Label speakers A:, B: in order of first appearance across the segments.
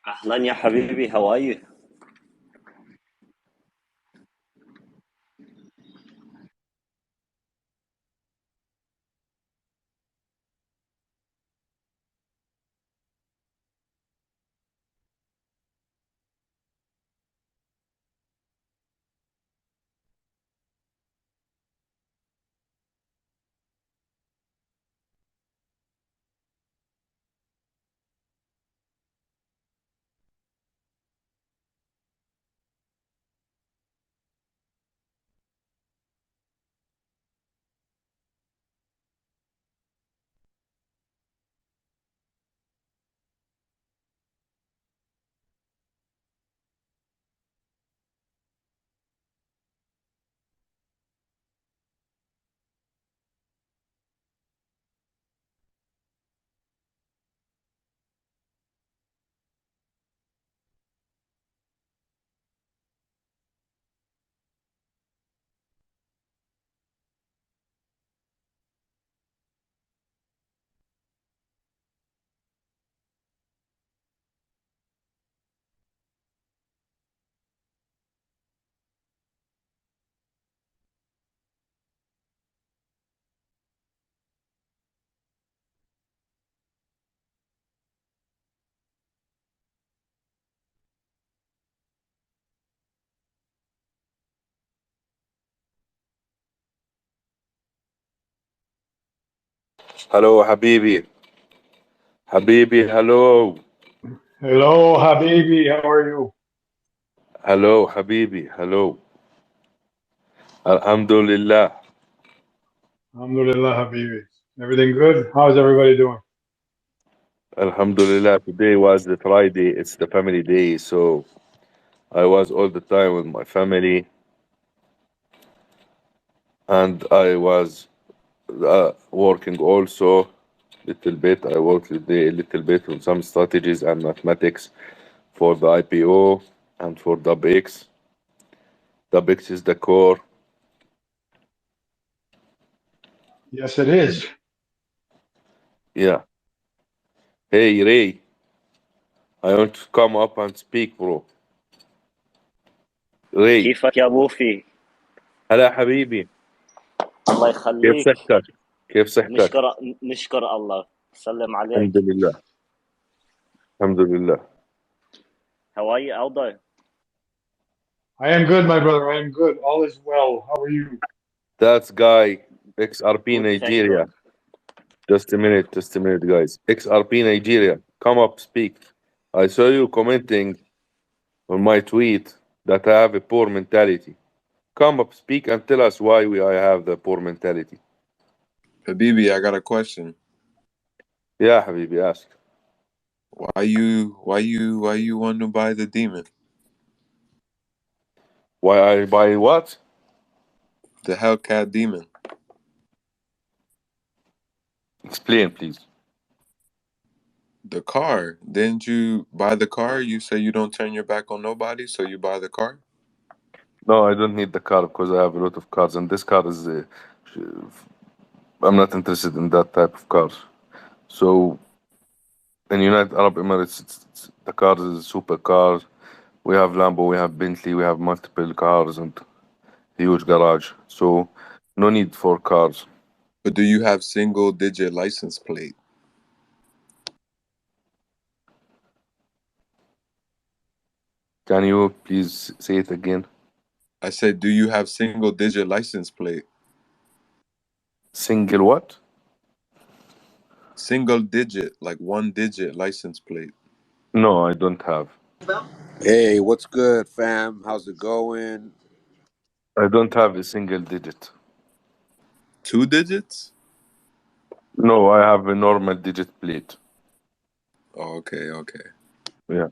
A: أهلا يا حبيبي, how are you?
B: Hello, Habibi. Habibi, hello.
C: Hello, Habibi. How are you?
B: Hello, Habibi, hello. Alhamdulillah.
C: Alhamdulillah, Habibi. Everything good? How's everybody doing?
B: Alhamdulillah. Today was the Friday. It's the family day. So I was all the time with my family. And I was working also little bit. I worked a little bit on some strategies and mathematics for the IPO and for DUBX. DUBX is the core.
C: Yes, it is.
B: Yeah. Hey, Ray. I want to come up and speak, bro. Ray.
A: كيفك يا بوفي؟
B: هلا حبيبي.
A: الله
B: كيف
A: يخليك.
B: صحتك؟ كيف صحتك؟
A: نشكر نشكر الله. سلم عليك.
B: الحمد لله. الحمد لله.
A: How are you, Aldo?
C: I am good, my brother. I am good. All is well. How are you?
B: That's guy XRP
A: Good, thank
B: Nigeria.
A: God.
B: Just a minute, guys. XRP Nigeria. Come up, speak. I saw you commenting on my tweet that I have a poor mentality. Come up, speak, and tell us why I have the poor mentality.
D: Habibi, I got a question.
B: Yeah, Habibi, ask.
D: Why you want to buy the demon?
B: Why I buy what?
D: The Hellcat demon.
B: Explain, please.
D: The car. Didn't you buy the car? You say you don't turn your back on nobody, so you buy the car?
B: No, I don't need the car because I have a lot of cars, and this car is. I'm not interested in that type of cars. So in United Arab Emirates, the cars is super cars. We have Lambo, we have Bentley, we have multiple cars and huge garage. So no need for cars.
D: But do you have single digit license plate?
B: Can you please say it again?
D: I said, do you have single digit license plate?
B: Single what?
D: Single digit, like one digit license plate.
B: No, I don't have.
E: Hey, what's good, fam? How's it going?
B: I don't have a single digit.
D: Two digits?
B: No, I have a normal digit plate.
D: Oh, okay.
B: Yeah.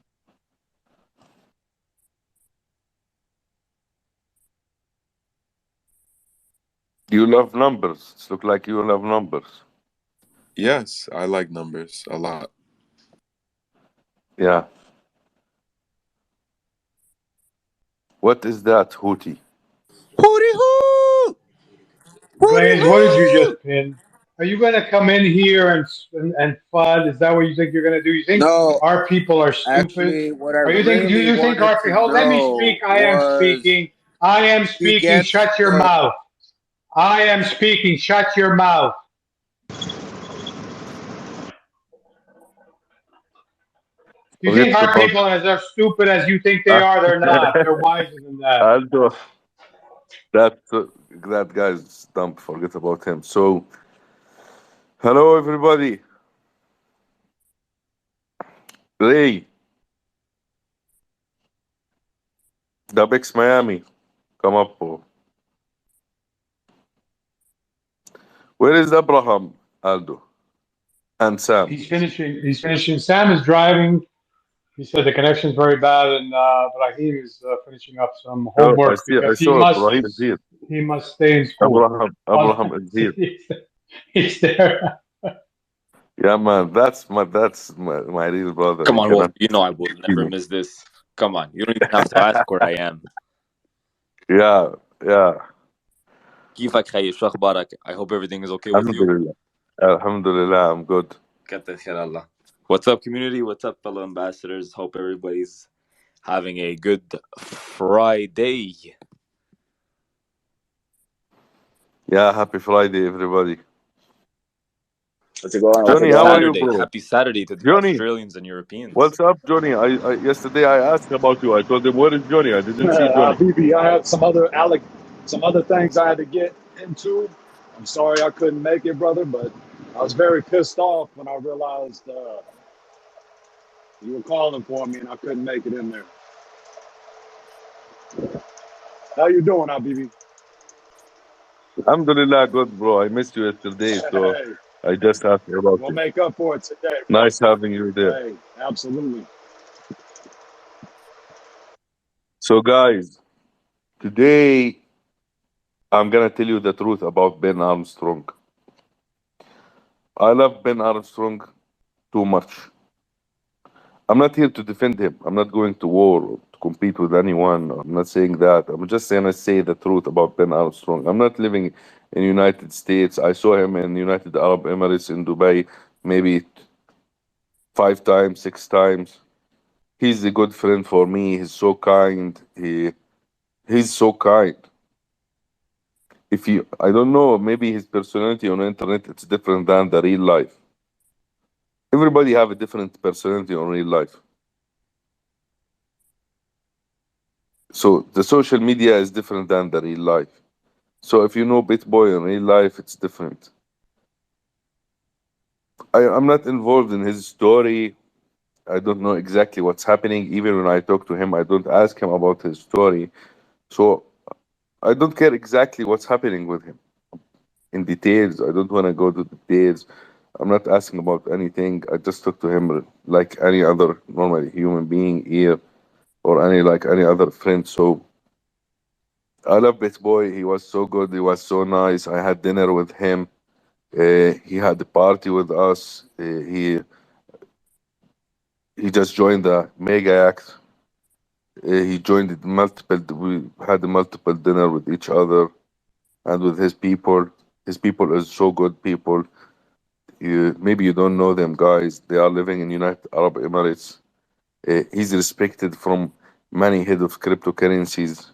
B: You love numbers. It look like you love numbers.
D: Yes, I like numbers a lot.
B: Yeah. What is that, Hootie?
E: Hootie hoo! Hootie
C: Blaze, what did you
E: hoo!
C: just pin? Are you going to come in here and FUD? Is that what you think you're going to do? You think
E: No,
C: our people are stupid?
E: actually, what I
C: Are you think? Do
E: really
C: you think
E: wanted
C: our
E: to
C: people? Hold, let me
E: know
C: speak. I am
E: was
C: speaking. I am
E: he
C: speaking.
E: gets
C: Shut your
E: the.
C: mouth. I am speaking. Shut your mouth. Do you
B: Forget
C: think our
B: about
C: people are as stupid as you think they are? They're not. They're wiser than that.
B: Aldo. That that guy's dumb. Forget about him. So, hello everybody. Ray, DUBX Miami. Come up, bro. Where is Abraham, Aldo, and Sam?
C: He's finishing. He's finishing. Sam is driving. He said the connection's very bad, and Brahim is finishing up some
B: Sure,
C: homework
B: I
C: because
B: saw Ibrahim is here.
C: he must stay in school. Oh,
B: Abraham is here.
C: he's there.
B: Yeah, man, that's my real brother.
F: Come
B: You
F: on, Wolf.
B: cannot
F: You know I will
B: see
F: never
B: me.
F: miss this. Come on. You don't even have to ask where I am.
B: Yeah, yeah.
F: كيفك خيي شو أخبارك? I hope everything is okay with you.
B: Alhamdulillah. Alhamdulillah, I'm good.
F: كتر خير الله. What's up, community? What's up, fellow ambassadors? Hope everybody's having a good Friday.
B: Yeah, happy Friday, everybody.
A: How's it going? How's it
B: Johnny, how are
A: going?
B: you,
F: Saturday.
B: bro?
F: Happy Saturday to the
B: Johnny,
F: Australians and Europeans.
B: what's up, Johnny? Yesterday I asked about you. I told him, where is Johnny? I didn't see Johnny.
G: BB, I had some other things I had to get into. I'm sorry I couldn't make it, brother, but I was very pissed off when I realized you were calling for me and I couldn't make it in there. How you doing, BB?
B: Alhamdulillah, good, bro. I missed you yesterday, so
G: Hey,
B: I just asked about
G: we'll
B: you.
G: make up for it today, bro.
B: Nice having you there.
G: Hey, absolutely.
B: So, guys, today I'm gonna tell you the truth about Ben Armstrong. I love Ben Armstrong too much. I'm not here to defend him. I'm not going to war or to compete with anyone. I'm not saying that. I'm just gonna say the truth about Ben Armstrong. I'm not living in United States. I saw him in United Arab Emirates in Dubai maybe 5 times, 6 times. He's a good friend for me. He's so kind. He's so kind. If you, I don't know, maybe his personality on the internet it's different than the real life. Everybody have a different personality on real life. So the social media is different than the real life. So if you know Bit Boy in real life, it's different. I'm not involved in his story. I don't know exactly what's happening. Even when I talk to him, I don't ask him about his story. So I don't care exactly what's happening with him in details. I don't want to go to details. I'm not asking about anything. I just talk to him like any other normal human being here or any other friend. So I love Bit Boy. He was so good. He was so nice. I had dinner with him. He had a party with us. He just joined the Mega Act. He joined it multiple. We had a multiple dinner with each other and with his people. His people is so good people. Maybe you don't know them, guys. They are living in United Arab Emirates. He's respected from many head of cryptocurrencies.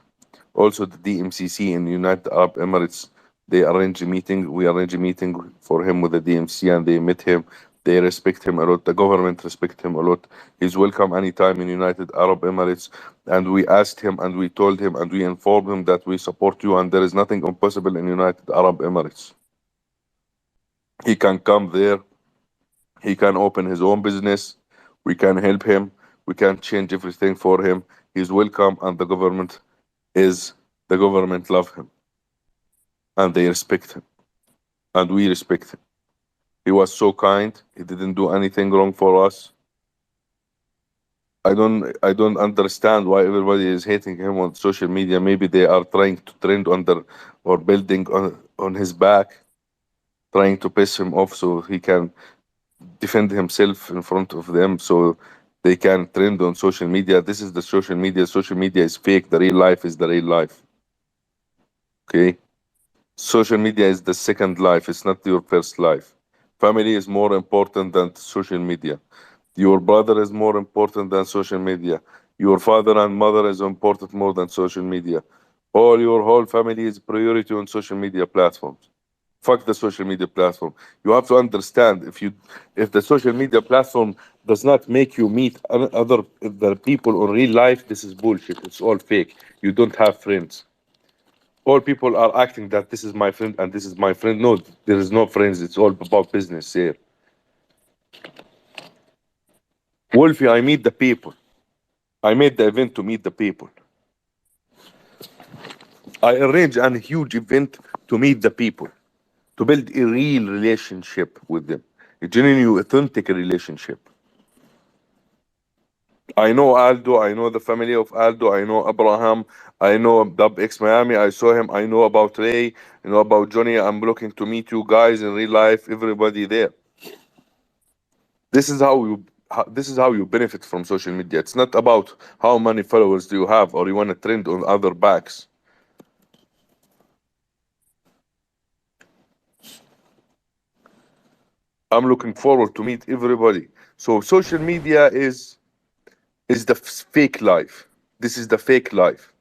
B: Also, the DMCC in United Arab Emirates, they arrange a meeting. We arrange a meeting for him with the DMC, and they met him. They respect him a lot. The government respect him a lot. He's welcome anytime in United Arab Emirates. And we asked him, and we told him, and we informed him that we support you, and there is nothing impossible in United Arab Emirates. He can come there. He can open his own business. We can help him. We can change everything for him. He's welcome, and the government love him, and they respect him, and we respect him. He was so kind. He didn't do anything wrong for us. I don't understand why everybody is hating him on social media. Maybe they are trying to trend under or building on his back, trying to piss him off so he can defend himself in front of them so they can trend on social media. This is the social media. Social media is fake. The real life is the real life. Okay. Social media is the second life, it's not your first life. Family is more important than social media. Your brother is more important than social media. Your father and mother is important more than social media. All your whole family is priority on social media platforms. Fuck the social media platform. You have to understand if the social media platform does not make you meet other the people in real life, this is bullshit. It's all fake. You don't have friends. All people are acting that this is my friend and this is my friend. No, there is no friends. It's all about business here. Wolfie, I meet the people. I made the event to meet the people. I arrange a huge event to meet the people, to build a real relationship with them, a genuine, authentic relationship. I know Aldo, I know the family of Aldo, I know Abraham, I know DUBX Miami, I saw him, I know about Ray, I know about Johnny. I'm looking to meet you guys in real life, everybody there. This is this is how you benefit from social media. It's not about how many followers do you have or you want to trend on other backs. I'm looking forward to meet everybody. So social media is the fake life. This is the fake life.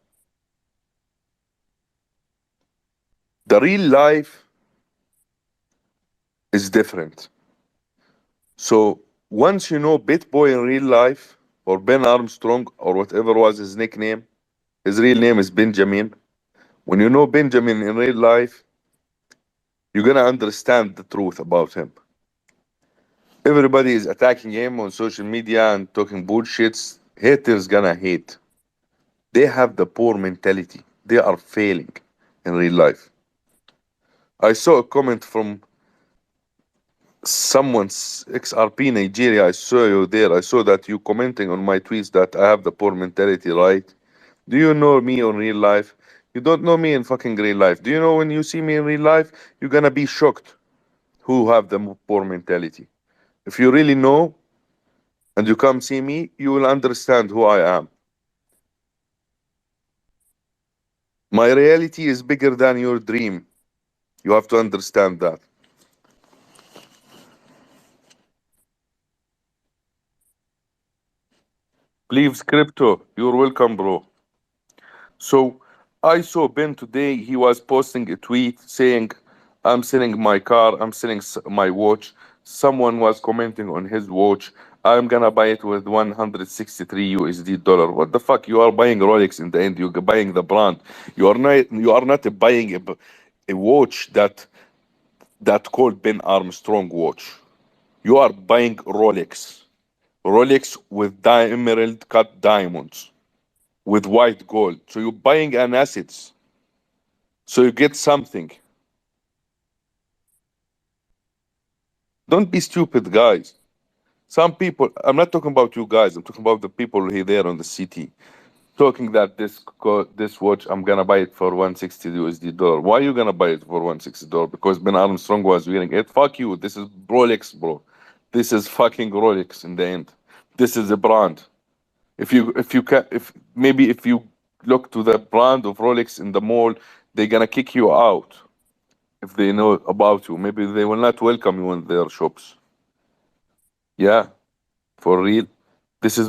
B: The real life is different. So once you know Bit Boy in real life, or Ben Armstrong, or whatever was his nickname, his real name is Benjamin. When you know Benjamin in real life, you're gonna understand the truth about him. Everybody is attacking him on social media and talking bullshits. Haters gonna hate. They have the poor mentality. They are failing in real life. I saw a comment from someone's XRP Nigeria. I saw you there. I saw that you commenting on my tweets that I have the poor mentality, right? Do you know me in real life? You don't know me in fucking real life. Do you know when you see me in real life, you're gonna be shocked who have the poor mentality. If you really know and you come see me, you will understand who I am. My reality is bigger than your dream. You have to understand that. Please, crypto, you're welcome, bro. So I saw Ben today. He was posting a tweet saying, I'm selling my car, I'm selling my watch. Someone was commenting on his watch. I'm gonna buy it with 163 USD dollar. What the fuck? You are buying Rolex in the end. You're buying the brand. You are not buying a watch that called Ben Armstrong watch. You are buying Rolex. Rolex with emerald cut diamonds with white gold. So you're buying an assets. So you get something. Don't be stupid, guys. Some people, I'm not talking about you guys, I'm talking about the people here there on the city, talking that this watch, I'm gonna buy it for 160 USD dollar. Why are you gonna buy it for 160 dollar? Because Ben Armstrong was wearing it. Fuck you. This is Rolex, bro. This is fucking Rolex in the end. This is a brand. If you look to the brand of Rolex in the mall, they're gonna kick you out if they know about you. Maybe they will not welcome you in their shops. Yeah, for real. This is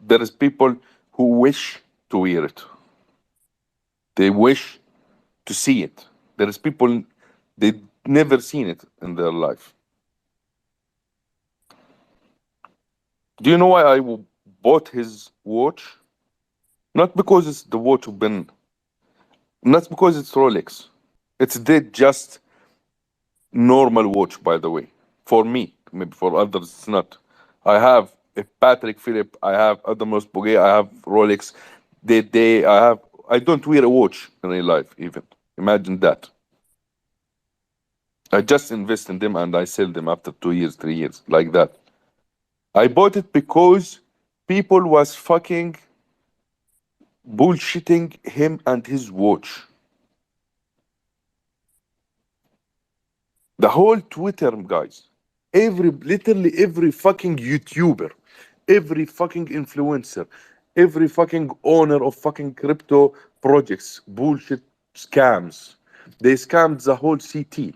B: there is people who wish to wear it. They wish to see it. There is people they never seen it in their life. Do you know why I bought his watch? Not because it's the watch of Ben. Not because it's Rolex. It's just normal watch, by the way. For me, maybe for others, it's not. I have a Patrick Philip. I have Adamos Bouguet. I have Rolex. I don't wear a watch in real life, even. Imagine that. I just invest in them and I sell them after 2 years, 3 years, like that. I bought it because people was fucking bullshitting him and his watch. The whole Twitter, guys, literally every fucking YouTuber, every fucking influencer, every fucking owner of fucking crypto projects, bullshit scams, They scammed the whole city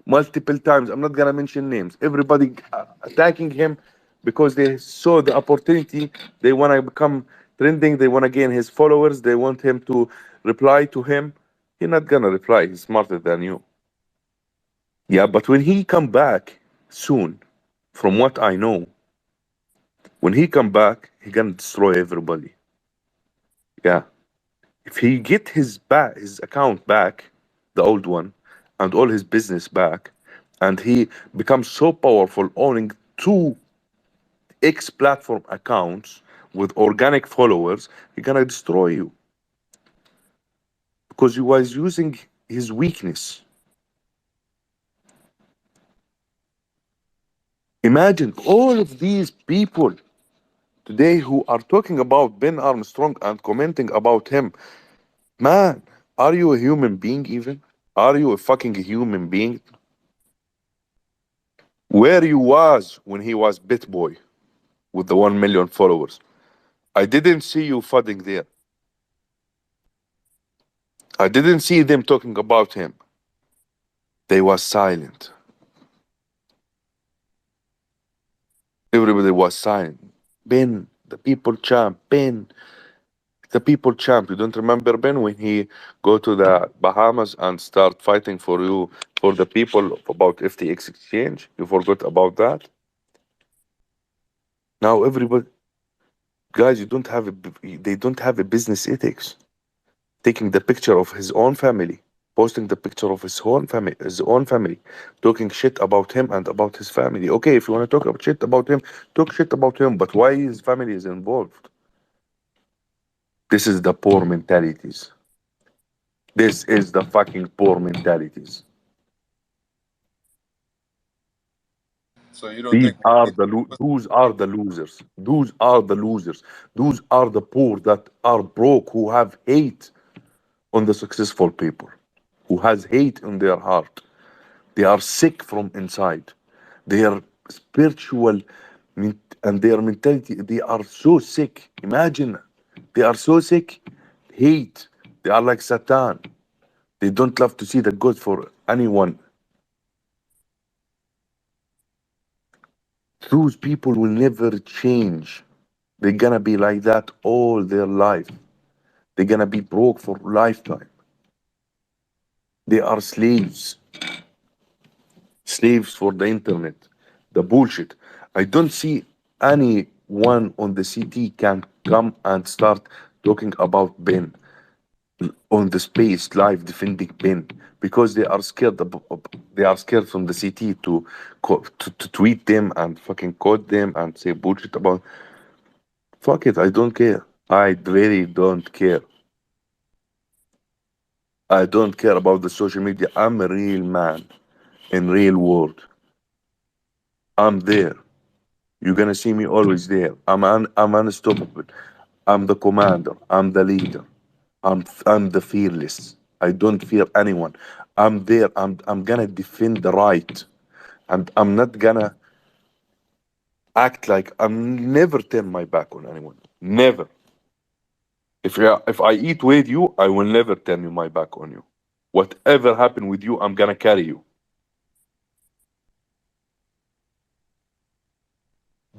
B: multiple times. I'm not gonna mention names. Everybody attacking him because they saw the opportunity. They wanna become trending. They wanna gain his followers. They want him to reply to him. He's not gonna reply. He's smarter than you. Yeah, but when he come back soon, from what I know, when he come back, he gonna destroy everybody. Yeah. If he get his account back, the old one, and all his business back, and he becomes so powerful owning two X platform accounts with organic followers, he gonna destroy you because he was using his weakness. Imagine all of these people today who are talking about Ben Armstrong and commenting about him. Man, are you a human being even? Are you a fucking human being? Where you was when he was Bitboy with the 1 million followers? I didn't see you fudding there. I didn't see them talking about him. They was silent. Everybody was silent. Ben, the people champ, Ben, the people champ. You don't remember Ben when he go to the Bahamas and start fighting for you, for the people about FTX exchange? You forgot about that? Now everybody, guys, they don't have a business ethics. Taking the picture of his own family, posting the picture of his own family, talking shit about him and about his family. Okay, if you want to talk about shit about him, talk shit about him, but why his family is involved? This is the poor mentalities. This is the fucking poor mentalities.
D: So you don't
B: These
D: think
B: are those are the losers. Those are the losers. Those are the poor that are broke, who have hate on the successful people, who has hate in their heart. They are sick from inside. Their spiritual and their mentality, they are so sick. Imagine, they are so sick, hate. They are like Satan. They don't love to see the good for anyone. Those people will never change. They're gonna be like that all their life. They're gonna be broke for lifetime. They are slaves. Slaves for the internet. The bullshit. I don't see anyone on the CT can come and start talking about Ben on the space live defending Ben because they are scared. They are scared from the CT to tweet them and fucking quote them and say bullshit about. Fuck it, I don't care. I really don't care. I don't care about the social media. I'm a real man in real world. I'm there. You're gonna see me always there. I'm unstoppable. I'm the commander. I'm the leader. I'm the fearless. I don't fear anyone. I'm there. I'm gonna defend the right. And I'm not gonna act like I'm never turn my back on anyone. Never. If I eat with you, I will never turn my back on you. Whatever happened with you, I'm gonna carry you.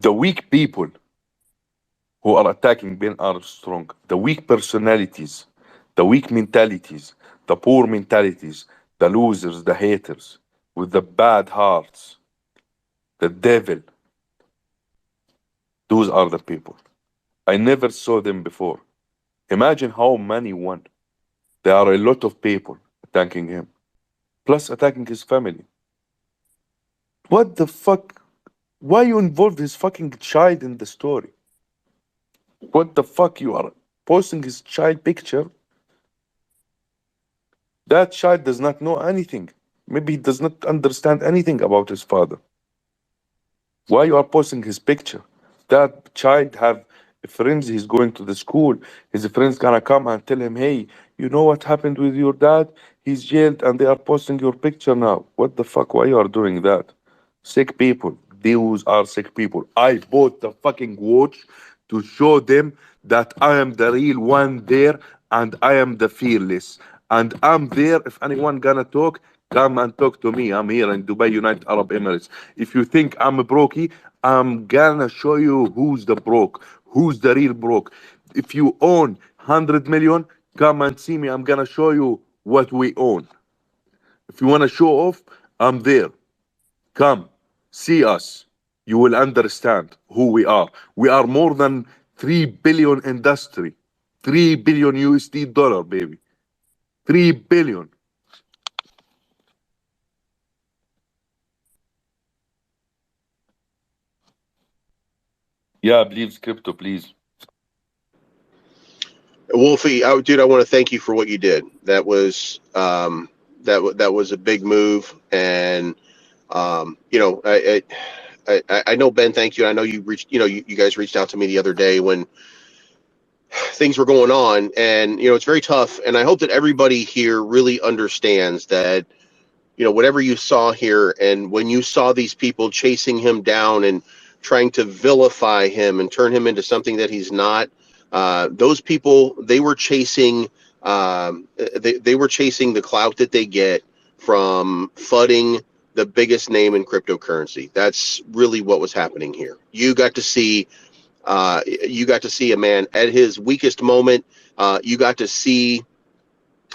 B: The weak people who are attacking Ben Armstrong, the weak personalities, the weak mentalities, the poor mentalities, the losers, the haters, with the bad hearts, the devil, those are the people. I never saw them before. Imagine how many won. There are a lot of people attacking him, plus attacking his family. What the fuck? Why you involved his fucking child in the story? What the fuck you are posting his child picture? That child does not know anything. Maybe he does not understand anything about his father. Why you are posting his picture? That child have friends, he's going to the school. His friends gonna come and tell him, hey, you know what happened with your dad? He's jailed and they are posting your picture now. What the fuck? Why you are doing that? Sick people. Those are sick people. I bought the fucking watch to show them that I am the real one there and I am the fearless. and I'm there. If anyone gonna talk, come and talk to me. I'm here in Dubai, United Arab Emirates. If you think I'm a brokey, I'm gonna show you who's the broke, who's the real broke. If you own 100 million, come and see me. I'm gonna show you what we own. If you wanna show off, I'm there. Come, see us. You will understand who we are. We are more than 3 billion industry. 3 billion USD dollar, baby. 3 billion. Yeah, please, crypto, please.
H: Wolfie, dude, I want to thank you for what you did. That was that was a big move, and you know, I know Ben. Thank you. I know you reached. You know, you guys reached out to me the other day when things were going on, and you know, it's very tough. And I hope that everybody here really understands that, you know, whatever you saw here, and when you saw these people chasing him down and trying to vilify him and turn him into something that he's not, those people, they were chasing they were chasing the clout that they get from fudding the biggest name in cryptocurrency. That's really what was happening here. You got to see a man at his weakest moment. You got to see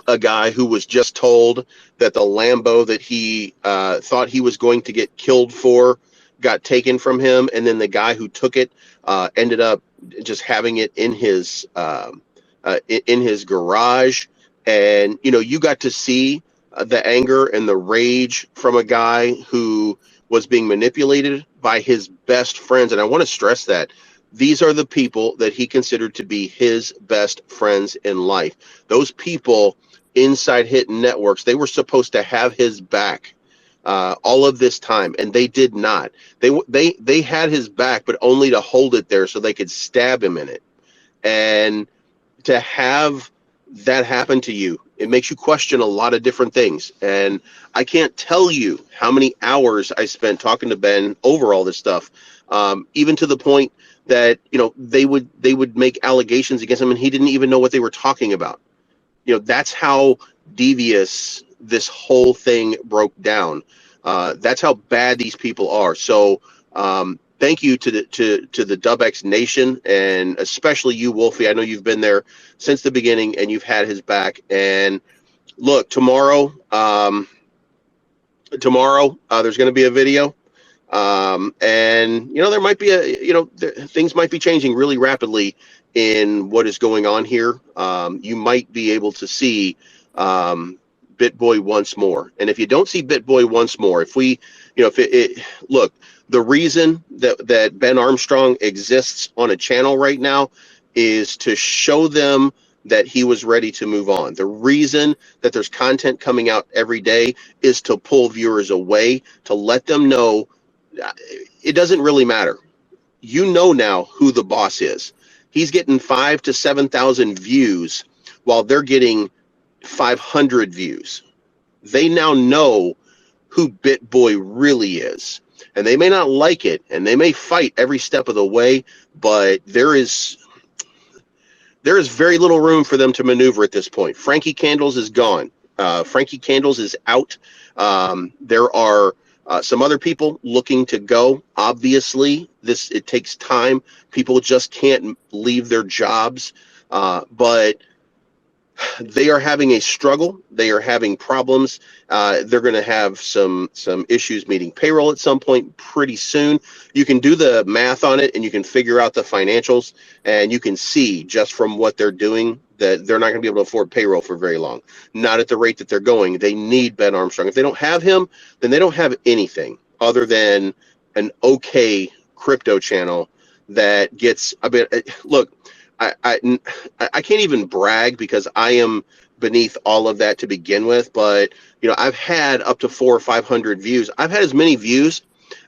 H: a guy who was just told that the Lambo that he thought he was going to get killed for got taken from him, and then the guy who took it ended up just having it in his garage. And you know, you got to see the anger and the rage from a guy who was being manipulated by his best friends. And I want to stress that these are the people that he considered to be his best friends in life. Those people inside Hidden Networks, they were supposed to have his back all of this time, and they did not. They had his back, but only to hold it there so they could stab him in it. And to have that happen to you, it makes you question a lot of different things. And I can't tell you how many hours I spent talking to Ben over all this stuff, even to the point that, you know, they would make allegations against him and he didn't even know what they were talking about. You know, that's how devious this whole thing broke down. That's how bad these people are. So thank you to the DUBX Nation, and especially you, Wolfie. I know you've been there since the beginning and you've had his back. And look, tomorrow there's going to be a video. And you know, there might be things might be changing really rapidly in what is going on here. You might be able to see BitBoy once more. And if you don't see BitBoy once more, if we, you know, look, the reason that Ben Armstrong exists on a channel right now is to show them that he was ready to move on. The reason that there's content coming out every day is to pull viewers away, to let them know it doesn't really matter. You know now who the boss is. He's getting 5,000 to 7,000 views while they're getting 500 views. They now know who BitBoy really is. And they may not like it, and they may fight every step of the way, but there is very little room for them to maneuver at this point. Frankie Candles is gone. Frankie Candles is out. There are some other people looking to go. Obviously, it takes time. People just can't leave their jobs, but they are having a struggle. They are having problems. They're going to have some issues meeting payroll at some point pretty soon. You can do the math on it, and you can figure out the financials, and you can see just from what they're doing that they're not going to be able to afford payroll for very long. Not at the rate that they're going. They need Ben Armstrong. If they don't have him, then they don't have anything other than an okay crypto channel that gets a bit. Look, I can't even brag because I am beneath all of that to begin with. But you know, I've had up to 400 or 500 views. I've had as many views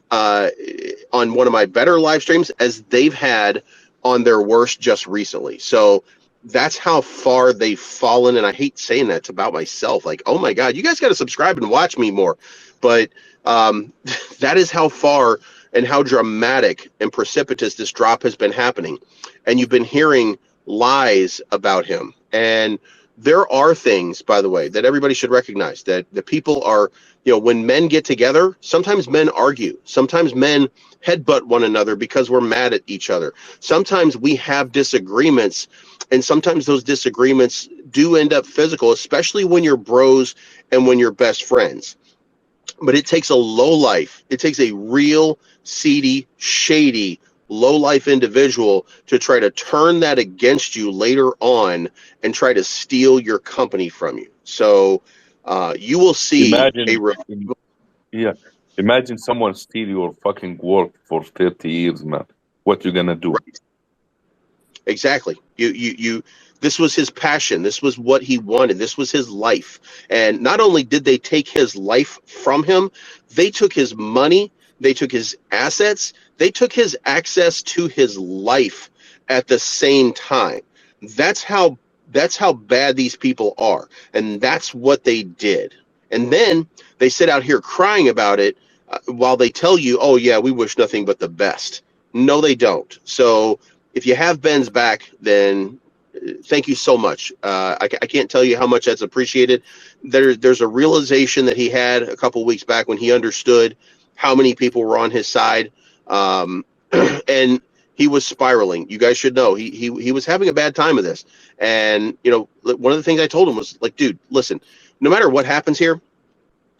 H: on one of my better live streams as they've had on their worst just recently. So that's how far they've fallen. And I hate saying that about myself. Like, oh my God, you guys got to subscribe and watch me more. But that is how far and how dramatic and precipitous this drop has been happening. And you've been hearing lies about him. And there are things, by the way, that everybody should recognize, that the people are, when men get together, sometimes men argue. Sometimes men headbutt one another because we're mad at each other. Sometimes we have disagreements, and sometimes those disagreements do end up physical, especially when you're bros and when you're best friends. But it takes a low life. It takes a real seedy, shady, low life individual to try to turn that against you later on and try to steal your company from you. So you will see a
B: Imagine, yeah, imagine someone steal your fucking work for 30 years, man. What you gonna do?
H: exactly. You. This was his passion. This was what he wanted. This was his life. And not only did they take his life from him, they took his money, they took his assets, they took his access to his life at the same time. That's how that's how bad these people are. And that's what they did. And then they sit out here crying about it while they tell you, "Oh yeah, we wish nothing but the best." No, they don't. So if you have Ben's back, then thank you so much. I can't tell you how much that's appreciated. There's a realization that he had a couple weeks back when he understood how many people were on his side, and he was spiraling. You guys should know he was having a bad time of this. And one of the things I told him was like, dude, listen, no matter what happens here,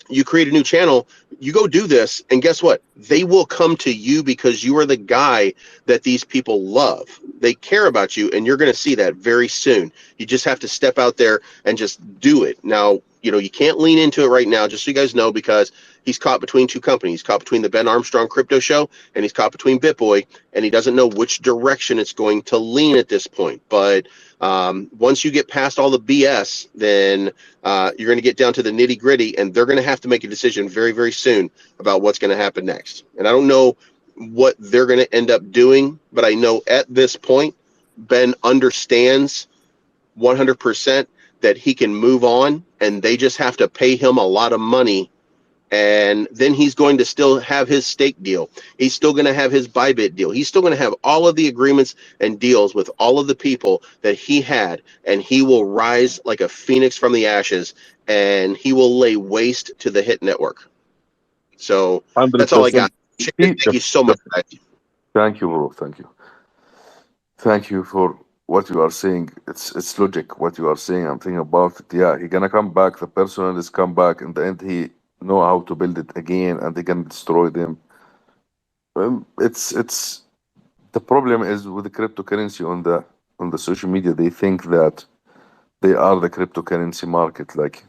H: you create a new channel, you go do this, and guess what? They will come to you because you are the guy that these people love. They care about you, and you're going to see that very soon. You just have to step out there and just do it. Now, you can't lean into it right now, just so you guys know, because he's caught between two companies. He's caught between the Ben Armstrong Crypto Show, and he's caught between BitBoy, and he doesn't know which direction it's going to lean at this point. But once you get past all the BS, then you're going to get down to the nitty gritty, and they're going to have to make a decision very, very soon about what's going to happen next. And I don't know what they're going to end up doing, but I know at this point, Ben understands 100% that he can move on, and they just have to pay him a lot of money. And then he's going to still have his stake deal. He's still going to have his Bybit deal. He's still going to have all of the agreements and deals with all of the people that he had. And he will rise like a phoenix from the ashes, and he will lay waste to the Hit Network. So that's all I got.
B: 100%.
H: Thank you so much, guys.
B: Thank you, bro. Thank you. Thank you for what you are saying. It's logic what you are saying. I'm thinking about it. Yeah, he gonna come back. The person is come back. In the end, he know how to build it again, and they can destroy them. It's the problem is with the cryptocurrency on the social media. They think that they are the cryptocurrency market, like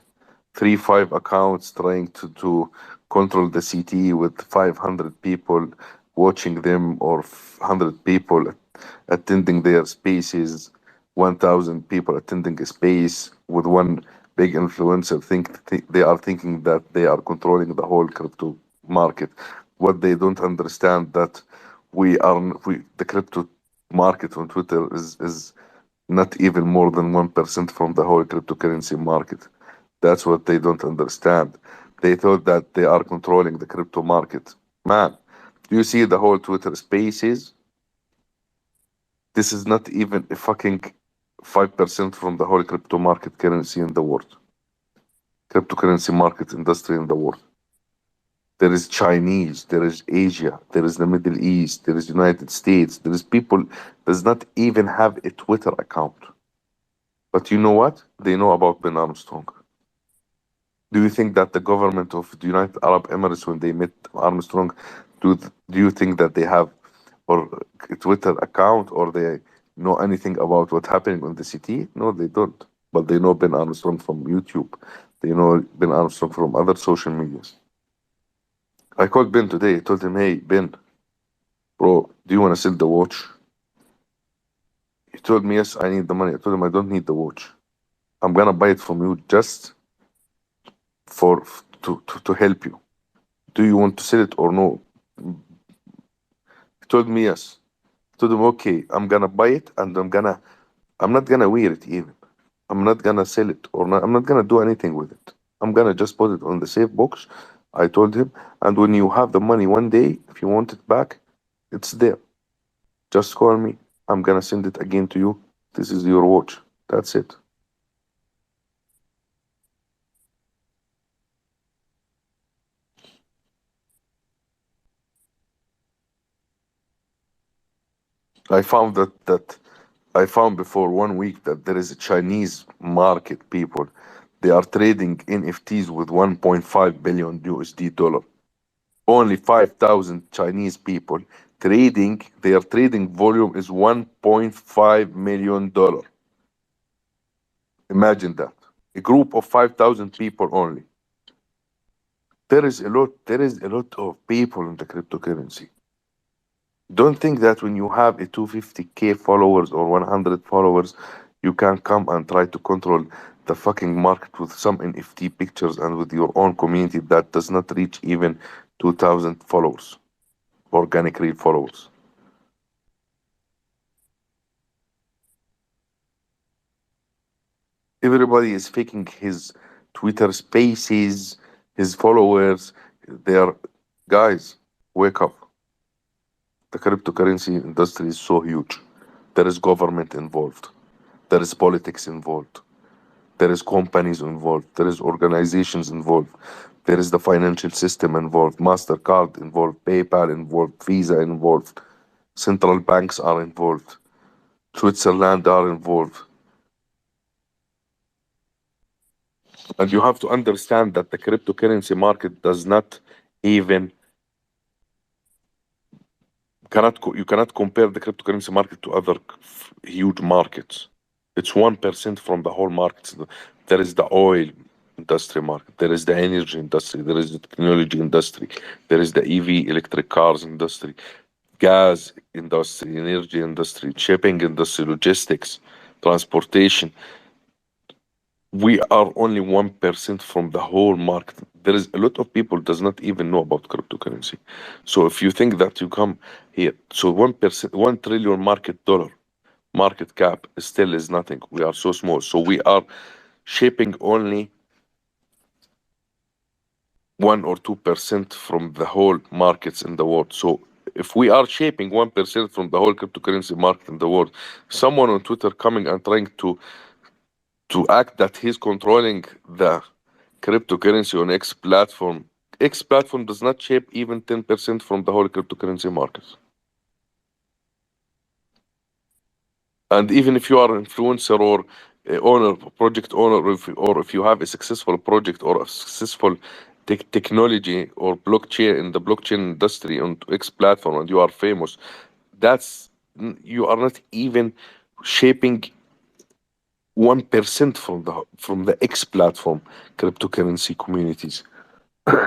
B: 3 5 accounts trying to control the CT with 500 people watching them, or 100 people attending their spaces, 1,000 people attending a space with one big influencer. They are thinking that they are controlling the whole crypto market. What they don't understand that the crypto market on Twitter is not even more than 1% from the whole cryptocurrency market. That's what they don't understand. They thought that they are controlling the crypto market. Man, do you see the whole Twitter spaces? This is not even a fucking 5% from the whole crypto market currency in the world. Cryptocurrency market industry in the world. There is Chinese, there is Asia, there is the Middle East, there is United States, there is people does not even have a Twitter account. But you know what? They know about Ben Armstrong. Do you think that the government of the United Arab Emirates, when they met Armstrong, do you think that they have or a Twitter account, or they know anything about what's happening on the city? No, they don't. But they know Ben Armstrong from YouTube. They know Ben Armstrong from other social medias. I called Ben today. I told him, hey, Ben, bro, do you want to sell the watch? He told me, yes, I need the money. I told him, I don't need the watch. I'm going to buy it from you just to help you. Do you want to sell it or no? He told me yes. I told him, okay, I'm gonna buy it, and I'm not gonna wear it even. I'm not gonna sell it, or not, I'm not gonna do anything with it. I'm gonna just put it on the safe box. I told him, and when you have the money one day, if you want it back, it's there. Just call me. I'm gonna send it again to you. This is your watch. That's it. I found I found before 1 week that there is a Chinese market people. They are trading NFTs with 1.5 billion USD dollar. Only 5,000 Chinese people trading. Their trading volume is 1.5 million dollar. Imagine that. A group of 5,000 people only. There is a lot. There is a lot of people in the cryptocurrency. Don't think that when you have a 250K followers or 100 followers, you can come and try to control the fucking market with some NFT pictures and with your own community that does not reach even 2,000 followers, organic real followers. Everybody is faking his Twitter spaces, his followers. They're guys, wake up. The cryptocurrency industry is so huge. There is government involved. There is politics involved. There is companies involved. There is organizations involved. There is the financial system involved. MasterCard involved. PayPal involved. Visa involved. Central banks are involved. Switzerland are involved. And you have to understand that the cryptocurrency market does not even you cannot compare the cryptocurrency market to other huge markets. It's 1% from the whole market. There is the oil industry market, there is the energy industry, there is the technology industry, there is the EV electric cars industry, gas industry, energy industry, shipping industry, logistics, transportation. We are only 1% from the whole market. There is a lot of people does not even know about cryptocurrency. So if you think that you come here, so 1%, 1 trillion market cap still is nothing. We are so small. So we are shaping only 1 or 2% from the whole markets in the world. So if we are shaping 1% from the whole cryptocurrency market in the world, someone on Twitter coming and trying to act that he's controlling the cryptocurrency on X platform. X platform does not shape even 10% from the whole cryptocurrency market. And even if you are an influencer or owner, project owner, or if you have a successful project or a successful technology or blockchain in the blockchain industry on X platform and you are famous, you are not even shaping 1% from the X platform cryptocurrency communities.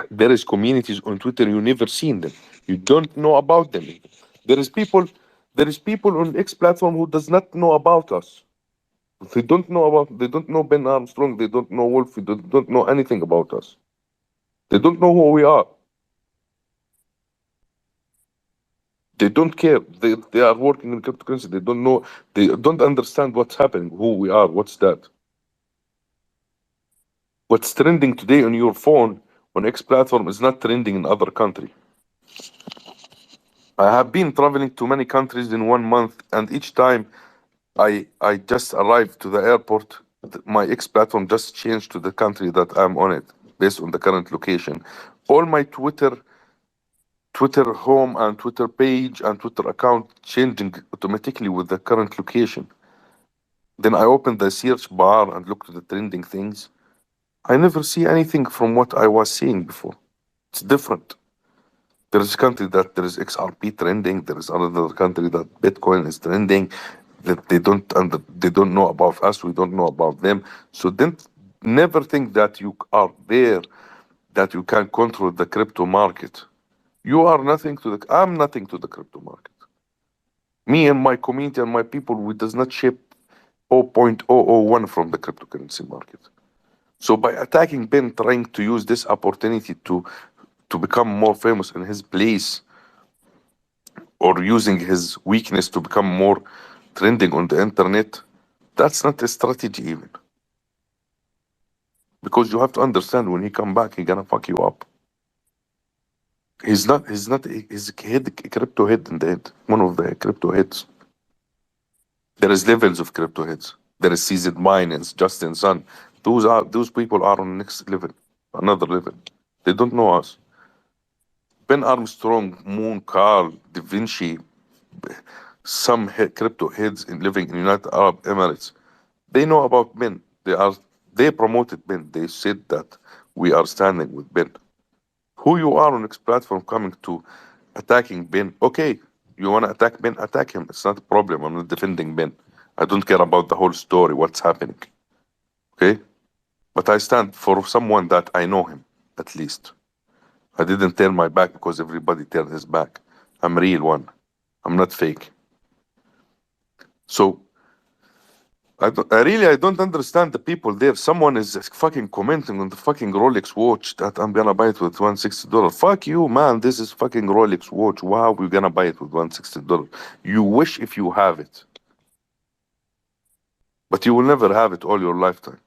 B: There is communities on Twitter you never seen them. You don't know about them. There is people on X platform who does not know about us. They don't know Ben Armstrong, they don't know Wolf, they don't know anything about us. They don't know who we are. They don't care. They are working in cryptocurrency. They don't know, they don't understand what's happening, who we are, what's that. What's trending today on your phone on X platform is not trending in other country. I have been traveling to many countries in 1 month, and each time I just arrived to the airport, my X platform just changed to the country that I'm on it based on the current location. All my Twitter home and Twitter page and Twitter account changing automatically with the current location. Then I open the search bar and look to the trending things. I never see anything from what I was seeing before. It's different. There is a country that there is XRP trending. There is another country that Bitcoin is trending. That they don't know about us. We don't know about them. So then, never think that you are there, that you can control the crypto market. You are nothing to the. I'm nothing to the crypto market. Me and my community and my people, we does not shape 0.001 from the cryptocurrency market. So by attacking Ben, trying to use this opportunity to become more famous in his place, or using his weakness to become more trending on the internet, that's not a strategy even. Because you have to understand, when he come back, he gonna fuck you up. He's crypto head in the head, one of the crypto heads. There is levels of crypto heads. There is CZ Miners, Justin Sun. Those people are on next level, another level. They don't know us. Ben Armstrong, Moon, Carl, Da Vinci, some crypto heads living in United Arab Emirates, they know about Ben. They promoted Ben. They said that we are standing with Ben. Who you are on X platform coming to attacking Ben? Okay, you want to attack Ben? Attack him. It's not a problem. I'm not defending Ben. I don't care about the whole story, what's happening. Okay? But I stand for someone that I know him, at least. I didn't turn my back because everybody turned his back. I'm real one. I'm not fake. So I don't understand the people there. Someone is fucking commenting on the fucking Rolex watch that I'm gonna buy it with $160. Fuck you, man. This is fucking Rolex watch. Wow, we're gonna buy it with $160. You wish if you have it, but you will never have it all your lifetime.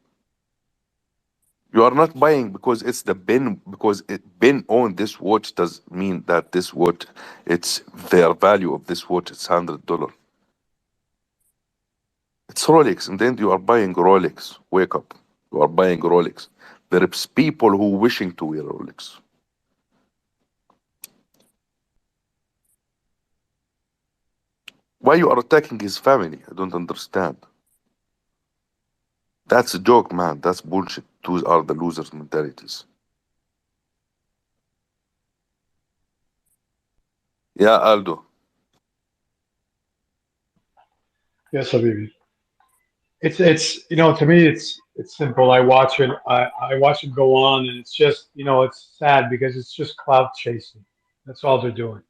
B: You are not buying because it's the Ben, because Ben owned this watch does mean that this watch, it's their value of this watch, it's $100. It's Rolex, and then you are buying Rolex. Wake up. You are buying Rolex. There is people who wishing to wear Rolex. Why you are attacking his family? I don't understand. That's a joke, man. That's bullshit. Those are the losers' mentalities. Yeah, Aldo.
C: Yes, Habibi. It's to me it's simple. I watch it. I watch it go on, and it's just it's sad because it's just clout chasing. That's all they're doing.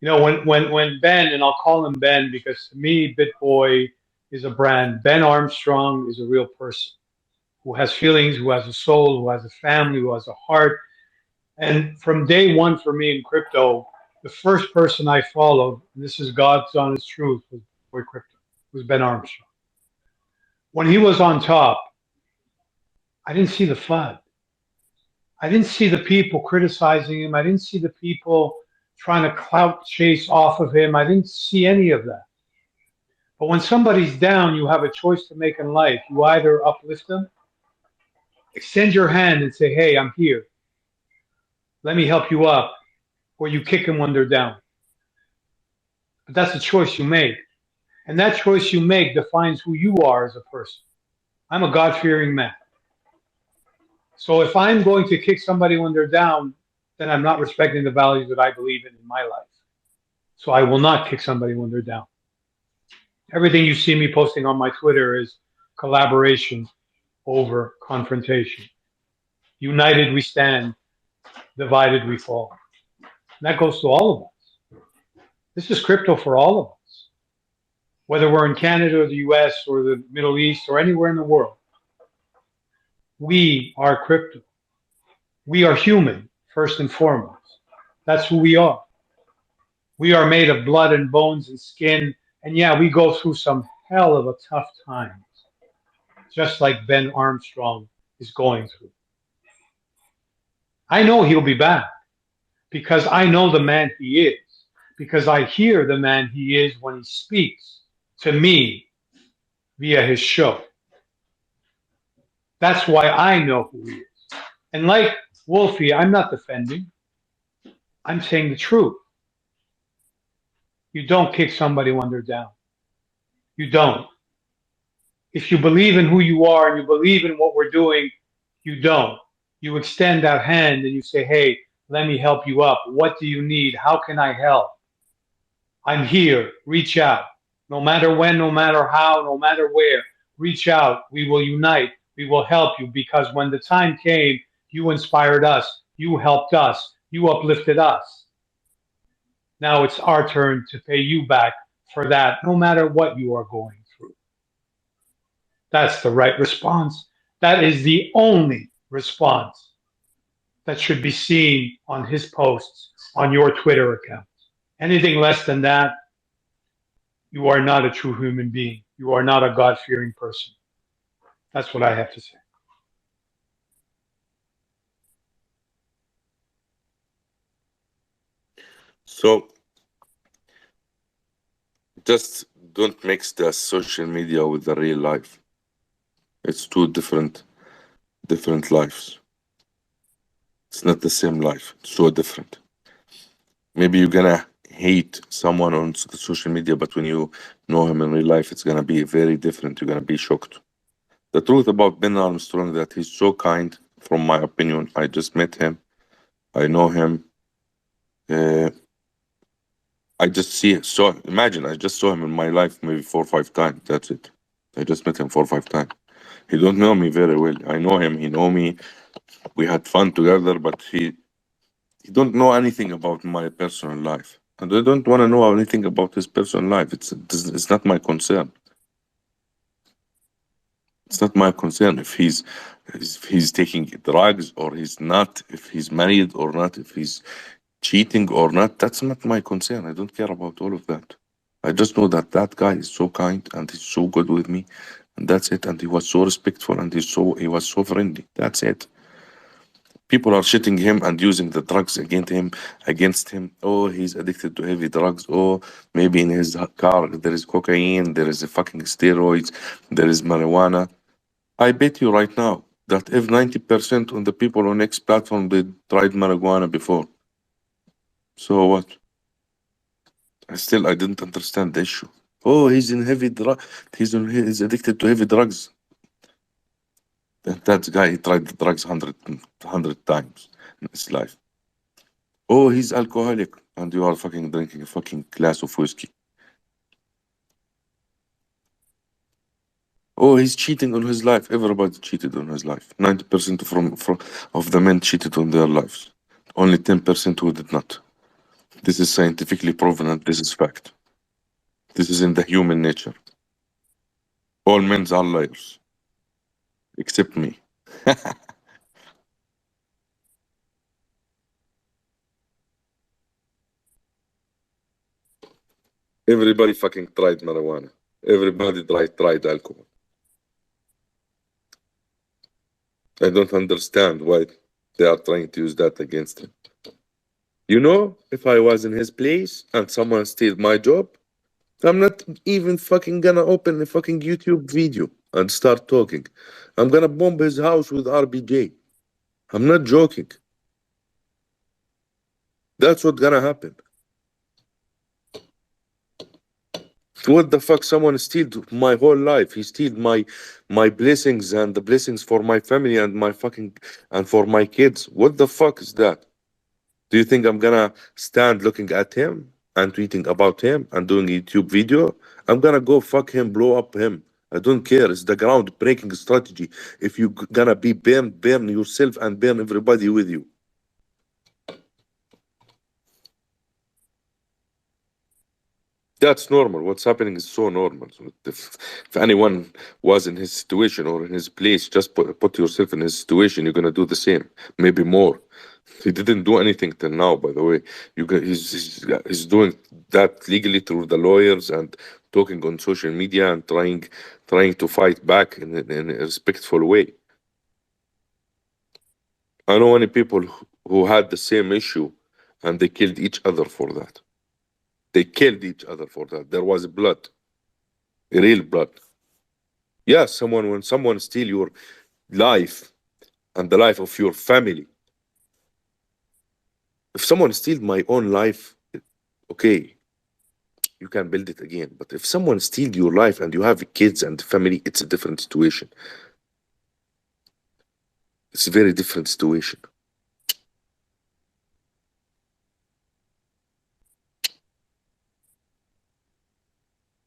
C: When Ben, and I'll call him Ben because to me BitBoy is a brand. Ben Armstrong is a real person who has feelings, who has a soul, who has a family, who has a heart. And from day one for me in crypto, the first person I followed, and this is God's honest truth, was BitBoy Crypto, was Ben Armstrong. When he was on top, I didn't see the FUD. I didn't see the people criticizing him. I didn't see the people trying to clout chase off of him. I didn't see any of that. But when somebody's down, you have a choice to make in life. You either uplift them, extend your hand and say, hey, I'm here. Let me help you up. Or you kick them when they're down. But that's the choice you make. And that choice you make defines who you are as a person. I'm a God-fearing man. So if I'm going to kick somebody when they're down, then I'm not respecting the values that I believe in my life. So I will not kick somebody when they're down. Everything you see me posting on my Twitter is collaboration over confrontation. United we stand, divided we fall. And that goes to all of us. This is crypto for all of us. Whether we're in Canada or the US or the Middle East or anywhere in the world. We are crypto. We are human, first and foremost. That's who we are. We are made of blood and bones and skin. And yeah, we go through some hell of a tough times, just like Ben Armstrong is going through. I know he'll be back because I know the man he is, because I hear the man he is when he speaks to me via his show. That's why I know who he is. And like Wolfie, I'm not defending. I'm saying the truth. You don't kick somebody when they're down. You don't. If you believe in who you are and you believe in what we're doing, you don't. You extend that hand and you say, hey, let me help you up. What do you need? How can I help? I'm here. Reach out. No matter when, no matter how, no matter where. Reach out. We will unite. We will help you because when the time came, you inspired us. You helped us. You uplifted us. Now it's our turn to pay you back for that, no matter what you are going through. That's the right response. That is the only response that should be seen on his posts on your Twitter account. Anything less than that, you are not a true human being. You are not a God-fearing person. That's what I have to say.
B: So just don't mix the social media with the real life. It's two different lives. It's not the same life. It's so different. Maybe you're gonna hate someone on social media, but when you know him in real life, it's gonna be very different. You're gonna be shocked. The truth about Ben Armstrong that he's so kind. From my opinion, I just met him. I know him. Uh, I just imagine I just saw him in my life maybe 4 or 5 times. That's it. I just met him 4 or 5 times. He don't know me very well. I know him. He know me. We had fun together, but he don't know anything about my personal life, and I don't want to know anything about his personal life. It's not my concern. It's not my concern if he's taking drugs or he's not, if he's married or not, if he's cheating or not. That's not my concern. I don't care about all of that. I just know that that guy is so kind and he's so good with me, and that's it. And he was so respectful and he was so friendly. That's it. People are shitting him and using the drugs against him. Oh, he's addicted to heavy drugs. Oh, maybe in his car there is cocaine, there is a fucking steroids, there is marijuana. I bet you right now that if 90% of the people on X platform they tried marijuana before. So what? I didn't understand the issue. Oh, he's in heavy drug. He's addicted to heavy drugs. That guy he tried the drugs 100 times in his life. Oh, he's alcoholic, and you are fucking drinking a fucking glass of whiskey. Oh, he's cheating on his life. Everybody cheated on his life. 90% from of the men cheated on their lives. Only 10% who did not. This is scientifically proven, and this is fact. This is in the human nature. All men are liars, except me. Everybody fucking tried marijuana. Everybody tried alcohol. I don't understand why they are trying to use that against him. You know, if I was in his place and someone steal my job, I'm not even fucking gonna open a fucking YouTube video and start talking. I'm gonna bomb his house with RBJ. I'm not joking. That's what's gonna happen. What the fuck? Someone steal my whole life. He steal my blessings and the blessings for my family and my fucking and for my kids. What the fuck is that? Do you think I'm gonna stand looking at him and tweeting about him and doing a YouTube video? I'm gonna go fuck him, blow up him. I don't care. It's the ground breaking strategy. If you gonna be burned, burn yourself and burn everybody with you. That's normal. What's happening is so normal. So if anyone was in his situation or in his place, just put yourself in his situation. You're gonna do the same, maybe more. He didn't do anything till now, by the way. He's doing that legally through the lawyers and talking on social media and trying to fight back in a respectful way. I know many people who had the same issue and they killed each other for that. They killed each other for that. There was blood, real blood. Yes, when someone steal your life and the life of your family. If someone steal my own life, okay, you can build it again. But if someone steal your life and you have kids and family, it's a different situation. It's a very different situation.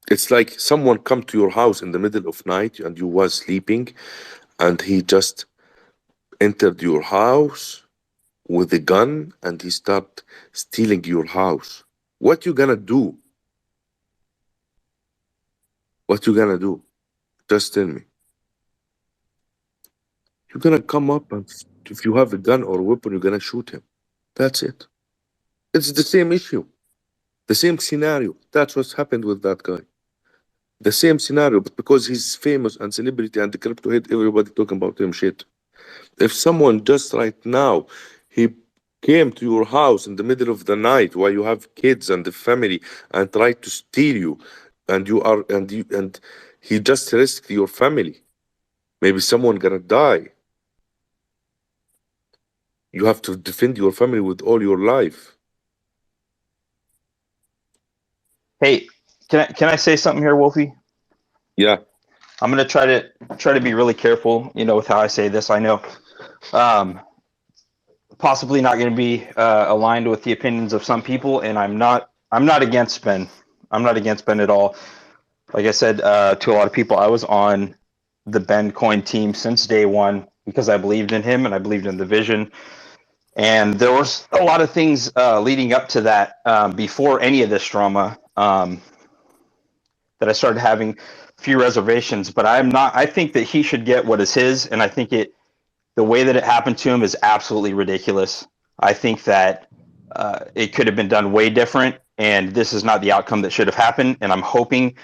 B: It's like someone come to your house in the middle of night and you was sleeping and he just entered your house with a gun and he start stealing your house. What you gonna do? What you gonna do? Just tell me. You're gonna come up and if you have a gun or a weapon, you're gonna shoot him. That's it. It's the same issue. The same scenario. That's what's happened with that guy. The same scenario, but because he's famous and celebrity and the crypto hit, everybody talking about him shit. If someone just right now, he came to your house in the middle of the night while you have kids and the family and tried to steal you, and he just risked your family. Maybe someone gonna die. You have to defend your family with all your life.
I: Hey, can I say something here, Wolfie?
B: Yeah.
I: I'm gonna try to be really careful, with how I say this. I know, um, possibly not going to be aligned with the opinions of some people, and I'm not against Ben. I'm not against Ben at all. Like I said to a lot of people, I was on the Ben Coin team since day one because I believed in him and I believed in the vision. And there was a lot of things leading up to that before any of this drama that I started having a few reservations. But I'm not. I think that he should get what is his, and I think the way that it happened to him is absolutely ridiculous. I think that it could have been done way different, and this is not the outcome that should have happened. And I'm hoping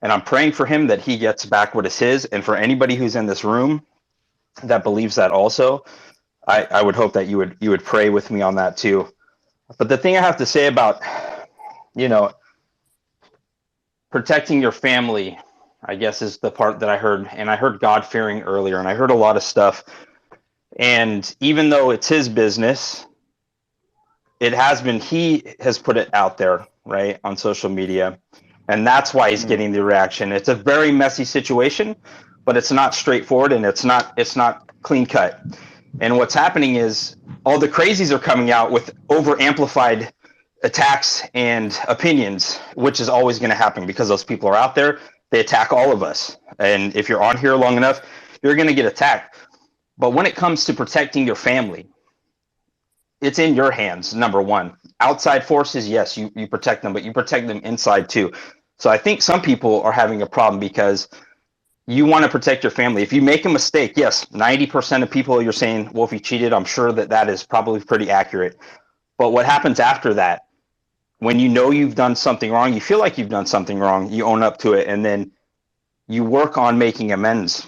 I: and I'm praying for him that he gets back what is his. And for anybody who's in this room that believes that also, I would hope that you would pray with me on that too. But the thing I have to say about, you know, protecting your family, I guess, is the part that I heard. And I heard God fearing earlier, and I heard a lot of stuff. And even though it's his business, he has put it out there, right, on social media. And that's why he's getting the reaction. It's a very messy situation, but it's not straightforward and it's not clean cut. And what's happening is all the crazies are coming out with over amplified attacks and opinions, which is always going to happen because those people are out there. They attack all of us. And if you're on here long enough, you're going to get attacked. But when it comes to protecting your family, it's in your hands, number one. Outside forces, yes, you protect them, but you protect them inside too. So I think some people are having a problem because you want to protect your family. If you make a mistake, yes, 90% of people you're saying, well, if you cheated, I'm sure that is probably pretty accurate. But what happens after that, when you know you've done something wrong, you feel like you've done something wrong, you own up to it, and then you work on making amends.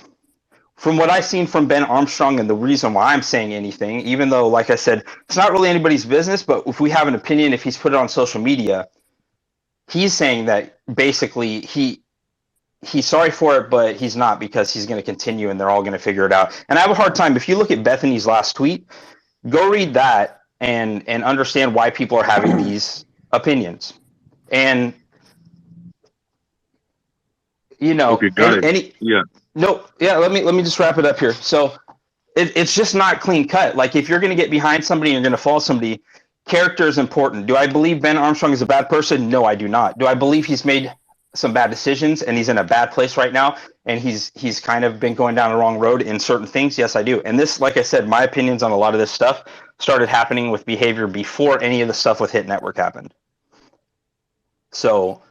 I: From what I've seen from Ben Armstrong, and the reason why I'm saying anything, even though, like I said, it's not really anybody's business, but if we have an opinion, if he's put it on social media, he's saying that basically he's sorry for it, but he's not, because he's going to continue and they're all going to figure it out. And I have a hard time. If you look at Bethany's last tweet, go read that and understand why people are having these opinions. And,
B: Okay, got it.
I: any
B: Yeah.
I: no, yeah, let me just wrap it up here. So it's just not clean cut. Like, if you're going to get behind somebody, you're going to follow somebody. Character is important. Do I believe Ben Armstrong is a bad person? No, I do not. Do I believe he's made some bad decisions and he's in a bad place right now and he's kind of been going down the wrong road in certain things? Yes, I do. And this, like I said, my opinions on a lot of this stuff started happening with behavior before any of the stuff with Hit Network happened. So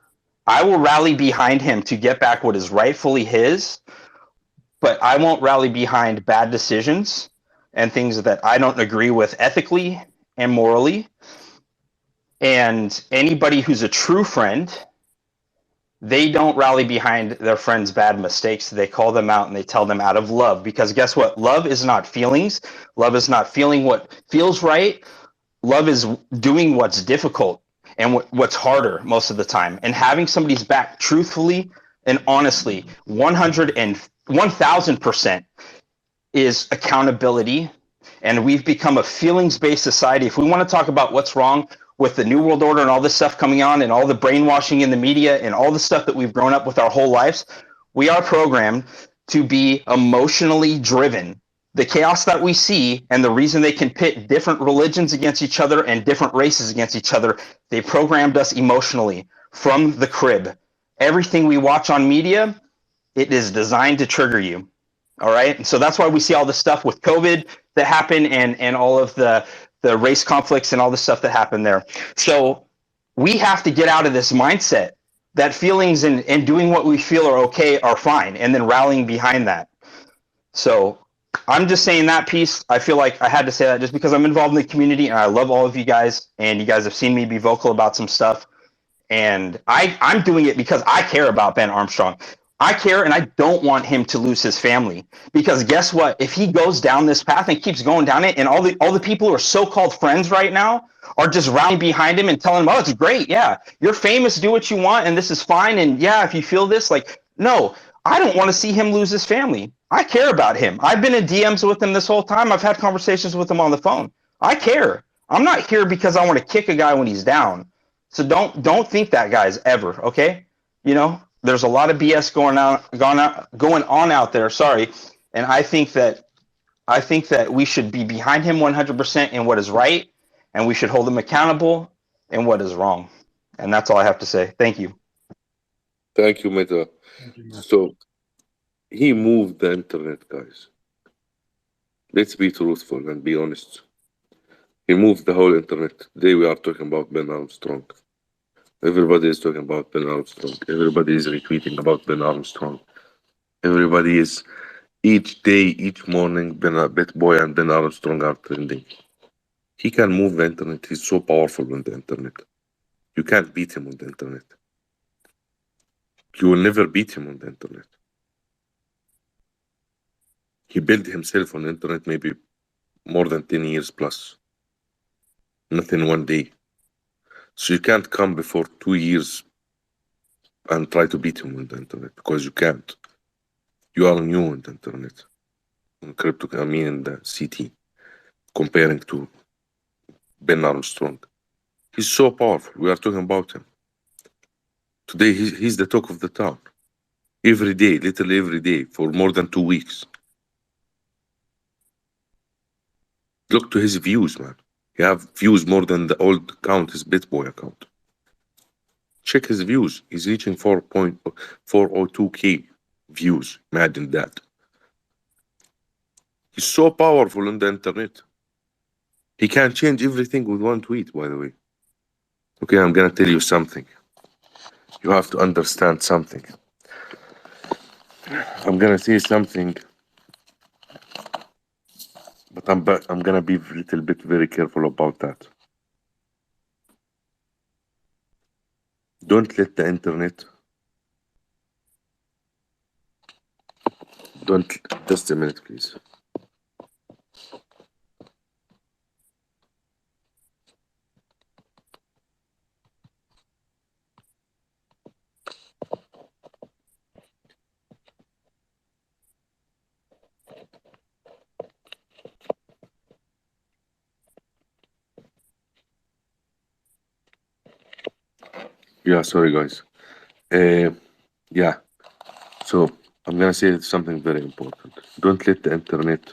I: I will rally behind him to get back what is rightfully his, but I won't rally behind bad decisions and things that I don't agree with ethically and morally. And anybody who's a true friend, they don't rally behind their friends' bad mistakes. They call them out and they tell them out of love. Because guess what? Love is not feelings. Love is not feeling what feels right. Love is doing what's difficult and what's harder most of the time. And having somebody's back truthfully and honestly, 100 and 1000% is accountability. And we've become a feelings-based society. If we want to talk about what's wrong with the New World Order and all this stuff coming on and all the brainwashing in the media and all the stuff that we've grown up with our whole lives, we are programmed to be emotionally driven. The chaos that we see and the reason they can pit different religions against each other and different races against each other, they programmed us emotionally from the crib. Everything we watch on media, it is designed to trigger you. All right. And so that's why we see all the stuff with COVID that happened and all of the race conflicts and all the stuff that happened there. So we have to get out of this mindset that feelings and doing what we feel are okay are fine, and then rallying behind that. So I'm just saying that piece. I feel like I had to say that just because I'm involved in the community and I love all of you guys, and you guys have seen me be vocal about some stuff. And I'm doing it because I care about Ben Armstrong. I care, and I don't want him to lose his family, because guess what? If he goes down this path and keeps going down it, and all the people who are so-called friends right now are just rallying behind him and telling him, oh, it's great. Yeah, you're famous. Do what you want. And this is fine. And yeah, if you feel this, like, no, I don't want to see him lose his family. I care about him. I've been in DMs with him this whole time. I've had conversations with him on the phone. I care. I'm not here because I want to kick a guy when he's down. So don't think that, guys, ever. Okay, you know, there's a lot of BS going on out there. Sorry, and I think that we should be behind him 100% in what is right, and we should hold him accountable in what is wrong. And that's all I have to say. Thank you.
B: Thank you, Meta.
C: Thank you, man.
B: So he moved the internet, guys. Let's be truthful and be honest. He moved the whole internet. Today we are talking about Ben Armstrong. Everybody is talking about Ben Armstrong. Everybody is retweeting about Ben Armstrong. Everybody is each day, each morning, BitBoy and Ben Armstrong are trending. He can move the internet. He's so powerful on the internet. You can't beat him on the internet. You will never beat him on the internet. He built himself on the internet maybe more than 10 years plus. Not in one day. So you can't come before 2 years and try to beat him on the internet, because you can't. You are new on the internet. In crypto, I mean in the CT, comparing to Ben Armstrong. He's so powerful. We are talking about him. Today, he's the talk of the town. Every day, literally every day, for more than 2 weeks. Look to his views, man. He have views more than the old account, his BitBoy account. Check his views. He's reaching 4.402k views. Imagine that. He's so powerful on the internet. He can change everything with one tweet, by the way. Okay, I'm gonna tell you something. You have to understand something. I'm gonna say something, but I'm gonna be a little bit very careful about that. Don't let the internet. Just a minute, please. Yeah, sorry, guys. Yeah. So I'm gonna say something very important. Don't let the internet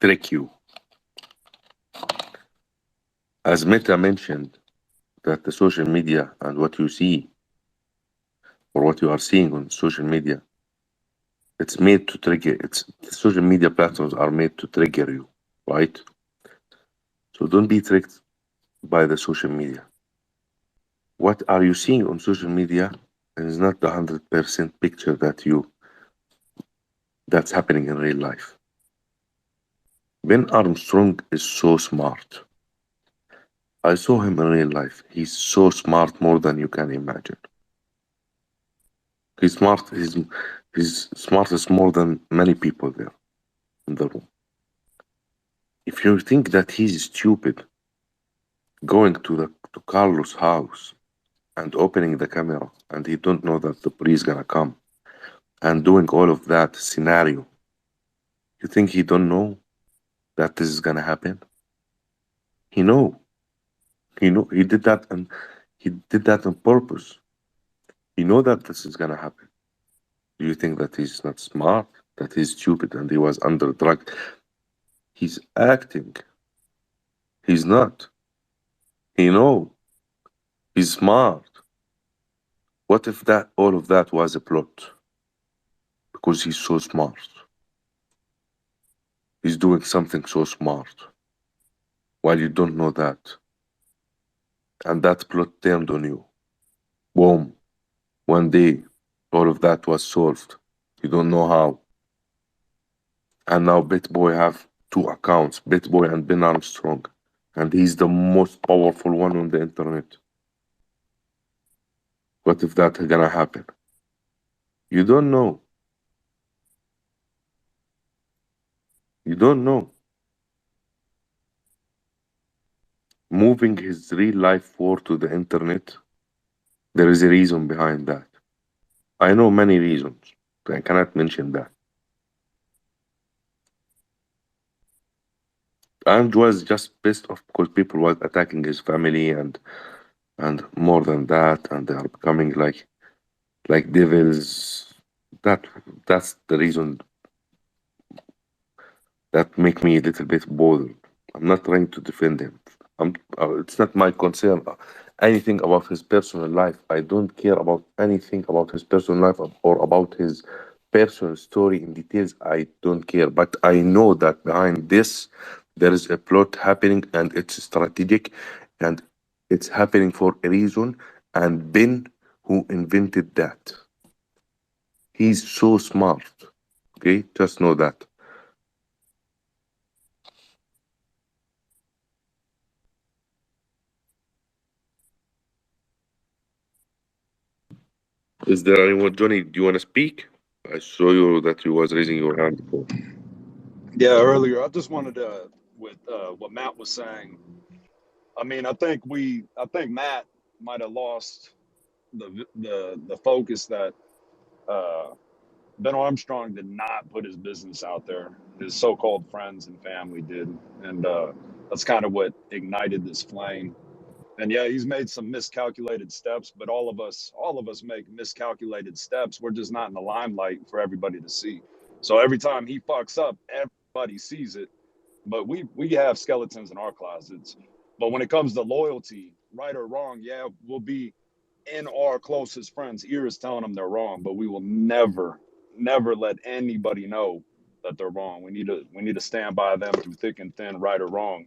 B: trick you. As Meta mentioned, that the social media and what you see or what you are seeing on social media, it's made to trigger. The social media platforms are made to trigger you, right? So don't be tricked by the social media. What are you seeing on social media is not the 100% picture that's happening in real life. Ben Armstrong is so smart. I saw him in real life. He's so smart, more than you can imagine. He's smart. He's smartest more than many people there in the room. If you think that he's stupid, going to Carlos' house and opening the camera, and he don't know that the police gonna come, and doing all of that scenario, you think he don't know that this is gonna happen? He know. He did that, and he did that on purpose. He know that this is gonna happen. Do you think that he's not smart? That he's stupid and he was under drug? He's acting. He's not. He know. He's smart. What if all of that was a plot? Because he's so smart. He's doing something so smart, while you don't know that. And that plot turned on you. Boom. One day, all of that was solved. You don't know how. And now BitBoy have 2 accounts, BitBoy and Ben Armstrong. And he's the most powerful one on the internet. What if that's gonna happen? You don't know. You don't know. Moving his real life war to the internet, there is a reason behind that. I know many reasons. I cannot mention that. and was just pissed off because people was attacking his family and more than that, and they are becoming like devils. That's the reason that make me a little bit bothered. I'm not trying to defend him. It's not my concern. Anything about his personal life. I don't care about anything about his personal life or about his personal story in details. I don't care. But I know that behind this, there is a plot happening and it's strategic and it's happening for a reason. And Ben, who invented that, he's so smart. Okay, just know that. Is there anyone, Johnny? Do you want to speak? I saw you that you was raising your hand before.
G: Yeah, earlier I just wanted to, with what Matt was saying. I mean, I think Matt might have lost the focus that Ben Armstrong did not put his business out there. His so-called friends and family did, and that's kind of what ignited this flame. And yeah, he's made some miscalculated steps, but all of us make miscalculated steps. We're just not in the limelight for everybody to see. So every time he fucks up, everybody sees it. But we have skeletons in our closets. But when it comes to loyalty, right or wrong, yeah, we'll be in our closest friends' ears telling them they're wrong, but we will never let anybody know that they're wrong. We need to stand by them through thick and thin, right or wrong,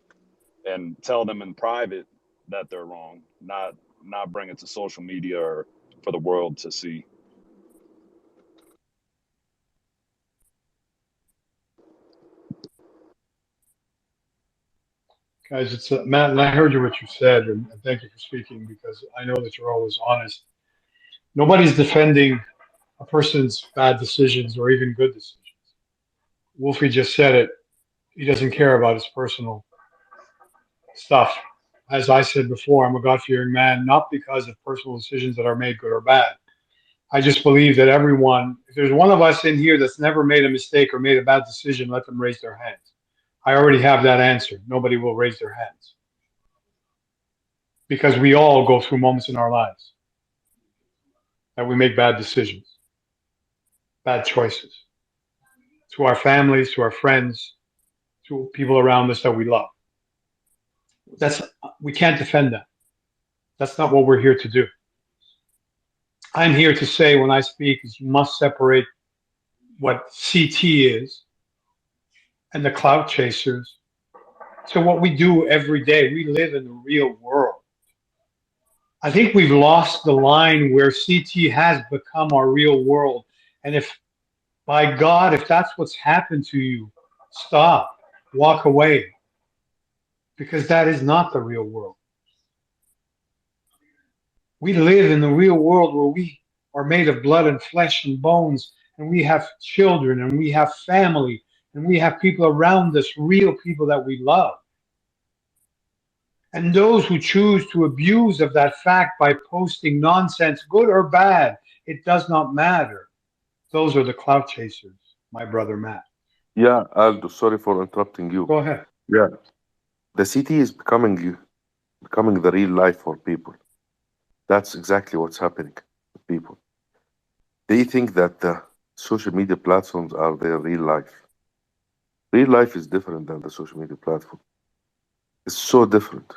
G: and tell them in private that they're wrong, not bring it to social media or for the world to see.
C: Guys, it's Matt, and I heard you what you said, and thank you for speaking because I know that you're always honest. Nobody's defending a person's bad decisions or even good decisions. Wolfie just said it. He doesn't care about his personal stuff. As I said before, I'm a God-fearing man, not because of personal decisions that are made good or bad. I just believe that everyone, if there's one of us in here that's never made a mistake or made a bad decision, let them raise their hands. I already have that answer. Nobody will raise their hands. Because we all go through moments in our lives that we make bad decisions, bad choices, to our families, to our friends, to people around us that we love. We can't defend that. That's not what we're here to do. I'm here to say when I speak is you must separate what CT is and the clout chasers to what we do every day. We live in the real world. I think we've lost the line where CT has become our real world. And if, by God, if that's what's happened to you, stop, walk away, because that is not the real world. We live in the real world where we are made of blood and flesh and bones, and we have children, and we have family, and we have people around us, real people that we love. And those who choose to abuse of that fact by posting nonsense, good or bad, it does not matter. Those are the clout chasers, my brother Matt.
B: Yeah, Aldo, sorry for interrupting you.
C: Go ahead.
B: Yeah, the city is becoming the real life for people. That's exactly what's happening with people. They think that the social media platforms are their real life. Real life is different than the social media platform. It's so different.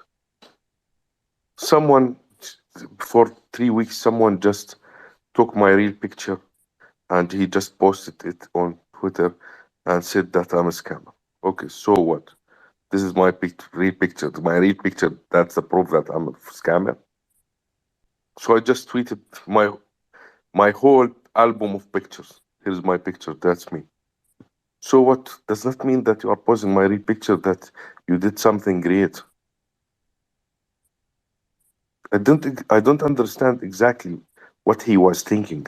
B: Someone, for 3 weeks, someone just took my real picture and he just posted it on Twitter and said that I'm a scammer. Okay, so what? This is my real picture. My real picture, that's the proof that I'm a scammer. So I just tweeted my whole album of pictures. Here's my picture. That's me. So what? Does that mean that you are posting my real picture that you did something great? I don't understand exactly what he was thinking.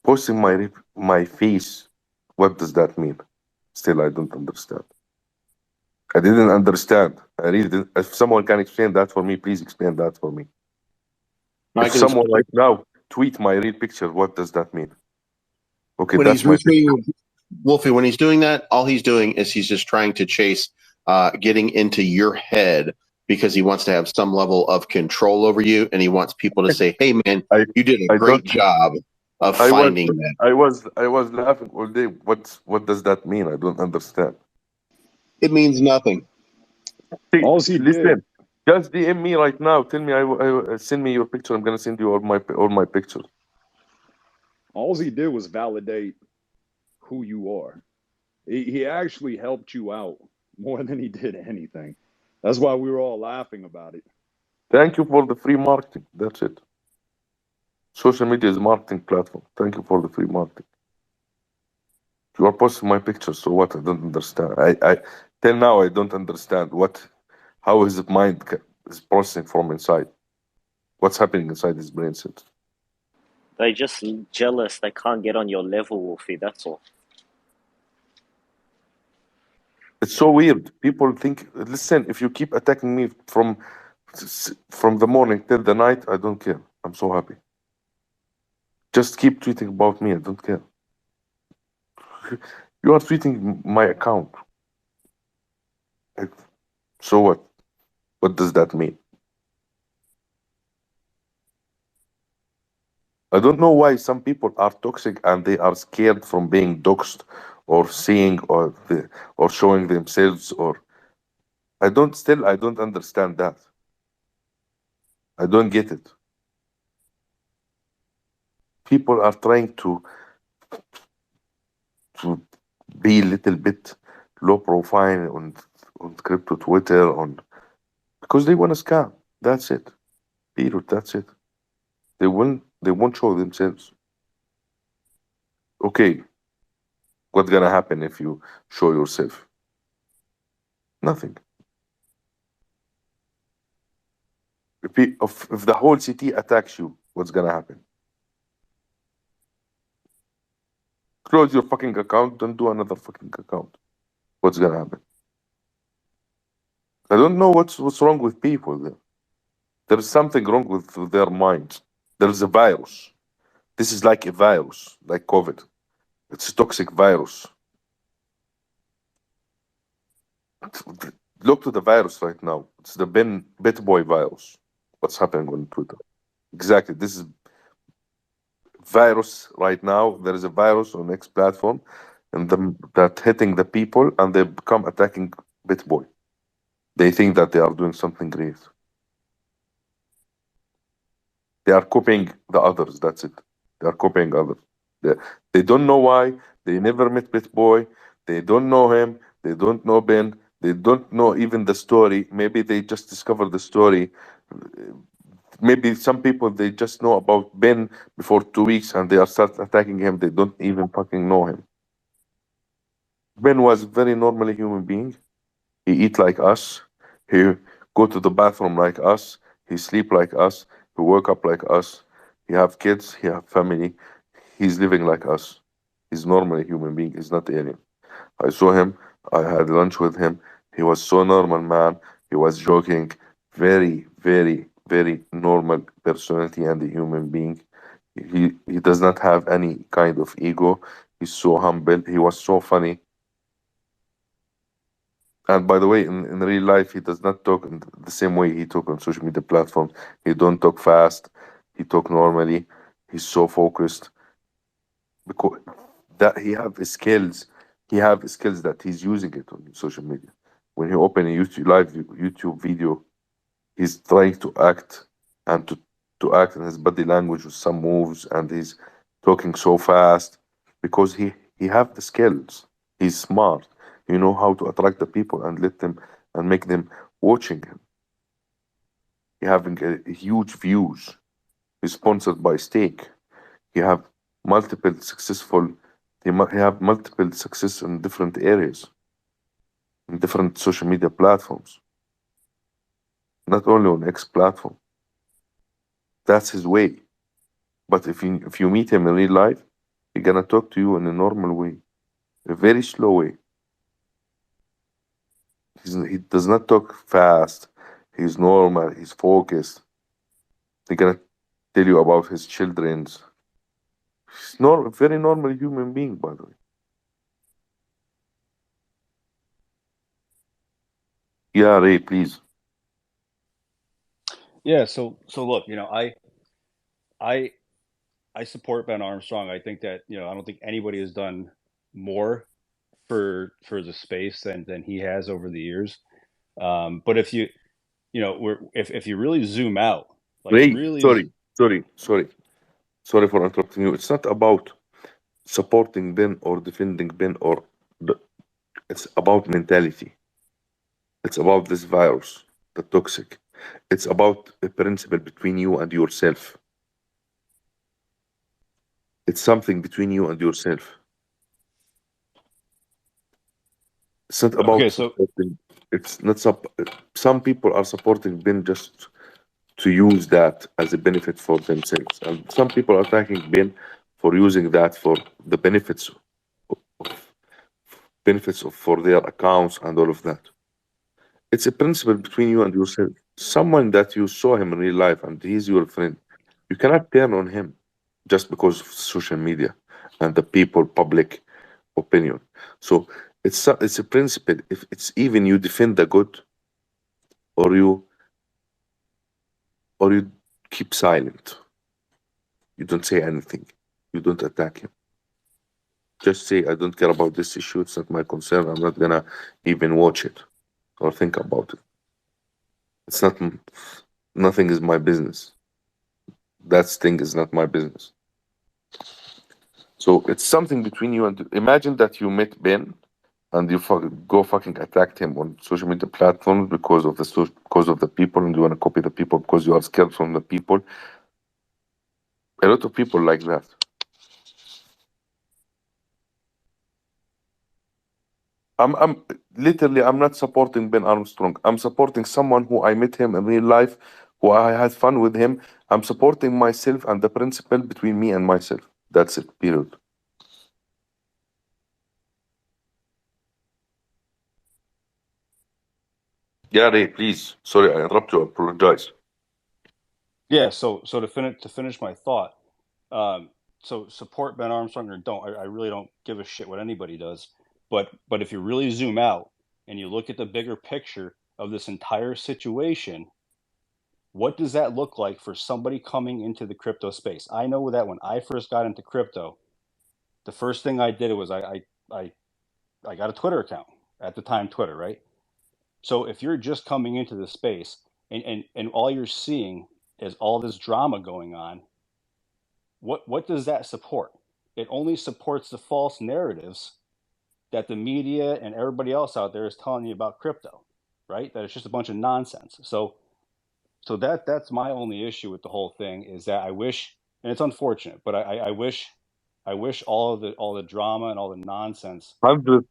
B: Posting my face, what does that mean? Still, I don't understand. I didn't understand. I really didn't. If someone can explain that for me, please explain that for me. If someone right now tweet my real picture, what does that mean? Okay,
J: When
B: that's
J: he's
B: my
J: retweeting,
H: Wolfie, when he's doing that, all he's doing is he's just trying to chase getting into your head because he wants to have some level of control over you, and he wants people to say, "Hey, man,
B: I
H: you did a
B: I
H: great
B: don't.
H: job of
B: I was
H: finding that."
B: I was laughing all day. What does that mean? I don't understand.
H: It means nothing.
B: Hey,
G: All he did,
B: listen, just DM me right now. Tell me, send me your picture. I'm gonna send you all my pictures.
G: all he did was validate who you are. He actually helped you out more than he did anything. That's why we were all laughing about it.
B: Thank you for the free marketing. That's it. Social media is a marketing platform. Thank you for the free marketing. You are posting my pictures, so what? I don't understand. I till now I don't understand how his mind is processing from inside. What's happening inside his brain cells?
J: They're just jealous. They can't get on your level, Wolfie. That's all.
B: It's so weird. People think, listen, if you keep attacking me from the morning till the night, I don't care. I'm so happy. Just keep tweeting about me. I don't care. You are tweeting my account. Like, so what? What does that mean? I don't know why some people are toxic and they are scared from being doxxed or seeing or showing themselves or I don't understand that. I don't get it. People are trying to be a little bit low profile on crypto Twitter because they want to scam. That's it. Period. That's it. They won't show themselves. Okay, what's gonna happen if you show yourself? Nothing. If the whole city attacks you, what's gonna happen? Close your fucking account, don't do another fucking account. What's gonna happen? I don't know what's wrong with people there. There's something wrong with their minds. There's a virus. This is like a virus, like COVID. It's a toxic virus. Look to the virus right now. It's the BitBoy virus. What's happening on Twitter? Exactly. This is virus right now. There is a virus on X platform, and that hitting the people, and they become attacking BitBoy. They think that they are doing something great. They are copying the others. That's it. They are copying others. They, they don't know why. They never met BitBoy. They don't know him. They don't know Ben. They don't know even the story. Maybe they just discovered the story. Maybe some people they just know about Ben before 2 weeks and they are start attacking him. They don't even fucking know him. Ben was very normally human being. He eat like us. He go to the bathroom like us. He sleep like us. He wake up like us. He have kids. He have family. He's living like us. He's normally human being. He's not alien. I saw him. I had lunch with him. He was so normal, man. He was joking. Very, very, very normal personality and a human being. He does not have any kind of ego. He's so humble. He was so funny. And by the way, in real life, he does not talk in the same way he talk on social media platforms. He don't talk fast. He talk normally. He's so focused because that he have skills. He have skills that he's using it on social media. When he open a YouTube video, he's trying to act and to act in his body language with some moves, and he's talking so fast because he have the skills. He's smart. You know how to attract the people and let them and make them watching him. He having a huge views. He's sponsored by Stake. He have multiple successful. He have multiple success in different areas, in different social media platforms, not only on X platform. That's his way. But if you meet him in real life, he's gonna talk to you in a normal way, a very slow way. He does not talk fast. He's normal. He's focused. He's gonna tell you about his children's. He's very normal human being, by the way. Yeah, Ray, please.
K: Yeah, so look, I support Ben Armstrong. I think that, I don't think anybody has done more for the space than he has over the years. But if you if you really zoom out, like
B: Ray,
K: really,
B: sorry for interrupting you. It's not about supporting Ben or defending Ben or it's about mentality. It's about this virus, the toxic. It's about a principle between you and yourself. It's something between you and yourself. It's not about
K: okay, so
B: supporting. It's not some people are supporting Ben just to use that as a benefit for themselves, and some people are attacking Ben for using that for the benefits of for their accounts and all of that. It's a principle between you and yourself. Someone that you saw him in real life and he's your friend, you cannot turn on him just because of social media and the people public opinion. So it's a principle. If it's even you defend the good or you keep silent, you don't say anything, you don't attack him. Just say I don't care about this issue. It's not my concern. I'm not gonna even watch it or think about it. It's not. Nothing is my business. That thing is not my business. So it's something between you and imagine that you met Ben and you go fucking attack him on social media platforms because of because of the people and you want to copy the people because you are scared from the people. A lot of people like that. I'm literally I'm not supporting Ben Armstrong. I'm supporting someone who I met him in real life, who I had fun with him. I'm supporting myself and the principle between me and myself. That's it. Period. Yeah, Ray, please. Sorry, I interrupt you. I apologize.
K: yeah. So to finish my thought, so support Ben Armstrong or don't. I really don't give a shit what anybody does. But if you really zoom out and you look at the bigger picture of this entire situation, what does that look like for somebody coming into the crypto space? I know that when I first got into crypto, the first thing I did was I got a Twitter account at the time, Twitter, right? So if you're just coming into the space and all you're seeing is all this drama going on, what does that support? It only supports the false narratives that the media and everybody else out there is telling you about crypto, right? That it's just a bunch of nonsense. So that's my only issue with the whole thing is that I wish, and it's unfortunate, but I wish all the drama and all the nonsense
B: 100%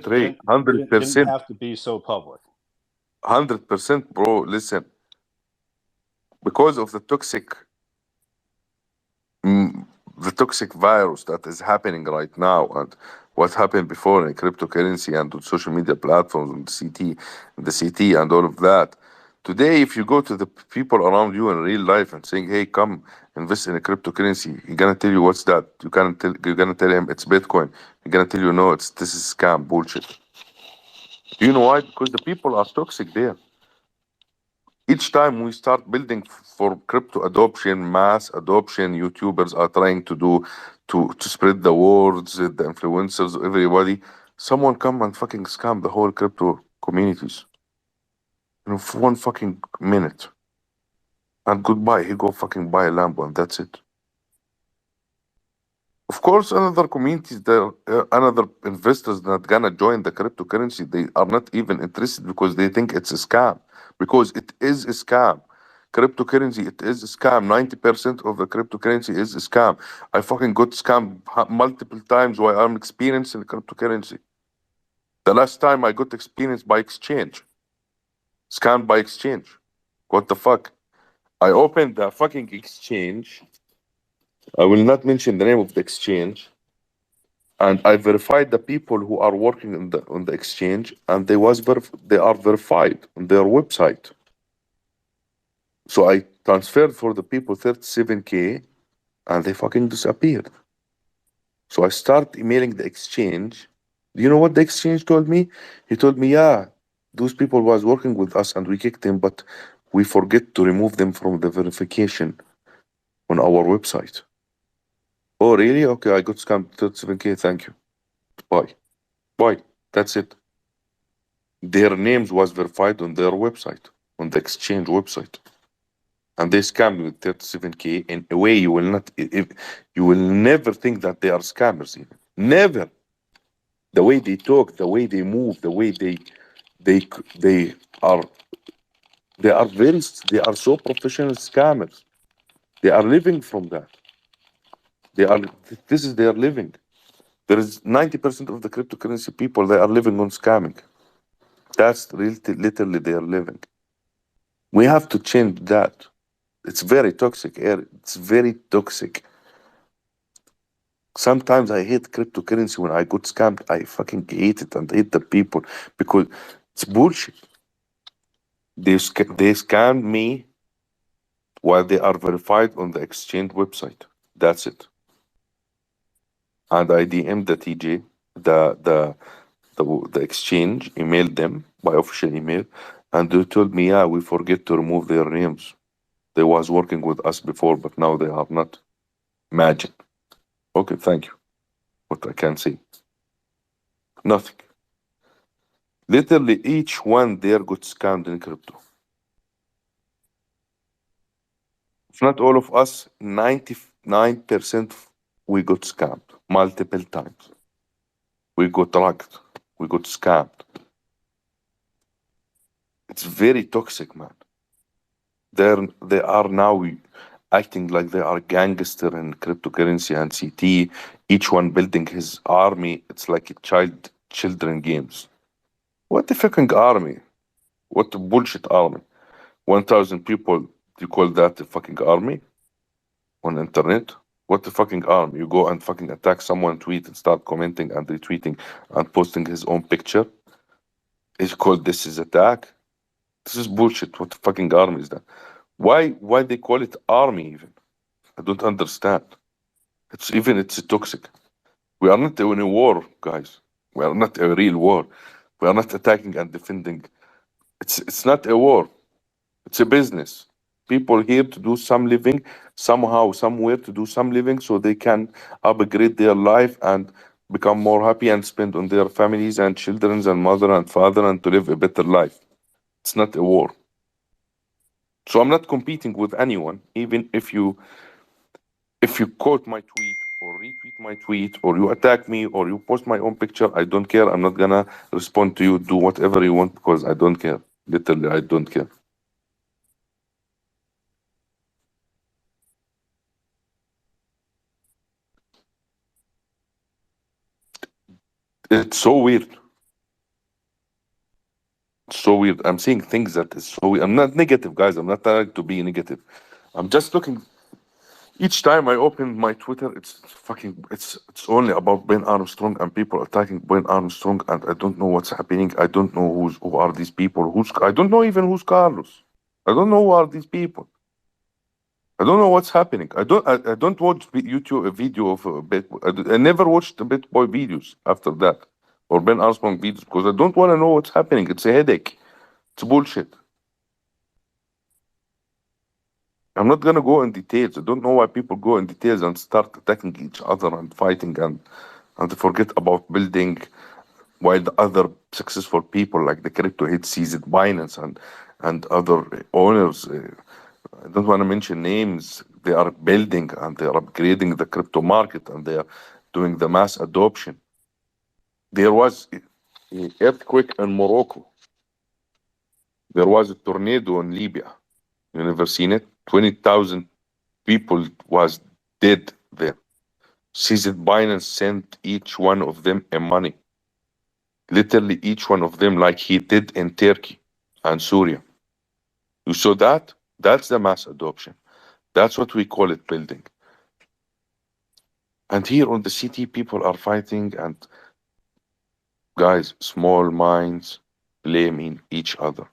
B: Ray.
K: didn't
B: 100%.
K: have to be so public.
B: 100%, bro. Listen, because of mm, the toxic virus that is happening right now and what happened before in cryptocurrency and on social media platforms and the CT and all of that. Today, if you go to the people around you in real life and saying, "Hey, come invest in a cryptocurrency," he's gonna tell you what's that. You're gonna tell him it's Bitcoin. He's gonna tell you no, this is scam bullshit. Do you know why? Because the people are toxic there. Each time we start building for crypto adoption, mass adoption, YouTubers are trying to do to spread the words, the influencers, everybody. Someone come and fucking scam the whole crypto communities. For 1 fucking minute. And goodbye, he go fucking buy a Lambo and that's it. Of course, another communities, there, another investors not gonna join the cryptocurrency. They are not even interested because they think it's a scam. Because it is a scam. Cryptocurrency, it is a scam. 90% of the cryptocurrency is a scam. I fucking got scammed multiple times while I'm experiencing cryptocurrency. The last time I got experienced by exchange. Scammed by exchange. What the fuck? I opened the fucking exchange. I will not mention the name of the exchange. And I verified the people who are working on the exchange, and they are verified on their website. So I transferred for the people 37K, and they fucking disappeared. So I start emailing the exchange. Do you know what the exchange told me? He told me, yeah, those people was working with us and we kicked them, but we forget to remove them from the verification on our website. Oh, really? Okay, I got scammed 37K. Thank you. Bye. Bye. That's it. Their names was verified on their website, on the exchange website. And they scammed with 37K in a way you will not, you will never think that they are scammers even. Never. The way they talk, the way they move, the way they they are they are very they are so professional scammers. They are living from that. They are this is their living. There is 90% of the cryptocurrency people they are living on scamming. That's really literally their living. We have to change that. It's very toxic air. It's very toxic. Sometimes I hate cryptocurrency when I got scammed. I fucking hate it and hate the people because it's bullshit. They scammed me while they are verified on the exchange website. That's it. And I DM'd the TJ, the exchange, emailed them by official email, and they told me, yeah, we forget to remove their names. They was working with us before, but now they are not. Imagine. Okay, thank you. What I can say. Nothing. Literally each one there got scammed in crypto. If not all of us, 99% we got scammed multiple times. We got drugged. We got scammed. It's very toxic, man. They are now acting like they are gangster in cryptocurrency and CT, each one building his army. It's like a children games. What the fucking army? What a bullshit army. 1,000 people, you call that a fucking army on internet? What the fucking army? You go and fucking attack someone, tweet and start commenting and retweeting and posting his own picture. It's called this is attack. This is bullshit. What the fucking army is that? Why they call it army even? I don't understand. It's toxic. We are not in a war, guys. We are not a real war. We are not attacking and defending. It's not a war. It's a business. People here to do some living, somehow, somewhere to do some living so they can upgrade their life and become more happy and spend on their families and children and mother and father and to live a better life. It's not a war. So I'm not competing with anyone, even if you quote my tweet or retweet my tweet or you attack me or you post my own picture. I don't care. I'm not gonna respond to you. Do whatever you want because I don't care. Literally, I don't care. It's so weird. So weird. I'm seeing things that is so weird. I'm not negative, guys. I'm not trying to be negative. I'm just looking. Each time I open my Twitter, it's only about Ben Armstrong and people attacking Ben Armstrong, and I don't know what's happening. I don't know who are these people. I don't know even who's Carlos. I don't know who are these people. I don't know what's happening. I don't watch YouTube a video of I never watched the Bitboy videos after that or Ben Armstrong videos because I don't want to know what's happening. It's a headache. It's bullshit. I'm not gonna go in details. I don't know why people go in details and start attacking each other and fighting and forget about building while the other successful people like the crypto hit sees it Binance and other owners. I don't want to mention names. They are building and they are upgrading the crypto market and they are doing the mass adoption. There was an earthquake in Morocco. There was a tornado in Libya. You never seen it? 20,000 people was dead there. Seized Binance sent each one of them a money. Literally each one of them like he did in Turkey and Syria. You saw that? That's the mass adoption. That's what we call it building. And here on the city, people are fighting and guys, small minds blaming each other.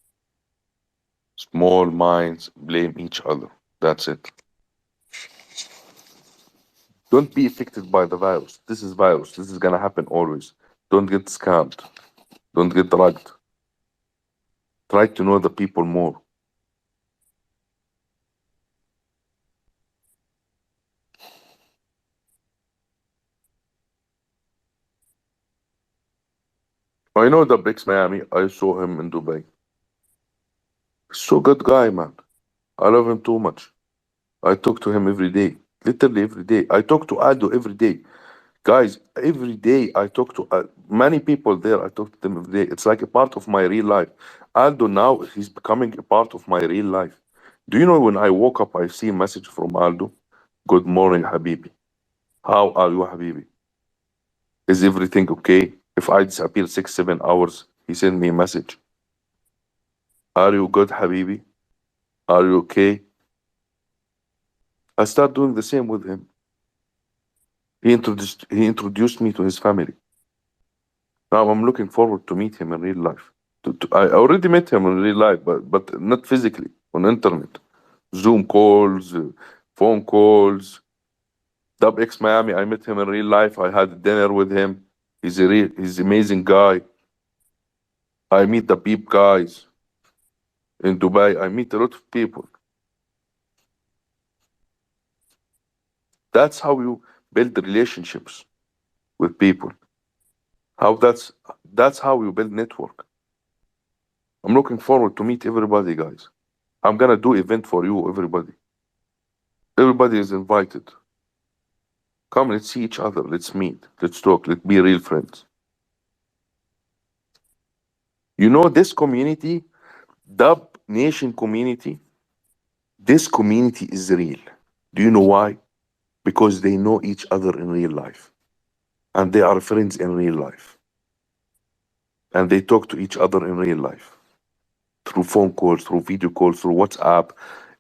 B: Small minds blame each other. That's it. Don't be affected by the virus. This is virus. This is gonna happen always. Don't get scammed. Don't get drugged. Try to know the people more. I know the DUBX Miami. I saw him in Dubai. So good guy, man. I love him too much. I talk to him every day, literally every day. I talk to Aldo every day. Guys, every day I talk to many people there. I talk to them every day. It's like a part of my real life. Aldo now, he's becoming a part of my real life. Do you know when I woke up, I see a message from Aldo? Good morning, Habibi. How are you, Habibi? Is everything okay? If I disappear 6, 7 hours, he send me a message. Are you good, Habibi? Are you okay? I start doing the same with him. He introduced me to his family. Now I'm looking forward to meet him in real life. I already met him in real life, but not physically, on internet. Zoom calls, phone calls. DUBX Miami, I met him in real life. I had dinner with him. He's an amazing guy. I meet the Beep guys in Dubai. I meet a lot of people. That's how you build relationships with people. That's how you build network. I'm looking forward to meet everybody, guys. I'm gonna do event for you, everybody. Everybody is invited. Come, let's see each other. Let's meet. Let's talk. Let's be real friends. You know this community, Dub Nation community, this community is real. Do you know why? Because they know each other in real life. And they are friends in real life. And they talk to each other in real life. Through phone calls, through video calls, through WhatsApp.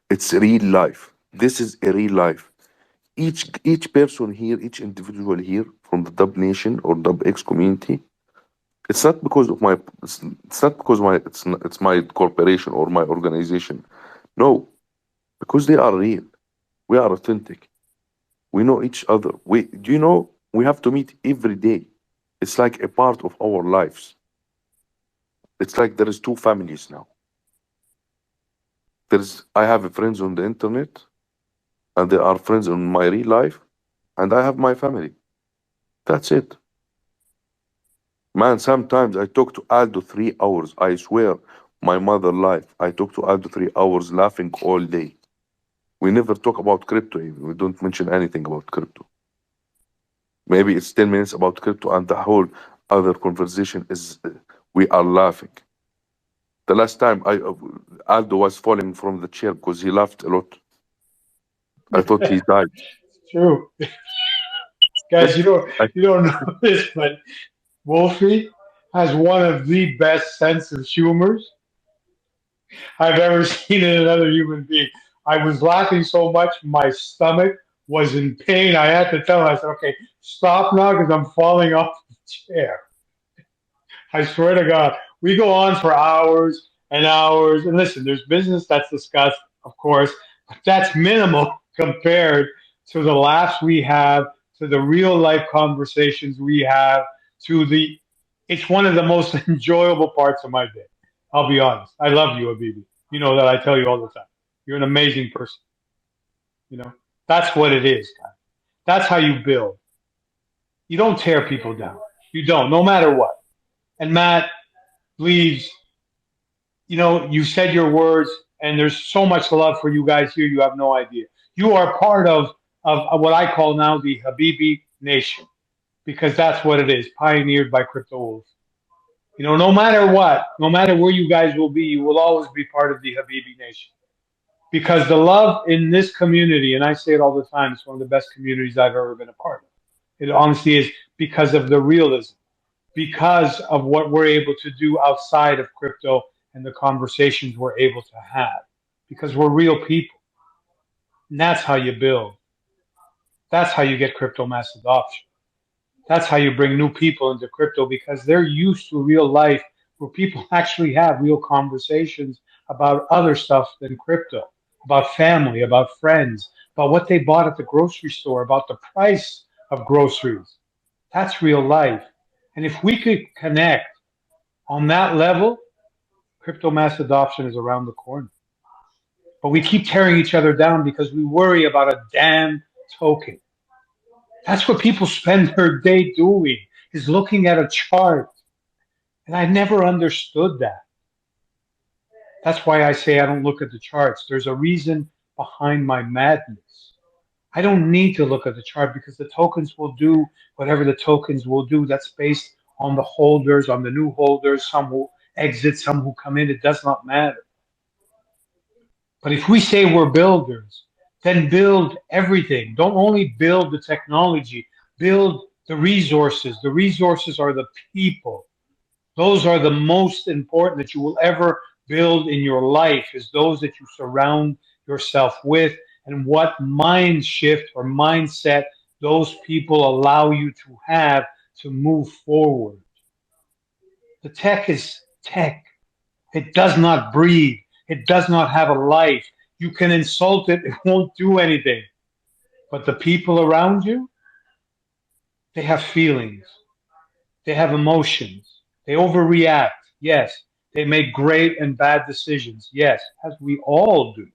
B: It's real life. This is a real life. Each person here, each individual here from the Dub Nation or DUBX community, it's not because of my it's not because it's my corporation or my organization. No, because they are real. We are authentic. We know each other. Do you know we have to meet every day? It's like a part of our lives. It's like there is two families now. I have friends on the internet, and they are friends in my real life, and I have my family. That's it. Man, sometimes I talk to Aldo 3 hours. I swear, my mother life. I talk to Aldo 3 hours laughing all day. We never talk about crypto even. We don't mention anything about crypto. Maybe it's 10 minutes about crypto and the whole other conversation is we are laughing. The last time Aldo was falling from the chair because he laughed a lot. I thought he died.
C: It's true. Guys,
B: I,
C: you don't know this, but Wolfie has one of the best sense of humors I've ever seen in another human being. I was laughing so much, my stomach was in pain. I had to tell him, I said, okay, stop now because I'm falling off the chair. I swear to God, we go on for hours and hours. And listen, there's business that's discussed, of course, but that's minimal compared to the laughs we have, to the real life conversations we have, to the. It's one of the most enjoyable parts of my day. I'll be honest. I love you, Abibi. You know that I tell you all the time. You're an amazing person. You know, that's what it is, guys. That's how you build. You don't tear people down. You don't, no matter what. And Matt, please, you said your words, and there's so much love for you guys here. You have no idea. You are part of what I call now the Habibi Nation, because that's what it is, pioneered by Crypto Wolf. No matter what, no matter where you guys will be, you will always be part of the Habibi Nation. Because the love in this community, and I say it all the time, it's one of the best communities I've ever been a part of. It honestly is because of the realism, because of what we're able to do outside of crypto and the conversations we're able to have, because we're real people. And that's how you build. That's how you get crypto mass adoption. That's how you bring new people into crypto because they're used to real life where people actually have real conversations about other stuff than crypto, about family, about friends, about what they bought at the grocery store, about the price of groceries. That's real life. And if we could connect on that level, Crypto mass adoption is around the corner. But we keep tearing each other down because we worry about a damn token. That's what people spend their day doing, is looking at a chart. And I never understood that. That's why I say I don't look at the charts. There's a reason behind my madness. I don't need to look at the chart because the tokens will do whatever the tokens will do. That's based on the holders, on the new holders. Some will exit, some who come in. It does not matter. But if we say we're builders, then build everything. Don't only build the technology, build the resources. The resources are the people. Those are the most important that you will ever build in your life, is those that you surround yourself with, and what mind shift or mindset those people allow you to have to move forward. The tech is tech. It does not breathe. It does not have a life. You can insult it, it won't do anything. But the people around you, they have feelings. They have emotions. They overreact. Yes. They make great and bad decisions. Yes, as we all do.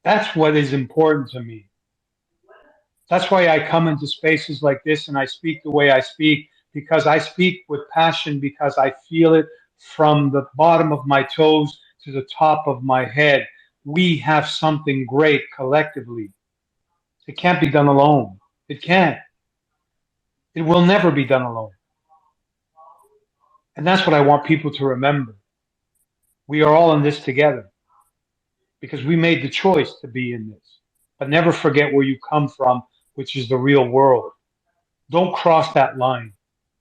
C: That's what is important to me. That's why I come into spaces like this and I speak the way I speak, because I speak with passion, because I feel it from the bottom of my toes to the top of my head. We have something great collectively. It can't be done alone. It can't. It will never be done alone. And that's what I want people to remember. We are all in this together because we made the choice to be in this. But never forget where you come from, which is the real world. Don't cross that line.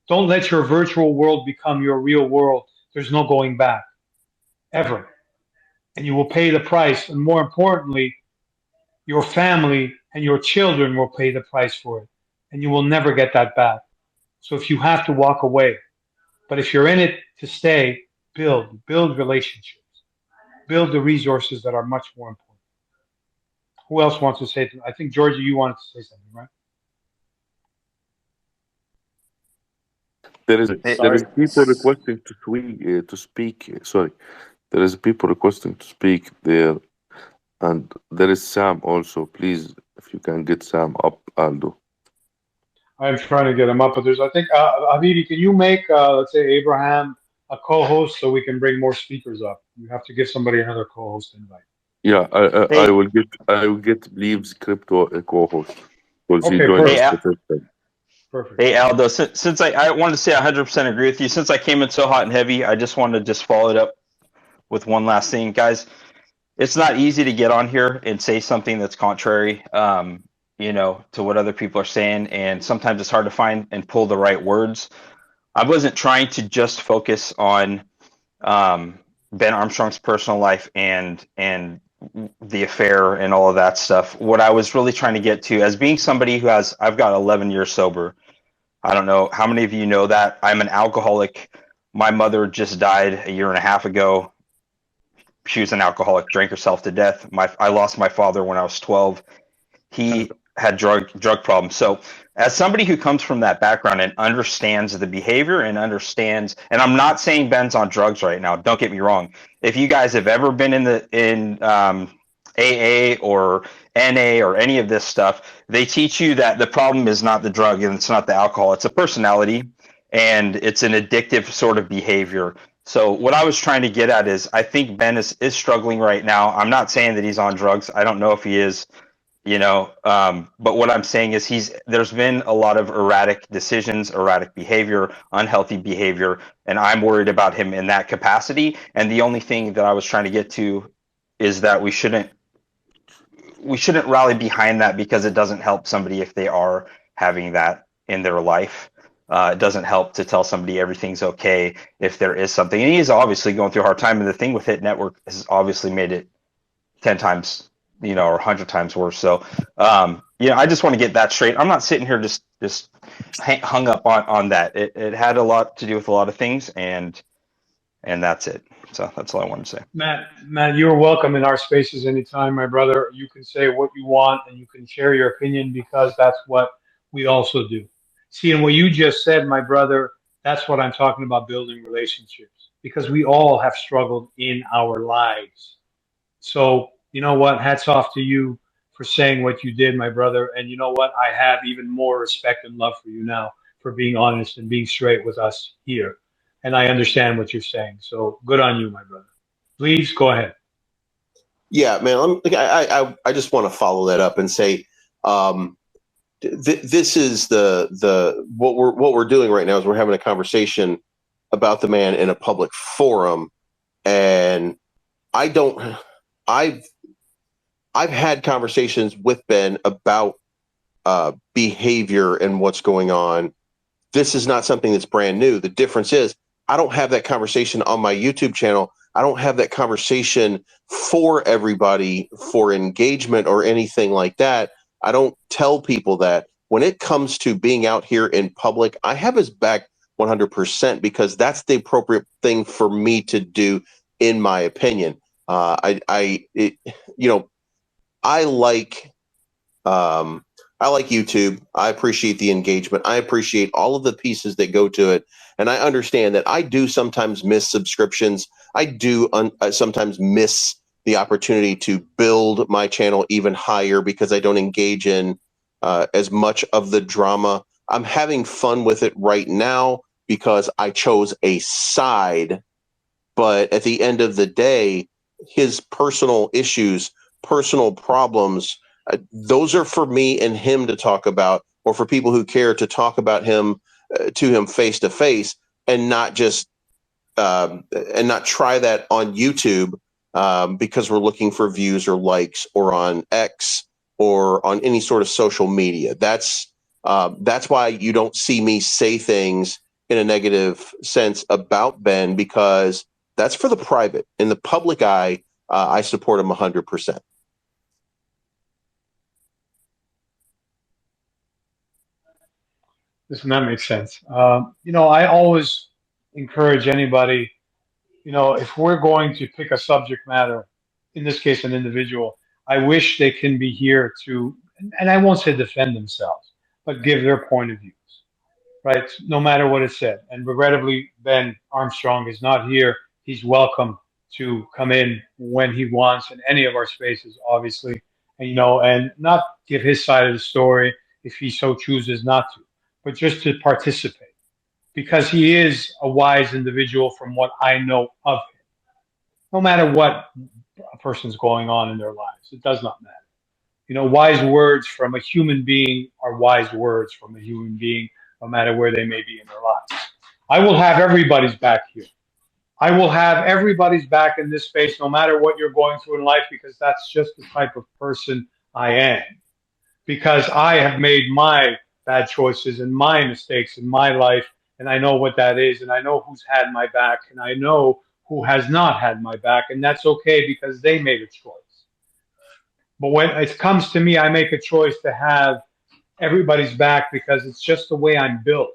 C: Don't let your virtual world become your real world. There's no going back, ever. And you will pay the price. And more importantly, your family and your children will pay the price for it. And you will never get that back. So if you have to, walk away. But if you're in it to stay, build relationships. Build the resources that are much more important. Who else wants to say something? I think, Georgia, you wanted to say something, right?
B: There is
J: Sorry.
B: people requesting to speak. Sorry, there is people requesting to speak there, and there is Sam also. Please, if you can get Sam up, Aldo.
C: I'm trying to get him up, but there's, I think, Habibi, can you make, let's say, Abraham a co-host so we can bring more speakers up? You have to give somebody another co-host invite.
B: Yeah, I
I: Hey,
B: will get Leaves Crypto a co-host because he
C: Okay,
B: joined us
I: hey,
B: the first time.
C: perfect.
I: hey, Aldo. Since I wanted to say 100% agree with you. Since I came in so hot and heavy, I just wanted to just follow it up with one last thing, guys. It's not easy to get on here and say something that's contrary, to what other people are saying, and sometimes it's hard to find and pull the right words. I wasn't trying to just focus on Ben Armstrong's personal life and the affair and all of that stuff. What I was really trying to get to, as being somebody I've got 11 years sober. I don't know how many of you know that I'm an alcoholic. My mother just died a year and a half ago. She was an alcoholic, drank herself to death. I lost my father when I was 12. He had drug problems. So as somebody who comes from that background and understands the behavior and understands, and I'm not saying Ben's on drugs right now, don't get me wrong. If you guys have ever been in AA or NA or any of this stuff, they teach you that the problem is not the drug and it's not the alcohol, it's a personality and it's an addictive sort of behavior. So what I was trying to get at is I think Ben is struggling right now. I'm not saying that he's on drugs. I don't know if he is. But what I'm saying is there's been a lot of erratic decisions, erratic behavior, unhealthy behavior, and I'm worried about him in that capacity. And the only thing that I was trying to get to is that we shouldn't rally behind that because it doesn't help somebody if they are having that in their life. It doesn't help to tell somebody everything's okay if there is something. And he is obviously going through a hard time. And the thing with Hit Network has obviously made it 10 times, or 100 times worse. So, I just want to get that straight. I'm not sitting here just hung up on that. It had a lot to do with a lot of things, and that's it. So that's all I wanted to say.
C: Matt, you're welcome in our spaces anytime, my brother. You can say what you want and you can share your opinion because that's what we also do. See, and what you just said, my brother, That's what I'm talking about, building relationships, because we all have struggled in our lives. So, you know what? Hats off to you for saying what you did, my brother. And you know what? I have even more respect and love for you now for being honest and being straight with us here. And I understand what you're saying. So good on you, my brother. Please go ahead.
H: Yeah, man. I just want to follow that up and say, this is what we're doing right now is we're having a conversation about the man in a public forum, and I've had conversations with Ben about behavior and what's going on. This is not something that's brand new. The difference is I don't have that conversation on my YouTube channel. I don't have that conversation for everybody for engagement or anything like that. I don't tell people that. When it comes to being out here in public, I have his back 100% because that's the appropriate thing for me to do, in my opinion. I like YouTube. I appreciate the engagement. I appreciate all of the pieces that go to it. And I understand that I do sometimes miss subscriptions. I do sometimes miss the opportunity to build my channel even higher because I don't engage in as much of the drama. I'm having fun with it right now because I chose a side. But at the end of the day, his personal issues, personal problems, those are for me and him to talk about, or for people who care to talk about him to him face to face, and not just and not try that on YouTube because we're looking for views or likes, or on X or on any sort of social media. That's why you don't see me say things in a negative sense about Ben, because that's for the private. In the public eye, I support him 100%.
C: Listen, that makes sense. I always encourage anybody, if we're going to pick a subject matter, in this case, an individual, I wish they can be here to, and I won't say defend themselves, but give their point of views, right? No matter what is said. And regrettably, Ben Armstrong is not here. He's welcome to come in when he wants in any of our spaces, obviously, and not give his side of the story if he so chooses not to, but just to participate, because he is a wise individual from what I know of him. No matter what a person's going on in their lives, it does not matter. Wise words from a human being are wise words from a human being, no matter where they may be in their lives. I will have everybody's back here. I will have everybody's back in this space, no matter what you're going through in life, because that's just the type of person I am. Because I have made my bad choices and my mistakes in my life, and I know what that is, and I know who's had my back, and I know who has not had my back, and that's okay because they made a choice. But when it comes to me, I make a choice to have everybody's back because it's just the way I'm built.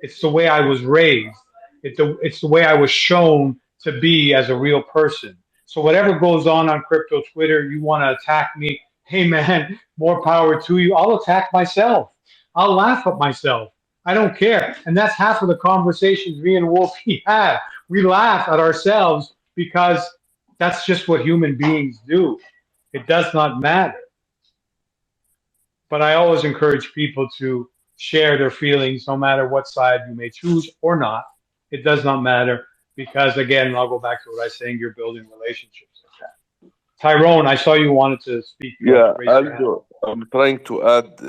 C: It's the way I was raised. It's the way I was shown to be as a real person. So whatever goes on crypto Twitter, you want to attack me, hey man, more power to you. I'll attack myself. I'll laugh at myself. I don't care. And that's half of the conversations me and Wolfie have. We laugh at ourselves because that's just what human beings do. It does not matter. But I always encourage people to share their feelings, no matter what side you may choose or not. It does not matter because, again, I'll go back to what I was saying, you're building relationships like that. Tyrone, I saw you wanted to speak.
B: Yeah,
C: Raise your hand.
B: Aldo, I'm trying to add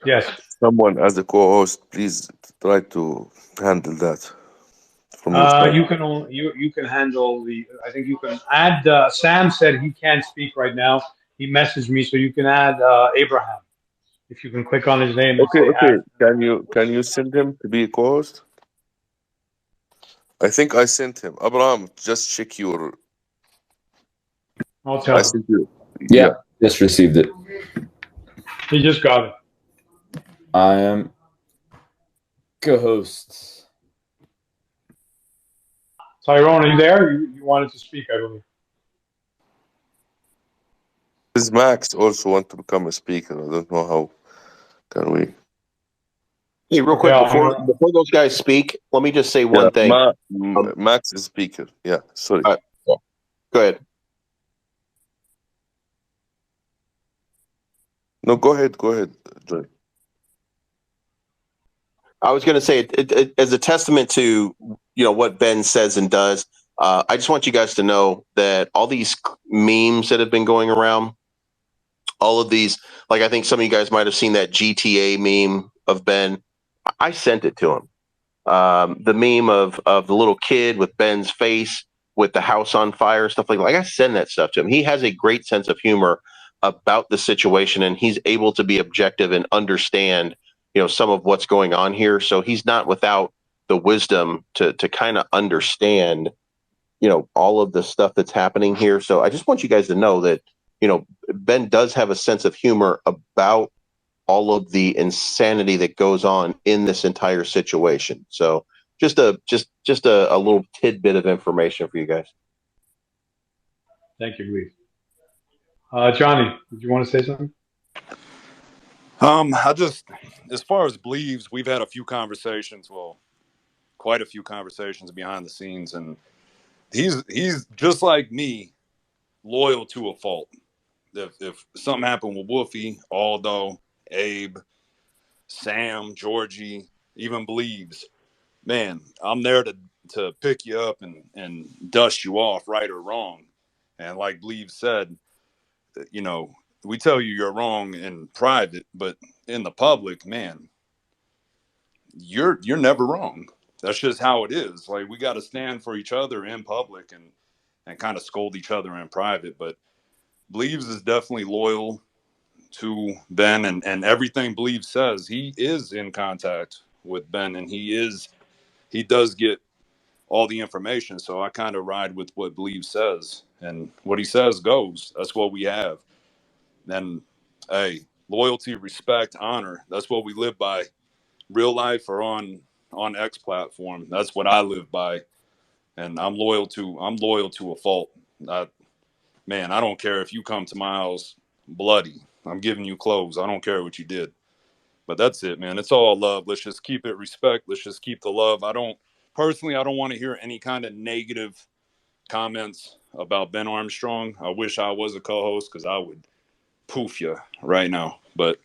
C: Yes.
B: someone as a co-host. Please try to handle that from your side.
C: You can handle the. I think you can add. Sam said he can't speak right now. He messaged me, so you can add Abraham. If you can click on his name and
B: Okay,
C: say
B: okay.
C: add.
B: Can you send him to be a co-host? I think I sent him. Abraham, just check your.
C: I'll tell
B: I
C: him.
B: sent you.
L: Yeah, just received it.
C: He just got it.
L: I am co-host.
C: Tyrone, are you there? You wanted to speak, I believe.
B: Does Max also want to become a speaker? I don't know how can we.
H: Hey, real quick, before those guys speak, let me just say one thing.
B: Max is speaker. Yeah, sorry.
H: Go ahead.
B: No, go ahead, Johnny.
H: I was going to say, as a testament to what Ben says and does, I just want you guys to know that all these memes that have been going around, all of these, like I think some of you guys might have seen that GTA meme of Ben. I sent it to him. The meme of the little kid with Ben's face with the house on fire, stuff like that. Like I send that stuff to him. He has a great sense of humor about the situation, and he's able to be objective and understand some of what's going on here. So he's not without the wisdom to kind of understand all of the stuff that's happening here. So I just want you guys to know that Ben does have a sense of humor about all of the insanity that goes on in this entire situation. So just a little tidbit of information for you guys.
C: Thank you, Lee. Johnny, did you want to say something?
M: As far as believes, we've had a few conversations, quite a few conversations behind the scenes, and he's just like me, loyal to a fault. If something happened with Wolfie, Aldo, Abe, Sam, Georgie, even believes, man, I'm there to pick you up and dust you off, right or wrong. And like Believe said, we tell you you're wrong in private, but in the public, man, you're never wrong. That's just how it is. Like, we got to stand for each other in public and kind of scold each other in private. But Believes is definitely loyal to Ben, and everything Believes says, he is in contact with Ben, and he does get all the information. So I kind of ride with what Believes says, and what he says goes. That's what we have. And hey, loyalty, respect, honor, that's what we live by, real life or on X platform. That's what I live by, and I'm loyal to a fault. Man, I don't care if you come to my house bloody. I'm giving you clothes. I don't care what you did. But that's it, man. It's all love. Let's just keep it respect. Let's just keep the love. I don't want to hear any kind of negative comments about Ben Armstrong. I wish I was a co-host, because I would poof you right now. But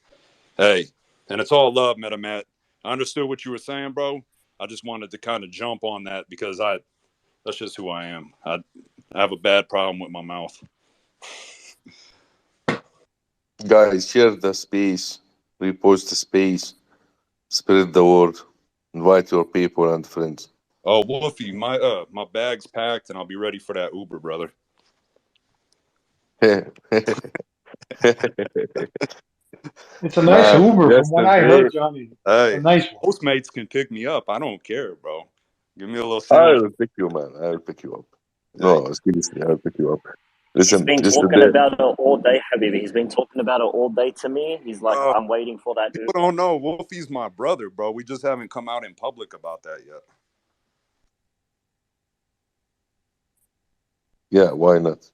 M: hey, and it's all love, MetaMatt. I understood what you were saying, bro. I just wanted to kind of jump on that, because that's just who I am. I have a bad problem with my mouth.
B: Guys, share the space, repost the space, spread the word, invite your people and friends.
M: Oh, Wolfie, my bag's packed, and I'll be ready for that Uber, brother.
C: It's a nice Uber, from what I heard, Johnny.
M: Hey,
C: a nice one.
M: Postmates can pick me up. I don't care, bro. Give me a little sandwich.
B: I will pick you, man. I will pick you up. No, seriously, I will pick you up.
J: He's been talking about it all day, Habibi. He's been talking about it all day to me. He's like, I'm waiting for that Uber.
M: People don't know. Wolfie's my brother, bro. We just haven't come out in public about that yet.
B: Yeah, why not?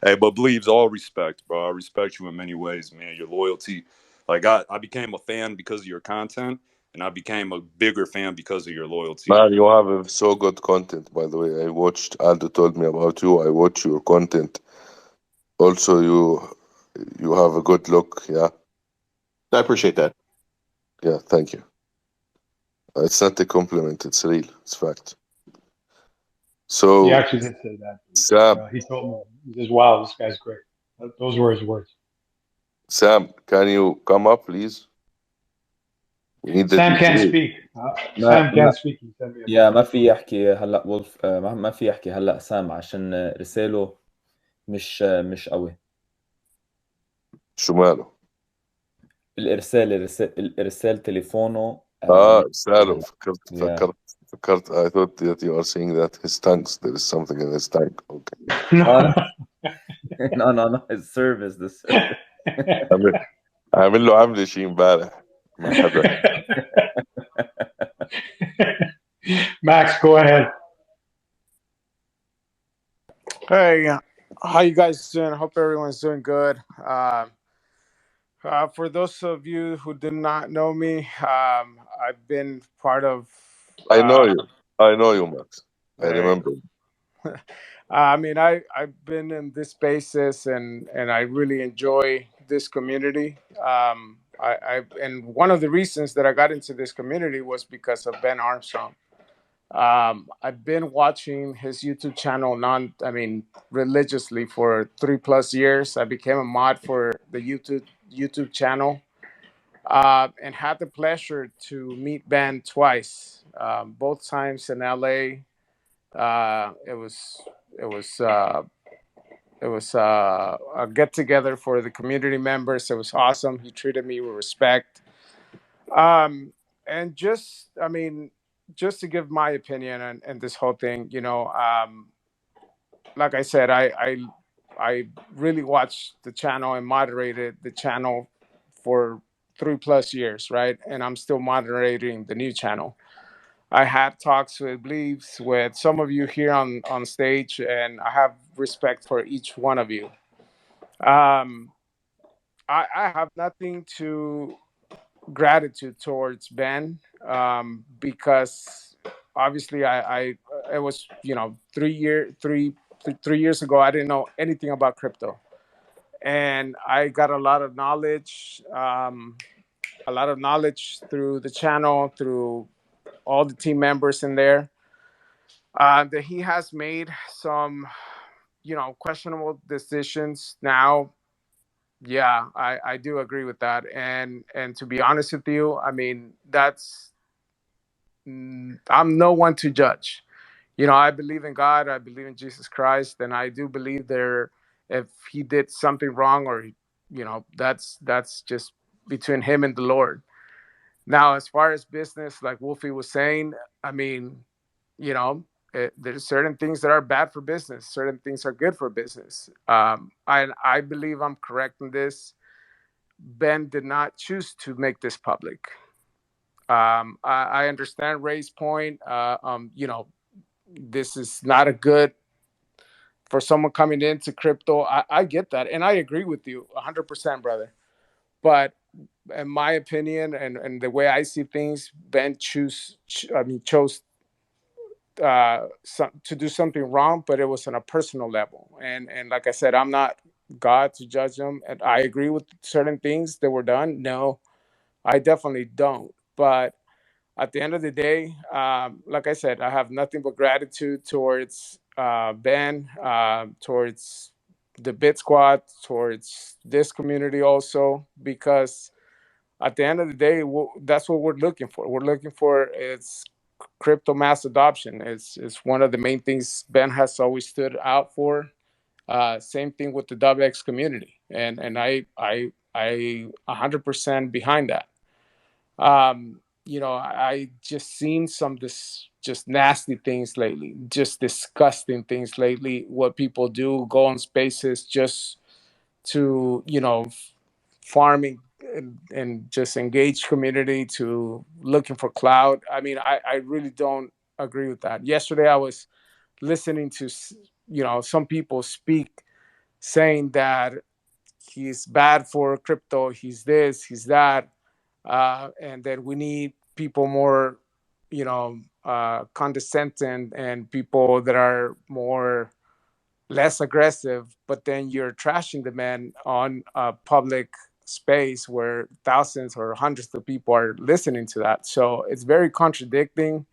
M: Hey, but Believes, all respect, bro. I respect you in many ways, man. Your loyalty. Like, I became a fan because of your content, and I became a bigger fan because of your loyalty.
B: Man, you have so good content, by the way. I watched, Aldo told me about you. I watch your content. Also, you have a good look, yeah.
H: I appreciate that.
B: Yeah, thank you. It's not a compliment, it's real, it's fact. So
C: he actually did say that.
B: Sam,
C: he told me, he says, "Wow, this guy's great." Those were his words.
B: Sam, can you come up, please?
C: Sam can't speak. Sam can't speak.
L: يا ما في يحكي هلا وولف، ما في يحكي هلا سام عشان رساله مش قوي.
B: شو ماله؟
L: الارسال تليفونه.
B: رساله. فكرت. I thought that you are saying that his tanks, there is something in his tank. Okay.
L: No, his service.
B: عامل له عملة شيء امبارح مع حدا.
C: Max, go ahead.
N: Hey, how you guys doing? Hope everyone's doing good. For those of you who did not know me, I've been part of.
B: I know you. I know you, Max. I
N: Hey,
B: remember.
N: I mean, I've been in this spaces and I really enjoy this community. And one of the reasons that I got into this community was because of Ben Armstrong. I've been watching his YouTube channel religiously for 3+ years. I became a mod for the YouTube channel, and had the pleasure to meet Ben twice, both times in LA. It was it was a get together for the community members. It was awesome. He treated me with respect. And just to give my opinion and this whole thing, like I said, I really watched the channel and moderated the channel for 3+ years, right? And I'm still moderating the new channel. I had talks with Bleeves, with some of you here on stage, and I have respect for each one of you. I have nothing to gratitude towards Ben, because obviously I it was 3 years ago I didn't know anything about crypto, and I got a lot of knowledge through the channel, through all the team members in there. That he has made some questionable decisions now. Yeah, I do agree with that. And to be honest with you, I mean, I'm no one to judge. I believe in God, I believe in Jesus Christ, and I do believe if he did something wrong, or that's just between him and the Lord. Now, as far as business, like Wolfie was saying, I mean, there's certain things that are bad for business, certain things are good for business. I believe I'm correct in this. Ben did not choose to make this public. I understand Ray's point. This is not a good for someone coming into crypto. I get that, and I agree with you 100%, brother. But in my opinion, and the way I see things, Ben chose to do something wrong, but it was on a personal level. And like I said, I'm not God to judge them. And I agree with certain things that were done. No, I definitely don't. But at the end of the day, like I said, I have nothing but gratitude towards Ben, towards the Bit Squad, towards this community also, because at the end of the day, that's what we're looking for. We're looking for it's crypto mass adoption. It's one of the main things Ben has always stood out for. Same thing with the DUBX community, and I 100% behind that. I just seen some this just nasty things lately, just disgusting things lately. What people do, go on spaces just to farming and just engage community to looking for cloud. I mean, I really don't agree with that. Yesterday I was listening to some people speak, saying that he's bad for crypto, he's this, he's that, and that we need people more condescending, and people that are more less aggressive. But then you're trashing the man on a public space where thousands or hundreds of people are listening to that. So it's very contradicting.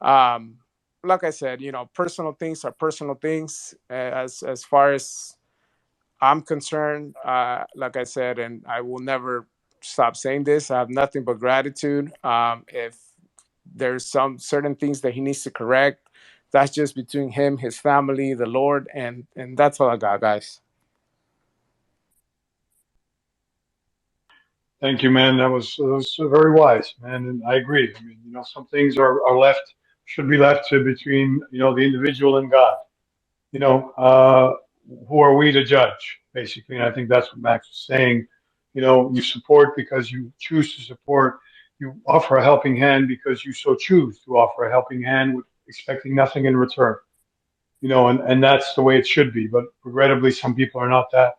N: um, like I said, personal things are personal things. As far as I'm concerned, like I said, and I will never stop saying this, I have nothing but gratitude. If there's some certain things that he needs to correct, that's just between him, his family, the Lord, and that's all I got, guys.
C: Thank you, man. That was very wise, man, and I agree. I mean, some things should be left to between the individual and God. You know, uh, who are we to judge, basically? And I think that's what Max was saying. You support because you choose to support. You offer a helping hand because you so choose to offer a helping hand with expecting nothing in return. And that's the way it should be. But regrettably, some people are not that.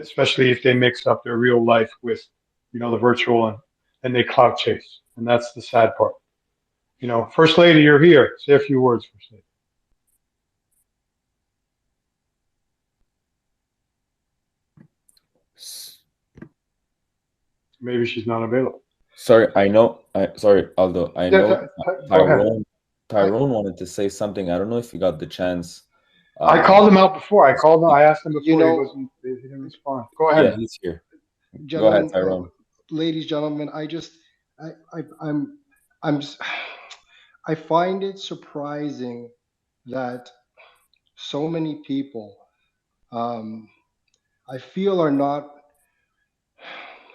C: especially if they mix up their real life with, the virtual, and they clout chase. And that's the sad part. First Lady, you're here. Say a few words, First Lady. Maybe she's not available.
L: Sorry, sorry, Aldo. I know
C: go ahead.
L: Tyrone wanted to say something. I don't know if you got the chance.
C: I called him out before. I asked him before. He didn't respond. Go ahead.
L: Yeah, he's here. Go ahead, Tyrone.
O: Ladies, gentlemen, I find it surprising that so many people, I feel, are not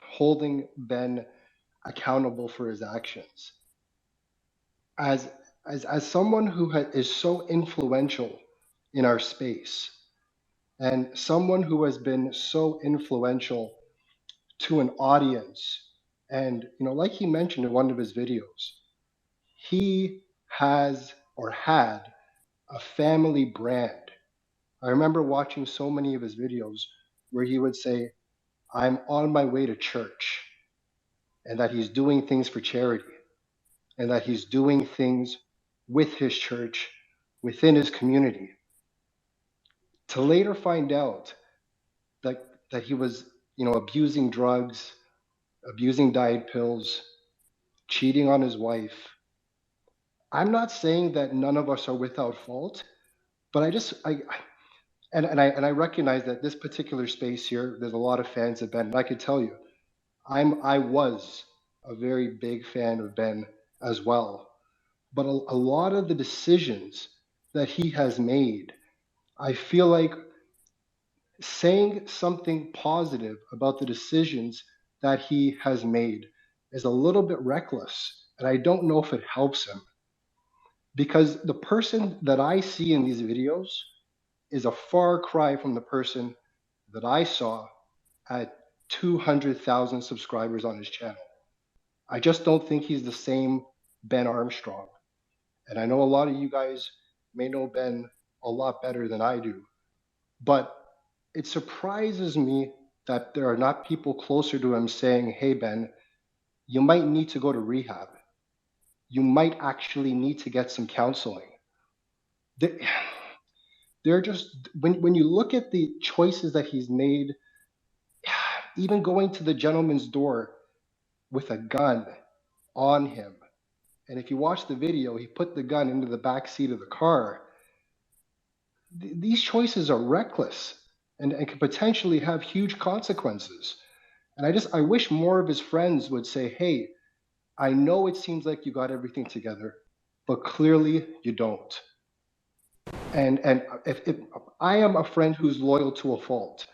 O: holding Ben accountable for his actions. As someone who is so influential in our space, and someone who has been so influential to an audience, and like he mentioned in one of his videos, he has or had a family brand. I remember watching so many of his videos where he would say, "I'm on my way to church," and that he's doing things for charity, and that he's doing things with his church, within his community. To later find out that he was, abusing drugs, abusing diet pills, cheating on his wife. I'm not saying that none of us are without fault, but I recognize that this particular space here, there's a lot of fans of Ben. And I could tell you, I was a very big fan of Ben as well. But a lot of the decisions that he has made, I feel like saying something positive about the decisions that he has made is a little bit reckless. And I don't know if it helps him. Because the person that I see in these videos is a far cry from the person that I saw at 200,000 subscribers on his channel. I just don't think he's the same Ben Armstrong. And I know a lot of you guys may know Ben a lot better than I do. But it surprises me that there are not people closer to him saying, "Hey, Ben, you might need to go to rehab. You might actually need to get some counseling." They're just, when you look at the choices that he's made, even going to the gentleman's door with a gun on him. And if you watch the video, he put the gun into the back seat of the car. These choices are reckless and could potentially have huge consequences. And I wish more of his friends would say, "Hey, I know it seems like you got everything together, but clearly you don't." And if I am a friend who's loyal to a fault,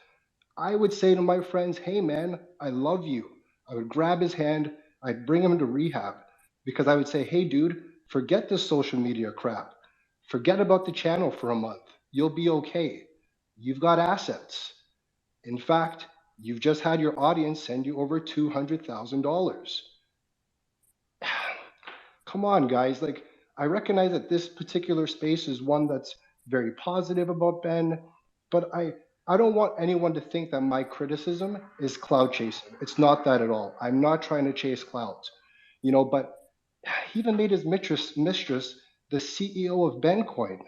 O: I would say to my friends, "Hey, man, I love you." I would grab his hand, I'd bring him to rehab, because I would say, "Hey, dude, forget this social media crap. Forget about the channel for a month. You'll be okay. You've got assets. In fact, you've just had your audience send you over $200,000. Come on, guys. Like, I recognize that this particular space is one that's very positive about Ben, but I don't want anyone to think that my criticism is clout chasing. It's not that at all. I'm not trying to chase clout, but he even made his mistress the CEO of Bencoin.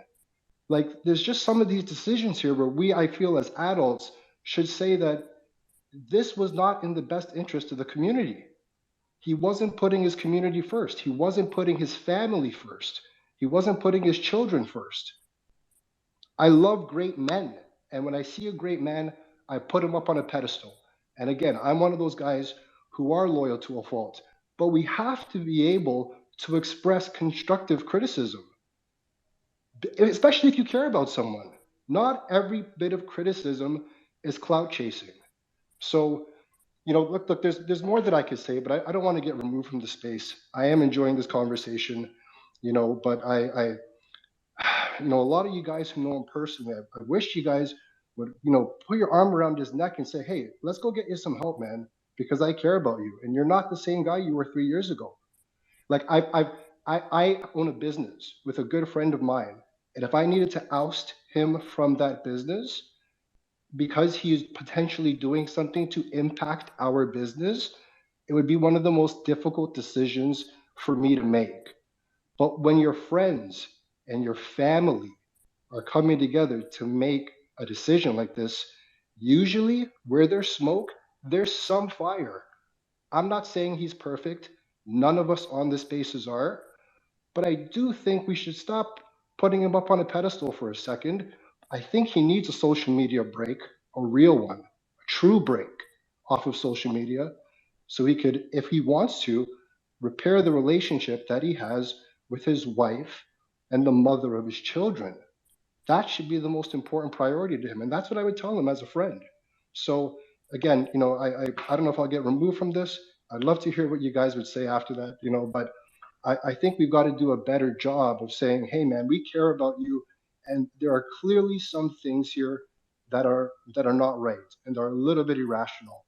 O: Like, there's just some of these decisions here where I feel as adults should say that this was not in the best interest of the community. He wasn't putting his community first. He wasn't putting his family first. He wasn't putting his children first. I love great men. And when I see a great man, I put him up on a pedestal. And again, I'm one of those guys who are loyal to a fault. But we have to be able to express constructive criticism, especially if you care about someone. Not every bit of criticism is clout chasing. So, look, there's more that I could say, but I don't want to get removed from the space. I am enjoying this conversation, but I a lot of you guys who know him personally, I wish you guys would, put your arm around his neck and say, "Hey, let's go get you some help, man, because I care about you. And you're not the same guy you were 3 years ago." Like, I own a business with a good friend of mine. And if I needed to oust him from that business, because he is potentially doing something to impact our business, it would be one of the most difficult decisions for me to make. But when your friends and your family are coming together to make a decision like this, usually where there's smoke, there's some fire. I'm not saying he's perfect. None of us on this basis are. But I do think we should stop putting him up on a pedestal for a second. I think he needs a social media break, a real one, a true break off of social media, so he could, if he wants to, repair the relationship that he has with his wife and the mother of his children. That should be the most important priority to him. And that's what I would tell him as a friend. So again, I don't know if I'll get removed from this. I'd love to hear what you guys would say after that, but I think we've got to do a better job of saying, hey man, we care about you. And there are clearly some things here that are not right and are a little bit irrational.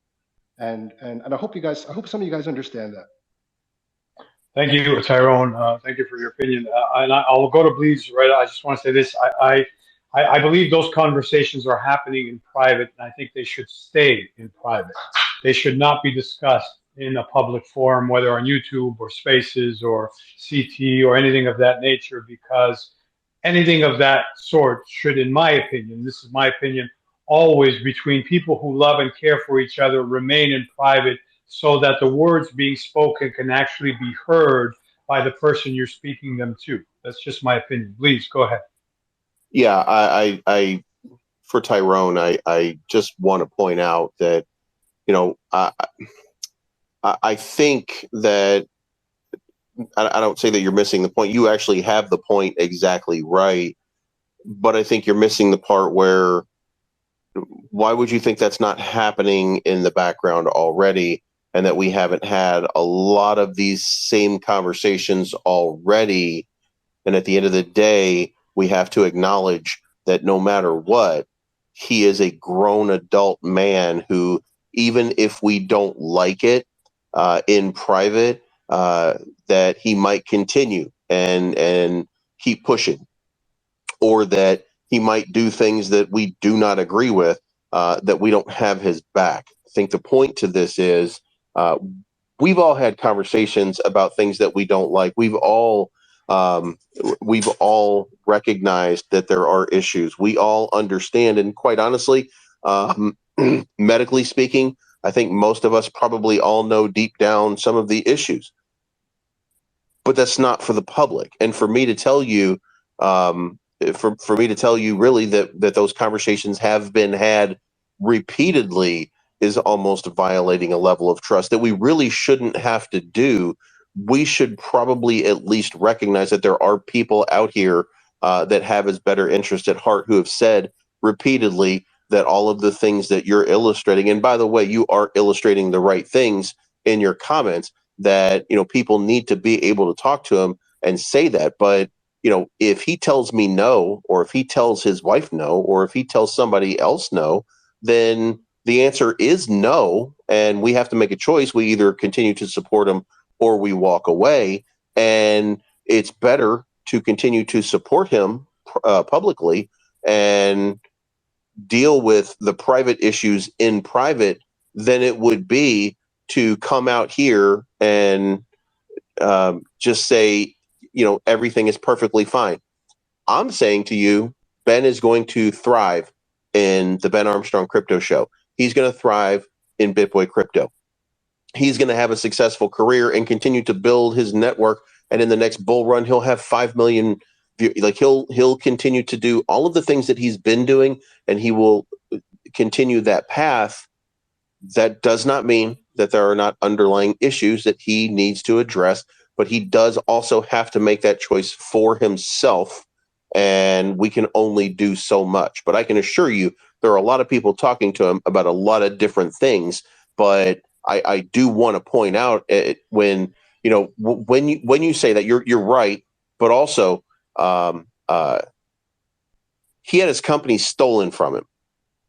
O: And I hope some of you guys understand that.
C: Thank you, Tyrone. Thank you for your opinion. And I'll go to Bleeds, right? I just want to say this. I believe those conversations are happening in private, and I think they should stay in private. They should not be discussed in a public forum, whether on YouTube or Spaces or CT or anything of that nature, because anything of that sort should, in my opinion, this is my opinion, always between people who love and care for each other remain in private, so that the words being spoken can actually be heard by the person you're speaking them to. That's just my opinion. Please go ahead.
H: Yeah, I for Tyrone, I just want to point out that, I think that I don't say that you're missing the point. You actually have the point exactly right, but I think you're missing the part where, why would you think that's not happening in the background already, and that we haven't had a lot of these same conversations already? And at the end of the day, we have to acknowledge that no matter what, he is a grown adult man who, even if we don't like it in private, that he might continue and keep pushing, or that he might do things that we do not agree with, that we don't have his back. I think the point to this is, we've all had conversations about things that we don't like. We've all recognized that there are issues. We all understand, and quite honestly, medically speaking, I think most of us probably all know deep down some of the issues, but that's not for the public. And for me to tell you, really that those conversations have been had repeatedly is almost violating a level of trust that we really shouldn't have to do. We should probably at least recognize that there are people out here that have his better interest at heart, who have said repeatedly that all of the things that you're illustrating, and by the way, you are illustrating the right things in your comments, that people need to be able to talk to him and say that. But if he tells me no, or if he tells his wife no, or if he tells somebody else no, then the answer is no, and we have to make a choice. We either continue to support him or we walk away. And it's better to continue to support him publicly and deal with the private issues in private than it would be to come out here and just say, everything is perfectly fine. I'm saying to you, Ben is going to thrive in the Ben Armstrong Crypto Show. He's going to thrive in BitBoy Crypto. He's going to have a successful career and continue to build his network. And in the next bull run, he'll have 5 million. Like he'll continue to do all of the things that he's been doing, and he will continue that path. That does not mean that there are not underlying issues that he needs to address, but he does also have to make that choice for himself, and we can only do so much. But I can assure you, there are a lot of people talking to him about a lot of different things. But I do want to point out, when you say that, you're right, but also he had his company stolen from him.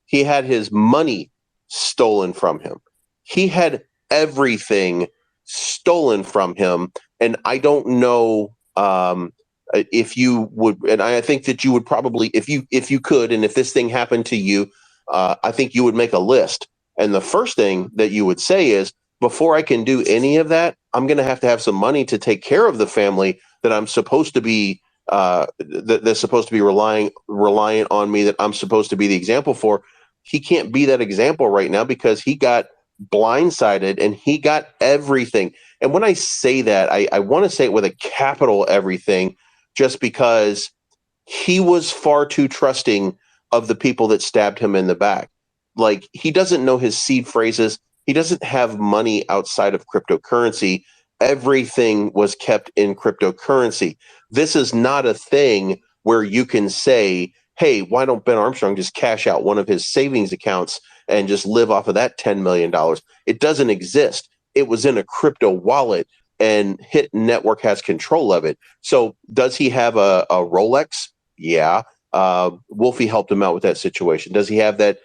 H: He had his money stolen from him. He had everything stolen from him. And I don't know if you would, and I think that you would probably, if you could, and if this thing happened to you, I think you would make a list. And the first thing that you would say is, before I can do any of that, I'm going to have some money to take care of the family that I'm supposed to be, that's supposed to be reliant on me, that I'm supposed to be the example for. He can't be that example right now because he got blindsided and he got everything. And when I say that, I want to say it with a capital everything, just because he was far too trusting of the people that stabbed him in the back. Like, he doesn't know his seed phrases. He doesn't have money outside of cryptocurrency. Everything was kept in cryptocurrency. This is not a thing where you can say, hey, why don't Ben Armstrong just cash out one of his savings accounts and just live off of that $10 million? It doesn't exist. It was in a crypto wallet, and Hit Network has control of it. So does he have a Rolex? Yeah. Wolfie helped him out with that situation. Does he have that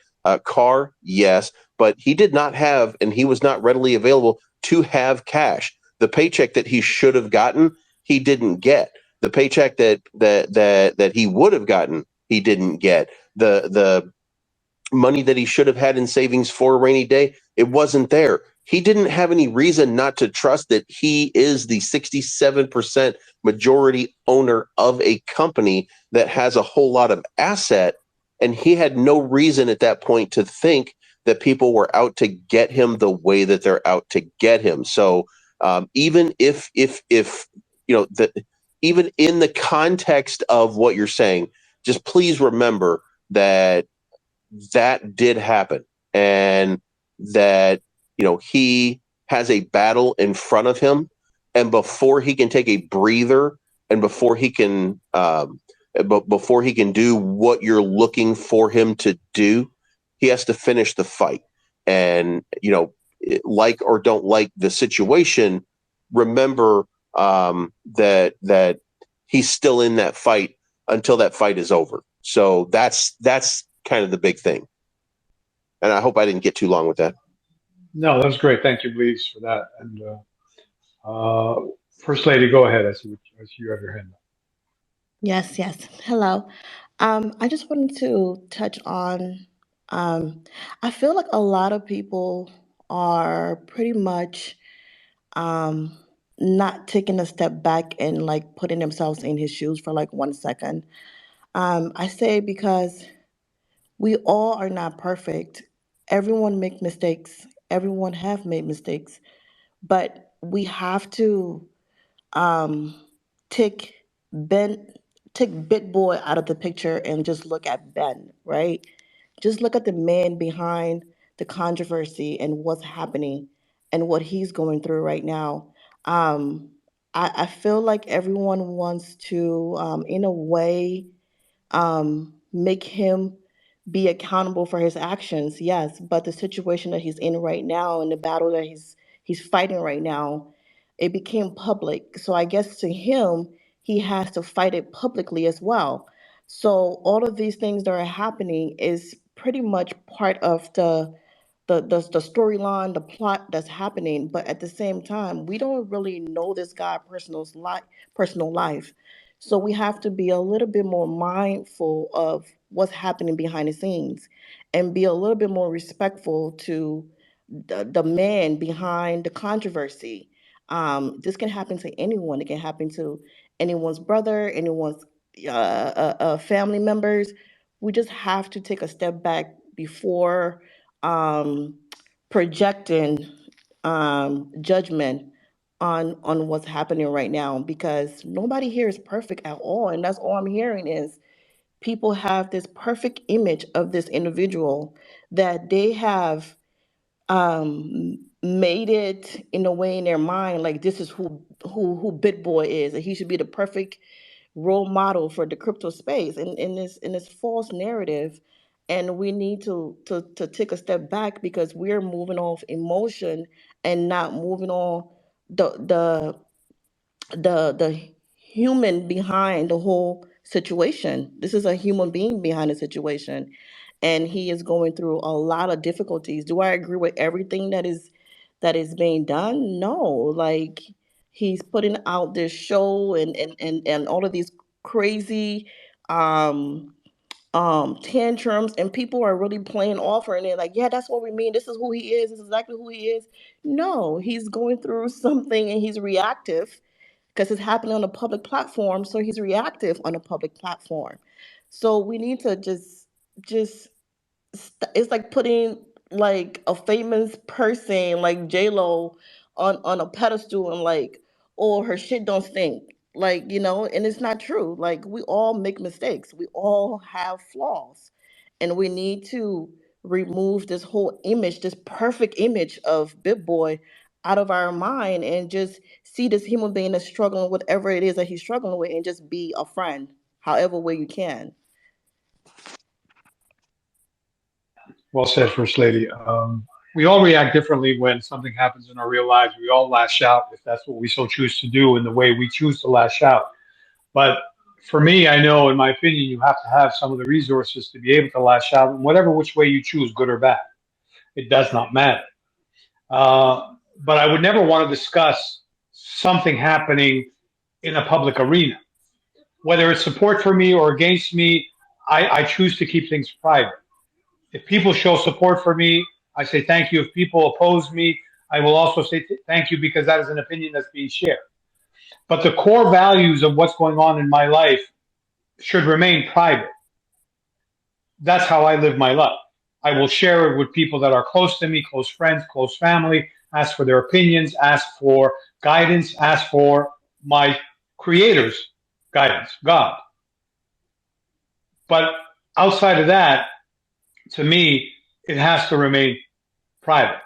H: car? Yes. But he did not have, and he was not readily available to have cash. The paycheck that he should have gotten, he didn't get. The paycheck that he would have gotten, he didn't get. The money that he should have had in savings for a rainy day, it wasn't there. He didn't have any reason not to trust that he is the 67% majority owner of a company that has a whole lot of asset. And he had no reason at that point to think that people were out to get him the way that they're out to get him. So even if even in the context of what you're saying, just please remember that did happen, and that he has a battle in front of him, and before he can take a breather, and before he can do what you're looking for him to do, he has to finish the fight. And like or don't like the situation, remember that he's still in that fight until that fight is over. So that's kind of the big thing. And I hope I didn't get too long with that.
C: No, that was great. Thank you, Bleeds, for that. And First Lady, go ahead. I see you have your hand up.
P: Yes, yes. Hello. I just wanted to touch on, I feel like a lot of people are pretty much um, not taking a step back and like putting themselves in his shoes for like 1 second. I say because we all are not perfect. Everyone make mistakes. Everyone have made mistakes, but we have to um, take Ben, take Bit Boy out of the picture and just look at Ben, right? Just look at the man behind the controversy and what's happening and what he's going through right now. Um, I feel like everyone wants to, in a way, make him be accountable for his actions. Yes, but the situation that he's in right now and the battle that he's fighting right now, it became public. So I guess to him, he has to fight it publicly as well. So all of these things that are happening is pretty much part of the storyline, the plot that's happening. But at the same time, we don't really know this guy personal life. So we have to be a little bit more mindful of what's happening behind the scenes and be a little bit more respectful to the man behind the controversy. This can happen to anyone. It can happen to anyone's brother, anyone's family members. We just have to take a step back before um, projecting judgment on what's happening right now, because nobody here is perfect at all, and that's all I'm hearing is people have this perfect image of this individual that they have made it in a way in their mind like this is who Bitboy is, and he should be the perfect role model for the crypto space in this false narrative. And we need to take a step back because we're moving off emotion and not moving on the the human behind the whole situation. This is a human being behind the situation, and he is going through a lot of difficulties. Do I agree with everything that is being done? No. Like, he's putting out this show and all of these crazy um tantrums, and people are really playing off her, and they're like, yeah, that's what we mean. This is who he is. This is exactly who he is. No, he's going through something and he's reactive because it's happening on a public platform. So he's reactive on a public platform. So we need to just it's like putting like a famous person like J-Lo on a pedestal and like, oh, her shit don't stink. Like, and it's not true. Like, we all make mistakes. We all have flaws. And we need to remove this whole image, this perfect image of Big Boy out of our mind and just see this human being that's struggling with whatever it is that he's struggling with and just be a friend, however way you can.
C: Well said, First Lady. We all react differently when something happens in our real lives. We all lash out if that's what we so choose to do in the way we choose to lash out. But for me, I know, in my opinion, you have to have some of the resources to be able to lash out in whatever which way you choose, good or bad. It does not matter. But I would never want to discuss something happening in a public arena. Whether it's support for me or against me, I choose to keep things private. If people show support for me, I say thank you. If people oppose me, I will also say thank you because that is an opinion that's being shared. But the core values of what's going on in my life should remain private. That's how I live my life. I will share it with people that are close to me, close friends, close family, ask for their opinions, ask for guidance, ask for my creator's guidance, God. But outside of that, to me, it has to remain private.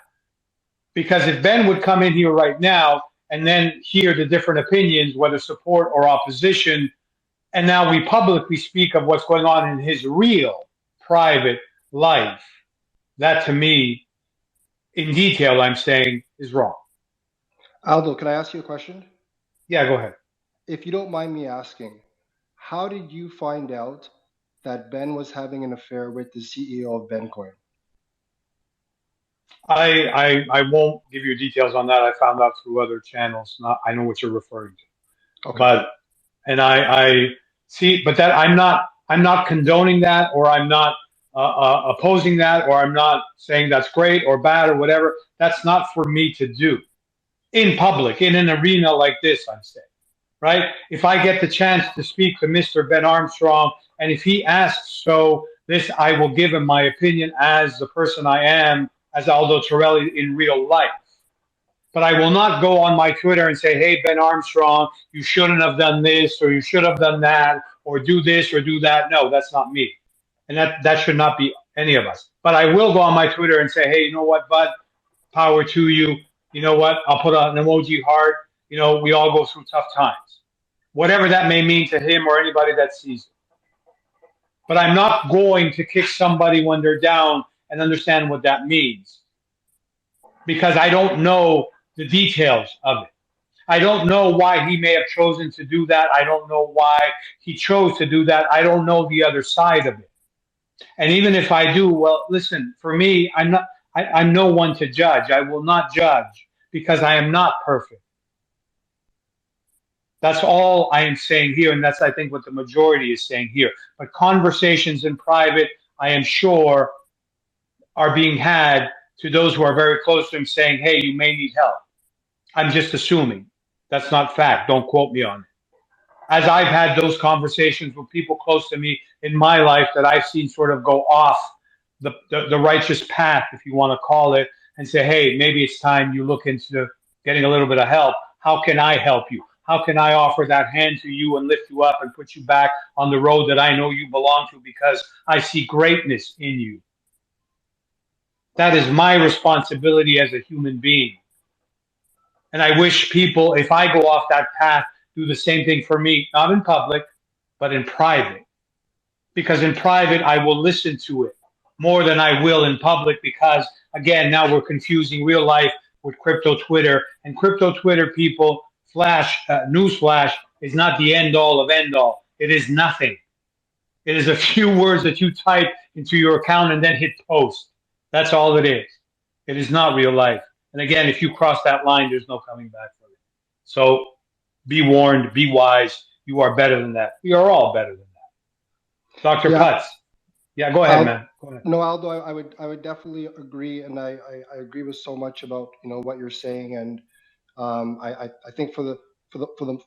C: Because if Ben would come in here right now and then hear the different opinions, whether support or opposition, and now we publicly speak of what's going on in his real private life, that to me, in detail, I'm saying is wrong.
O: Aldo, can I ask you a question?
C: Yeah, go ahead.
O: If you don't mind me asking, how did you find out that Ben was having an affair with the CEO of BenCoin?
C: I won't give you details on that. I found out through other channels. I know what you're referring to.
O: Okay.
C: But I see, but that I'm not condoning that, or I'm not opposing that, or I'm not saying that's great or bad or whatever. That's not for me to do in public, in an arena like this, I'm saying, right? If I get the chance to speak to Mr. Ben Armstrong, and if he asks this, I will give him my opinion as the person I am, as Aldo Torelli in real life. But I will not go on my Twitter and say, hey, Ben Armstrong, you shouldn't have done this, or you should have done that, or do this or do that. No, that's not me. And that should not be any of us. But I will go on my Twitter and say, hey, you know what, bud? Power to you. You know what? I'll put an emoji heart. We all go through tough times. Whatever that may mean to him or anybody that sees it. But I'm not going to kick somebody when they're down and understand what that means. Because I don't know the details of it. I don't know why he may have chosen to do that. I don't know why he chose to do that. I don't know the other side of it. And even if I do, well, listen, for me, I'm no one to judge. I will not judge because I am not perfect. That's all I am saying here, and that's, I think, what the majority is saying here. But conversations in private, I am sure, are being had to those who are very close to him saying, hey, you may need help. I'm just assuming. That's not fact. Don't quote me on it. As I've had those conversations with people close to me in my life that I've seen sort of go off the righteous path, if you want to call it, and say, hey, maybe it's time you look into getting a little bit of help. How can I help you? How can I offer that hand to you and lift you up and put you back on the road that I know you belong to because I see greatness in you? That is my responsibility as a human being. And I wish people, if I go off that path, do the same thing for me, not in public, but in private. Because in private, I will listen to it more than I will in public because, again, now we're confusing real life with crypto Twitter. And crypto Twitter, people, newsflash, is not the end all of end all. It is nothing. It is a few words that you type into your account and then hit post. That's all it is. It is not real life. And again, if you cross that line, there's no coming back from it. So be warned, be wise. You are better than that. We are all better than that. Dr.
O: Yeah.
C: Putz. Yeah, go ahead, man. Go ahead.
O: No, Aldo, I would definitely agree, and I agree with so much about what you're saying, and I think for the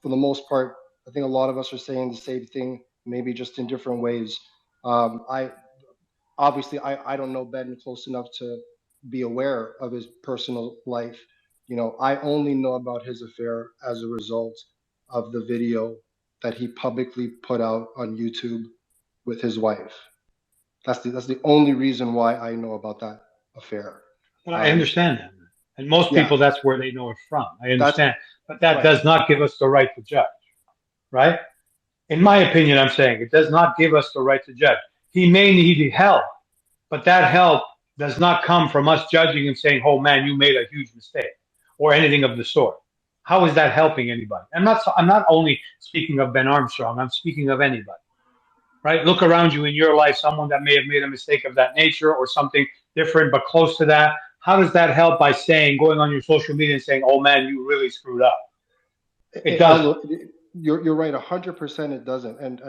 O: most part, I think a lot of us are saying the same thing, maybe just in different ways. I obviously I don't know Ben close enough to be aware of his personal life. I only know about his affair as a result of the video that he publicly put out on YouTube with his wife. That's the only reason why I know about that affair.
C: But I understand that, man. And most
O: Yeah,
C: people, that's where they know it from. I
O: that's
C: understand. But that
O: right.
C: does not give us the right to judge, right? In my opinion, I'm saying it does not give us the right to judge. He may need help, but that help does not come from us judging and saying, "Oh man, you made a huge mistake," or anything of the sort. How is that helping anybody? I'm not only speaking of Ben Armstrong. I'm speaking of anybody, right? Look around you in your life, someone that may have made a mistake of that nature or something different, but close to that. How does that help by going on your social media and saying, "Oh man, you really screwed up"? It doesn't.
O: Aldo, you're right, 100%. It doesn't. And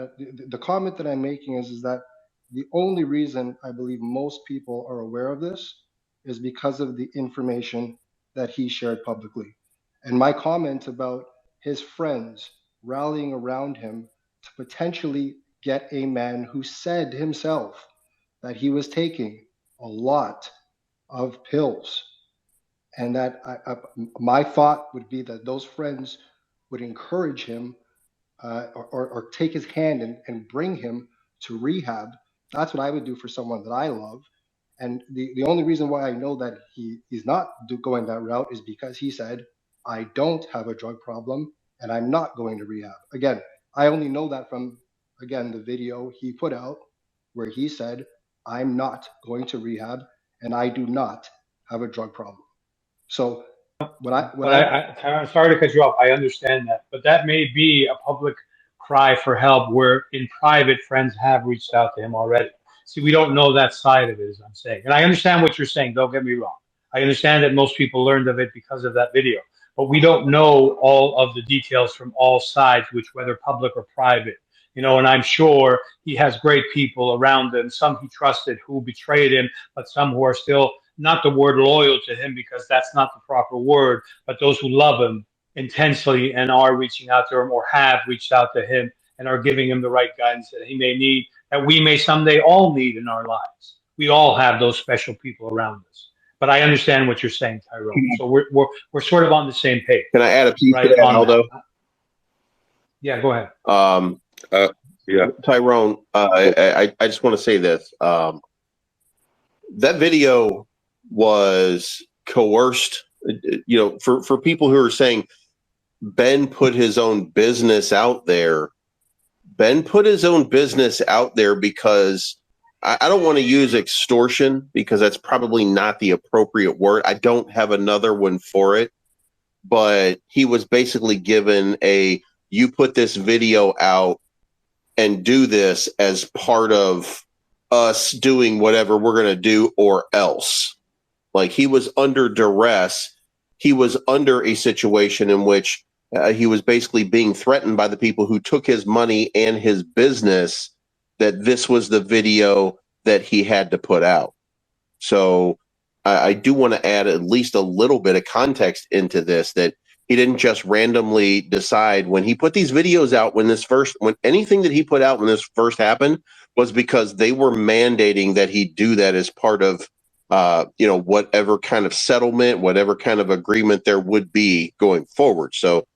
O: the comment that I'm making is that the only reason I believe most people are aware of this is because of the information that he shared publicly. And my comment about his friends rallying around him to potentially get a man who said himself that he was taking a lot of pills, and that my thought would be that those friends would encourage him or take his hand and bring him to rehab. That's what I would do for someone that I love. And the only reason why I know that he's not going that route is because he said, I don't have a drug problem and I'm not going to rehab. Again, I only know that from, again, the video he put out where he said, I'm not going to rehab and I do not have a drug problem. So
C: I'm sorry to cut you off. I understand that, but that may be a public cry for help where in private friends have reached out to him already. See, we don't know that side of it, as I'm saying. And I understand what you're saying. Don't get me wrong. I understand that most people learned of it because of that video, but we don't know all of the details from all sides, which whether public or private. And I'm sure he has great people around him, some he trusted who betrayed him, but some who are still not the word loyal to him because that's not the proper word, but those who love him intensely and are reaching out to him or have reached out to him and are giving him the right guidance that he may need, that we may someday all need in our lives. We all have those special people around us. But I understand what you're saying, Tyrone. So we're sort of on the same page.
H: Can I add a piece
C: right,
H: to that, Aldo?
C: Yeah, go ahead.
B: Yeah,
H: Tyrone, I just want to say this. That video was coerced. For people who are saying Ben put his own business out there, Ben put his own business out there because I don't want to use extortion because that's probably not the appropriate word. I don't have another one for it, but he was basically given you put this video out and do this as part of us doing whatever we're going to do or else. Like, he was under duress. He was under a situation in which he was basically being threatened by the people who took his money and his business, that this was the video that he had to put out. So I do want to add at least a little bit of context into this, that he didn't just randomly decide when he put these videos out, when anything that he put out when this first happened was because they were mandating that he do that as part of whatever kind of settlement, whatever kind of agreement there would be going forward. So,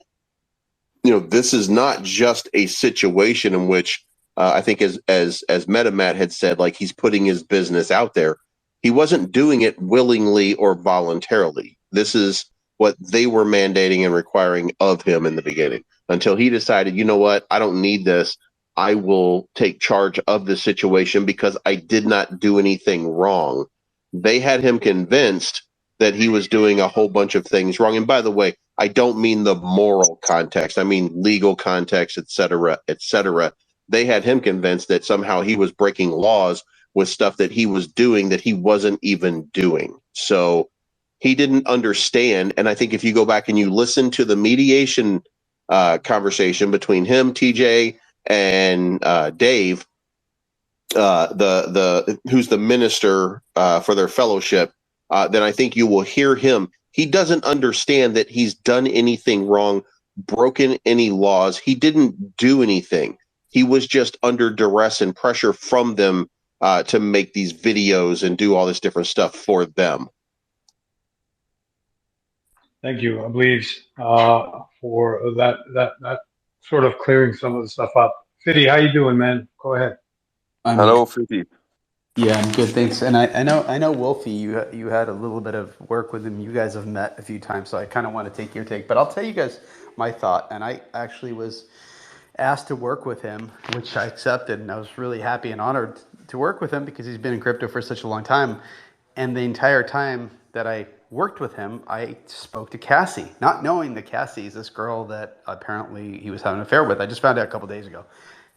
H: this is not just a situation in which I think as MetaMatt had said, like, he's putting his business out there. He wasn't doing it willingly or voluntarily. This is what they were mandating and requiring of him in the beginning, until he decided, you know what, I don't need this. I will take charge of the situation because I did not do anything wrong. They had him convinced that he was doing a whole bunch of things wrong. And by the way, I don't mean the moral context. I mean legal context, et cetera, et cetera. They had him convinced that somehow he was breaking laws with stuff that he was doing that he wasn't even doing. So he didn't understand. And I think if you go back and you listen to the mediation conversation between him, TJ, and Dave, who's the minister for their fellowship, then I think you will hear him. He doesn't understand that he's done anything wrong, broken any laws. He didn't do anything. He was just under duress and pressure from them to make these videos and do all this different stuff for them.
C: Thank you, I believe, for that sort of clearing some of the stuff up. Fiddy, how you doing, man? Go ahead.
B: Hello, Fiddy.
Q: Yeah, I'm good, thanks. And I know Wolfie, you had a little bit of work with him. You guys have met a few times, so I kind of want to take your take. But I'll tell you guys my thought. And I actually was asked to work with him, which I accepted, and I was really happy and honored to work with him because he's been in crypto for such a long time. And the entire time that I worked with him, I spoke to Cassie, not knowing that Cassie is this girl that apparently he was having an affair with. I just found out a couple days ago.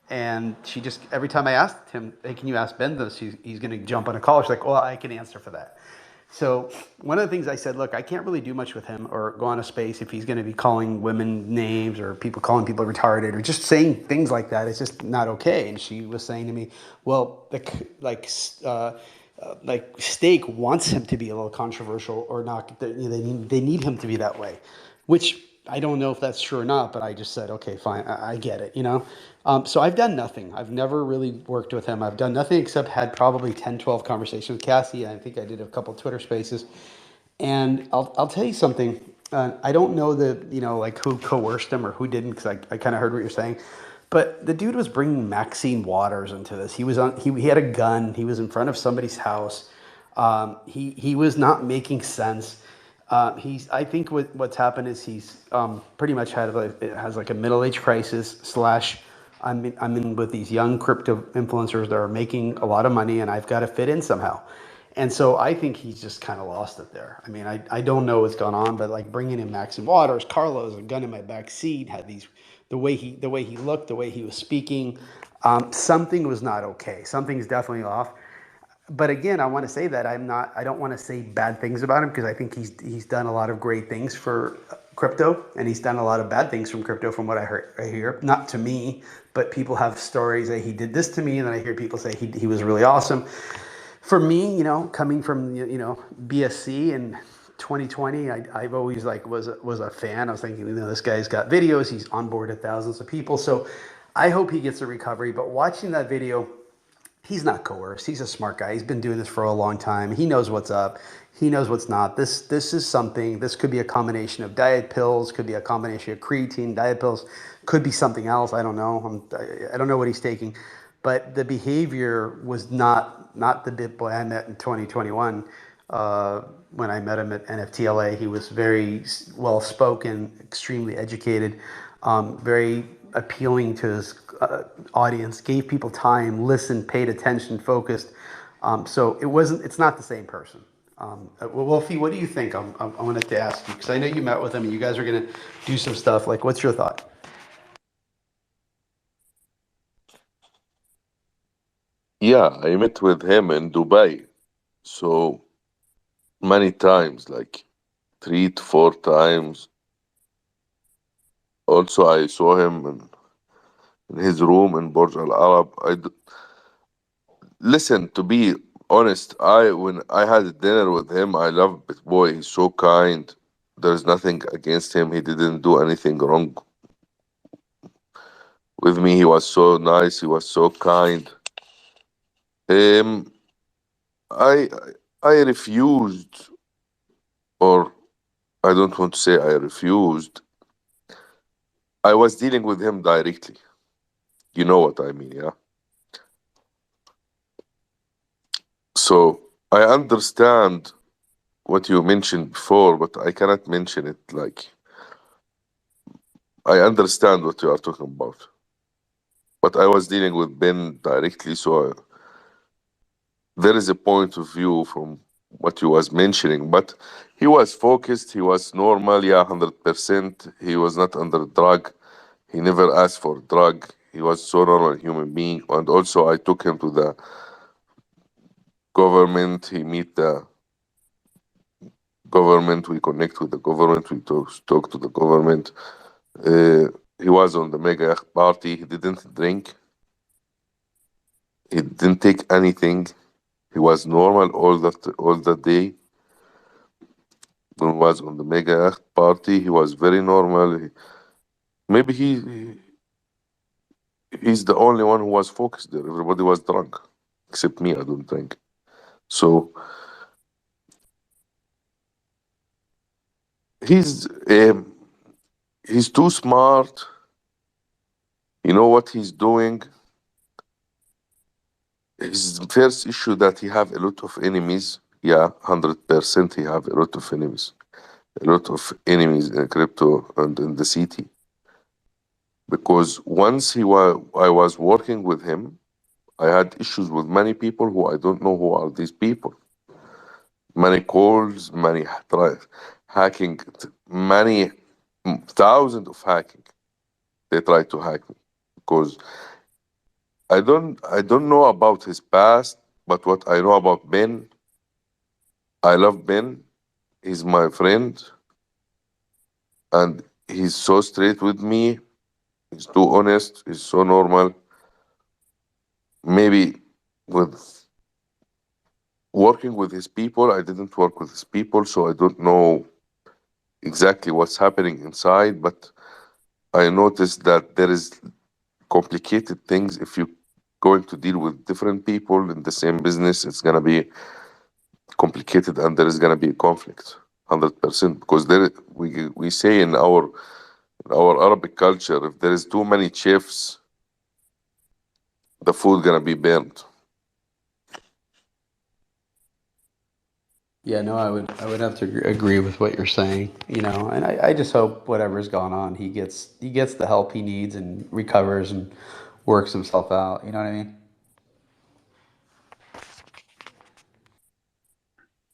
Q: And she just, every time I asked him, hey, can you ask Ben this? He's going to jump on a call. She's like, well, I can answer for that. So one of the things I said, look, I can't really do much with him or go on a space if he's going to be calling women names or people calling people retarded or just saying things like that. It's just not okay. And she was saying to me, well, like Steak wants him to be a little controversial or not. They need him to be that way, which I don't know if that's true or not, but I just said, okay, fine, I get it, So I've done nothing. I've never really worked with him. I've done nothing except had probably 10, 12 conversations with Cassie. I think I did a couple Twitter spaces. And I'll tell you something. I don't know like who coerced him or who didn't, because I kind of heard what you're saying. But the dude was bringing Maxine Waters into this. He had a gun. He was in front of somebody's house. He was not making sense. I think what's happened is he's pretty much has like a middle-age crisis / I'm in with these young crypto influencers that are making a lot of money and I've got to fit in somehow. And so I think he's just kind of lost it there. I mean, I don't know what's going on, but like bringing in Maxine Waters, Carlos, a gun in my back seat, had the way he looked, the way he was speaking, something was not okay. Something's definitely off. But again, I want to say that I don't want to say bad things about him because I think he's done a lot of great things for crypto and he's done a lot of bad things from crypto from what I hear. Not to me, but people have stories that he did this to me and then I hear people say he was really awesome. For me, coming from, BSC in 2020, I've always was a fan. I was thinking, this guy's got videos. He's on board with thousands of people. So I hope he gets a recovery. But watching that video, he's not coerced. He's a smart guy. He's been doing this for a long time. He knows what's up. He knows what's not. This is something. This could be a combination of diet pills. Could be a combination of creatine, diet pills. Could be something else. I don't know. I don't know what he's taking. But the behavior was not the bit boy I met in 2021. When I met him at NFTLA, he was very well spoken, extremely educated, very appealing to his audience, gave people time, listened, paid attention, focused. So it's not the same person. Wolfie, what do you think? I wanted to ask you because I know you met with him and you guys are going to do some stuff. Like, what's your thought?
B: Yeah, I met with him in Dubai. So many times, like 3 to 4 times. Also, I saw him in his room in Burj Al Arab. Listen, to be honest, when I had dinner with him, I love Bitboy. He's so kind. There's nothing against him. He didn't do anything wrong with me. He was so nice. He was so kind. I refused, or I don't want to say I refused. I was dealing with him directly. You know what I mean, yeah? So I understand what you mentioned before, but I cannot mention it like I understand what you are talking about. But I was dealing with Ben directly, so there is a point of view from what you was mentioning. But he was focused, he was normal, yeah, 100%. He was not under drug. He never asked for drug. He was so normal human being. And also I took him to the government. He meet the government. We connect with the government. We talk to the government. He was on the mega yacht party. He didn't drink. He didn't take anything. He was normal all that day. When he was on the mega party, he was very normal. Maybe he's the only one who was focused there. Everybody was drunk, except me. I don't think so. He's too smart. You know what he's doing? His first issue that he have a lot of enemies. Yeah, 100% he have a lot of enemies. A lot of enemies in crypto and in the city. Because once I was working with him, I had issues with many people who I don't know who are these people. Many calls, many hacking, many thousands of hacking. They try to hack me because I don't know about his past, but what I know about Ben, I love Ben. He's my friend, and he's so straight with me. He's too honest. He's so normal. Maybe with working with his people, I didn't work with his people, so I don't know exactly what's happening inside, but I noticed that there is complicated things. If you're going to deal with different people in the same business, it's gonna be complicated and there is gonna be a conflict, 100%. Because we say in our Arabic culture, if there is too many chefs, the food gonna be burnt.
Q: Yeah, no, I would have to agree with what you're saying, you know, and I just hope whatever's gone on, he gets the help he needs and recovers and works himself out. You know what I mean?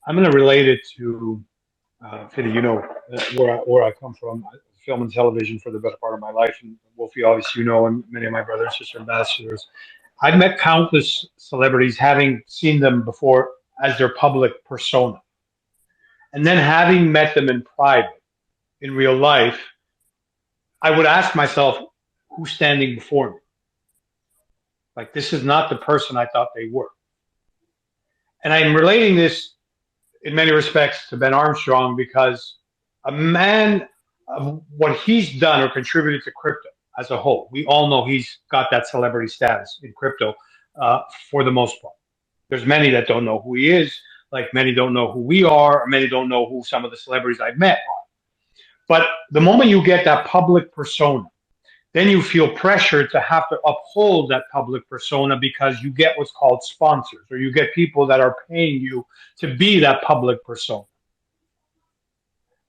C: I'm going to relate it to Fiddy. You know where I come from. Film and television for the better part of my life, and Wolfie, obviously, you know, and many of my brothers and sister ambassadors. I've met countless celebrities, having seen them before as their public persona, and then having met them in private, in real life. I would ask myself, who's standing before me? Like, this is not the person I thought they were. And I'm relating this in many respects to Ben Armstrong because a man of what he's done or contributed to crypto as a whole, we all know he's got that celebrity status in crypto for the most part. There's many that don't know who he is, like many don't know who we are, or many don't know who some of the celebrities I've met are. But the moment you get that public persona, then you feel pressure to have to uphold that public persona because you get what's called sponsors, or you get people that are paying you to be that public persona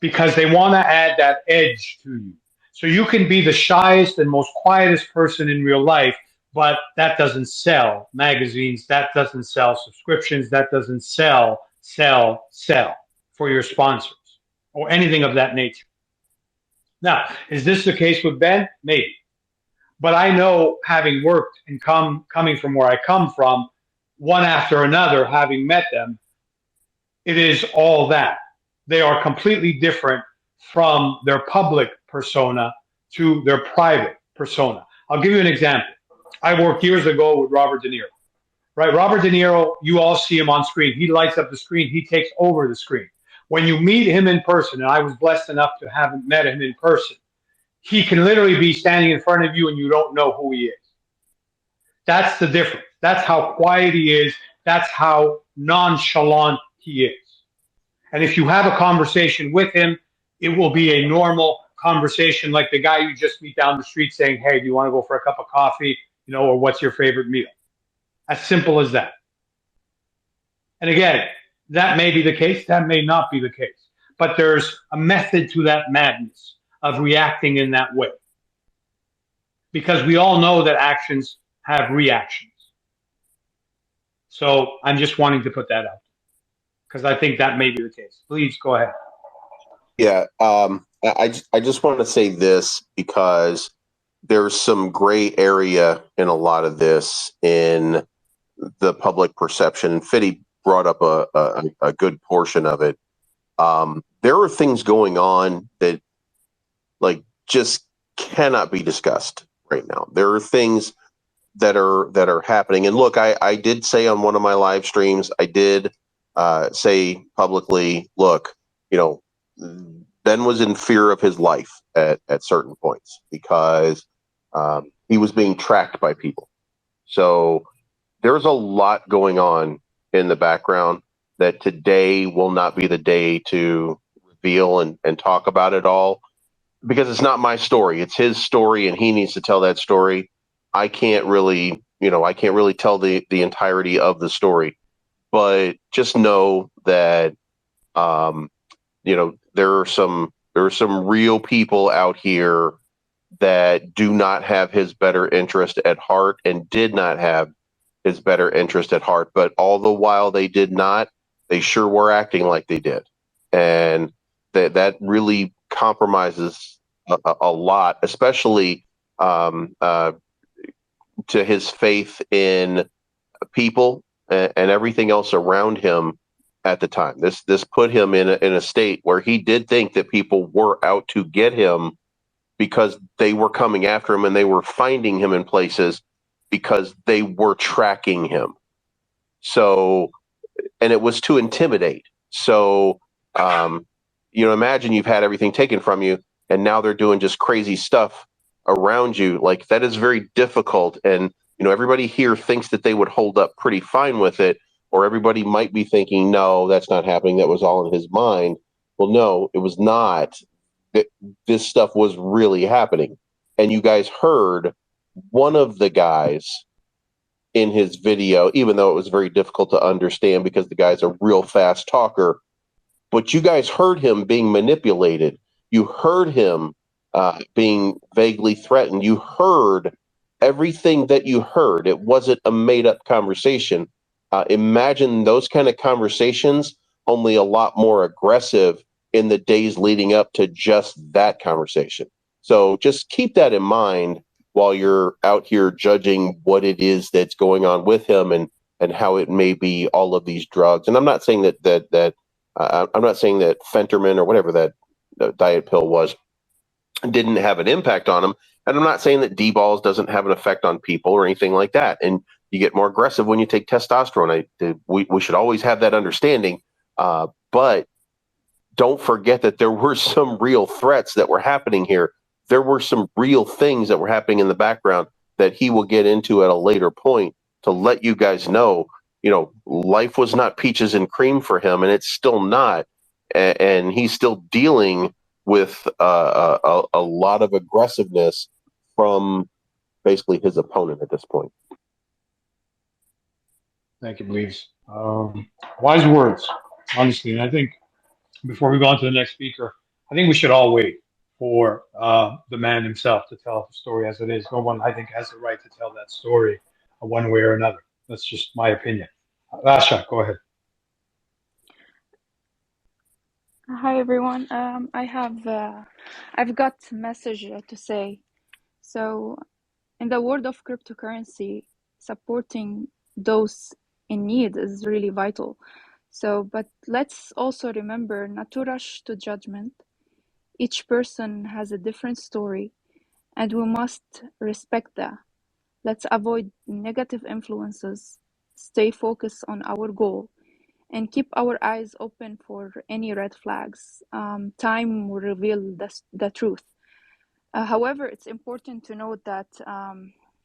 C: because they want to add that edge to you. So you can be the shyest and most quietest person in real life, but that doesn't sell magazines, that doesn't sell subscriptions, that doesn't sell for your sponsors or anything of that nature. Now, is this the case with Ben? Maybe. But I know, having worked and coming from where I come from, one after another, having met them, it is all that. They are completely different from their public persona to their private persona. I'll give you an example. I worked years ago with Robert De Niro. Right? Robert De Niro, you all see him on screen. He lights up the screen. He takes over the screen. When you meet him in person, and I was blessed enough to have met him in person, he can literally be standing in front of you and you don't know who he is. That's the difference. That's how quiet he is. That's how nonchalant he is. And if you have a conversation with him, it will be a normal conversation, like the guy you just meet down the street saying, hey, do you want to go for a cup of coffee? You know, or what's your favorite meal? As simple as that. And again, that may be the case. That may not be the case. But there's a method to that madness of reacting in that way. Because we all know that actions have reactions. So I'm just wanting to put that out because I think that may be the case. Please go ahead.
H: Yeah, I just want to say this because there's some gray area in a lot of this in the public perception. And Fiddy brought up a good portion of it. There are things going on that like just cannot be discussed right now. There are things that are happening. And look, I did say on one of my live streams, I did say publicly, look, you know, Ben was in fear of his life at certain points because he was being tracked by people. So there's a lot going on in the background that today will not be the day to reveal and talk about it all, because it's not my story. It's his story, and he needs to tell that story. I can't really tell the entirety of the story, but just know that, there are some real people out here that do not have his better interest at heart and did not have his better interest at heart. But all the while they did not, they sure were acting like they did. And that really compromises a lot, especially to his faith in people and everything else around him at the time. This put him in a state where he did think that people were out to get him because they were coming after him and they were finding him in places because they were tracking him. So, and it was to intimidate. So, imagine you've had everything taken from you and now they're doing just crazy stuff around you. Like, that is very difficult. And, everybody here thinks that they would hold up pretty fine with it, or everybody might be thinking, no, that's not happening. That was all in his mind. Well, no, it was not. This stuff was really happening. And you guys heard one of the guys in his video, even though it was very difficult to understand because the guy's a real fast talker, but you guys heard him being manipulated. You heard him being vaguely threatened. You heard everything that you heard. It wasn't a made-up conversation. Imagine those kind of conversations, only a lot more aggressive in the days leading up to just that conversation. So just keep that in mind while you're out here judging what it is that's going on with him and how it may be all of these drugs. And I'm not saying that I'm not saying that Fenterman or whatever that diet pill was didn't have an impact on him. And I'm not saying that D-balls doesn't have an effect on people or anything like that. And you get more aggressive when you take testosterone. We should always have that understanding. But don't forget that there were some real threats that were happening here. There were some real things that were happening in the background that he will get into at a later point to let you guys know, life was not peaches and cream for him, and it's still not. And he's still dealing with a lot of aggressiveness from basically his opponent at this point.
C: Thank you, Bleaves. Wise words, honestly. And I think before we go on to the next speaker, I think we should all wait for the man himself to tell the story as it is. No one, I think, has the right to tell that story one way or another. That's just my opinion. Lasha, go ahead.
R: Hi everyone. I've got a message to say. So, in the world of cryptocurrency, supporting those in need is really vital. So, but let's also remember not to rush to judgment. Each person has a different story, and we must respect that. Let's avoid negative influences, stay focused on our goal, and keep our eyes open for any red flags. Time will reveal the truth. However, it's important to note that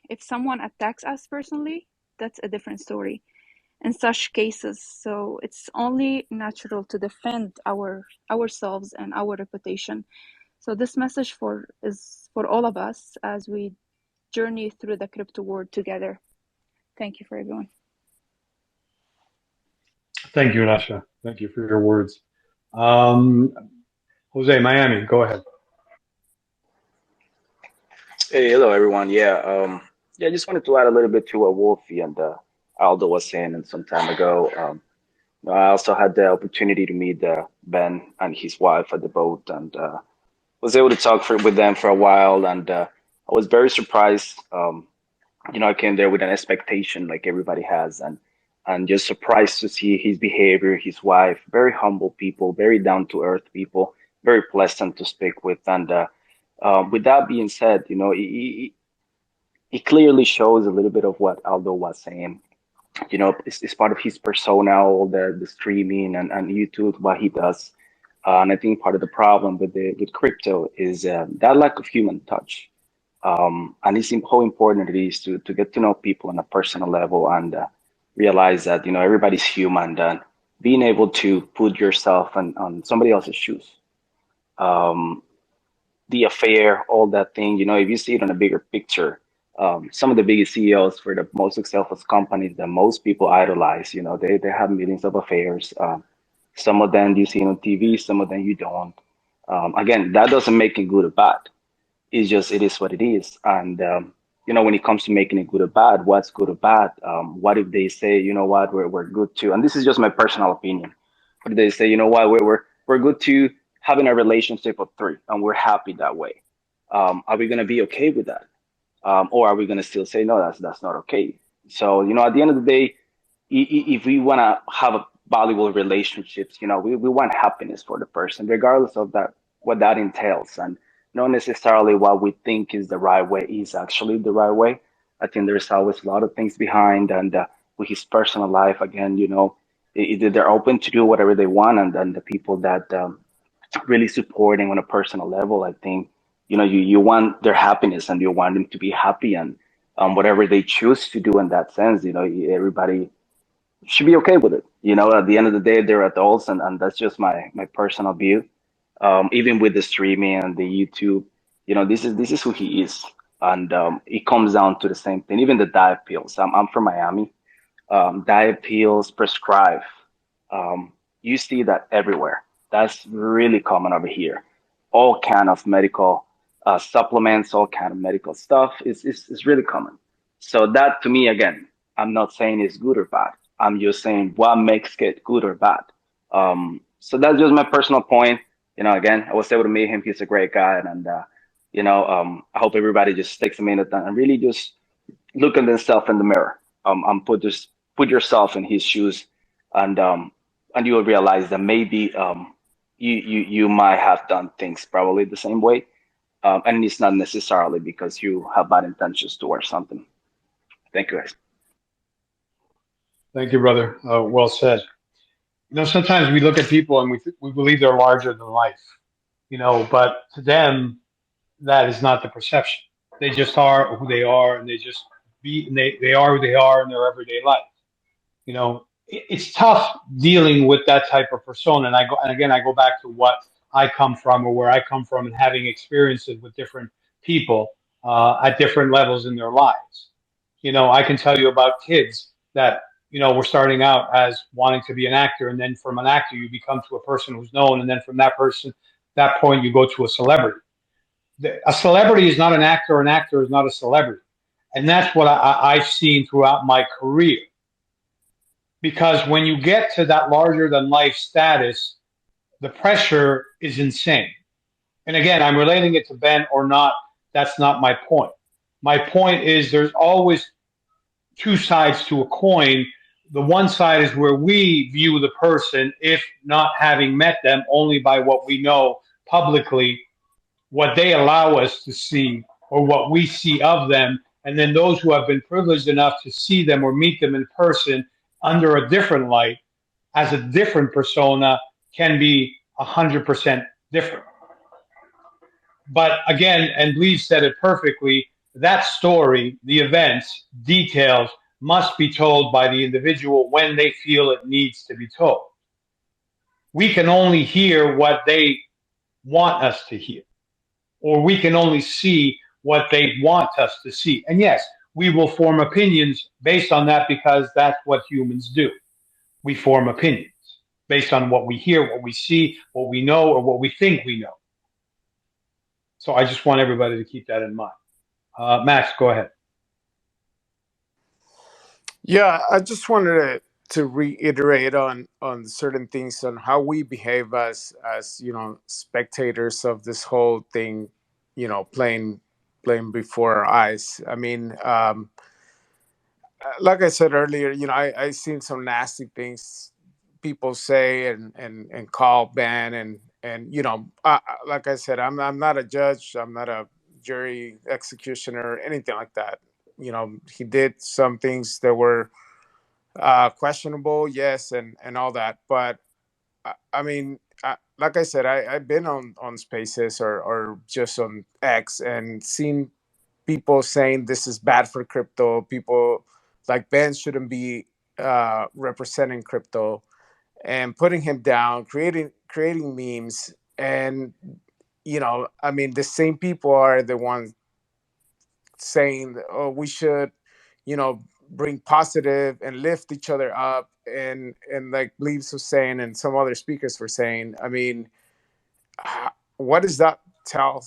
R: if someone attacks us personally, that's a different story in such cases. So it's only natural to defend ourselves and our reputation. So this message is for all of us as we journey through the crypto world together. Thank you for everyone.
C: Thank you, Lasha. Thank you for your words. Jose, Miami, go ahead.
S: Hey, hello everyone. I just wanted to add a little bit to what Wolfie and Aldo was saying and some time ago. I also had the opportunity to meet Ben and his wife at the boat, and was able to talk with them for a while. And I was very surprised. I came there with an expectation like everybody has, and just surprised to see his behavior, his wife, very humble people, very down to earth people, very pleasant to speak with. And with that being said, it clearly shows a little bit of what Aldo was saying. You know, it's part of his persona, all the streaming and YouTube, what he does. And I think part of the problem with crypto is that lack of human touch. And it's how important it is to get to know people on a personal level and realize that, you know, everybody's human, and being able to put yourself on somebody else's shoes. Um, the affair, all that thing, you know, if you see it on a bigger picture, some of the biggest CEOs for the most successful companies that most people idolize, you know, they have millions of affairs. Some of them you see on TV, some of them you don't. Again, that doesn't make it good or bad. It's just, it is what it is. And, you know, when it comes to making it good or bad, what's good or bad? What if they say, you know what, we're good to, and this is just my personal opinion. What if they say, you know what, we're good to having a relationship of 3 and we're happy that way? Are we going to be okay with that? Or are we going to still say, no, that's not okay? So, you know, at the end of the day, if we want to have a valuable relationships, you know, we want happiness for the person, regardless of that, what that entails. And not necessarily what we think is the right way is actually the right way. I think there's always a lot of things behind. And with his personal life, again, you know, they're open to do whatever they want. And then the people that really supporting on a personal level, I think, you know, you want their happiness and you want them to be happy, and whatever they choose to do in that sense, you know, everybody should be okay with it. You know, at the end of the day, they're adults, and that's just my personal view. Even with the streaming and the YouTube, you know, this is who he is, and it comes down to the same thing. Even the diet pills. I'm from Miami. Diet pills prescribed. You see that everywhere. That's really common over here. All kind of medical supplements, all kind of medical stuff is really common. So that to me, again, I'm not saying it's good or bad. I'm just saying what makes it good or bad. So that's just my personal point. You know, again, I was able to meet him. He's a great guy, and you know, I hope everybody just takes a minute and really just look at themselves in the mirror. And put yourself in his shoes, and you will realize that maybe you might have done things probably the same way, and it's not necessarily because you have bad intentions towards something. Thank you, guys.
C: Thank you, brother. Well said. You know, sometimes we look at people and we believe they're larger than life, you know, but to them, that is not the perception. They just are who they are, and they just they are who they are in their everyday life. You know, it's tough dealing with that type of persona. And again, I go back to what I come from or where I come from, and having experiences with different people at different levels in their lives. You know, I can tell you about kids that, you know, were starting out as wanting to be an actor, and then from an actor you become to a person who's known, and then from that person, that point you go to a celebrity. A celebrity is not an actor, an actor is not a celebrity. And that's what I've seen throughout my career. Because when you get to that larger than life status, the pressure is insane. And again, I'm relating it to Ben or not. That's not my point. My point is there's always 2 sides to a coin. The one side is where we view the person, if not having met them, only by what we know publicly, what they allow us to see or what we see of them. And then those who have been privileged enough to see them or meet them in person under a different light, as a different persona, can be 100% different. But again, and Lee said it perfectly, that story, the events, details, must be told by the individual when they feel it needs to be told. We can only hear what they want us to hear, or we can only see what they want us to see. And yes, we will form opinions based on that, because that's what humans do. We form opinions based on what we hear, what we see, what we know, or what we think we know. So I just want everybody to keep that in mind. Max, go ahead.
N: Yeah, I just wanted to reiterate on certain things on how we behave as you know, spectators of this whole thing, you know, playing before our eyes. I mean, like I said earlier, you know, I seen some nasty things people say and call Ben, and you know, like I said, I'm not a judge, I'm not a jury executioner or anything like that. he did some things that were questionable, yes, and all that. But I mean, like I said, I've been on Spaces or just on X and seen people saying this is bad for crypto. People like Ben shouldn't be representing crypto, and putting him down, creating memes, and I mean, the same people are the ones saying, "Oh, we should, bring positive and lift each other up," and like Leaves was saying, and some other speakers were saying. I mean, what does that tell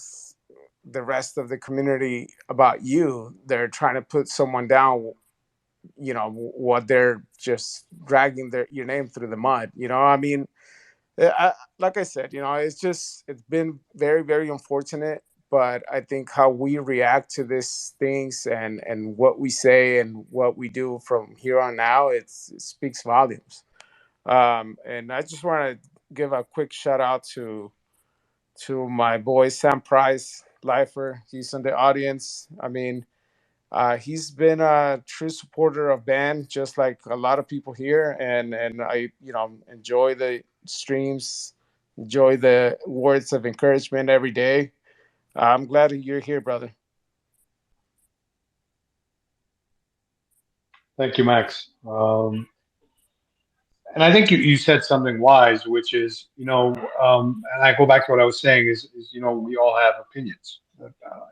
N: the rest of the community about you? They're trying to put someone down. What they're just dragging your name through the mud. I mean, like I said, it's been very, very unfortunate. But I think how we react to these things and what we say and what we do from here on now, it speaks volumes. And I just want to give a quick shout out to my boy Sam Price, Lifer. He's in the audience. I mean, he's been a true supporter of Ben, just like a lot of people here, and I, enjoy the streams, enjoy the words of encouragement every day. I'm glad that you're here, brother.
C: Thank you, Max. And I think you said something wise, which is, and I go back to what I was saying is we all have opinions.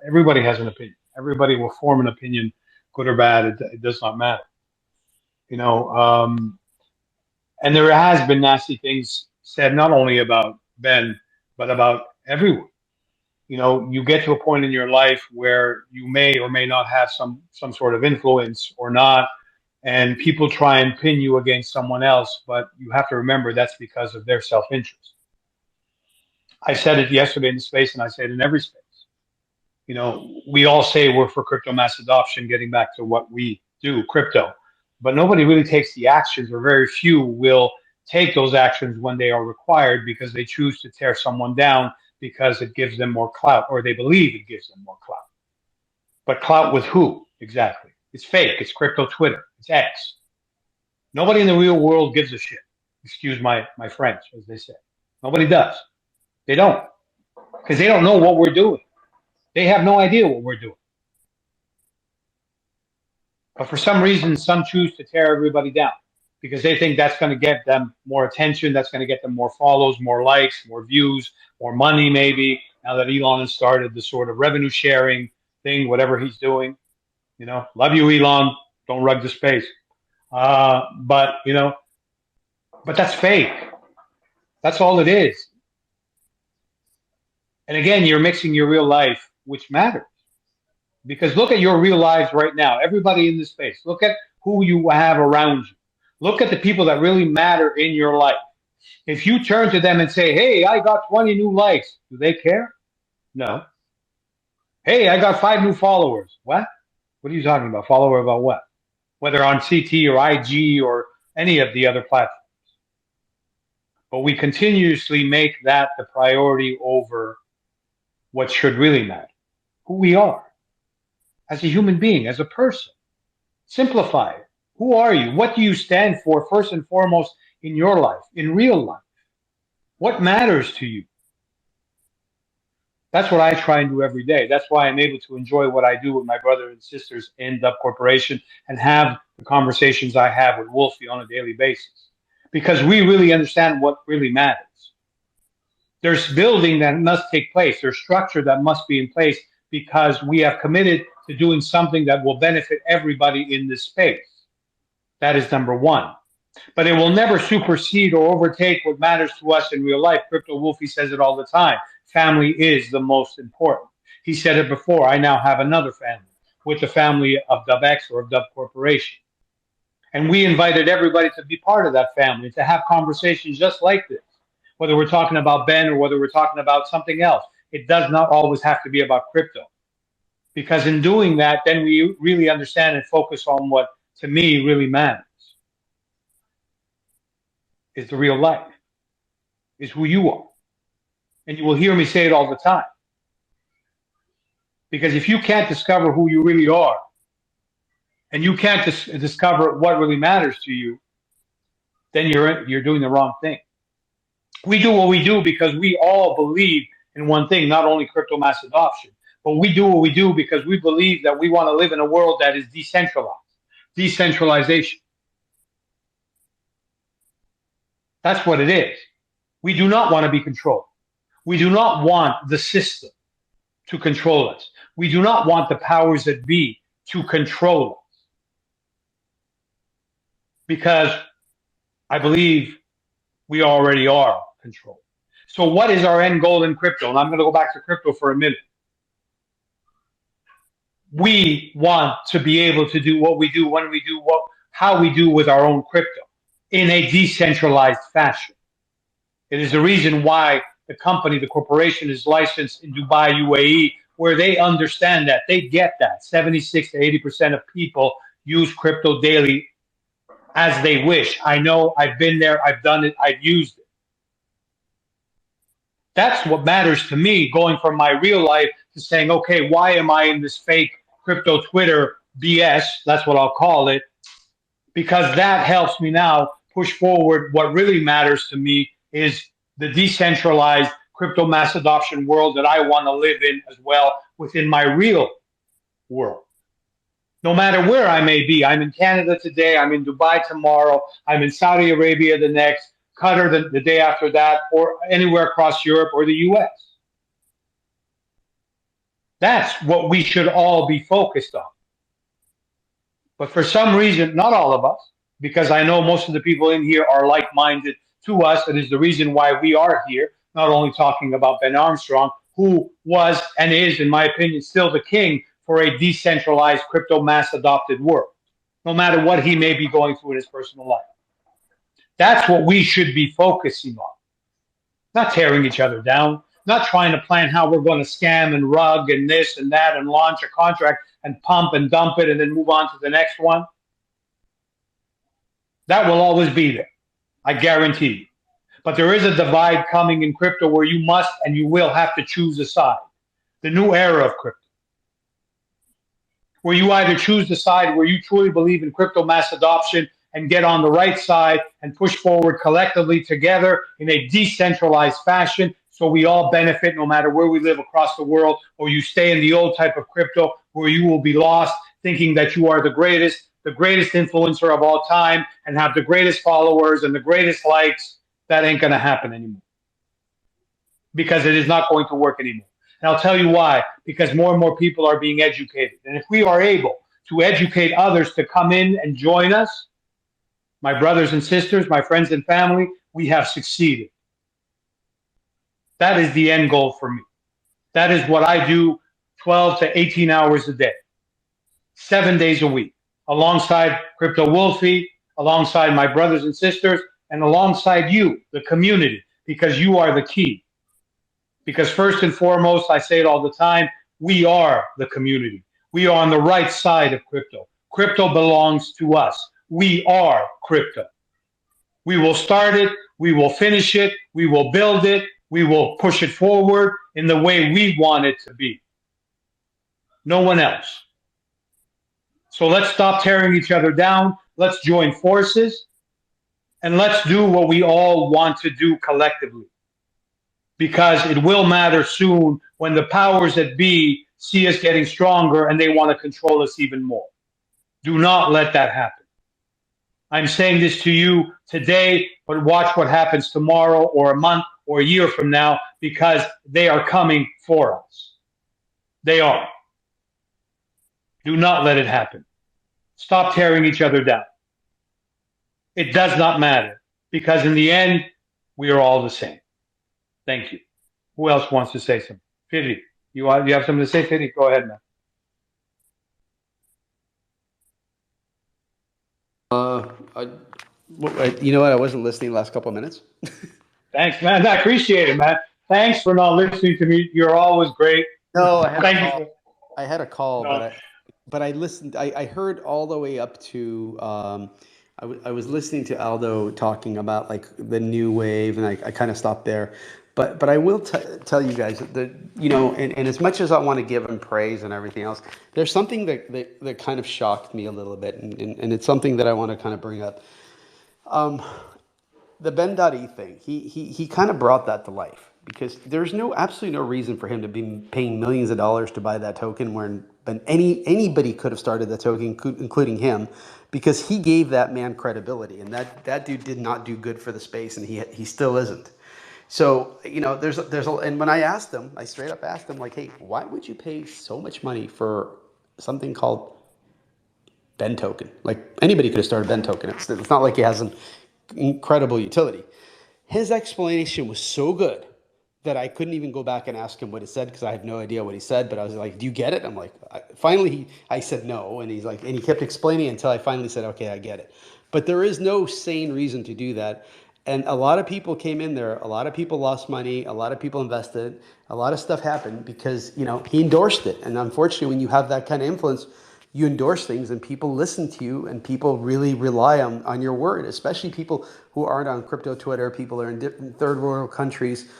C: Everybody has an opinion. Everybody will form an opinion, good or bad. It does not matter. And there has been nasty things said, not only about Ben, but about everyone. You get to a point in your life where you may or may not have some sort of influence or not, and people try and pin you against someone else, but you have to remember that's because of their self-interest. I said it yesterday in the space, and I say it in every space. We all say we're for crypto mass adoption, getting back to what we do, crypto, but nobody really takes the actions, or very few will take those actions when they are required because they choose to tear someone down because it gives them more clout, or they believe it gives them more clout. But clout with who exactly? It's fake. It's crypto Twitter. It's X. Nobody in the real world gives a shit. Excuse my French, as they say. Nobody does. They don't. Because they don't know what we're doing. They have no idea what we're doing. But for some reason, some choose to tear everybody down because they think that's going to get them more attention. That's going to get them more follows, more likes, more views, more money, maybe. Now that Elon has started the sort of revenue sharing thing, whatever he's doing. Love you, Elon. Don't rug the space. But that's fake. That's all it is. And again, you're mixing your real life, which matters. Because look at your real lives right now. Everybody in this space. Look at who you have around you. Look at the people that really matter in your life. If you turn to them and say, hey, I got 20 new likes, do they care? No. Hey, I got 5 new followers. What? What are you talking about? Follower about what? Whether on CT or IG or any of the other platforms. But we continuously make that the priority over what should really matter. Who we are as a human being, as a person. Simplify it. Who are you? What do you stand for first and foremost in your life, in real life? What matters to you? That's what I try and do every day. That's why I'm able to enjoy what I do with my brothers and sisters in DUB Corporation and have the conversations I have with Wolfie on a daily basis. Because we really understand what really matters. There's building that must take place. There's structure that must be in place because we have committed to doing something that will benefit everybody in this space. That is number one. But it will never supersede or overtake what matters to us in real life. Crypto Wolfie says it all the time. Family is the most important. He said it before. I now have another family with the family of DUBX or of DUB Corporation. And we invited everybody to be part of that family, to have conversations just like this. Whether we're talking about Ben or whether we're talking about something else, it does not always have to be about crypto. Because in doing that, then we really understand and focus on what, to me, really matters. Is the real life. Is who you are. And you will hear me say it all the time. Because if you can't discover who you really are, and you can't discover what really matters to you, then you're doing the wrong thing. We do what we do because we all believe in one thing, not only crypto mass adoption, but we do what we do because we believe that we want to live in a world that is decentralized. Decentralization. That's what it is. We do not want to be controlled. We do not want the system to control us. We do not want the powers that be to control us. Because I believe we already are controlled. So what is our end goal in crypto? And I'm going to go back to crypto for a minute. We want to be able to do what we do, when we do, how we do with our own crypto in a decentralized fashion. It is the reason why the company, the corporation is licensed in Dubai, UAE, where they understand that. They get that. 76 to 80% of people use crypto daily as they wish. I know, I've been there, I've done it, I've used it. That's what matters to me, going from my real life to saying, okay, why am I in this fake crypto Twitter BS? That's what I'll call it. Because that helps me now push forward. What really matters to me is the decentralized crypto mass adoption world that I want to live in as well within my real world. No matter where I may be, I'm in Canada today, I'm in Dubai tomorrow, I'm in Saudi Arabia the next, Qatar the day after that, or anywhere across Europe or the US. That's what we should all be focused on. But for some reason, not all of us, because I know most of the people in here are like-minded to us. It is the reason why we are here, not only talking about Ben Armstrong, who was and is, in my opinion, still the king for a decentralized crypto mass adopted world, no matter what he may be going through in his personal life. That's what we should be focusing on, not tearing each other down, not trying to plan how we're going to scam and rug and this and that and launch a contract and pump and dump it and then move on to the next one. That will always be there. I guarantee you. But there is a divide coming in crypto where you must and you will have to choose a side. The new era of crypto, where you either choose the side where you truly believe in crypto mass adoption and get on the right side and push forward collectively together in a decentralized fashion so we all benefit no matter where we live across the world, or you stay in the old type of crypto where you will be lost thinking that you are the greatest influencer of all time and have the greatest followers and the greatest likes. That ain't going to happen anymore, because it is not going to work anymore. And I'll tell you why, because more and more people are being educated. And if we are able to educate others to come in and join us, my brothers and sisters, my friends and family, we have succeeded. That is the end goal for me. That is what I do 12 to 18 hours a day, 7 days a week, alongside Crypto Wolfie, alongside my brothers and sisters, and alongside you, the community, because you are the key. Because first and foremost, I say it all the time, we are the community. We are on the right side of crypto. Crypto belongs to us. We are crypto. We will start it. We will finish it. We will build it. We will push it forward in the way we want it to be. No one else. So let's stop tearing each other down. Let's join forces. And let's do what we all want to do collectively. Because it will matter soon when the powers that be see us getting stronger and they want to control us even more. Do not let that happen. I'm saying this to you today, but watch what happens tomorrow or a month or a year from now, because they are coming for us. They are. Do not let it happen. Stop tearing each other down. It does not matter, because in the end, we are all the same. Thank you. Who else wants to say something? Fidi, you have something to say, Fidi? Go ahead, man.
Q: You know what? I wasn't listening the last couple of minutes.
C: Thanks, man. I appreciate it, man. Thanks for not listening to me. You're always great.
Q: No, I had a call,
C: No.
Q: but I listened. I heard all the way up to. I was listening to Aldo talking about like the new wave, and I kind of stopped there. But I will tell you guys that, you know, and as much as I want to give him praise and everything else, there's something that kind of shocked me a little bit, and it's something that I want to kind of bring up. The Ben.E thing, he kind of brought that to life, because there's absolutely no reason for him to be paying millions of dollars to buy that token when anybody could have started that token, including him, because he gave that man credibility, and that dude did not do good for the space, and he still isn't. So, you know, and when I asked him, I straight up asked him, like, hey, why would you pay so much money for something called Ben token? Like, anybody could have started Ben token. It's not like it has an incredible utility. His explanation was so good that I couldn't even go back and ask him what it said, because I have no idea what he said. But I was like, do you get it? I'm like, finally, I said no. And he's like, and he kept explaining until I finally said, okay, I get it. But there is no sane reason to do that. And a lot of people came in there. A lot of people lost money. A lot of people invested. A lot of stuff happened because, you know, he endorsed it. And unfortunately, when you have that kind of influence, you endorse things and people listen to you, and people really rely on your word, especially people who aren't on crypto Twitter, people who are in different third world countries,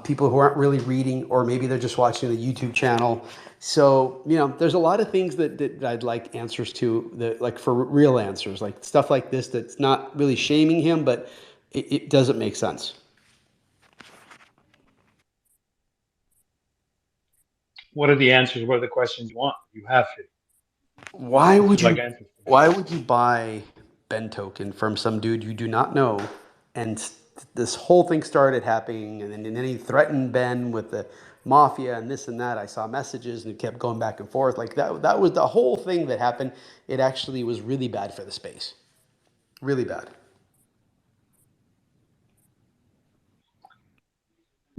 Q: people who aren't really reading, or maybe they're just watching the YouTube channel. So, you know, there's a lot of things that I'd like answers to, that, like, for real answers, like stuff like this, that's not really shaming him, but it doesn't make sense.
C: What are the answers? What are the questions you want? You have to.
Q: Why would you
C: like answers.
Q: Why would you buy Ben token from some dude you do not know? And this whole thing started happening, and then he threatened Ben with the mafia and this and that. I saw messages, and it kept going back and forth. Like, that was the whole thing that happened. It actually was really bad for the space. Really bad.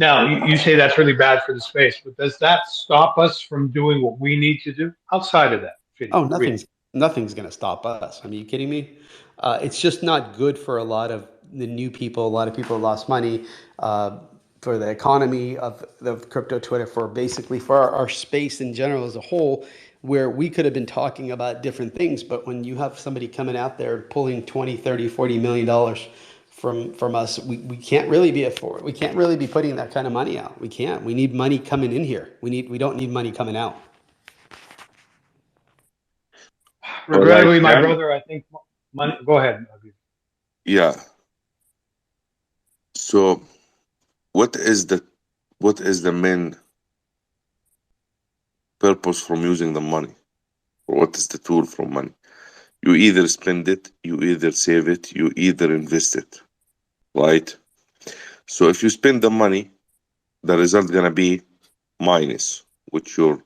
C: Now, you say that's really bad for the space, but does that stop us from doing what we need to do outside of that video?
Q: Oh, nothing's going to stop us. I mean, you kidding me? It's just not good for a lot of the new people. A lot of people lost money, for the economy of crypto Twitter, for basically for our space in general as a whole, where we could have been talking about different things. But when you have somebody coming out there pulling 20, 30, 40 million dollars from us, we can't really be we can't really be putting that kind of money out. We can't. We need money coming in here. We don't need money coming out.
C: Regrettably, my brother, I think money. Go ahead.
B: Yeah. So, what is the main purpose from using the money? Or what is the tool from money? You either spend it, you either save it, you either invest it, right? So if you spend the money, the result gonna be minus, which your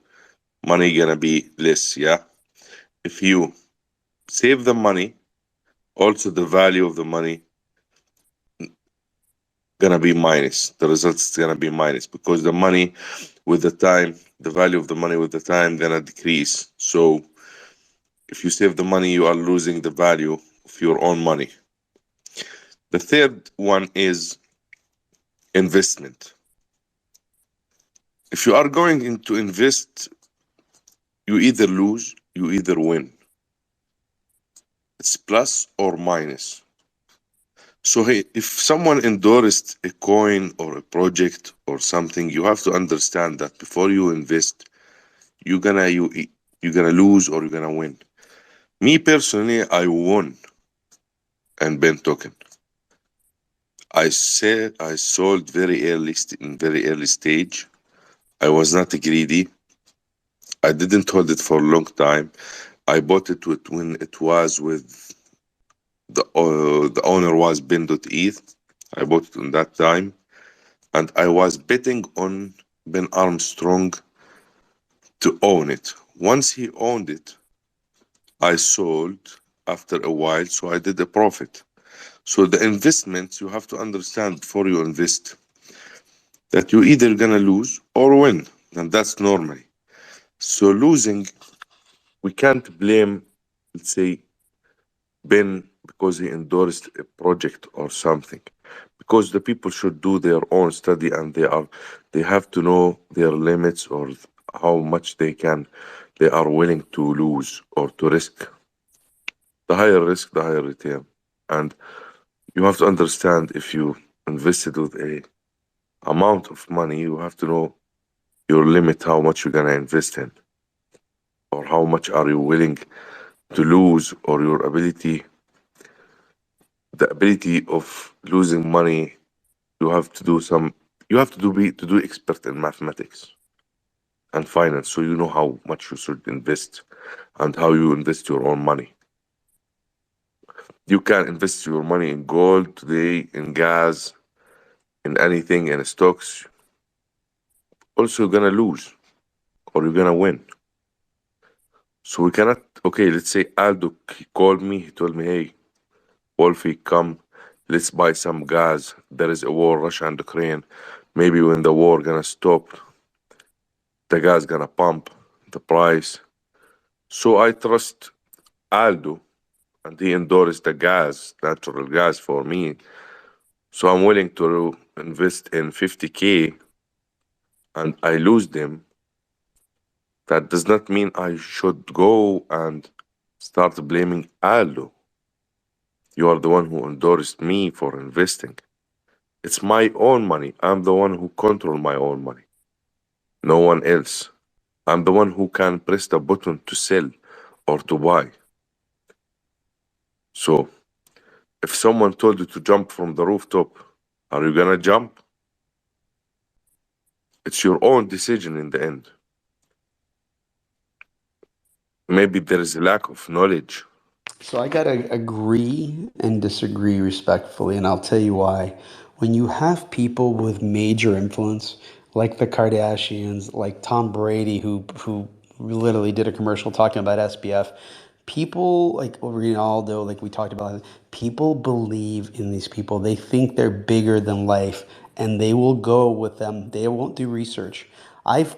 B: money gonna be less, yeah? If you save the money, also the value of the money gonna be minus. The results is gonna be minus, because the money with the time, the value of the money with the time gonna decrease. So if you save the money, you are losing the value of your own money. The third one is investment. If you are going into invest, you either lose, you either win. It's plus or minus. So hey, if someone endorsed a coin or a project or something, you have to understand that before you invest, you're gonna lose or you're gonna win. Me personally, I won and Ben token. I sold in very early stage. I was not greedy. I didn't hold it for a long time. I bought it when it was with the owner was Ben.ETH. I bought it in that time, and I was betting on Ben Armstrong to own it. Once he owned it, I sold after a while, so I did a profit. So the investments, you have to understand before you invest that you're either gonna lose or win, and that's normally. So losing, we can't blame, let's say, Ben because he endorsed a project or something, because the people should do their own study, and they have to know their limits, or how much they are willing to lose or to risk. The higher risk, the higher return. And you have to understand, if you invested with a amount of money, you have to know your limit, how much you're gonna invest in, or how much are you willing to lose, or your ability, the ability of losing money. You have to do some. You have to do expert in mathematics and finance, so you know how much you should invest and how you invest your own money. You can invest your money in gold today, in gas, in anything, in stocks. Also, you're gonna lose or you're gonna win. So we cannot. Okay, let's say Aldo called me. He told me, "Hey, Wolfie, come. Let's buy some gas. There is a war, Russia and Ukraine. Maybe when the war gonna stop, the gas gonna pump the price." So I trust Aldo, and he endorsed the gas, natural gas for me. So I'm willing to invest in 50K and I lose them. That does not mean I should go and start blaming Aldo. You are the one who endorsed me for investing. It's my own money. I'm the one who control my own money. No one else. I'm the one who can press the button to sell or to buy. So if someone told you to jump from the rooftop, are you gonna jump? It's your own decision in the end. Maybe there is a lack of knowledge.
Q: So I got to agree and disagree respectfully, and I'll tell you why. When you have people with major influence, like the Kardashians, like Tom Brady, who literally did a commercial talking about SPF, people like Ronaldo, like we talked about, people believe in these people. They think they're bigger than life, and they will go with them. They won't do research. I've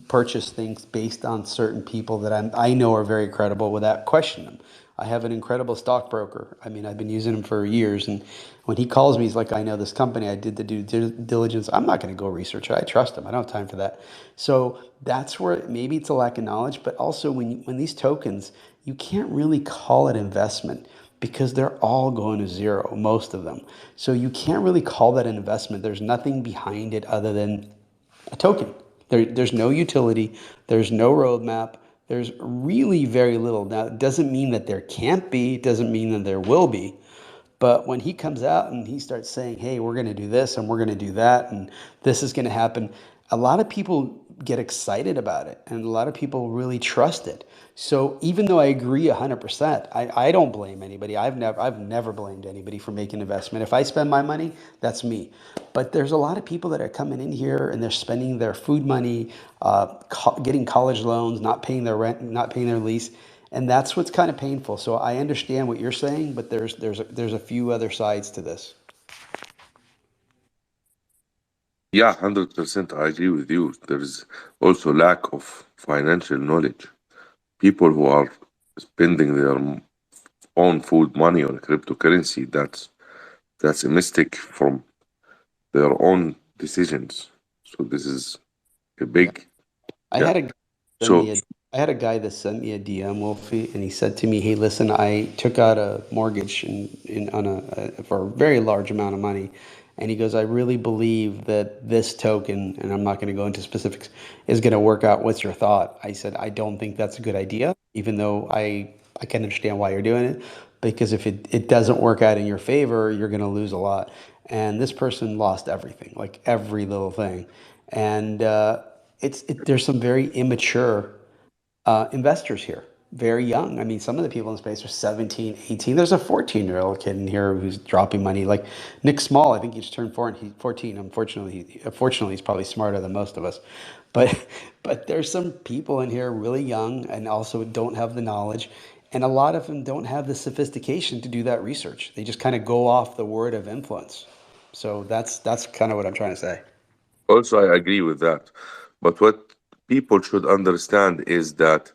Q: purchased things based on certain people that I know are very credible without questioning them. I have an incredible stockbroker. I mean, I've been using him for years, and when he calls me, he's like, "I know this company. I did the due diligence. I'm not going to go research it. I trust him. I don't have time for that." So that's where maybe it's a lack of knowledge, but also when these tokens, you can't really call it investment because they're all going to zero, most of them. So you can't really call that an investment. There's nothing behind it other than a token. There's no utility. There's no roadmap. There's really very little. Now, it doesn't mean that there can't be. It doesn't mean that there will be. But when he comes out and he starts saying, "Hey, we're going to do this and we're going to do that and this is going to happen," a lot of people get excited about it and a lot of people really trust it. So even though I agree 100%, I don't blame anybody. I've never blamed anybody for making an investment. If I spend my money, that's me. But there's a lot of people that are coming in here and they're spending their food money, getting college loans, not paying their rent, not paying their lease. And that's what's kind of painful. So I understand what you're saying, but there's a few other sides to this.
B: Yeah, 100%. I agree with you. There is also lack of financial knowledge. People who are spending their own food money on cryptocurrency, that's a mistake from their own decisions. So this is a big,
Q: I
B: yeah.
Q: had a guy send
B: So
Q: me a I had a guy that sent me a DM, Wolfie, and he said to me, "Hey, listen, I took out a mortgage in on for a very large amount of money." And he goes, "I really believe that this token, and I'm not going to go into specifics, is going to work out. What's your thought?" I said, "I don't think that's a good idea, even though I can understand why you're doing it, because if it doesn't work out in your favor, you're going to lose a lot." And this person lost everything, like every little thing. And there's some very immature investors here, very young. I mean, some of the people in the space are 17, 18. There's a 14-year-old kid in here who's dropping money. Like Nick Small, I think he just turned 14. Unfortunately, he's probably smarter than most of us. But but there's some people in here really young and also don't have the knowledge. And a lot of them don't have the sophistication to do that research. They just kind of go off the word of influence. So that's kind of what I'm trying to say.
B: also I agree with that. But what people should understand is that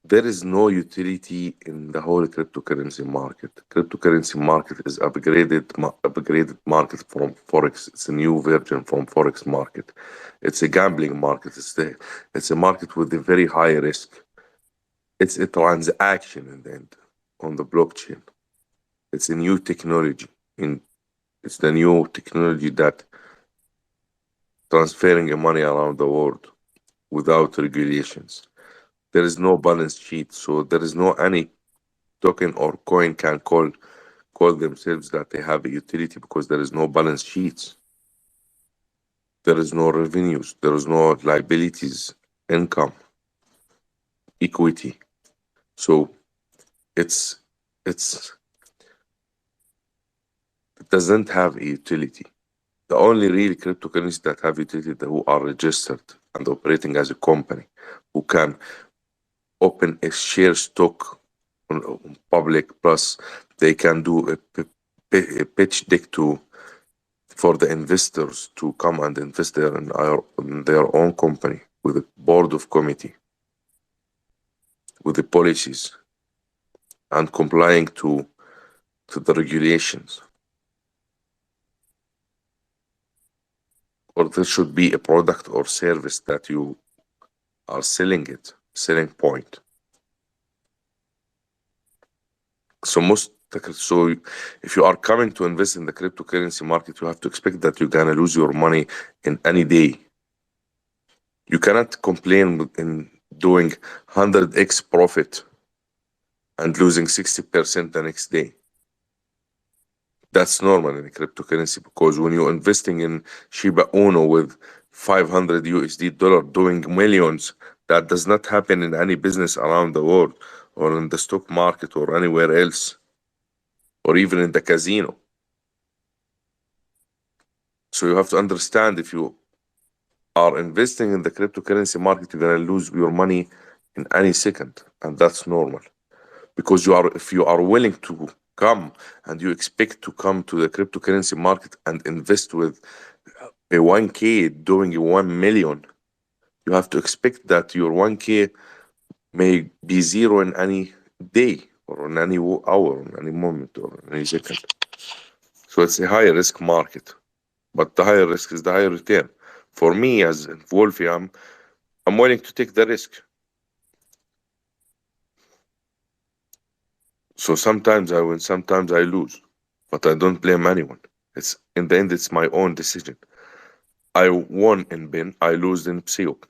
B: there is no utility in the whole cryptocurrency market. Cryptocurrency market is upgraded market from Forex. It's a new version from Forex market. It's a gambling market. It's a market with a very high risk. It's a transaction in the end on the blockchain. It's a new technology. It's the new technology that transferring the money around the world without regulations. There is no balance sheet, so there is no any token or coin can call themselves that they have a utility because there is no balance sheets. There is no revenues. There is no liabilities, income, equity. So it's it doesn't have a utility. The only real cryptocurrencies that have utility that who are registered and operating as a company, who can open a share stock on public, plus they can do a pitch deck for the investors to come and invest there in their own company with a board of committee, with the policies and complying to the regulations. Or there should be a product or service that you are selling point. So if you are coming to invest in the cryptocurrency market, you have to expect that you're gonna lose your money in any day. You cannot complain in doing 100x profit and losing 60% the next day. That's normal in cryptocurrency, because when you're investing in Shiba Inu with 500 USD dollar doing millions, that does not happen in any business around the world or in the stock market or anywhere else, or even in the casino. So you have to understand, if you are investing in the cryptocurrency market, you're gonna lose your money in any second, and that's normal. Because if you are willing to come and you expect to come to the cryptocurrency market and invest with a 1K doing 1 million, you have to expect that your 1K may be zero in any day or in any hour, in any moment or in any second. So it's a high risk market, but the higher risk is the higher return. For me as Wolfie, I'm willing to take the risk. So sometimes I win, sometimes I lose, but I don't blame anyone. It's in the end, it's my own decision. I won in Ben, I lose in Psyop.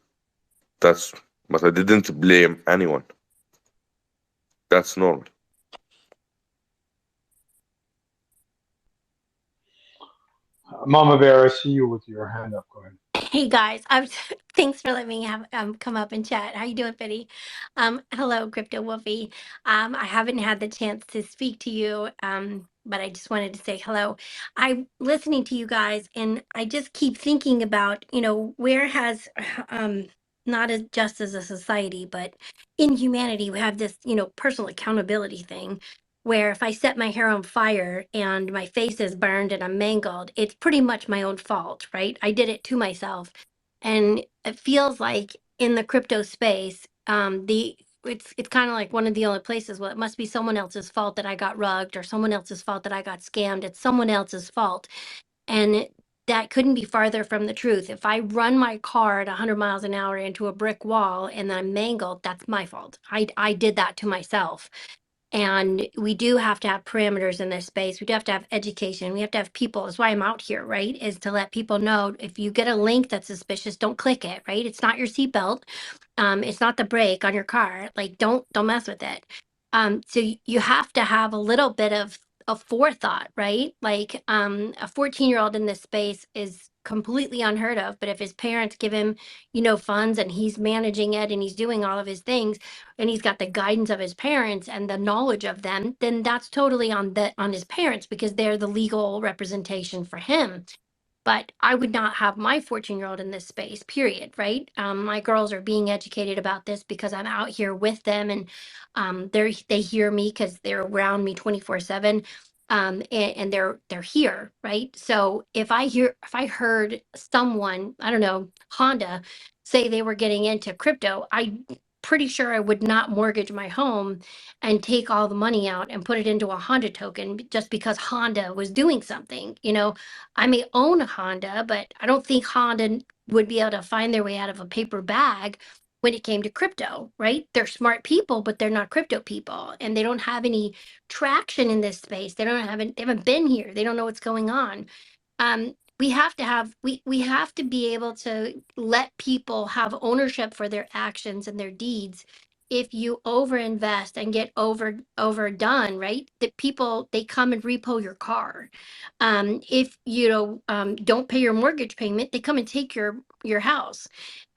B: But I didn't blame anyone. That's normal.
C: Mama Bear, I see you with your hand up. Go ahead.
T: Hey guys, thanks for letting me have come up and chat. How you doing, Betty? Hello, Crypto Wolfie. I haven't had the chance to speak to you, but I just wanted to say hello. I'm listening to you guys, and I just keep thinking about, where has not as just as a society, but in humanity, we have this, personal accountability thing, where if I set my hair on fire and my face is burned and I'm mangled, it's pretty much my own fault, right? I did it to myself. And it feels like in the crypto space, it's kind of like one of the only places, well, it must be someone else's fault that I got rugged or someone else's fault that I got scammed. It's someone else's fault. And that couldn't be farther from the truth. If I run my car at 100 miles an hour into a brick wall and then I'm mangled, that's my fault. I did that to myself. And we do have to have parameters in this space. We do have to have education. We have to have people. That's why I'm out here, right? Is to let people know, if you get a link that's suspicious, don't click it, right? It's not your seatbelt. It's not the brake on your car. Like, don't mess with it. So you have to have a little bit of forethought, right? Like, a 14-year-old in this space is completely unheard of. But if his parents give him, funds and he's managing it and he's doing all of his things, and he's got the guidance of his parents and the knowledge of them, then that's totally on his parents, because they're the legal representation for him. But I would not have my 14-year-old in this space, period, right? My girls are being educated about this because I'm out here with them, and they hear me because they're around me 24/7. And they're here, right? So if I heard someone, I don't know, Honda, say they were getting into crypto, I pretty sure I would not mortgage my home and take all the money out and put it into a Honda token just because Honda was doing something. I may own a Honda, but I don't think Honda would be able to find their way out of a paper bag when it came to crypto, right? They're smart people, but they're not crypto people, and they don't have any traction in this space. They haven't been here. They don't know what's going on. We have to be able to let people have ownership for their actions and their deeds. If you overinvest and get overdone, right? That people, they come and repo your car. If you don't pay your mortgage payment, they come and take your house.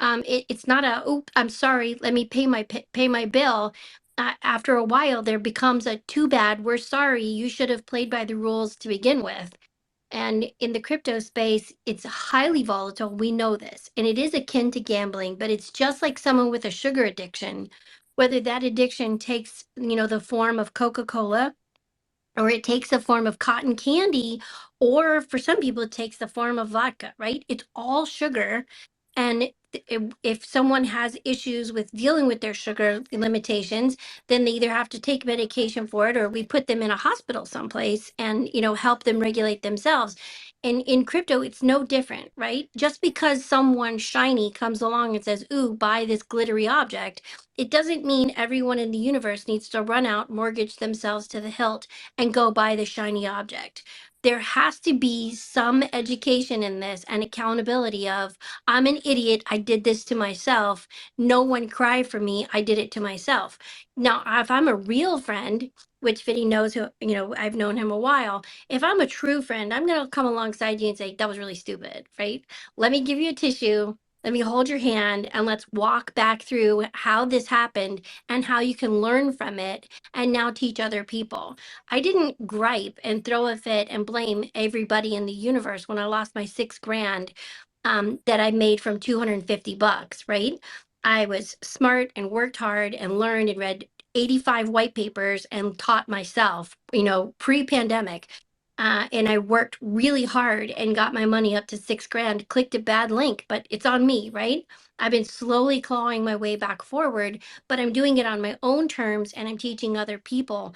T: It's not a, oop, I'm sorry, let me pay my bill. After a while, there becomes a too bad, we're sorry, you should have played by the rules to begin with. And in the crypto space, it's highly volatile. We know this. And it is akin to gambling, but it's just like someone with a sugar addiction, whether that addiction takes, the form of Coca-Cola, or it takes the form of cotton candy, or for some people, it takes the form of vodka, right? It's all sugar. And if someone has issues with dealing with their sugar limitations, then they either have to take medication for it, or we put them in a hospital someplace and, help them regulate themselves. And in crypto, it's no different, right? Just because someone shiny comes along and says, ooh, buy this glittery object, it doesn't mean everyone in the universe needs to run out, mortgage themselves to the hilt, and go buy the shiny object. There has to be some education in this and accountability of, I'm an idiot, I did this to myself. No one cried for me, I did it to myself. Now, if I'm a real friend, which Vinny knows, who, I've known him a while. If I'm a true friend, I'm going to come alongside you and say, that was really stupid, right? Let me give you a tissue. Let me hold your hand and let's walk back through how this happened and how you can learn from it and now teach other people. I didn't gripe and throw a fit and blame everybody in the universe when I lost my $6,000 that I made from $250, right? I was smart and worked hard and learned and read 85 white papers and taught myself, pre-pandemic. And I worked really hard and got my money up to $6,000, clicked a bad link, but it's on me, right? I've been slowly clawing my way back forward, but I'm doing it on my own terms and I'm teaching other people.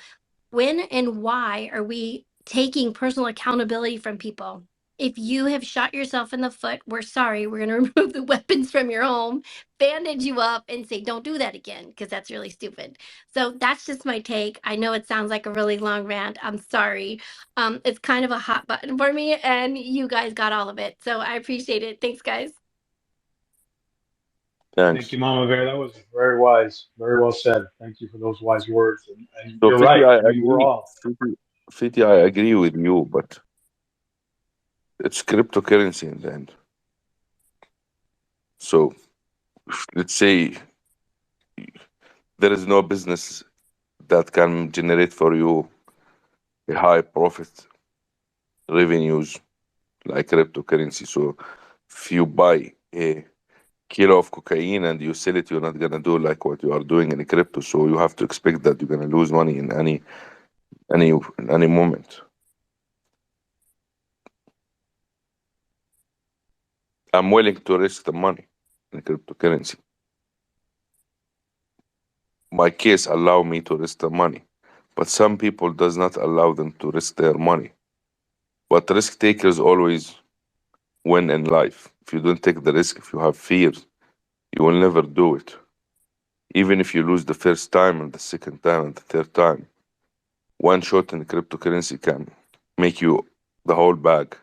T: When and why are we taking personal accountability from people? If you have shot yourself in the foot, we're sorry. We're going to remove the weapons from your home, bandage you up, and say, don't do that again, because that's really stupid. So that's just my take. I know it sounds like a really long rant. I'm sorry. It's kind of a hot button for me, and you guys got all of it. So I appreciate it. Thanks, guys.
C: Thank
B: Thanks.
C: you, Mama Bear. That was very wise, very well said. Thank you for those wise words. And
B: So
C: you're
B: Fiti,
C: right.
B: I
C: I mean, we're
B: agree.
C: all.
B: Fiti, I agree with you, but it's cryptocurrency in the end. So let's say there is no business that can generate for you a high profit revenues like cryptocurrency. So if you buy a kilo of cocaine and you sell it, you're not gonna do like what you are doing in crypto. So you have to expect that you're gonna lose money in any moment. I'm willing to risk the money in cryptocurrency. My case allow me to risk the money, but some people does not allow them to risk their money. But risk takers always win in life. If you don't take the risk, if you have fears, you will never do it. Even if you lose the first time and the second time and the third time, one shot in cryptocurrency can make you the whole bag.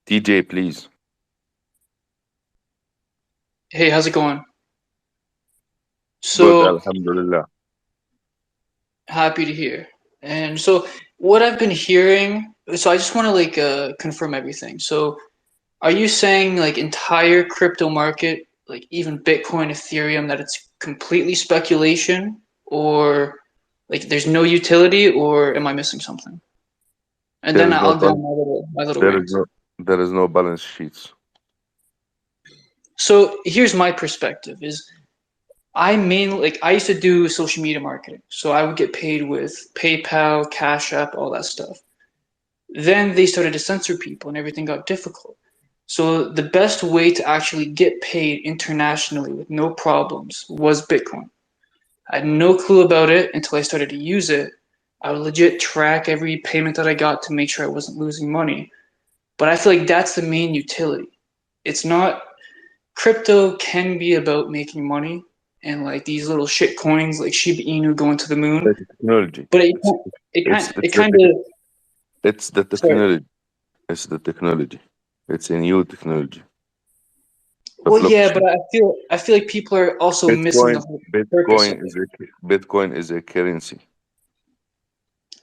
B: TJ, please.
U: Hey, how's it going?
B: Good,
U: So
B: Alhamdulillah.
U: happy to hear. And so what I've been hearing, so I just want to confirm everything. So are you saying like entire crypto market, like even Bitcoin, Ethereum, that it's completely speculation, or like there's no utility, or am I missing something? And
B: There
U: then
B: is no
U: I'll go on
B: balance.
U: my little
B: There is
U: rant.
B: no balance sheets.
U: So here's my perspective is I used to do social media marketing. So I would get paid with PayPal, Cash App, all that stuff. Then they started to censor people and everything got difficult. So the best way to actually get paid internationally with no problems was Bitcoin. I had no clue about it until I started to use it. I would legit track every payment that I got to make sure I wasn't losing money. But I feel like that's the main utility. It's not crypto can be about making money and like these little shit coins like Shiba Inu going to the moon,
B: The technology.
U: but it kind of
B: It's the technology. It's the technology. It's a new technology. The
U: well, yeah, but
B: blockchain.
U: I feel like people are also missing the whole purpose of it.
B: Bitcoin is a currency,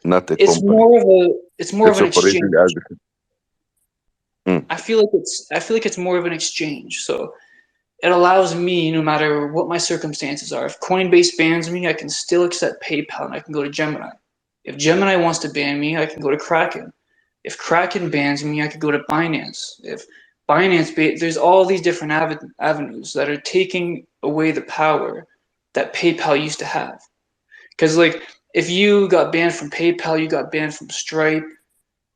B: not a
U: It's
B: company.
U: more of
B: It's
U: an
B: operating
U: exchange.
B: as
U: I feel like it's more of an exchange. So it allows me, no matter what my circumstances are, if Coinbase bans me, I can still accept PayPal and I can go to Gemini. If Gemini wants to ban me, I can go to Kraken. If Kraken bans me, I could go to Binance. If there's all these different avenues that are taking away the power that PayPal used to have. Because like, if you got banned from PayPal, you got banned from Stripe,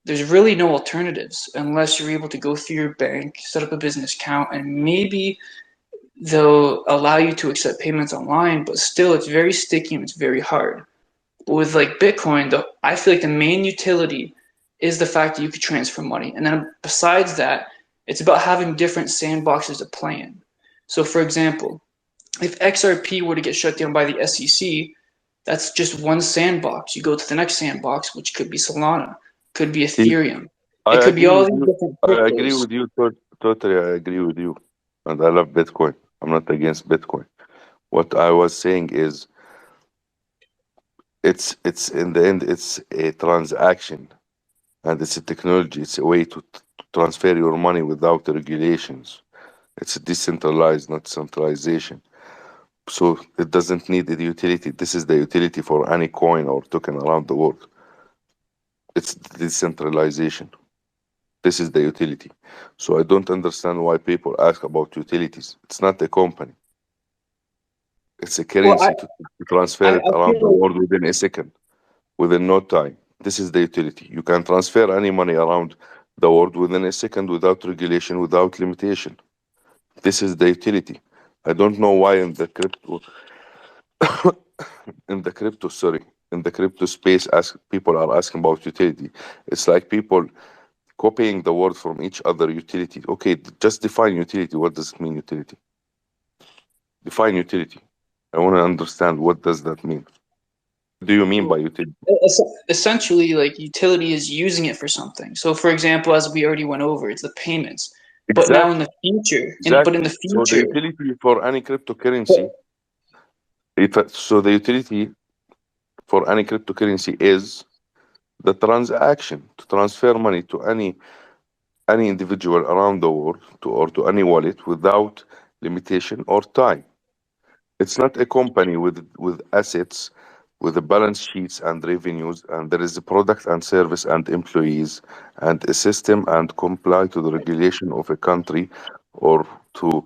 U: there's really no alternatives unless you're able to go through your bank, set up a business account, and maybe they'll allow you to accept payments online, but still it's very sticky and it's very hard. But with like Bitcoin, I feel like the main utility is the fact that you could transfer money. And then besides that, it's about having different sandboxes to play in. So for example, if XRP were to get shut down by the SEC, that's just one sandbox. You go to the next sandbox, which could be Solana, could be Ethereum. It could be all these different
B: I agree
U: cryptos.
B: with you. Totally, I agree with you. And I love Bitcoin. I'm not against Bitcoin. What I was saying is, it's in the end, it's a transaction, and it's a technology. It's a way to transfer your money without regulations. It's decentralized, not centralization. So it doesn't need a utility. This is the utility for any coin or token around the world. It's decentralization. This is the utility. So I don't understand why people ask about utilities. It's not a company. It's a currency to transfer it around the world within a second, within no time. This is the utility. You can transfer any money around the world within a second without regulation, without limitation. This is the utility. I don't know why in the crypto in the crypto space people are asking about utility. It's like people copying the word from each other. Utility. Okay, just define utility. What does it mean, utility? Define utility. I want to understand, what does that mean? What do you mean by utility?
U: Essentially, like, utility is using it for something. So for example, as we already went over, it's the payments. But now in the future,
B: So the utility for any cryptocurrency, the utility for any cryptocurrency is the transaction to transfer money to any individual around the world, or to any wallet, without limitation or time. It's not a company with assets, with the balance sheets and revenues, and there is a product and service and employees and a system, and comply to the regulation of a country or to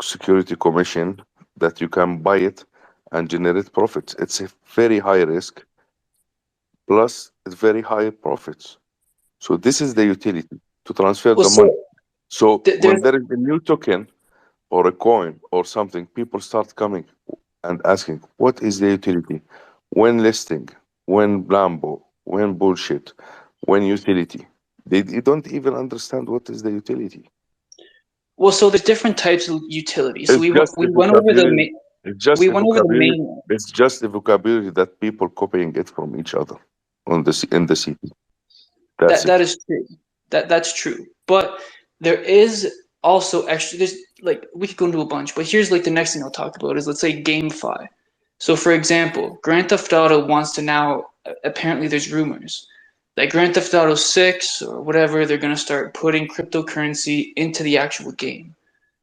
B: security commission, that you can buy it and generate profits. It's a very high risk, plus it's very high profits. So this is the utility, to transfer the money. So when there is a new token or a coin or something, people start coming and asking, what is the utility? When listing, when Lambo, when bullshit, when utility. They don't even understand what is the utility.
U: Well, so there's different types of utilities. So
B: It's
U: we
B: just a
U: went over the
B: vocabulary. It's just
U: we
B: a
U: went over the
B: vocabulary.
U: main one.
B: It's just a vocabulary that people copying it from each other in the city.
U: That is true. That's true. But there is also extra. There's, like, we could go into a bunch, but here's like the next thing I'll talk about is, let's say, GameFi. So for example, Grand Theft Auto wants to now, apparently there's rumors that Grand Theft Auto 6 or whatever, they're going to start putting cryptocurrency into the actual game.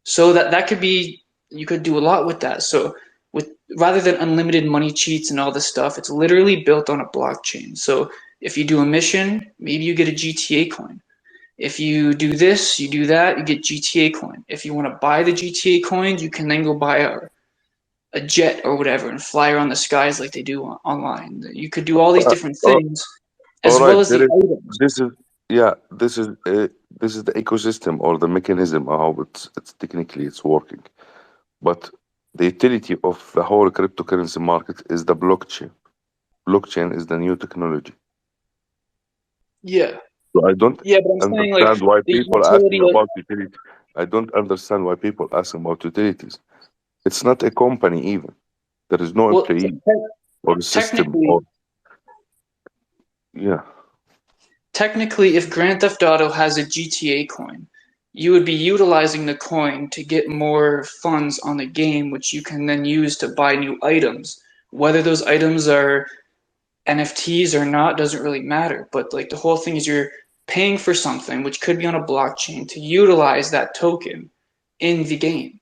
U: So that could be, you could do a lot with that. So rather than unlimited money cheats and all this stuff, it's literally built on a blockchain. So if you do a mission, maybe you get a GTA coin. If you do this, you do that, you get GTA coin. If you want to buy the GTA coins, you can then go buy a jet or whatever and fly around the skies like they do online. You could do all these different things, as well as the items.
B: This is the ecosystem or the mechanism of how it's technically it's working. But the utility of the whole cryptocurrency market is the blockchain. Blockchain is the new technology.
U: Yeah.
B: So I don't
U: but I'm saying, like,
B: understand why
U: the
B: people
U: utility
B: asking about utility. I don't understand why people ask about utilities. It's not a company even. There is no
U: Well,
B: employee or system
U: technically,
B: or yeah.
U: technically, if Grand Theft Auto has a GTA coin, you would be utilizing the coin to get more funds on the game, which you can then use to buy new items. Whether those items are NFTs or not doesn't really matter. But like the whole thing is you're paying for something which could be on a blockchain to utilize that token in the game.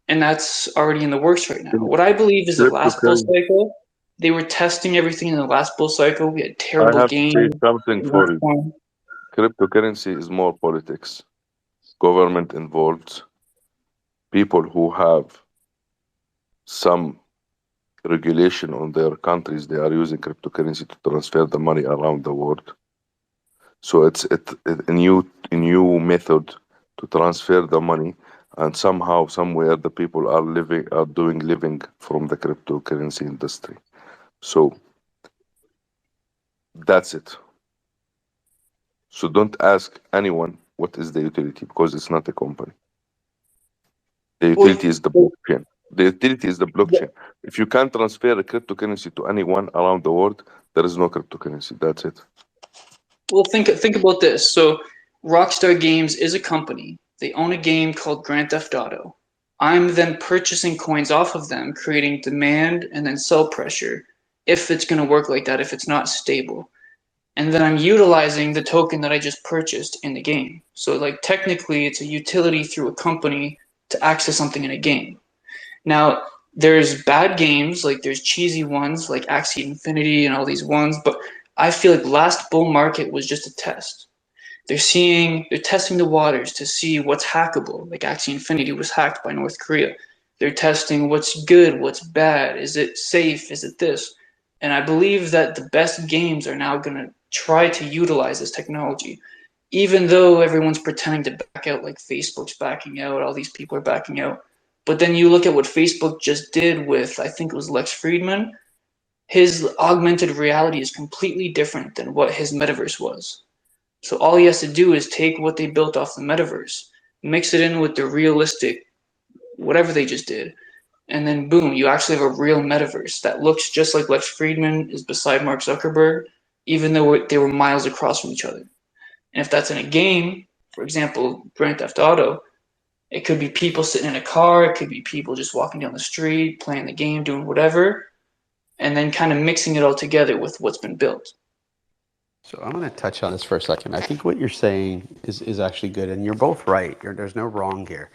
U: And that's already in the works right now. What I believe is the last bull
B: Cryptocurrency.
U: cycle, they were testing everything in the last bull cycle. We had
B: I
U: terrible
B: have to say
U: games.
B: something for you. Cryptocurrency is more politics, government involved, people who have some regulation on their countries. They are using cryptocurrency to transfer the money around the world. So it's a new method to transfer the money, and somehow somewhere the people are doing living from the cryptocurrency industry. So that's it. So don't ask anyone what is the utility because it's not a company. The utility is the blockchain. The utility is the blockchain. If you can't transfer a cryptocurrency to anyone around the world, there is no cryptocurrency. That's it.
U: Well, think about this. So, Rockstar Games is a company. They own a game called Grand Theft Auto. I'm then purchasing coins off of them, creating demand and then sell pressure. If it's going to work like that, if it's not stable, and then I'm utilizing the token that I just purchased in the game. So, like technically, it's a utility through a company to access something in a game. Now, there's bad games, like there's cheesy ones like Axie Infinity and all these ones, but I feel like last bull market was just a test. They're testing the waters to see what's hackable. Like Axie Infinity was hacked by North Korea. They're testing what's good, what's bad. Is it safe? Is it this? And I believe that the best games are now going to try to utilize this technology. Even though everyone's pretending to back out, like Facebook's backing out, all these people are backing out. But then you look at what Facebook just did with, I think it was Lex Friedman. His augmented reality is completely different than what his metaverse was. So all he has to do is take what they built off the metaverse, mix it in with the realistic, whatever they just did, and then boom, you actually have a real metaverse that looks just like Lex Friedman is beside Mark Zuckerberg, even though they were miles across from each other. And if that's in a game, for example, Grand Theft Auto, it could be people sitting in a car, it could be people just walking down the street, playing the game, doing whatever, and then kind of mixing it all together with what's been built.
Q: So I'm going to touch on this for a second. I think what you're saying is actually good, and you're both right. There's no wrong here.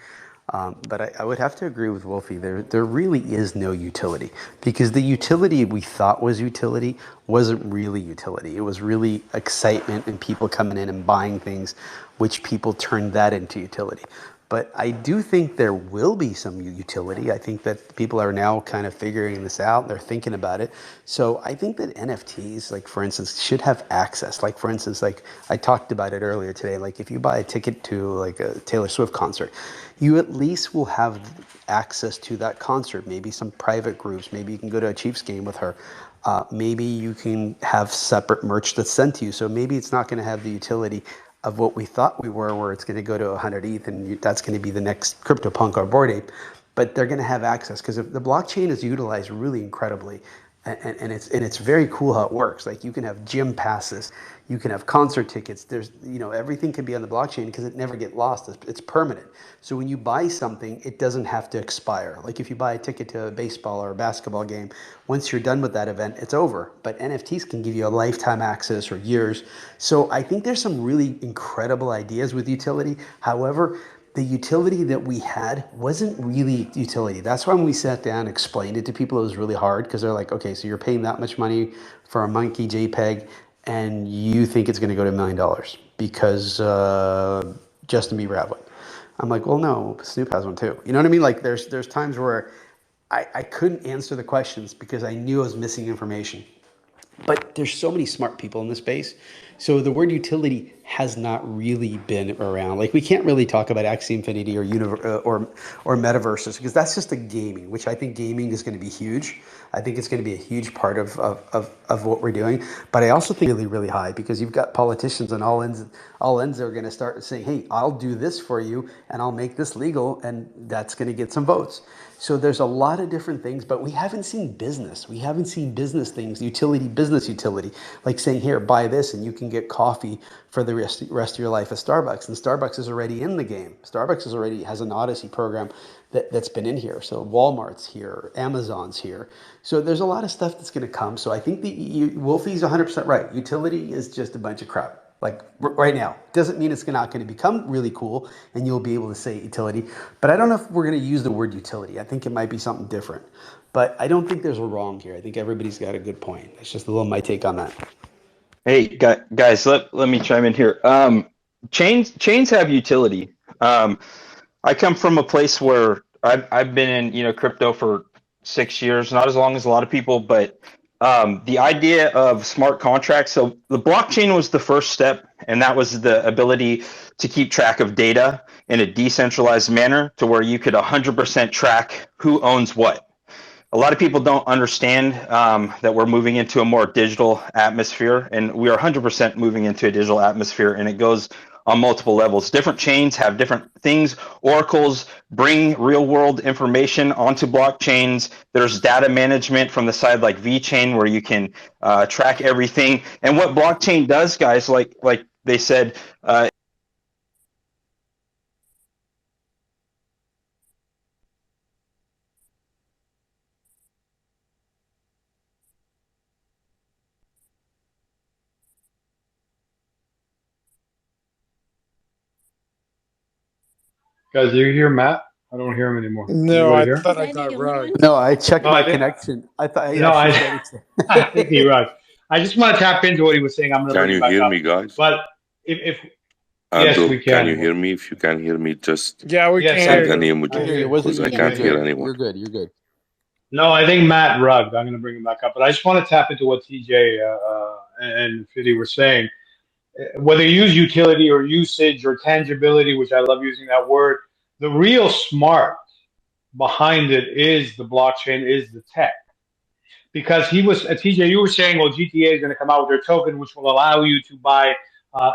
Q: But I would have to agree with Wolfie. There really is no utility, because the utility we thought was utility wasn't really utility. It was really excitement and people coming in and buying things, which people turned that into utility. But I do think there will be some utility. I think that people are now kind of figuring this out. They're thinking about it. So I think that NFTs, like for instance, should have access. Like for instance, like I talked about it earlier today. Like if you buy a ticket to like a Taylor Swift concert, you at least will have access to that concert. Maybe some private groups. Maybe you can go to a Chiefs game with her. Maybe you can have separate merch that's sent to you. So maybe it's not going to have the utility of what we thought we were, where it's going to go to 100 ETH and that's going to be the next CryptoPunk or Bored Ape. But they're going to have access, because the blockchain is utilized really incredibly. And it's very cool how it works. Like you can have gym passes, you can have concert tickets. There's, everything can be on the blockchain because it never get lost. It's permanent. So when you buy something, it doesn't have to expire. Like if you buy a ticket to a baseball or a basketball game, once you're done with that event, it's over. But NFTs can give you a lifetime access or years. So I think there's some really incredible ideas with utility. However, the utility that we had wasn't really utility. That's why when we sat down and explained it to people, it was really hard, because they're like, okay, so you're paying that much money for a monkey JPEG and you think it's going to go to $1 million because Justin Bieber had one. I'm like, well, no, Snoop has one too. You know what I mean? Like there's times where I couldn't answer the questions because I knew I was missing information. But there's so many smart people in this space. So the word utility has not really been around. Like we can't really talk about Axie Infinity or metaverses because that's just a gaming, which I think gaming is going to be huge. I think it's going to be a huge part of what we're doing. But I also think really, really high because you've got politicians on all ends are going to start saying, hey, I'll do this for you and I'll make this legal, and that's going to get some votes. So there's a lot of different things, but we haven't seen business. We haven't seen business things, business utility, like saying, here, buy this and you can get coffee for the rest of your life at Starbucks. And Starbucks is already in the game. Starbucks has an Odyssey program that's been in here. So Walmart's here, Amazon's here. So there's a lot of stuff that's going to come. So I think Wolfie's 100% right. Utility is just a bunch of crap. Like right now, doesn't mean it's not going to become really cool and you'll be able to say utility. But I don't know if we're going to use the word utility. I think it might be something different. But I don't think there's a wrong here. I think everybody's got a good point. It's just a little my take on that.
I: Hey guys, let me chime in here. Chains have utility. I come from a place where I've been in crypto for 6 years, not as long as a lot of people, but the idea of smart contracts. So the blockchain was the first step, and that was the ability to keep track of data in a decentralized manner to where you could 100% track who owns what. A lot of people don't understand that we're moving into a more digital atmosphere, and we are 100% moving into a digital atmosphere, and it goes on multiple levels. Different chains have different things. Oracles bring real world information onto blockchains. There's data management from the side like VeChain where you can track everything. And what blockchain does, guys, like they said,
C: Guys, do you hear Matt? I don't hear him anymore.
N: No,
C: Anybody
N: I
C: here?
N: thought I got rugged.
Q: No, I checked
C: No,
Q: my
C: I think
Q: connection. I thought I
C: no,
Q: actually
C: I
Q: started to.
C: I think he right. I just want to tap into what he was saying. I'm going to
B: Can
C: bring him
B: you
C: back
B: hear
C: up.
B: me, guys?
C: But if yes,
B: Aldo,
C: we
B: can you
C: can.
B: hear me? If you can hear me, just
N: Yeah, we
C: Yes,
N: can
C: I
N: hear
B: send
N: you.
B: any
C: I
B: emoji
C: hear
Q: It
C: you.
Q: wasn't
B: because I
Q: me.
C: We
Q: You're
C: can
B: can't
C: hear
B: hear
C: you.
Q: good.
B: anyone.
Q: You're good. You're good.
C: No, I think Matt rugged. I'm going to bring him back up. But I just want to tap into what TJ and Fiddy were saying. Whether you use utility or usage or tangibility, which I love using that word, the real smart behind it is the blockchain, is the tech. Because he was, TJ, you were saying, well, GTA is going to come out with their token, which will allow you to buy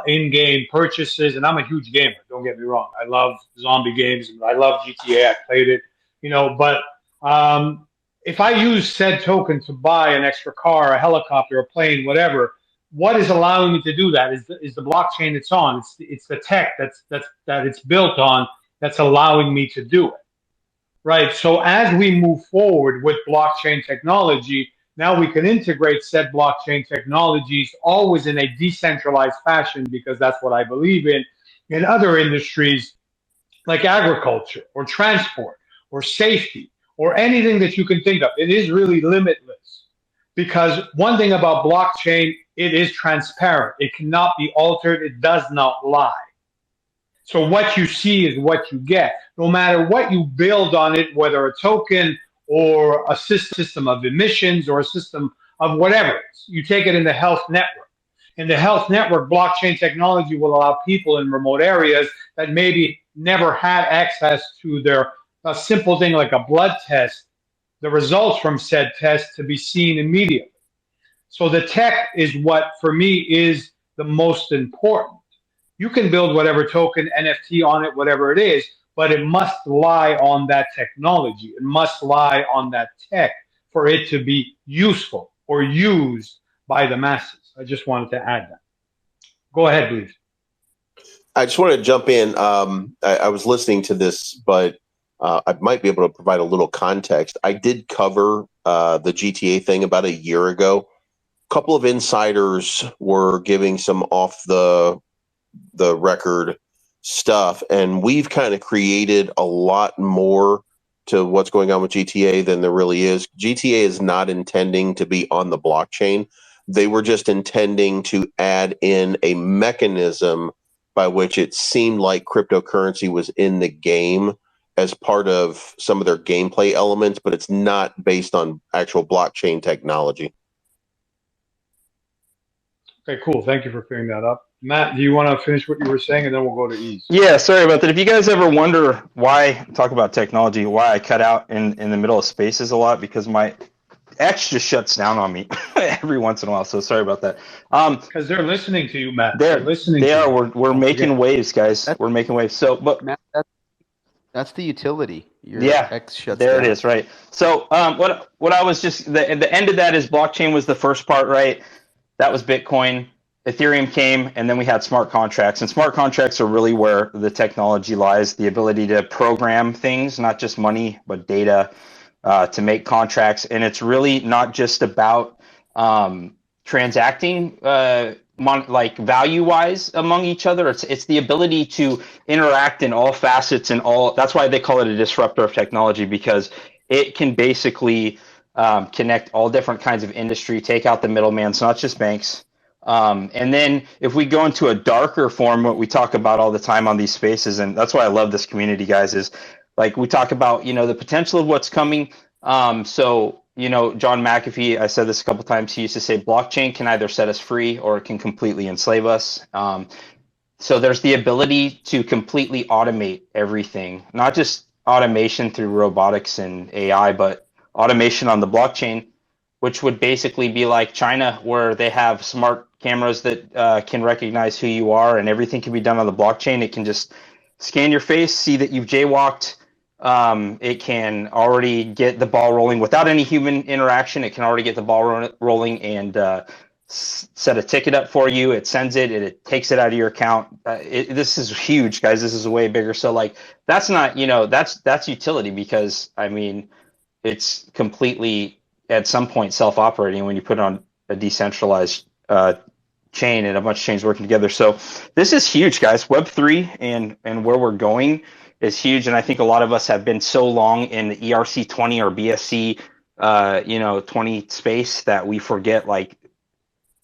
C: in-game purchases. And I'm a huge gamer. Don't get me wrong. I love zombie games. I love GTA. I played it, But if I use said token to buy an extra car, a helicopter, a plane, whatever, what is allowing me to do that is the blockchain it's on. It's the tech that it's built on that's allowing me to do it. Right. So as we move forward with blockchain technology, now we can integrate said blockchain technologies always in a decentralized fashion, because that's what I believe in other industries like agriculture or transport or safety or anything that you can think of. It is really limitless, because one thing about blockchain, it is transparent. It cannot be altered. It does not lie. So what you see is what you get. No matter what you build on it, whether a token or a system of emissions or a system of whatever, you take it in the health network. In the health network, blockchain technology will allow people in remote areas that maybe never had access to a simple thing like a blood test, the results from said test to be seen immediately. So the tech is what, for me, is the most important. You can build whatever token, NFT on it, whatever it is, but it must lie on that technology. It must lie on that tech for it to be useful or used by the masses. I just wanted to add that. Go ahead, please.
H: I just wanted to jump in. I was listening to this, but I might be able to provide a little context. I did cover the GTA thing about a year ago. A couple of insiders were giving some off the record stuff, and we've kind of created a lot more to what's going on with GTA than there really is. GTA is not intending to be on the blockchain. They were just intending to add in a mechanism by which it seemed like cryptocurrency was in the game as part of some of their gameplay elements, but it's not based on actual blockchain technology.
C: Okay, cool. Thank you for clearing that up. Matt, do you want to finish what you were saying, and then we'll go to Ease?
I: Yeah, sorry about that. If you guys ever wonder why, talk about technology, why I cut out in the middle of spaces a lot, because my X just shuts down on me every once in a while. So sorry about that.
C: Because they're listening to you, Matt. They're listening
I: they
C: to
I: are.
C: you.
I: We're
C: Don't
I: making
C: forget.
I: waves, guys.
E: That's,
I: We're making waves. So, but
E: Matt, that's the utility. Your
I: yeah,
E: X shuts
I: there
E: down.
I: it is, right? So, what I was just the end of that is blockchain was the first part, right? That was Bitcoin. Ethereum came, and then we had smart contracts. And smart contracts are really where the technology lies, the ability to program things, not just money, but data, to make contracts. And it's really not just about transacting like value-wise among each other. It's the ability to interact in all facets and all. That's why they call it a disruptor of technology, because it can basically connect all different kinds of industry, take out the middleman. It's not just banks. And then if we go into a darker form, what we talk about all the time on these spaces, and that's why I love this community, guys, is like we talk about, the potential of what's coming. So, John McAfee, I said this a couple times, he used to say blockchain can either set us free or it can completely enslave us. So there's the ability to completely automate everything, not just automation through robotics and AI, but automation on the blockchain, which would basically be like China, where they have smart cameras that can recognize who you are, and everything can be done on the blockchain. It can just scan your face, see that you've jaywalked. It can already get the ball rolling without any human interaction. It can already get the ball rolling and set a ticket up for you. It sends it. It takes it out of your account. This is huge, guys. This is way bigger. So like that's not that's utility, because I mean it's completely at some point self-operating when you put it on a decentralized chain and a bunch of chains working together. So this is huge, guys. Web3 and where we're going is huge, and I think a lot of us have been so long in the ERC20 or BSC 20 space that we forget like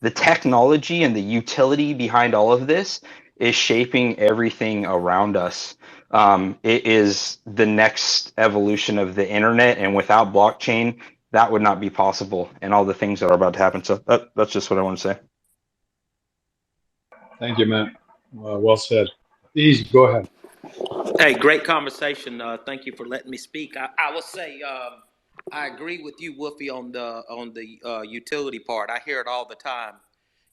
I: the technology and the utility behind all of this is shaping everything around us. It is the next evolution of the internet, and without blockchain, that would not be possible, and all the things that are about to happen. So that's just what I want to say.
C: Thank you, Matt. Well said. Ease, go ahead.
V: Hey, great conversation. Thank you for letting me speak. I will say I agree with you, Wolfie, on the utility part. I hear it all the time.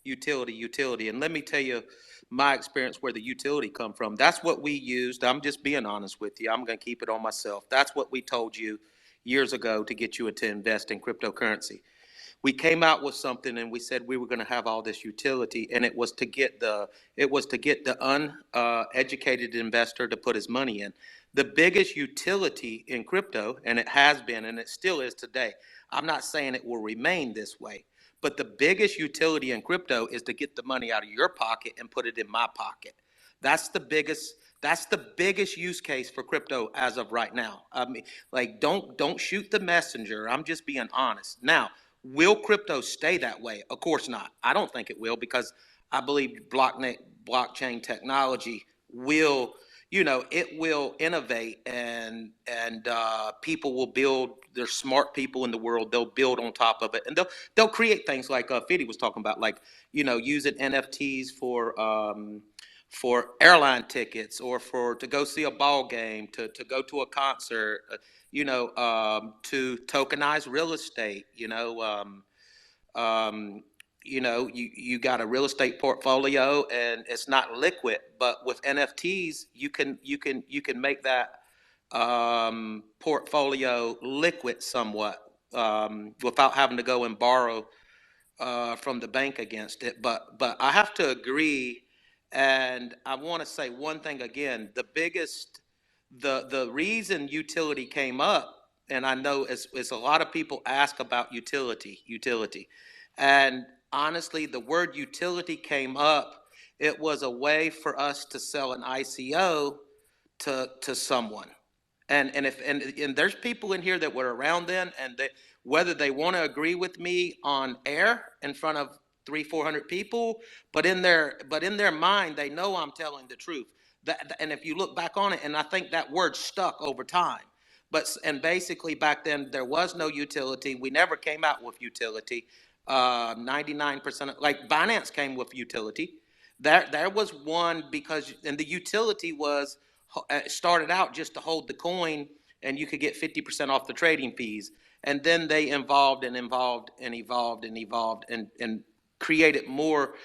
V: Utility. And let me tell you my experience where the utility come from. That's what we used. I'm just being honest with you. I'm going to keep it on myself. That's what we told you years ago to get you to invest in cryptocurrency. We came out with something and we said we were going to have all this utility, and it was to get the uneducated investor to put his money in. The biggest utility in crypto, and it has been and it still is today, I'm not saying it will remain this way, but the biggest utility in crypto is to get the money out of your pocket and put it in my pocket. That's the biggest use case for crypto as of right now. I mean, like, don't shoot the messenger. I'm just being honest. Now, will crypto stay that way? Of course not. I don't think it will, because I believe blockchain technology will, it will innovate, and people will build. There's smart people in the world. They'll build on top of it, and they'll create things like Fiddy was talking about, like using NFTs for airline tickets, or to go see a ball game, to go to a concert, to tokenize real estate. You got a real estate portfolio and it's not liquid, but with NFTs you can make that portfolio liquid somewhat, without having to go and borrow from the bank against it. But I have to agree, and I want to say one thing again. The reason utility came up, and I know it's a lot of people ask about utility, and honestly, the word utility came up. It was a way for us to sell an ICO to someone. And there's people in here that were around then, and whether they want to agree with me on air in front of 300-400 people, but in their mind they know I'm telling the truth. And if you look back on it, and I think that word stuck over time. And basically back then there was no utility. We never came out with utility. 99% like Binance came with utility. There was one because, and the utility was started out just to hold the coin, and you could get 50% off the trading fees. And then they evolved and created more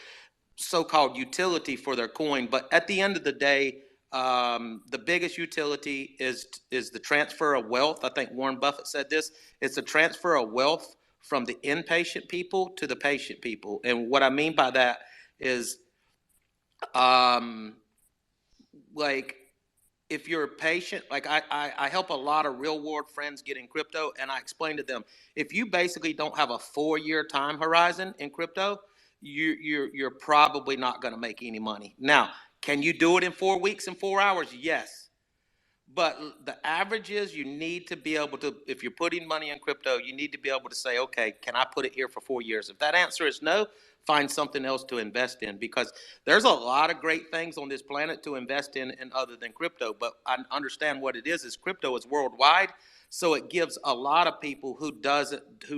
V: so-called utility for their coin. But at the end of the day, the biggest utility is the transfer of wealth. I think Warren Buffett said this. It's the transfer of wealth from the inpatient people to the patient people. And what I mean by that is, like, if you're a patient, like I help a lot of real world friends get in crypto, and I explain to them, if you basically don't have a 4-year time horizon in crypto, you're probably not going to make any money. Now, can you do it in 4 weeks and 4 hours? Yes. But the average is you need to be able to, if you're putting money in crypto, you need to be able to say, okay, can I put it here for 4 years? If that answer is no, find something else to invest in, because there's a lot of great things on this planet to invest in and other than crypto. But I understand what it is crypto is worldwide. So it gives a lot of people who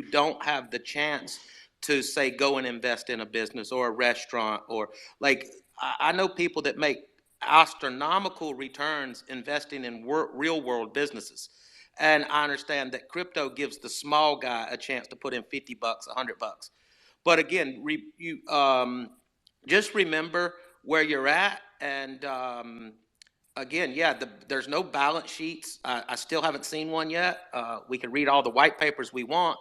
V: don't have the chance to say, go and invest in a business or a restaurant, or like, I know people that make astronomical returns investing in real world businesses. And I understand that crypto gives the small guy a chance to put in $50, $100. But again, just remember where you're at. And again, yeah, there's no balance sheets. I still haven't seen one yet. We can read all the white papers we want,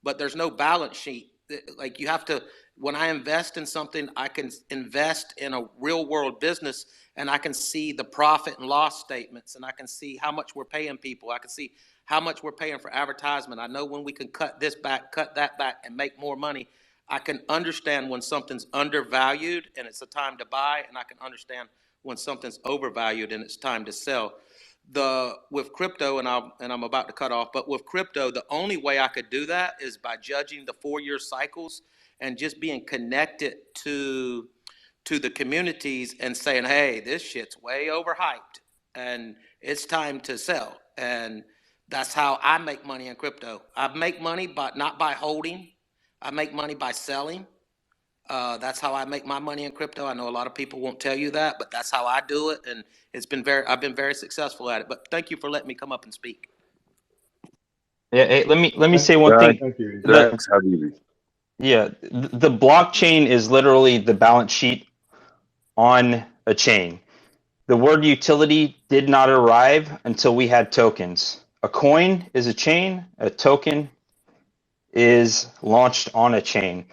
V: but there's no balance sheet. Like, you have to, when I invest in something, I can invest in a real world business, and I can see the profit and loss statements, and I can see how much we're paying people. I can see how much we're paying for advertisement. I know when we can cut this back, cut that back, and make more money. I can understand when something's undervalued and it's a time to buy, and I can understand when something's overvalued and it's time to sell. With crypto, and I'm about to cut off, but with crypto, the only way I could do that is by judging the 4-year cycles and just being connected to the communities and saying, hey, this shit's way overhyped and it's time to sell. And that's how I make money in crypto. I make money not by holding. I make money by selling. That's how I make my money in crypto. I know a lot of people won't tell you that, but that's how I do it, and I've been very successful at it. But thank you for letting me come up and speak.
I: Yeah, hey, let me say one thing.
C: Thank you.
B: Thanks, Habibi.
I: Yeah, the blockchain is literally the balance sheet on a chain. The word utility did not arrive until we had tokens. A coin is a chain, a token is launched on a chain.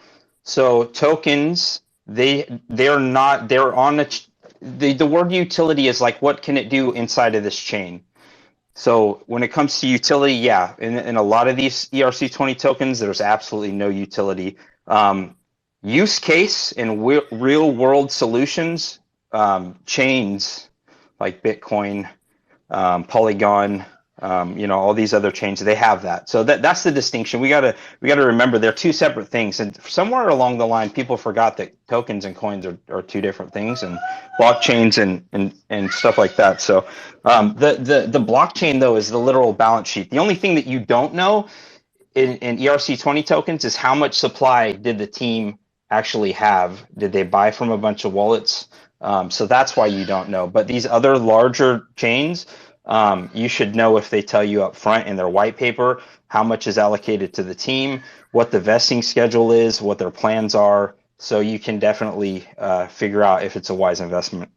I: So tokens, they're on the word utility is like, what can it do inside of this chain? So when it comes to utility, yeah, in a lot of these ERC20 tokens, there's absolutely no utility. Use case in real world solutions, chains like Bitcoin, Polygon, all these other chains, they have that. So that's the distinction. We gotta remember they're two separate things. And somewhere along the line, people forgot that tokens and coins are two different things, and blockchains and stuff like that. So the blockchain though is the literal balance sheet. The only thing that you don't know in ERC20 tokens is how much supply did the team actually have? Did they buy from a bunch of wallets? So that's why you don't know. But these other larger chains, you should know if they tell you up front in their white paper how much is allocated to the team, what the vesting schedule is, what their plans are. So you can definitely figure out if it's a wise investment.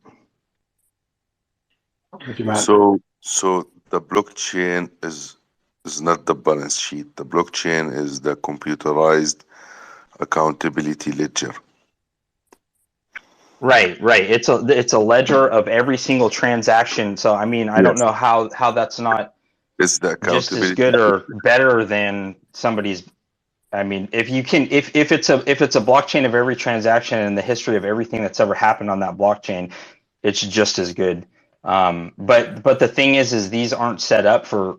C: Thank you, Matt.
B: So the blockchain is not the balance sheet. The blockchain is the computerized accountability ledger.
I: Right. It's a ledger of every single transaction. So I mean, I don't know how that's not
B: It's the
I: just as
B: accountability.
I: good or better than somebody's. I mean, if it's a blockchain of every transaction and the history of everything that's ever happened on that blockchain, it's just as good. But the thing is these aren't set up for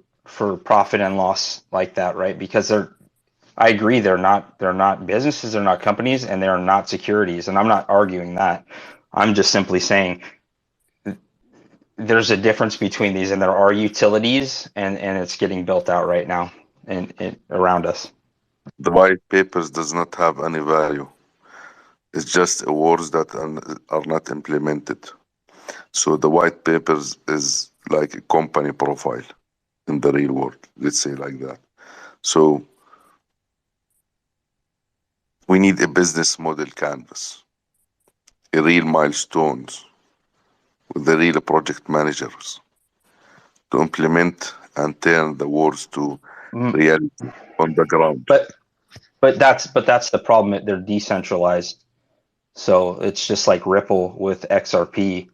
I: profit and loss like that, right? Because I agree, they're not businesses, they're not companies, and they're not securities. And I'm not arguing that. I'm just simply saying there's a difference between these, and there are utilities, and it's getting built out right now and around us.
B: The white papers does not have any value. It's just awards that are not implemented. So the white papers is like a company profile in the real world, let's say like that. So we need a business model canvas, a real milestones with the real project managers to implement and turn the words to
I: Mm,
B: reality on the ground.
I: but that's the problem. They're decentralized. So it's just like Ripple with XRP.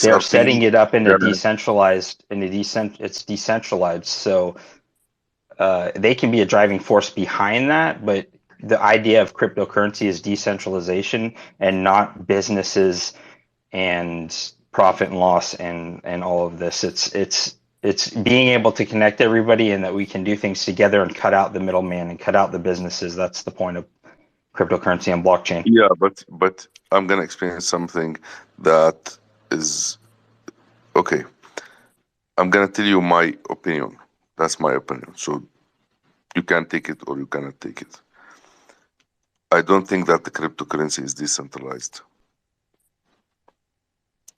I: They're
B: XRP,
I: setting it up in a
B: gonna,
I: decentralized, it's decentralized. So they can be a driving force behind that, but the idea of cryptocurrency is decentralization and not businesses and profit and loss and all of this. It's being able to connect everybody and that we can do things together and cut out the middleman and cut out the businesses. That's the point of cryptocurrency and blockchain.
B: yeah, but I'm gonna explain something that is okay. I'm gonna tell you my opinion. That's my opinion. So you can take it or you cannot take it. I don't think that the cryptocurrency is decentralized.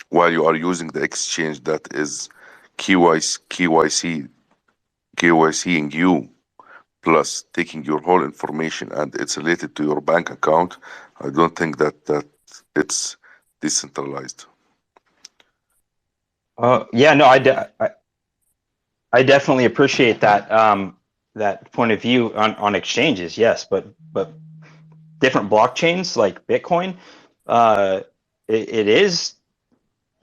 B: While you are using the exchange that is KYCing you, plus taking your whole information and it's related to your bank account, I don't think that it's decentralized.
I: Yeah, no, I definitely appreciate that that point of view on exchanges. Yes, but different blockchains like Bitcoin, it is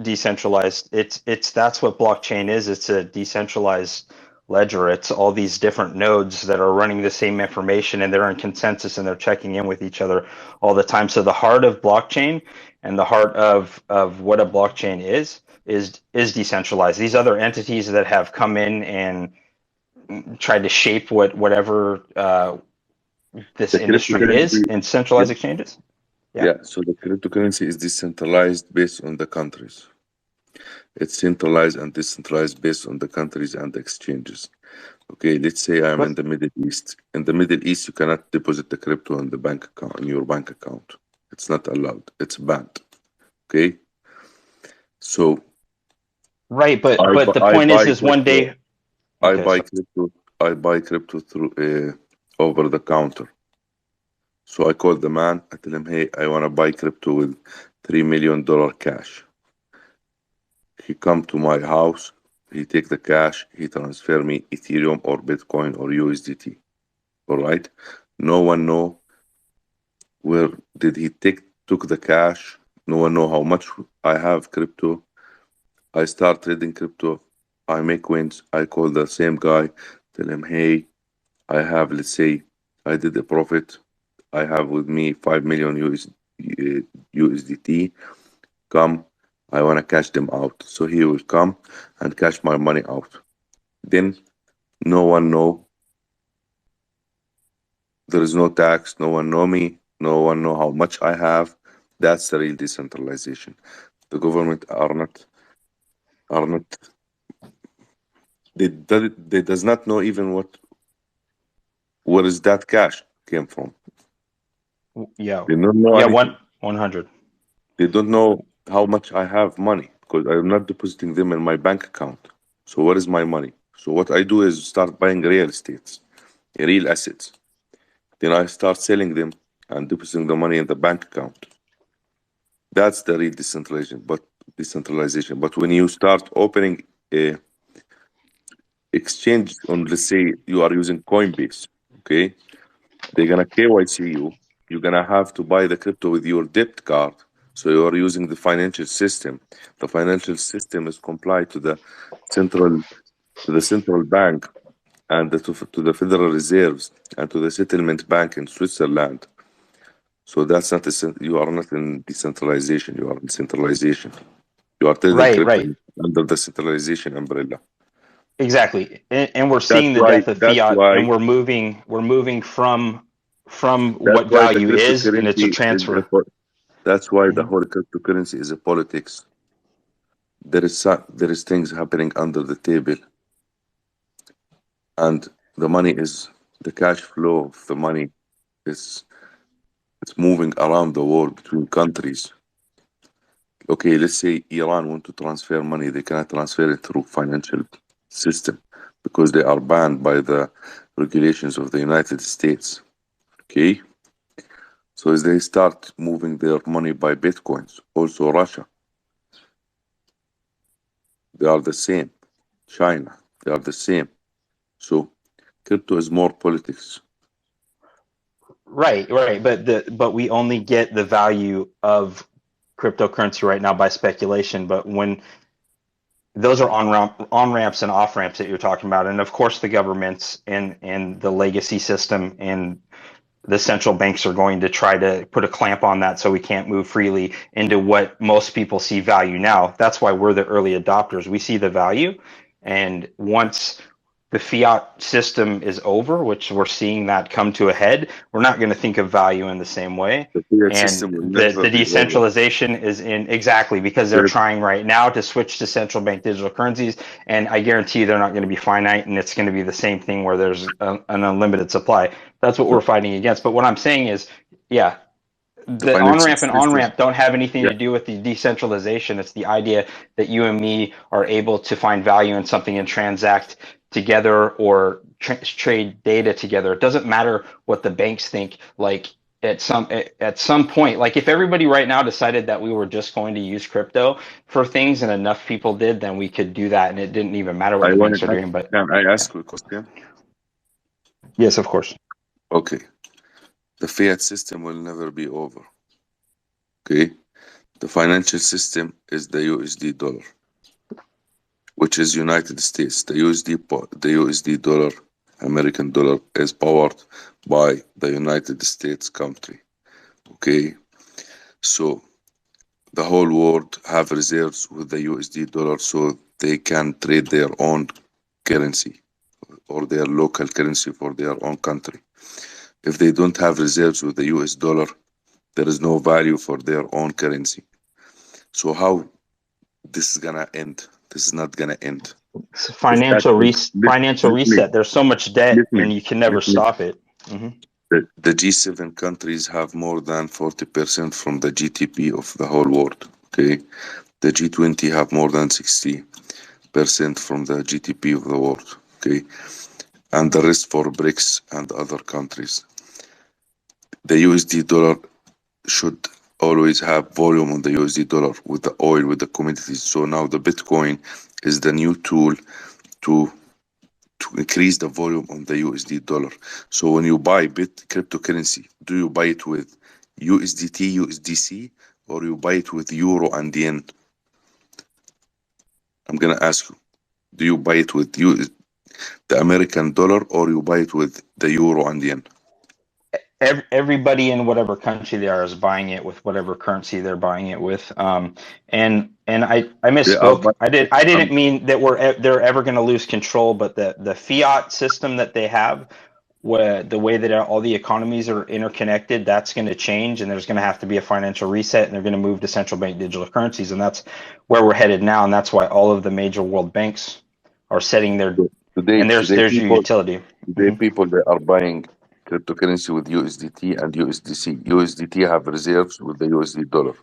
I: decentralized. It's that's what blockchain is. It's a decentralized ledger. It's all these different nodes that are running the same information and they're in consensus and they're checking in with each other all the time. So the heart of blockchain and the heart of what a blockchain is decentralized. These other entities that have come in and tried to shape whatever this
B: The
I: industry is
B: cryptocurrency,
I: in
B: yeah,
I: centralized exchanges. Yeah.
B: yeah. So the cryptocurrency is decentralized based on the countries. It's centralized and decentralized based on the countries and the exchanges. Okay, let's say I'm in the Middle East. In the Middle East, you cannot deposit the crypto in the bank account, in your bank account. It's not allowed. It's banned. Okay, so
I: Right, but the
B: I
I: point
B: buy
I: is one
B: crypto.
I: day.
B: I
I: Okay,
B: buy
I: so
B: crypto. I buy crypto through over the counter. So I call the man. I tell him, hey, I want to buy crypto with $3 million cash. He come to my house. He take the cash. He transfer me Ethereum or Bitcoin or USDT. All right. No one know where did he took the cash. No one know how much I have crypto. I start trading crypto. I make wins. I call the same guy. Tell him, hey, I have, let's say, I did a profit. I have with me 5 million USDT. Come, I want to cash them out. So he will come and cash my money out. Then no one know. There is no tax. No one know me. No one know how much I have. That's the real decentralization. The government are not they does not know even where is that cash came from.
I: yeah,
B: They don't know
I: yeah,
B: anything.
I: 100.
B: They don't know how much I have money because I'm not depositing them in my bank account. So where is my money? So what I do is start buying real estates, real assets. Then I start selling them and depositing the money in the bank account. That's the real decentralization. But when you start opening a exchange on, let's say you are using Coinbase, okay, they're gonna KYC you. You're gonna have to buy the crypto with your debit card. So you are using the financial system. The financial system is compliant to the central bank and to the Federal Reserves and to the settlement bank in Switzerland. So that's not you are not in decentralization. You are in centralization. You are trading
I: Right,
B: crypto
I: right.
B: under the centralization umbrella.
I: Exactly. And we're
B: That's
I: seeing the
B: why.
I: death of
B: That's
I: fiat and
B: why.
I: we're moving from
B: That's
I: what
B: why the
I: value is and it's a
B: cryptocurrency is
I: transfer.
B: That's why the
I: Mhm.
B: whole cryptocurrency is a politics. There is things happening under the table, and the money is the cash flow of the money is It's moving around the world between countries. Okay, let's say Iran want to transfer money. They cannot transfer it through financial system because they are banned by the regulations of the United States. Okay? So as they start moving their money by Bitcoins, also Russia, they are the same. China, they are the same. So crypto is more politics.
I: Right, but we only get the value of cryptocurrency right now by speculation. But when those are on ramps and off ramps that you're talking about, and of course the governments and the legacy system and the central banks are going to try to put a clamp on that so we can't move freely into what most people see value now. That's why we're the early adopters. We see the value, and once the fiat system is over, which we're seeing that come to a head, we're not going to think of value in the same way.
B: The fiat
I: And
B: system will
I: the
B: never be over.
I: decentralization is in exactly because they're trying right now to switch to central bank digital currencies. And I guarantee you they're not going to be finite, and it's going to be the same thing where there's an unlimited supply. That's what we're fighting against. But what I'm saying is, yeah, the on-ramp and on-ramp don't have anything to do with the decentralization. It's the idea that you and me are able to find value in something and transact together or trade data together. It doesn't matter what the banks think. Like at some point, like if everybody right now decided that we were just going to use crypto for things and enough people did, then we could do that, and it didn't even matter what the banks are doing. But
B: can I ask you a question?
I: Yes, of course.
B: Okay. The fiat system will never be over. Okay. The financial system is the USD dollar, which is United States. The USD dollar, American dollar, is powered by the United States country. Okay. So the whole world have reserves with the USD dollar so they can trade their own currency or their local currency for their own country. If they don't have reserves with the US dollar, there is no value for their own currency. So how this is gonna end? This is not gonna end.
I: Financial reset. There's so much debt, and you can never stop it.
B: The G7 countries have more than 40% from the GDP of the whole world. Okay, the G20 have more than 60% from the GDP of the world. Okay, and the rest for BRICS and other countries. The USD dollar should always have volume on the USD dollar with the oil, with the commodities. So now the Bitcoin is the new tool to increase the volume on the USD dollar. So when you buy cryptocurrency, do you buy it with USDT, USDC, or you buy it with Euro and yen? I'm gonna ask you, do you buy it with the American dollar, or you buy it with the Euro and yen?
I: Everybody in whatever country they are is buying it with whatever currency they're buying it with. And I misspoke. I didn't mean that they're ever going to lose control, but the fiat system that they have, where the way that all the economies are interconnected, that's going to change, and there's going to have to be a financial reset, and they're going to move to central bank digital currencies, and that's where we're headed now, and that's why all of the major world banks are setting their and there's your utility.
B: Today, people that are buying cryptocurrency with USDT and USDC. USDT have reserves with the USD dollar.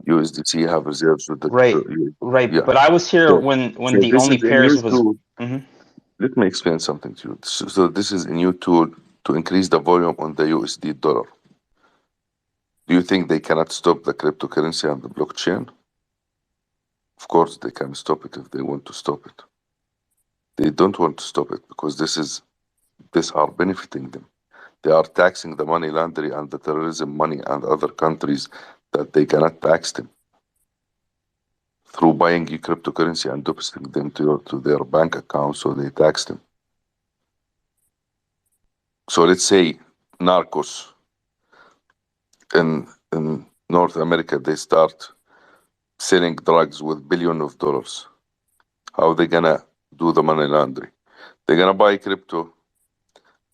B: USDC have reserves with the
I: right.
B: Yeah.
I: But I was here when the only pairs was.
B: Let me explain something to you. So this is a new tool to increase the volume on the USD dollar. Do you think they cannot stop the cryptocurrency and the blockchain? Of course, they can stop it if they want to stop it. They don't want to stop it because these are benefiting them. They are taxing the money laundering and the terrorism money and other countries that they cannot tax them through buying cryptocurrency and depositing them to their bank account, so they tax them. So let's say narcos in North America, they start selling drugs with billions of dollars. How are they gonna do the money laundering? They're gonna buy crypto,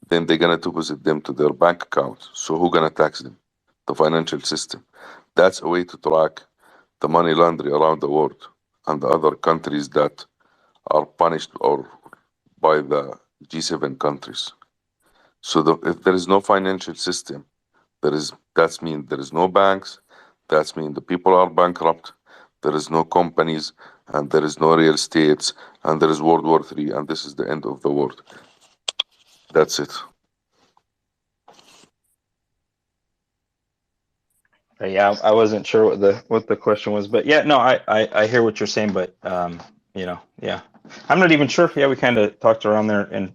B: then they're gonna deposit them to their bank account. So who's gonna tax them? The financial system. That's a way to track the money laundering around the world and the other countries that are punished or by the G7 countries. So if there is no financial system, That's mean there is no banks. That's mean the people are bankrupt. There is no companies, and there is no real estates, and there is World War III, and this is the end of the world. That's it.
I: Yeah, I wasn't sure what the question was, but yeah, no, I hear what you're saying, but yeah, I'm not even sure. Yeah, we kind of talked around there and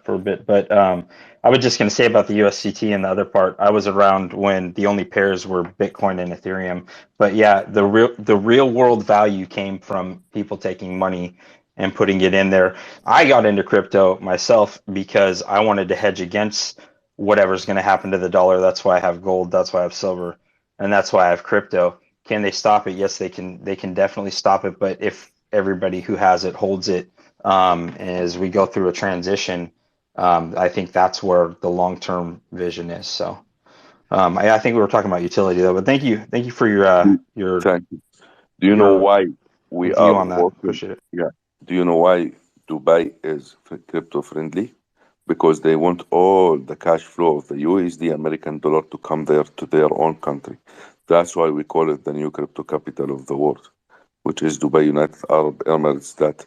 I: for a bit, but I was just gonna say about the USCT and the other part. I was around when the only pairs were Bitcoin and Ethereum, but yeah, the real world value came from people taking money and putting it in there. I got into crypto myself because I wanted to hedge against whatever's going to happen to the dollar. That's why I have gold. That's why I have silver. And that's why I have crypto. Can they stop it? Yes, they can. They can definitely stop it. But if everybody who has it holds it, as we go through a transition, I think that's where the long-term vision is. So, I think we were talking about utility though. But thank you for your
B: Thank you. Do you know
I: your
B: why we
I: view
B: are
I: on that.
B: working?
I: Appreciate it.
B: Yeah. Do you know why Dubai is crypto friendly? Because they want all the cash flow of the USD American dollar to come there to their own country. That's why we call it the new crypto capital of the world, which is Dubai United Arab Emirates. That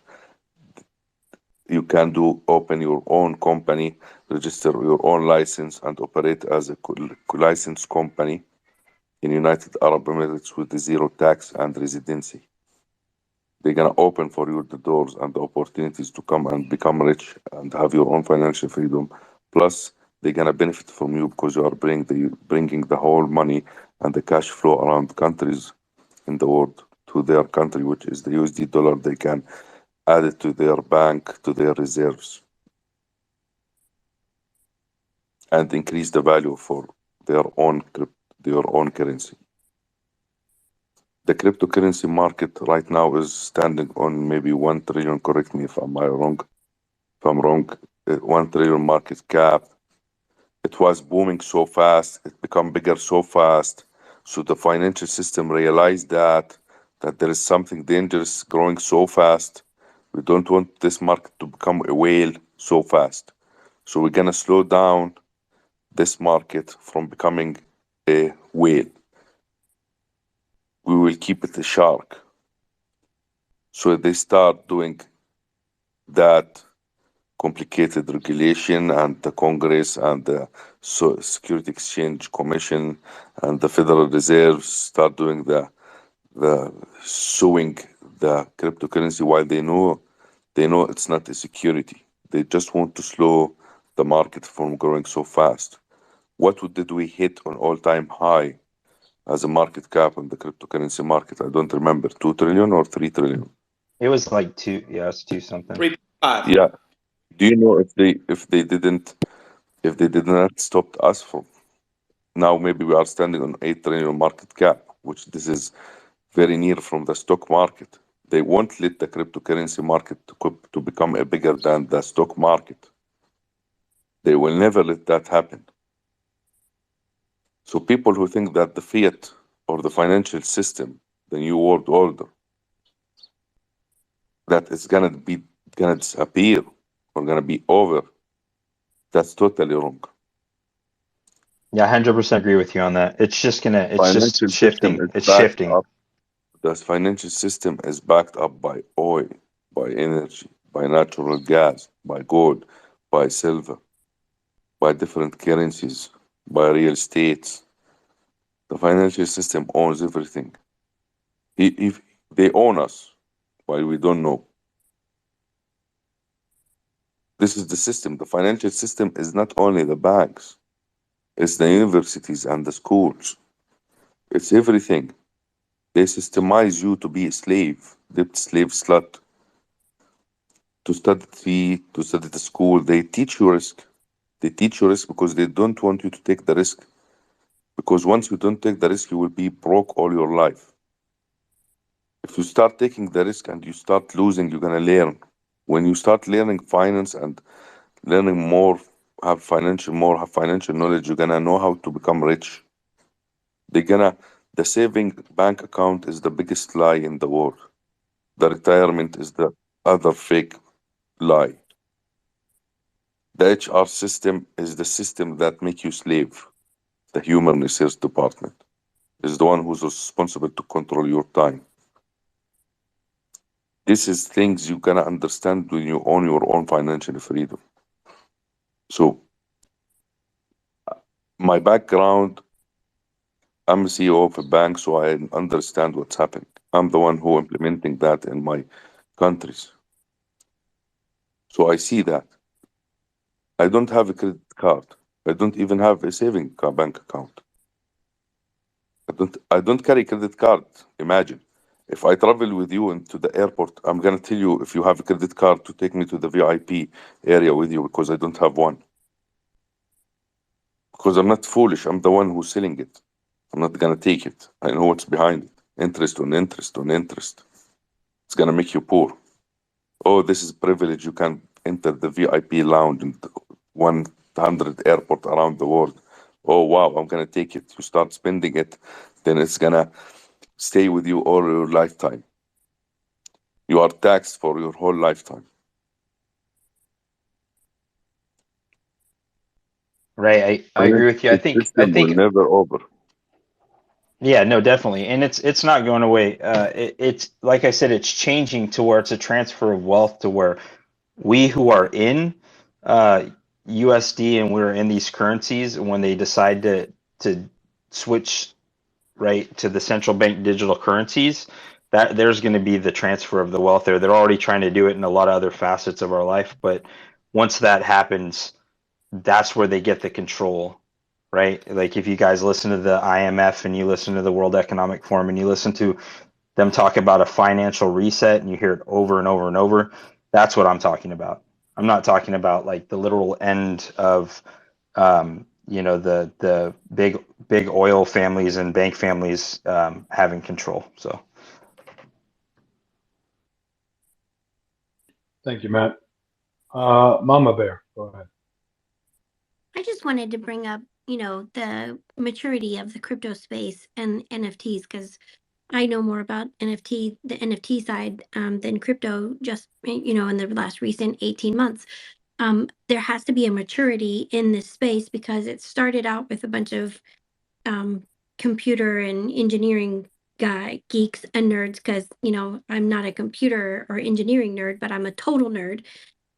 B: you can open your own company, register your own license, and operate as a licensed company in United Arab Emirates with the zero tax and residency. They're gonna open for you the doors and the opportunities to come and become rich and have your own financial freedom. Plus, they're gonna benefit from you because you are bringing the whole money and the cash flow around countries in the world to their country, which is the USD dollar. They can add it to their bank, to their reserves, and increase the value for their own currency. The cryptocurrency market right now is standing on maybe 1 trillion. Correct me if I'm wrong. If I'm wrong, 1 trillion market cap. It was booming so fast. It become bigger so fast. So the financial system realized that there is something dangerous growing so fast. We don't want this market to become a whale so fast. So we're gonna slow down this market from becoming a whale. We will keep it a shark. So they start doing that complicated regulation, and the Congress and the Security Exchange Commission and the Federal Reserve start doing the suing the cryptocurrency while they know it's not a security. They just want to slow the market from growing so fast. What did we hit on all-time high as a market cap in the cryptocurrency market? I don't remember, 2 trillion or 3 trillion.
I: It was like two. Yeah, it's two something.
V: 3.5.
B: Yeah. Do you know if they did not stop us from now, maybe we are standing on 8 trillion market cap, which this is very near from the stock market. They won't let the cryptocurrency market to become a bigger than the stock market. They will never let that happen. So people who think that the fiat or the financial system, the new world order, that it's gonna disappear or gonna be over, that's totally wrong.
I: Yeah, 100% agree with you on that. It's just
B: Financial system
I: shifting.
B: is
I: It's
B: backed
I: shifting.
B: up. The financial system is backed up by oil, by energy, by natural gas, by gold, by silver, by different currencies, by real estates. The financial system owns everything. If they own us, while we don't know. This is the system. The financial system is not only the banks, it's the universities and the schools. It's everything. They systemize you to be a slave, debt slave slut, to study fee, to study the school. They teach you risk. They teach you risk because they don't want you to take the risk. Because once you don't take the risk, you will be broke all your life. If you start taking the risk and you start losing, you're gonna learn. When you start learning finance and learning more, have financial knowledge, you're gonna know how to become rich. The saving bank account is the biggest lie in the world. The retirement is the other fake lie. The HR system is the system that make you slave. the human resource department, is the one who's responsible to control your time. This is things you gonna understand when you own your own financial freedom. So my background, I'm a CEO of a bank, so I understand what's happening. I'm the one who implementing that in my countries. So I see that. I don't have a credit card. I don't even have a bank account. I don't carry credit card. Imagine. If I travel with you into the airport, I'm gonna tell you if you have a credit card to take me to the VIP area with you because I don't have one. Because I'm not foolish. I'm the one who's selling it. I'm not gonna take it. I know what's behind it. Interest on interest on interest. It's gonna make you poor. Oh, this is privilege. You can enter the VIP lounge in 100 airport around the world. Oh wow, I'm gonna take it. You start spending it, then it's gonna stay with you all your lifetime. You are taxed for your whole lifetime.
I: Right. I agree with you.
B: The system will never over.
I: Yeah, no, definitely. And it's not going away. It's like I said, it's changing to where it's a transfer of wealth to where we who are in USD and we're in these currencies, when they decide to switch right to the central bank digital currencies, that there's going to be the transfer of the wealth there. They're already trying to do it in a lot of other facets of our life, but once that happens, that's where they get the control, right? Like if you guys listen to the IMF and you listen to the World Economic Forum and you listen to them talk about a financial reset and you hear it over and over and over, that's what I'm talking about. I'm not talking about like the literal end of the big oil families and bank families having control. So
C: Thank you, Matt. Mama Bear, go ahead.
T: I just wanted to bring up, the maturity of the crypto space and NFTs because I know more about the NFT side than crypto just, in the last recent 18 months. There has to be a maturity in this space because it started out with a bunch of computer and engineering geeks and nerds because, I'm not a computer or engineering nerd, but I'm a total nerd.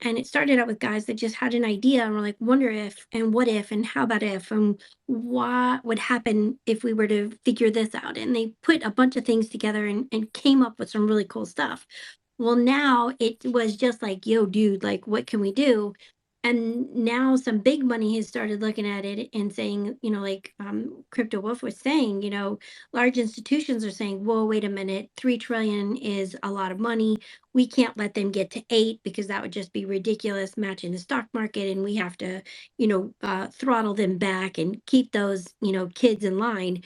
T: And it started out with guys that just had an idea and were like, wonder if, and what if, and how about if, and what would happen if we were to figure this out. And they put a bunch of things together and came up with some really cool stuff. Well, now it was just like, yo, dude, like, what can we do? And now some big money has started looking at it and saying, like Crypto Wolf was saying, large institutions are saying, whoa, wait a minute, 3 trillion is a lot of money. We can't let them get to 8 because that would just be ridiculous matching the stock market. And we have to, throttle them back and keep those, kids in line.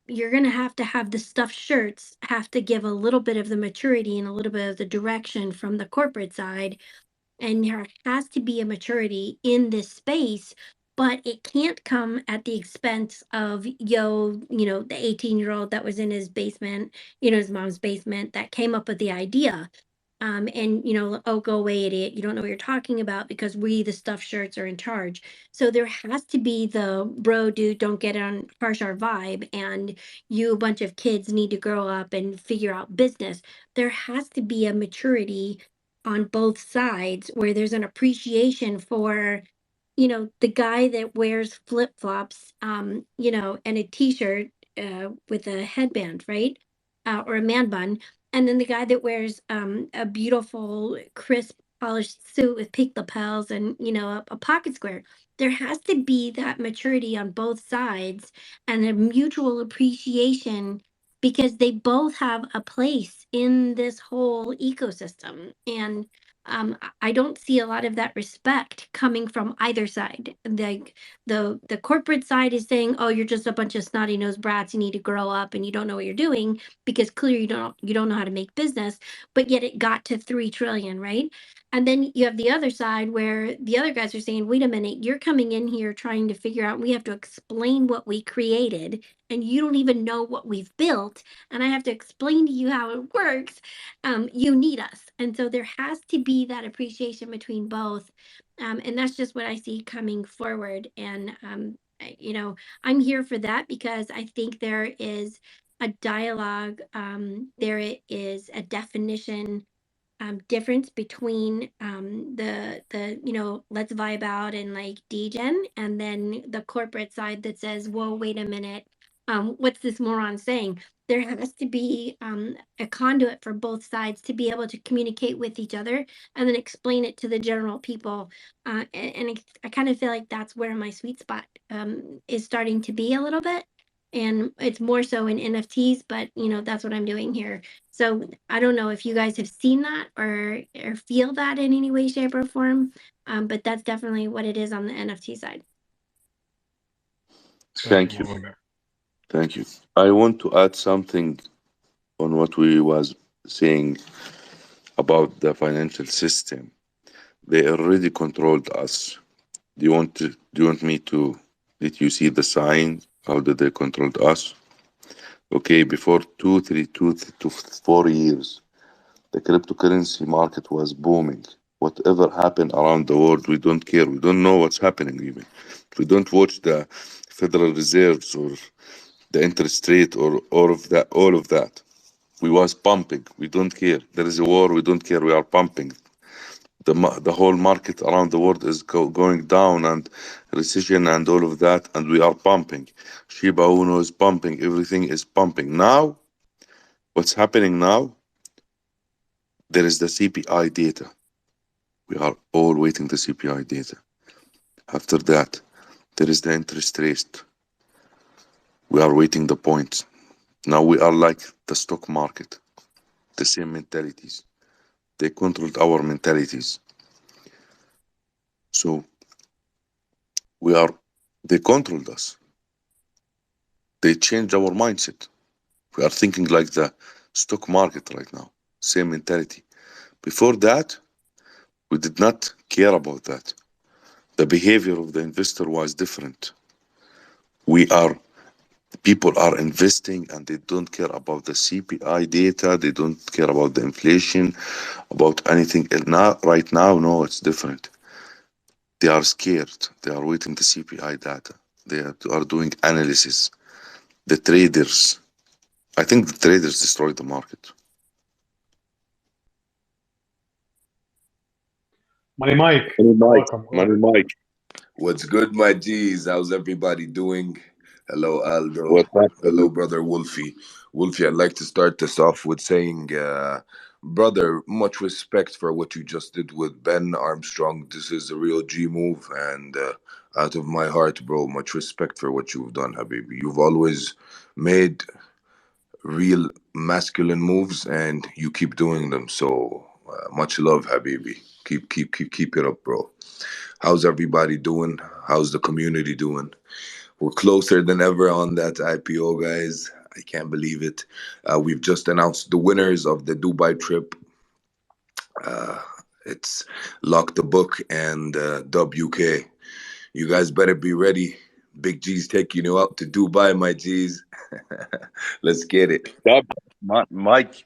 T: You're going to have the stuffed shirts have to give a little bit of the maturity and a little bit of the direction from the corporate side, and there has to be a maturity in this space, but it can't come at the expense of the 18-year-old that was in his basement, his mom's basement, that came up with the idea. And oh, go away, idiot, you don't know what you're talking about because we the stuffed shirts are in charge. So there has to be the bro dude don't get on harsh our vibe, and you a bunch of kids need to grow up and figure out business. There has to be a maturity on both sides where there's an appreciation for the guy that wears flip-flops and a t-shirt with a headband, right? Or a man bun, and then the guy that wears a beautiful crisp polished suit with pink lapels and a pocket square. There has to be that maturity on both sides and a mutual appreciation because they both have a place in this whole ecosystem. And I don't see a lot of that respect coming from either side. Like the corporate side is saying, "Oh, you're just a bunch of snotty nosed brats. You need to grow up, and you don't know what you're doing because clearly you don't know how to make business." But yet it got to 3 trillion, right? And then you have the other side where the other guys are saying, "Wait a minute, you're coming in here trying to figure out. We have to explain what we created, and you don't even know what we've built, and I have to explain to you how it works. You need us." And so there has to be that appreciation between both. And that's just what I see coming forward. And you know, I'm here for that because I think there is a dialogue, there is a definition difference between the you know, let's vibe out and like degen, and then the corporate side that says, whoa, wait a minute, what's this moron saying? There has to be a conduit for both sides to be able to communicate with each other and then explain it to the general people. I kind of feel like that's where my sweet spot is starting to be a little bit, and it's more so in NFTs, but you know, that's what I'm doing here. So I don't know if you guys have seen that or feel that in any way, shape, or form, but that's definitely what it is on the NFT side.
B: Thank you. Thank you. I want to add something on what we was saying about the financial system. They already controlled us. Do you want me to let you see the sign? How did they control us? Okay, before 2 to 4 years, the cryptocurrency market was booming. Whatever happened around the world, we don't care. We don't know what's happening even. We don't watch the Federal Reserves or the interest rate or all of that. We was pumping. We don't care. There is a war. We don't care. We are pumping. The whole market around the world is going down and recession and all of that, and we are pumping. Shiba Inu is pumping. Everything is pumping. Now, what's happening now? There is the CPI data. We are all waiting the CPI data. After that, there is the interest rate. We are waiting the points. Now we are like the stock market, the same mentalities. They controlled our mentalities. So they controlled us. They changed our mindset. We are thinking like the stock market right now, same mentality. Before that, we did not care about that. The behavior of the investor was different. People are investing and they don't care about the CPI data. They don't care about the inflation, about anything. And now, right now, no, it's different. They are scared. They are waiting the CPI data. They are doing analysis. The traders, I think the traders destroyed the market.
C: Money Mike.
A: Welcome.
B: Money Mike.
A: What's good, my G's? How's everybody doing? Hello, Aldo.
B: What's up?
A: Hello, brother Wolfie. Wolfie, I'd like to start this off with saying, brother, much respect for what you just did with Ben Armstrong. This is a real G move, and out of my heart, bro, much respect for what you've done, Habibi. You've always made real masculine moves, and you keep doing them. So much love, Habibi. Keep it up, bro. How's everybody doing? How's the community doing? We're closer than ever on that IPO, guys. I can't believe it. We've just announced the winners of the Dubai trip. It's Lock the Book and WK. You guys better be ready. Big G's taking you out to Dubai, my G's. Let's get it.
B: Mike.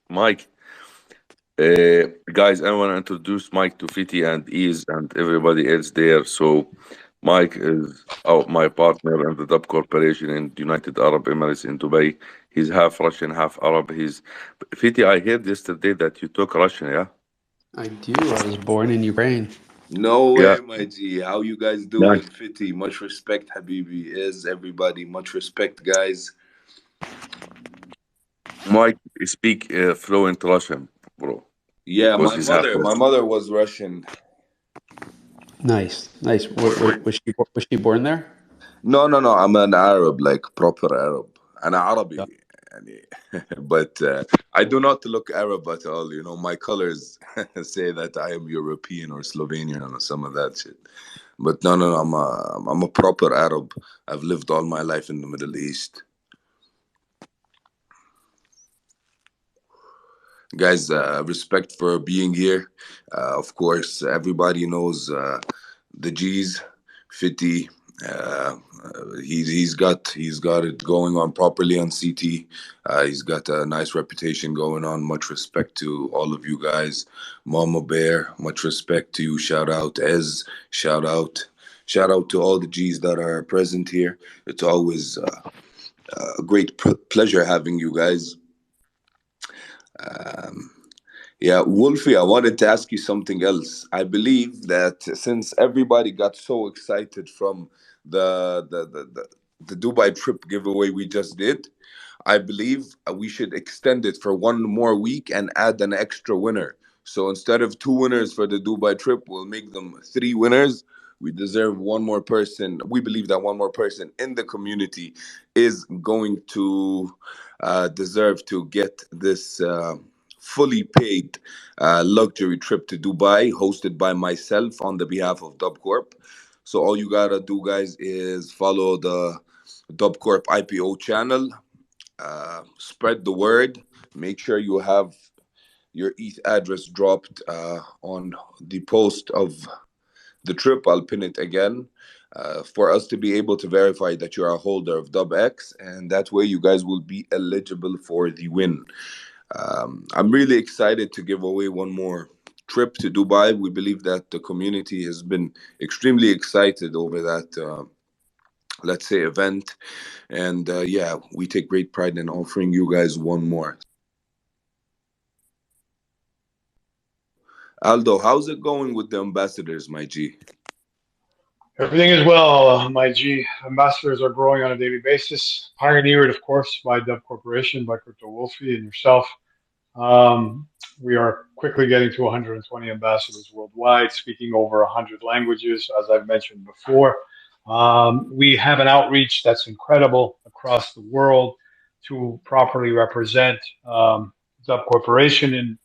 B: Guys, I want to introduce Mike to Fiti and Ease and everybody else there. So, Mike is my partner in the Dub Corporation in United Arab Emirates in Dubai. He's half Russian, half Arab. Fiti, I heard yesterday that you talk Russian, yeah?
Q: I do. I was born in Ukraine.
A: No way,
B: Yeah.
A: my G. How you guys doing? Fiti, much respect, Habibi. Is everybody much respect, guys?
B: Mike speak fluent Russian, bro.
A: Yeah,
B: Because he's half
A: my
B: Russian.
A: mother was Russian.
Q: Nice. Was she born there?
A: No. I'm an Arab, like proper Arab. I'm Arabi. يعني. But I do not look Arab at all. You know, my colors say that I am European or Slovenian or some of that shit. But no, I'm a proper Arab. I've lived all my life in the Middle East. Guys, respect for being here. Of course, everybody knows the G's, 50. He's got it going on properly on CT. He's got a nice reputation going on. Much respect to all of you guys. Mama Bear, much respect to you. Shout out Ez, shout out Shout out to all the G's that are present here. It's always a great pleasure having you guys. Um, yeah, Wolfie, I wanted to ask you something else. I believe that since everybody got so excited from the the the, the, the Dubai trip giveaway we just did, I believe we should extend it for one more week and add an extra winner. So instead of two winners for the Dubai trip, we'll make them three winners. We deserve one more person. We believe that one more person in the community is going to deserve to get this fully paid luxury trip to Dubai, hosted by myself on the behalf of DubCorp. So all you gotta do, guys, is follow the DubCorp IPO channel, spread the word. Make sure you have your ETH address dropped on the post of the trip. I'll pin it again for us to be able to verify that you're a holder of DubX, and that way you guys will be eligible for the win. I'm really excited to give away one more trip to Dubai. We believe that the community has been extremely excited over that, let's say, event. And yeah, we take great pride in offering you guys one more. Aldo, how's it going with the ambassadors, my G?
C: Everything is well, my G. Ambassadors are growing on a daily basis. Pioneered, of course, by Dub Corporation, by Crypto Wolfie and yourself. We are quickly getting to 120 ambassadors worldwide, speaking over 100 languages, as I've mentioned before. We have an outreach that's incredible across the world to properly represent Dub Corporation. And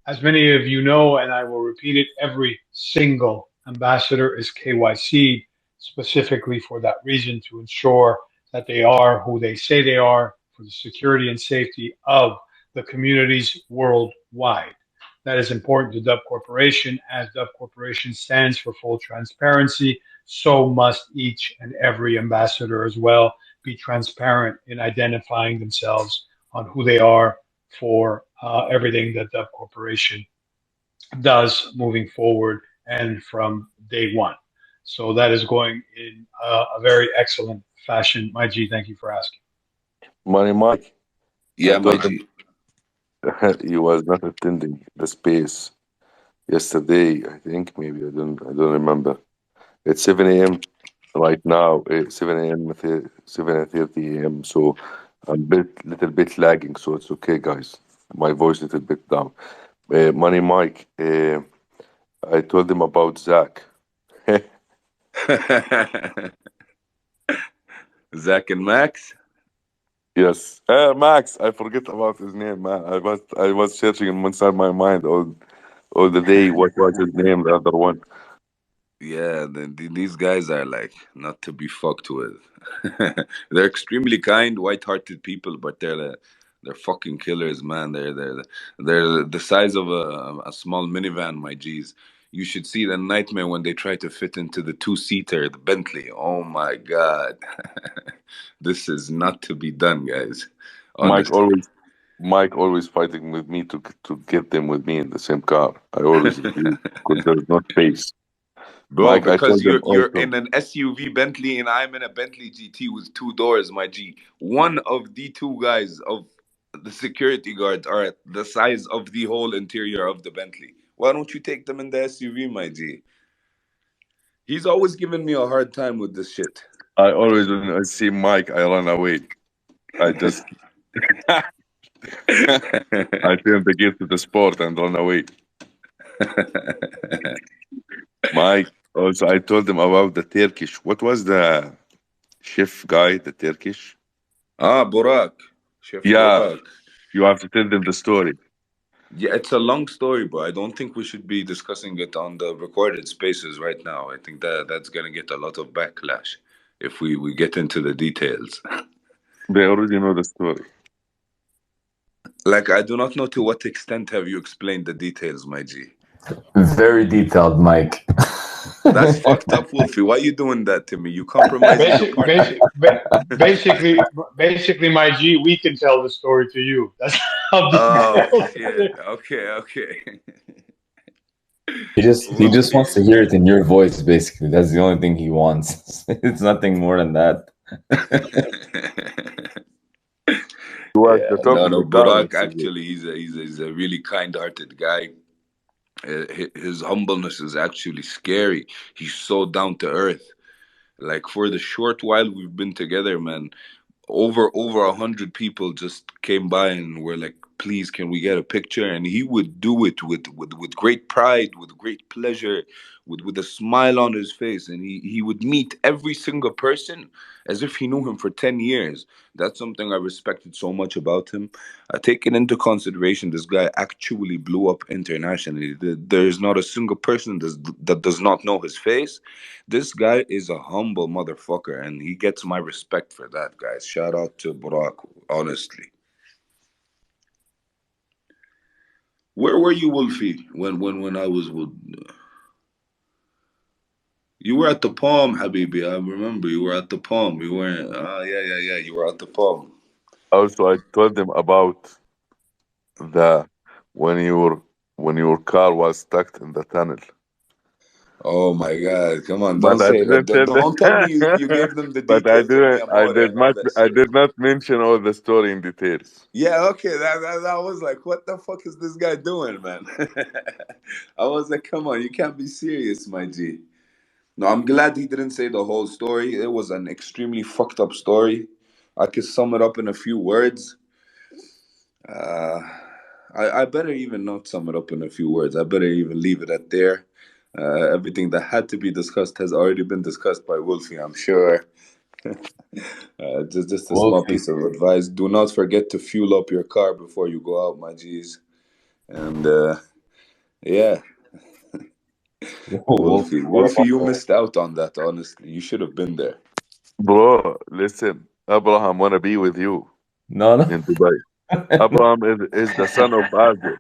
C: as many of you know, and I will repeat it, every single ambassador is KYC specifically for that reason, to ensure that they are who they say they are for the security and safety of the communities worldwide. That is important to Dub Corporation, as Dub Corporation stands for full transparency. So must each and every ambassador as well be transparent in identifying themselves on who they are for everything that Dub Corporation does moving forward and from day one. So that is going in a very excellent fashion. My G, thank you for asking.
B: Money Mike, I
A: Yeah, my
B: told him
A: G.
B: he was not attending the space yesterday. I think maybe I don't remember. It's 7 a.m. right now. 7 a.m. 7:30 a.m. So I'm little bit lagging. So it's okay, guys. My voice little bit down. Money Mike. I told him about Zach.
A: Zach and Max?
B: Yes, Max. I forget about his name, man. I was searching him inside my mind all the day. What was his name? The other one.
A: Yeah, these guys are like not to be fucked with. They're extremely kind, white-hearted people, but they're fucking killers, man. They're the size of a small minivan, my G's. You should see the nightmare when they try to fit into the two-seater, the Bentley. Oh my god, this is not to be done, guys.
B: Mike
A: Honestly.
B: always Mike always fighting with me to get them with me in the same car. I always refuse because there's no space.
A: Bro,
B: Mike, I
A: because
B: told them
A: you're
B: also.
A: in an SUV Bentley and I'm in a Bentley GT with two doors, my G. One of the two guys of the security guards are the size of the whole interior of the Bentley. Why don't you take them in the SUV, my G? He's always giving me a hard time with this shit.
B: I always when I see Mike, I run away. I just I turn the gear to the sport and run away. Mike, also I told them about the Turkish. What was the chef guy, the Turkish?
A: Ah, Burak. Chef
B: Yeah,
A: Burak.
B: you have to tell them the story.
A: Yeah, it's a long story, but I don't think we should be discussing it on the recorded spaces right now. I think that that's gonna get a lot of backlash if we get into the details.
B: They already know the story.
A: Like, I do not know to what extent have you explained the details, my G.
D: Very detailed, Mike.
A: That's fucked up, Wolfie. Why you doing that to me? You compromising your
C: Basic,
A: partner.
C: basic, basically, my G, we can tell the story to you. That's how
A: Oh
C: detailed.
A: shit. Okay, okay.
D: He just wants to hear it in your voice. Basically, that's the only thing he wants. It's nothing more than that.
B: Was
A: Yeah,
B: the
A: no,
B: topic
A: no.
B: of that
A: Burak
B: yesterday.
A: actually, he's a really kind-hearted guy. His humbleness is actually scary. He's so down to earth. Like for the short while we've been together, man, over 100 people just came by and were like, please, can we get a picture? And he would do it with great pride, with great pleasure, with a smile on his face. And he would meet every single person as if he knew him for 10 years. That's something I respected so much about him. Taking into consideration, this guy actually blew up internationally. There's not a single person that does not know his face. This guy is a humble motherfucker, and he gets my respect for that, guys. Shout out to Burak, honestly. Where were you, Wolfie, when I was with? You were at the Palm, Habibi. I remember you were at the Palm. You weren't. Ah, yeah. You were at the Palm.
B: Also, I told them about the when your car was stuck in the tunnel.
A: Oh my God! Come on, don't
B: But I
A: say that.
B: didn't tell
A: Don't tell me you
B: them.
A: gave them the
B: But I
A: details of
B: didn't.
A: Mi Amore and all that
B: I
A: shit.
B: did not mention all the story in details.
A: Yeah, okay. That was like, what the fuck is this guy doing, man? I was like, come on, you can't be serious, my G. No, I'm glad he didn't say the whole story. It was an extremely fucked up story. I could sum it up in a few words. Uh, I better even not sum it up in a few words. I better even leave it at there. Everything that had to be discussed has already been discussed by Wolfie, I'm sure. Just a small
D: Wolfie,
A: piece of advice. Do not forget to fuel up your car before you go out, my G's. And yeah,
D: Wolfie, what
A: Wolfie,
D: about
A: you
D: the
A: missed out on that, honestly. You should have been there.
B: Bro, listen. Abraham wanna be with you
D: no, no?
B: in Dubai. Abraham is the son of Aldo.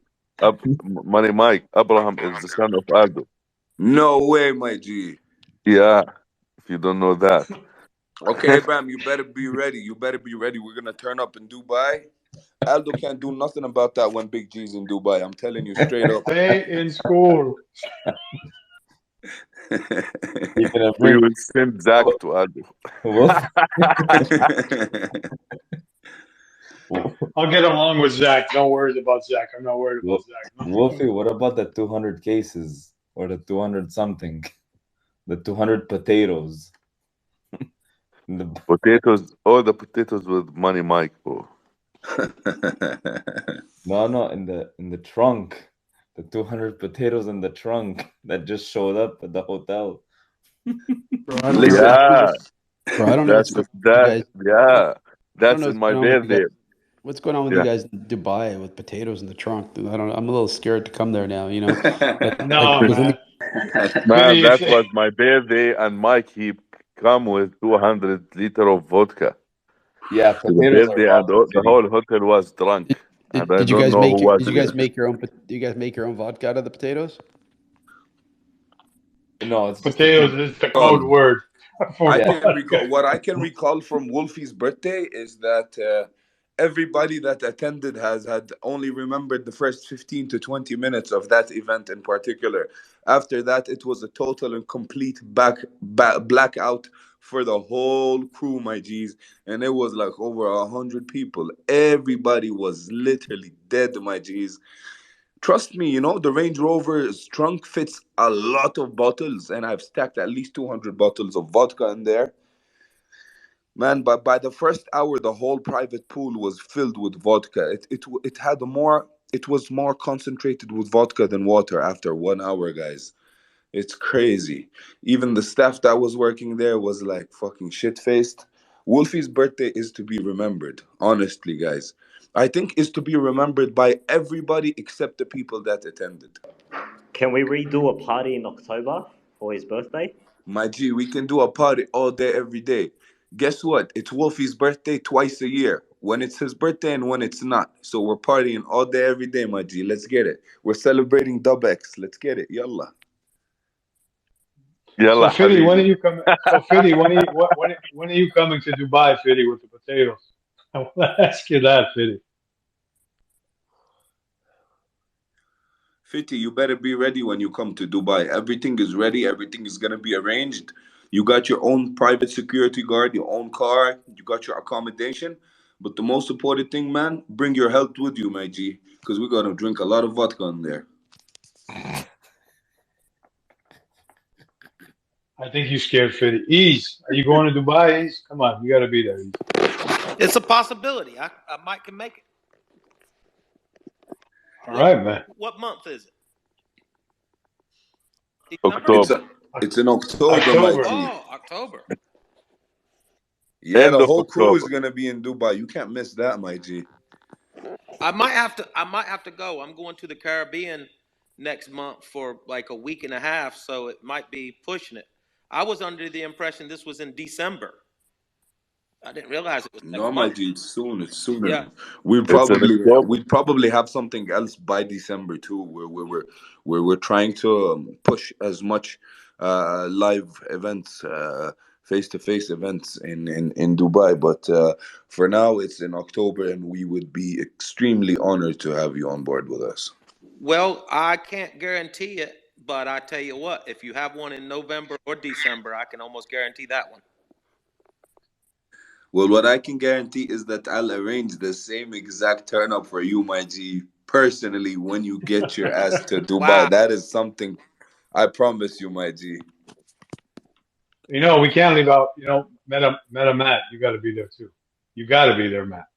B: Money Mike. Abraham is the son of Aldo.
A: No way, my G.
B: Yeah, if you don't know that.
A: Okay, Abraham, you better be ready. You better be ready. We're gonna turn up in Dubai. Aldo can't do nothing about that when Big G's in Dubai. I'm telling you straight up.
C: Stay in school.
D: You're gonna
B: We
D: bring
B: will send Zach to Aldo.
D: Wolf?
C: I'll get along with Zach. Don't worry about Zach. I'm not worried about Zach.
D: Wolfie, what about the 200 cases or the 200 something? The 200 potatoes. The,
B: Potatoes, all the potatoes with Money Mike, bro.
D: no, in the trunk. The 200 potatoes in the trunk that just showed up at the hotel.
Q: Bro, I don't know.
A: Listen,
B: Yeah,
Q: Bro, I don't know what's
B: that's
Q: going on with you
B: that.
Q: guys.
B: Yeah,
Q: I don't
B: that's
Q: know
B: in
Q: what's
B: my
Q: going on with you guys.
B: birthday.
Q: What's going on with you
B: Yeah.
Q: guys in Dubai with potatoes in the trunk? I don't. I'm a little scared to come there now. You know, like
C: No,
Q: does any
C: man.
B: Man,
C: Fitty,
B: that was my birthday, and Mike he come with 200 liter of vodka
D: Yeah,
B: to the
D: potatoes are
B: birthday, and
D: vodka,
B: the
D: Fitty.
B: whole hotel was drunk, and I
Q: did you
B: don't
Q: guys
B: know who
Q: make
B: was
Q: did you guys
B: there.
Q: make your own do you guys make your own vodka out of the potatoes?
D: No, it's just a
C: potatoes
D: drink.
C: is the code
A: all
C: word for
A: I
D: Yeah.
A: can
C: vodka.
A: recall. What I can recall from Wolfie's birthday is that everybody that attended has had only remembered the first 15 to 20 minutes of that event in particular. After that, it was a total and complete blackout for the whole crew, my G's, and it was like over 100 people. Everybody was literally dead, my G's. Trust me, the Range Rover's trunk fits a lot of bottles, and I've stacked at least 200 bottles of vodka in there. Man, but by the first hour, the whole private pool was filled with vodka. It was more concentrated with vodka than water after 1 hour, guys. It's crazy. Even the staff that was working there was like fucking shit faced. Wolfie's birthday is to be remembered, honestly, guys. I think is to be remembered by everybody except the people that attended.
J: Can we redo a party in October for his birthday?
A: My G, we can do a party all day, every day. Guess what? It's Wolfie's birthday twice a year. When it's his birthday and when it's not. So we're partying all day, every day, my G. Let's get it. We're celebrating DUBX. Let's get it. Yalla.
C: So
B: Yalla,
C: Fitty, when are
B: habibi.
C: you coming? So Fitty, when are you coming to Dubai, Fitty, with the potatoes? I want to ask you that, Fitty.
A: Fitty, you better be ready when you come to Dubai. Everything is ready. Everything is gonna be arranged. You got your own private security guard, your own car. You got your accommodation. But the most important thing, man, bring your health with you, my G, because we're gonna drink a lot of vodka in there.
C: I think you scared Fitty. Ease, are you going to Dubai? Ease, come on, you got to be there. Ease.
V: It's a possibility. I might can make it.
C: All right, man.
V: What month is it? December?
B: October.
A: It's in October, my
C: October.
A: G.
V: Oh, October.
A: Yeah,
B: End
A: the
B: of
A: whole crew is
B: October.
A: gonna be in Dubai. You can't miss that, my G.
V: I might have to go. I'm going to the Caribbean next month for like a week and a half, so it might be pushing it. I was under the impression this was in December. I didn't realize it was
A: No,
V: next
A: my
V: month.
A: G, it's soon. It's sooner.
V: Yeah.
B: It's in October.
A: We'd probably have something else by December too. We're trying to push as much live events, face to face events in Dubai. But for now, it's in October, and we would be extremely honored to have you on board with us.
V: Well, I can't guarantee it, but I tell you what, if you have one in November or December, I can almost guarantee that one.
A: Well, what I can guarantee is that I'll arrange the same exact turn up for you, my G, personally when you get your ass to Dubai.
V: Wow.
A: That is something I promise you, my G.
C: You know, we can't leave out, Meta Matt. You got to be there too. You got to be there, Matt.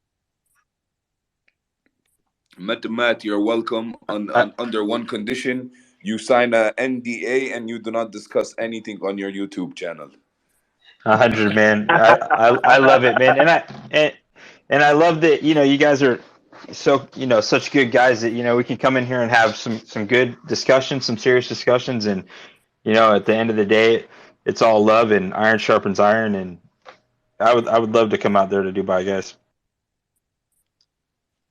A: Matt, you're welcome under one condition. You sign a NDA and you do not discuss anything on your YouTube channel.
I: 100, man. I love it, man, and I love that you guys are so such good guys that we can come in here and have some good discussions, some serious discussions, and at the end of the day, it's all love and iron sharpens iron, and I would love to come out there to Dubai, guys.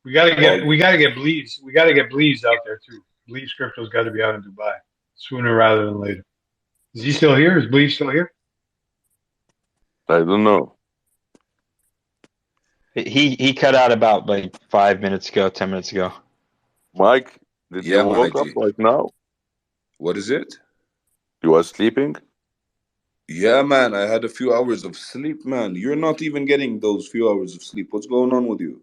A: Well,
C: We gotta get Bleeds. We gotta get Bleeds out there too. Bleeds Crypto's got to be out in Dubai sooner rather than later. Is he still here? Is Bleeds still here?
B: I don't know.
I: He cut out about like 5 minutes ago, 10 minutes ago.
B: Mike, did you
A: yeah, my
B: woke up
A: G.
B: right now?
A: What is it?
B: You are sleeping?
A: Yeah, man, I had a few hours of sleep, man. You're not even getting those few hours of sleep. What's going on with you?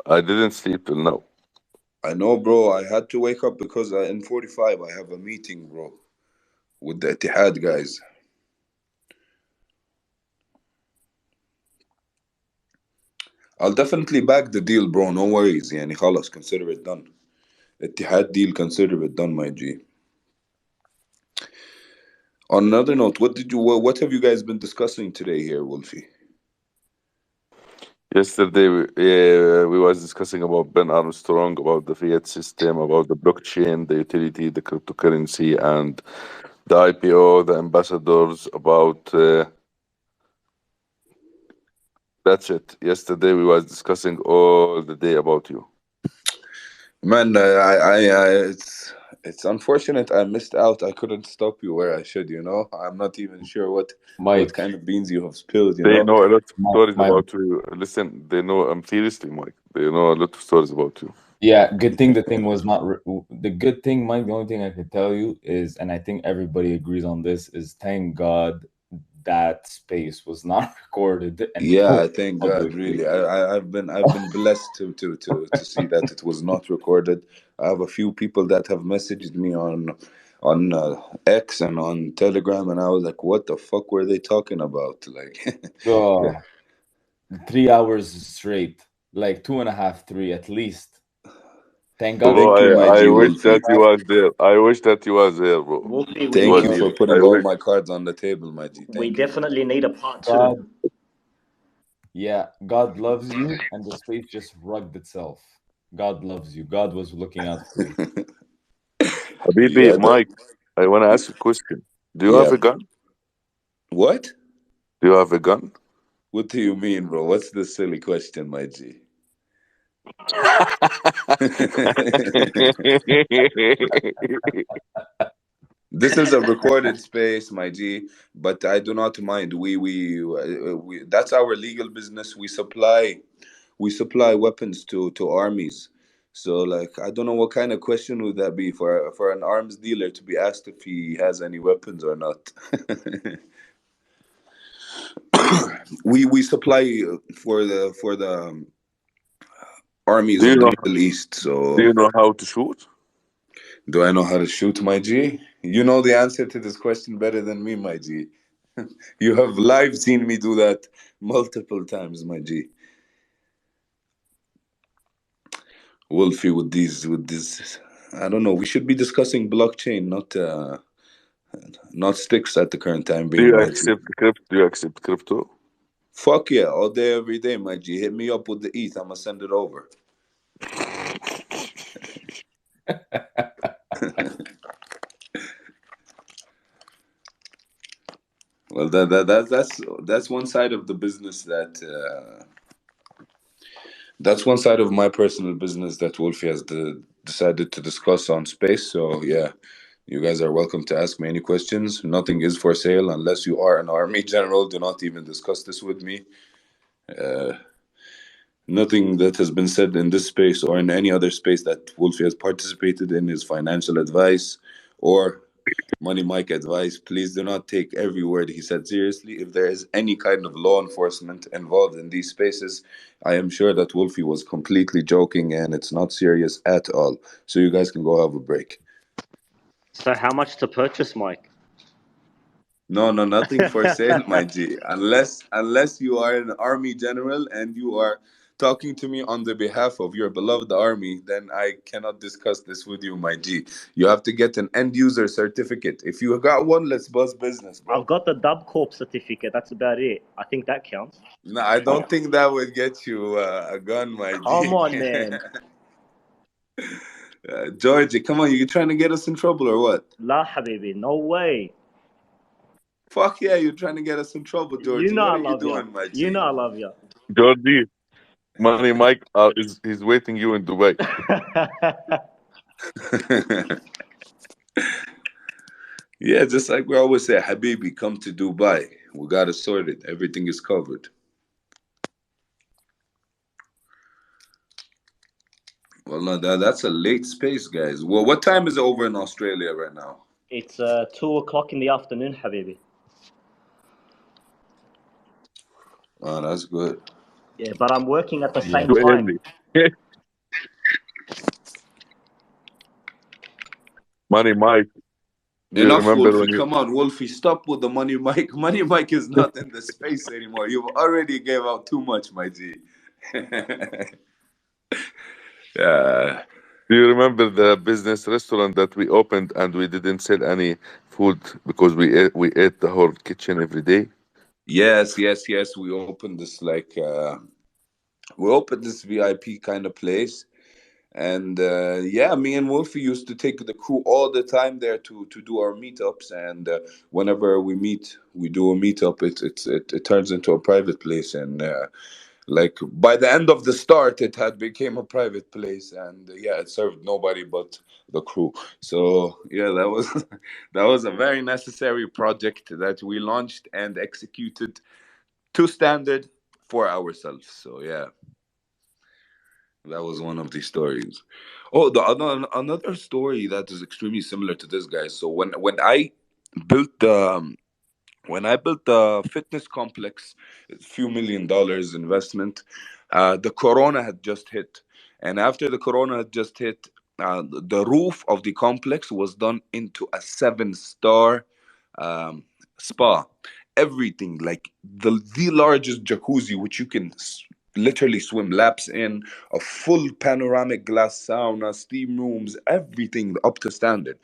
B: I didn't sleep till now.
A: I know, bro. I had to wake up because in 45 I have a meeting, bro, with the Etihad guys. I'll definitely back the deal, bro. No worries. يعني خلاص, consider it done. Etihad deal, consider it done, my G. On another note, what have you guys been discussing today here, Wolfie?
B: Yesterday, we was discussing about Ben Armstrong, about the fiat system, about the blockchain, the utility, the cryptocurrency, and the IPO, the ambassadors. About that's it. Yesterday, we was discussing all the day about you.
A: Man, it's unfortunate I missed out. I couldn't stop you where I should. I'm not even sure what
L: Mike,
A: kind of beans you have spilled.
B: They know a lot of
L: my,
B: stories
L: my
B: about you. Listen, they know. Seriously, Mike. They know a lot of stories about you.
L: yeah, good thing the thing was not the good thing, Mike. The only thing I could tell you is, and I think everybody agrees on this, is thank God that space was not recorded and
A: Yeah,
L: put
A: I thank God.
L: publicly.
A: Really, I've been blessed to see that it was not recorded. I have a few people that have messaged me on X and on Telegram, and I was like, "What the fuck were they talking about?" Like, yeah,
L: Oh, 3 hours straight, like 2.5, 3 at least. Thank God.
A: thank you,
B: Bro,
A: my
B: I
A: G
B: wish
A: Wolfie.
B: that you was there. I wish that you was there, bro.
J: Wolfie,
B: It
J: we
A: Thank
B: was
A: you for
B: easy.
A: putting
B: I
A: all
B: wish.
A: my cards on the table, my G.
J: we
A: Thank you.
J: definitely need a part
L: God,
J: two.
L: yeah, God loves you, and the space just rugged itself. God loves you. God was looking out for you.
B: Habibi,
A: Yeah,
B: Mike, I want to ask you a question. Do you have
A: yeah.
B: a gun?
A: What?
B: Do you have a gun?
A: What do you mean, bro? What's the silly question, my G? This is a recorded space, my G, but I do not mind. We that's our legal business. We supply weapons to armies. So like I don't know what kind of question would that be for an arms dealer to be asked if he has any weapons or not. We supply for the armies
B: Do you
A: of the
B: know?
A: Middle East.
B: Do
A: So
B: you know how to shoot?
A: do I know how to shoot, my G? You know the answer to this question better than me, my G. You have live seen me do that multiple times, my G. Wolfie, with this, I don't know. We should be discussing blockchain, not sticks at the current time
B: Do
A: being,
B: you
A: my G.
B: accept crypto? Do you accept crypto?
A: Fuck yeah, all day, every day, my G. Hit me up with the ETH. I'ma send it over. Well, that's one side of the business that's one side of my personal business that Wolfie has decided to discuss on space. So yeah, you guys are welcome to ask me any questions. Nothing is for sale unless you are an army general. Do not even discuss this with me. Uh, Nothing that has been said in this space or in any other space that Wolfie has participated in is financial advice or Money Mike advice. Please do not take every word he said seriously. If there is any kind of law enforcement involved in these spaces, I am sure that Wolfie was completely joking and it's not serious at all. So you guys can go have a break.
J: So how much to purchase, Mike?
A: No, no, nothing for sale, my G. Unless you are an army general and you are talking to me on the behalf of your beloved army, then I cannot discuss this with you, my G. You have to get an end user certificate. If you got one, let's buzz business, bro.
J: I've got the Dub Corp certificate. That's about it. I think that counts.
A: No, I don't think that would get you a gun, my
J: Come
A: G.
J: on, man.
A: Georgie, come on, you trying to get us in trouble or what?
J: La Habibi, no way.
A: Fuck yeah, you're trying to get us in trouble,
J: You
A: Georgie.
J: know
A: What
J: I
A: are you
J: love you.
A: doing, my
J: You
A: G?
J: know I love you.
B: Georgie, Money Mike is he's waiting you in Dubai.
A: Yeah, just like we always say, Habibi, come to Dubai. We got it sorted. Everything is covered. Well, no, that's a late space, guys. Well, what time is it over in Australia right now?
J: It's 2 o'clock in the afternoon, Habibi.
A: Oh, that's good.
J: Yeah, but I'm working at the
B: Yeah.
J: same
B: Too
J: time.
B: early. Money Mike, do you
A: Enough,
B: remember
A: Wolfie.
B: when you
A: Come on, Wolfie. Stop with the money mic. Money mic is not in the space anymore. You've already gave out too much, my G. Yeah.
B: do you remember the business restaurant that we opened and we didn't sell any food because we ate the whole kitchen every day?
A: Yes, yes, yes. We opened this VIP kind of place. And yeah, me and Wolfie used to take the crew all the time there to do our meetups. And whenever we meet, we do a meetup. It turns into a private place. And like by the end of the start, it had became a private place. And yeah, it served nobody but the crew. So yeah, that was that was a very necessary project that we launched and executed to standard for ourselves. So yeah. That was one of the stories. Oh, the another story that is extremely similar to this, guy. So built the when I built the fitness complex, a few $1 million investment, the corona had just hit, and after the corona had just hit, the roof of the complex was done into a 7-star um, spa. Everything like the largest jacuzzi, which you can literally swim laps in, a full panoramic glass sauna, steam rooms, everything up to standard.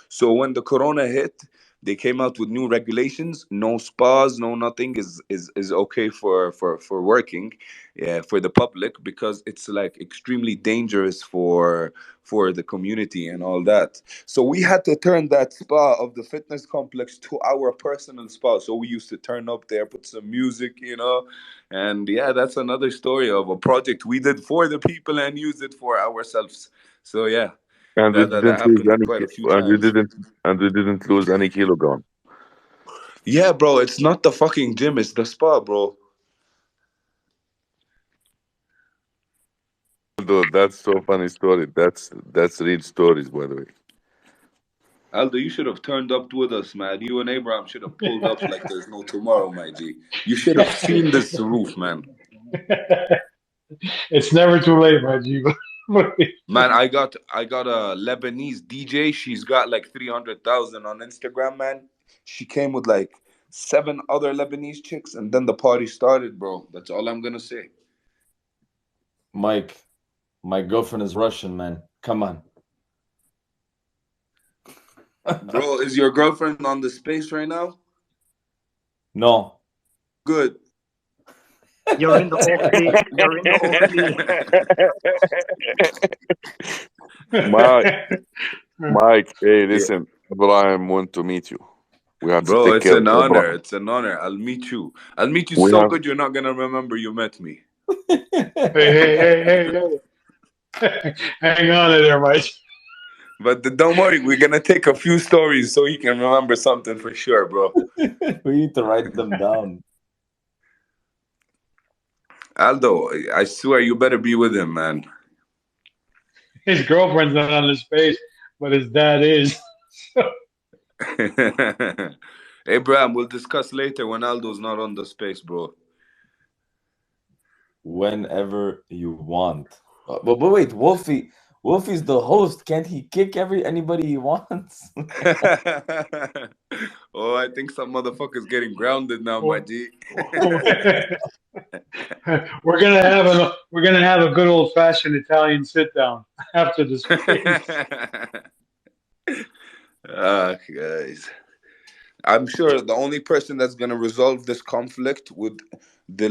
A: So when the corona hit, they came out with new regulations. No spas, no nothing is okay for working, yeah, for the public because it's like extremely dangerous for the community and all that. So we had to turn that spa of the fitness complex to our personal spa. So we used to turn up there, put some music, and yeah, that's another story of a project we did for the people and use it for ourselves. So yeah,
B: And we
A: that
B: didn't lose
A: happened
B: any
A: quite a few
B: and we
A: times.
B: didn't lose any kilogram.
A: Yeah, bro, it's not the fucking gym, it's the spa, bro.
B: Aldo, that's so funny story. That's real stories, by the way.
A: Aldo, you should have turned up with us, man. You and Abraham should have pulled up like there's no tomorrow, my G. You should have seen this roof, man.
C: It's never too late, my G.
A: Man, I got a Lebanese DJ. She's got like 300,000 on Instagram, man. She came with like seven other Lebanese chicks, and then the party started, bro. That's all I'm gonna say.
L: Mike, my girlfriend is Russian, man. Come on.
A: Bro, is your girlfriend on the space right now?
L: No.
A: Good.
J: You're in the OP. You're in the OP.
B: Mike, hey,
A: Yeah.
B: listen, Ibrahim want to meet you. We have to
A: Bro,
B: take
A: it's
B: care of
A: an honor.
B: Ibrahim.
A: It's an honor. I'll meet you. I'll meet you
B: We
A: so
B: have
A: good you're not gonna remember you met me.
C: Hey. Hang on there, Mike.
A: But don't worry, we're gonna take a few stories so he can remember something for sure, bro.
L: We need to write them down.
A: Aldo, I swear you better be with him, man.
C: His girlfriend's not on the space, but his dad is.
A: Abraham, we'll discuss later when Aldo's not on the space, bro.
L: Whenever you want. But wait, Wolfie's the host. Can't he kick anybody he wants?
A: Oh, I think some motherfucker's getting grounded now, my G.
C: We're gonna have a good old fashioned Italian sit down after the space.
A: Ah, guys. I'm sure the only person that's gonna resolve this conflict with the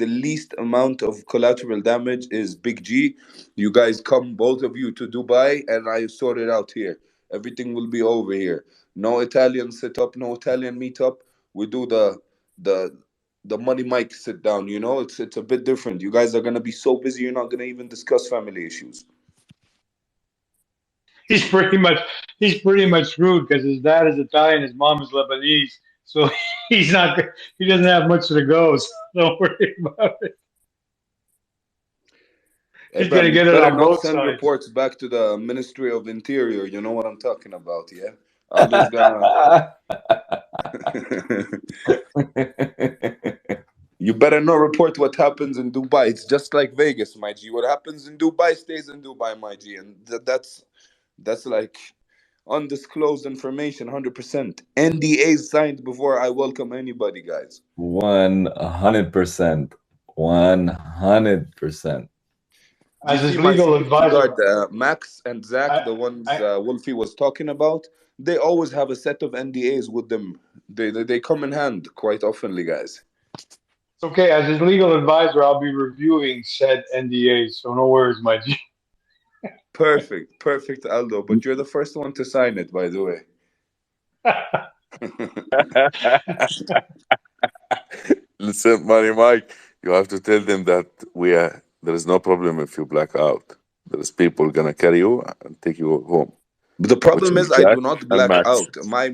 A: least amount of collateral damage is Big G. You guys come, both of you, to Dubai, and I sort it out here. Everything will be over here. No Italian sit up, no Italian meet up. We do the the money mic sit down. You know, it's a bit different. You guys are gonna be so busy, you're not gonna even discuss family issues.
C: he's pretty much he's pretty much screwed because his dad is Italian, his mom is Lebanese, so he doesn't have much of the go. So don't worry about it. He's gonna
A: Abraham, you
C: get it
A: better
C: on
A: not
C: both
A: send
C: sides.
A: reports back to the Ministry of Interior. You know what I'm talking about, yeah? Aldo's gonna. You better not report what happens in Dubai. It's just like Vegas, my G. What happens in Dubai stays in Dubai, my G. And that's like undisclosed information, 100%. NDAs signed before I welcome anybody, guys.
L: 100%. 100%.
A: Do you
C: As
A: see
C: his
A: my
C: legal
A: security
C: advisor,
A: guard, Max and Zach,
C: I,
A: the ones
C: I
A: Wolfie was talking about? They always have a set of NDAs with them. They come in hand quite oftenly, guys.
C: it's okay. As his legal advisor, I'll be reviewing said NDAs, so no worries, my G.
A: Perfect, Aldo. But you're the first one to sign it, by the way.
B: Listen, Money Mike, you have to tell them that there is no problem if you black out. There is people gonna carry you and take you home,
A: But the
B: which
A: problem
B: is
A: is I
B: Jack
A: do not
B: and
A: black
B: Max.
A: out. My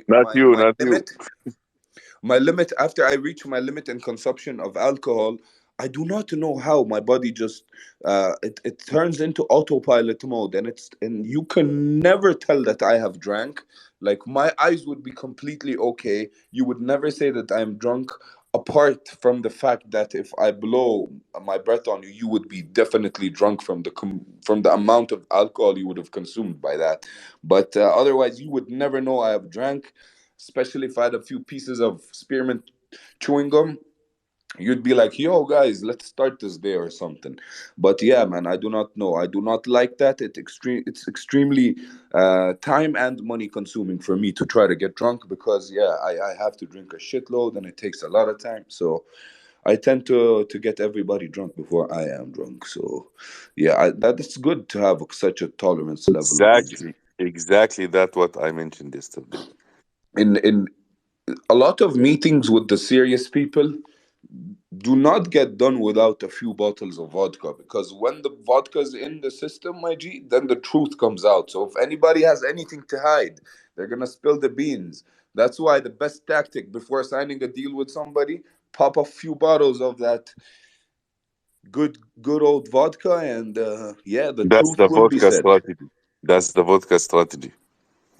B: Not
A: my
B: you,
A: my
B: not you.
A: limit my limit after I reach my limit in consumption of alcohol, I do not know how my body just it turns into autopilot mode, and you can never tell that I have drank. Like my eyes would be completely okay. You would never say that I'm drunk. Apart from the fact that if I blow my breath on you, you would be definitely drunk from from the amount of alcohol you would have consumed by that. But otherwise, you would never know I have drank, especially if I had a few pieces of spearmint chewing gum. You'd be like, yo, guys, let's start this day or something. But yeah, man, I do not know. I do not like that. It's extremely time and money consuming for me to try to get drunk because, yeah, I have to drink a shitload and it takes a lot of time. So I tend to get everybody drunk before I am drunk. So yeah, that's good to have such a tolerance level, my G.
B: Exactly that what I mentioned yesterday.
A: In a lot of meetings with the serious people do not get done without a few bottles of vodka because when the vodka's in the system, my G, then the truth comes out. So if anybody has anything to hide, they're gonna spill the beans. That's why the best tactic before signing a deal with somebody, pop a few bottles of that good old vodka, and yeah, the
B: That's
A: truth
B: the
A: will be
B: vodka
A: said.
B: strategy. That's the vodka strategy.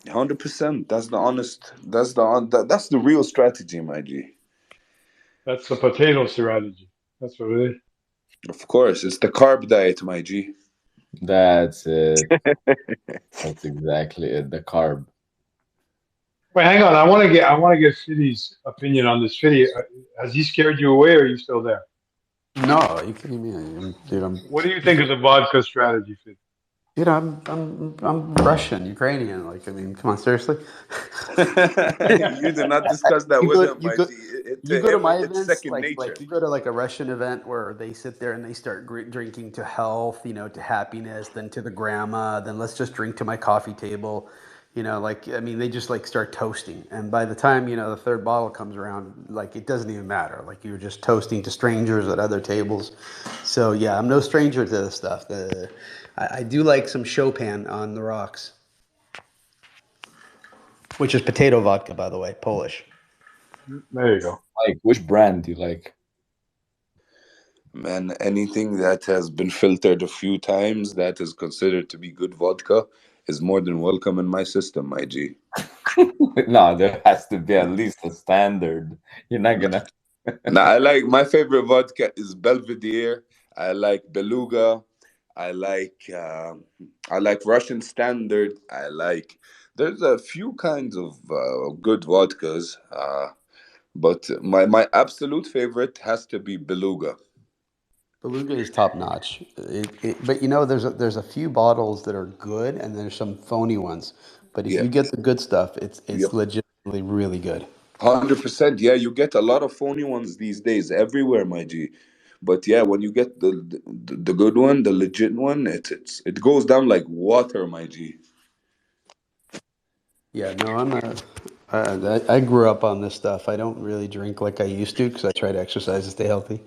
A: 100%. That's the honest. That's the real strategy, my G.
C: That's the potato strategy. That's what it is.
A: Of course, it's the carb diet, my G.
L: That's it. That's exactly it. The carb.
C: Wait, hang on. I want to get Fiddy's opinion on this. Fiddy, has he scared you away, or are you still there?
Q: No, are you kidding me? Dude,
C: What do you think of the vodka strategy, Fiddy?
Q: I'm Russian, Ukrainian. Like, I mean, come on, seriously.
A: You did not discuss that
Q: you
A: with
Q: go
A: him,
Q: you
A: my
Q: go
A: G.
Q: you
A: To
Q: go to
A: him,
Q: my
A: it's
Q: events,
A: second
Q: like
A: nature.
Q: you go to like a Russian event where they sit there and they start drinking to health, to happiness, then to the grandma, then let's just drink to my coffee table. Like, I mean, they just like start toasting, and by the time the third bottle comes around, like, it doesn't even matter. Like, you're just toasting to strangers at other tables. So yeah, I'm no stranger to this stuff. I do like some Chopin on the rocks, which is potato vodka, by the way, Polish.
C: There you go.
L: Like, which brand do you like?
A: Man, anything that has been filtered a few times that is considered to be good vodka is more than welcome in my system, my G.
L: No, there has to be at least a standard. You're not gonna.
A: Now, I like my favorite vodka is Belvedere. I like Beluga. I like I like Russian Standard. I like. There's a few kinds of good vodkas, but my absolute favorite has to be Beluga.
Q: Beluga is top notch. But there's a few bottles that are good, and there's some phony ones. But if
A: Yeah.
Q: you get the good stuff, it's
A: Yep.
Q: legitimately really good.
A: 100%. Yeah, you get a lot of phony ones these days everywhere, my G. But yeah, when you get the good one, the legit one, it goes down like water, my G.
Q: Yeah, no, I grew up on this stuff. I don't really drink like I used to because I try to exercise and stay healthy.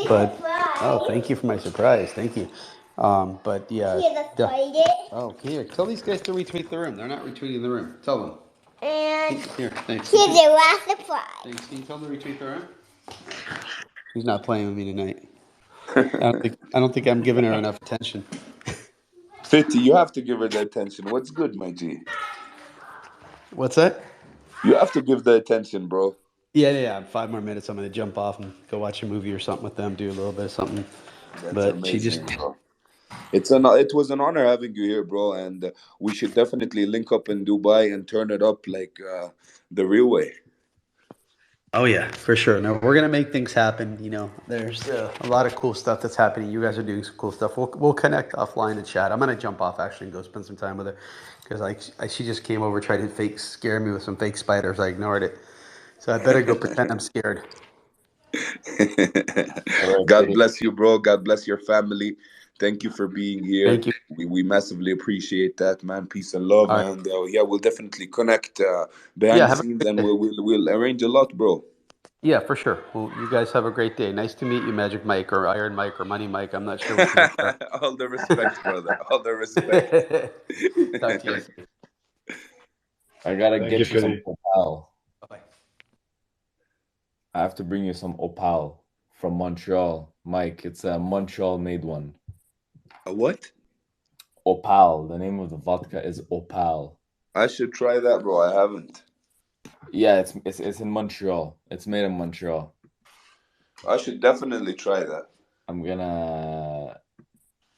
Q: But oh, thank you for my surprise. Thank you. But yeah. Oh, here. Tell these guys to retweet the room. They're not retweeting the room. Tell them. And here, thanks. Here's the last surprise. Thanks. Can you tell them to retweet the room? She's not playing with me tonight. I don't think I'm giving her enough attention.
A: 50, you have to give her the attention. What's good, my G?
Q: What's that?
A: You have to give the attention, bro.
Q: Yeah. 5 more minutes. I'm gonna jump off and go watch a movie or something with them. Do a little bit of something.
A: That's
Q: But she just.
A: amazing, bro. It was an honor having you here, bro, and we should definitely link up in Dubai and turn it up like the real way.
Q: Oh yeah, for sure. No, we're gonna make things happen. There's a lot of cool stuff that's happening. You guys are doing some cool stuff. We'll connect offline and chat. I'm gonna jump off actually and go spend some time with her because she just came over, tried to fake scare me with some fake spiders. I ignored it, so I better go pretend I'm scared.
L: All right,
A: God
L: Fiddy.
A: bless you, bro. God bless your family. Thank you for being here.
Q: Thank you.
A: We massively appreciate that, man. Peace and love,
Q: All right.
A: and yeah, we'll definitely connect behind
Q: Yeah.
A: the
Q: Have a
A: scenes,
Q: great
A: and
Q: day.
A: we'll arrange a lot, bro.
Q: Yeah, for sure. Well, you guys have a great day. Nice to meet you, Magic Mike or Iron Mike or Money Mike. I'm not sure which Mike you are.
A: All the respect, brother. All the respect.
Q: Talk to you soon.
L: I gotta
C: Thank you,
L: get you some
C: Fiddy.
L: opal.
Q: Bye.
L: I have to bring you some opal from Montreal, Mike. It's a Montreal-made one.
A: A what?
L: Opal. The name of the vodka is Opal.
A: I should try that, bro. I haven't.
L: Yeah, it's in Montreal. It's made in Montreal.
A: I should definitely try that.
L: I'm gonna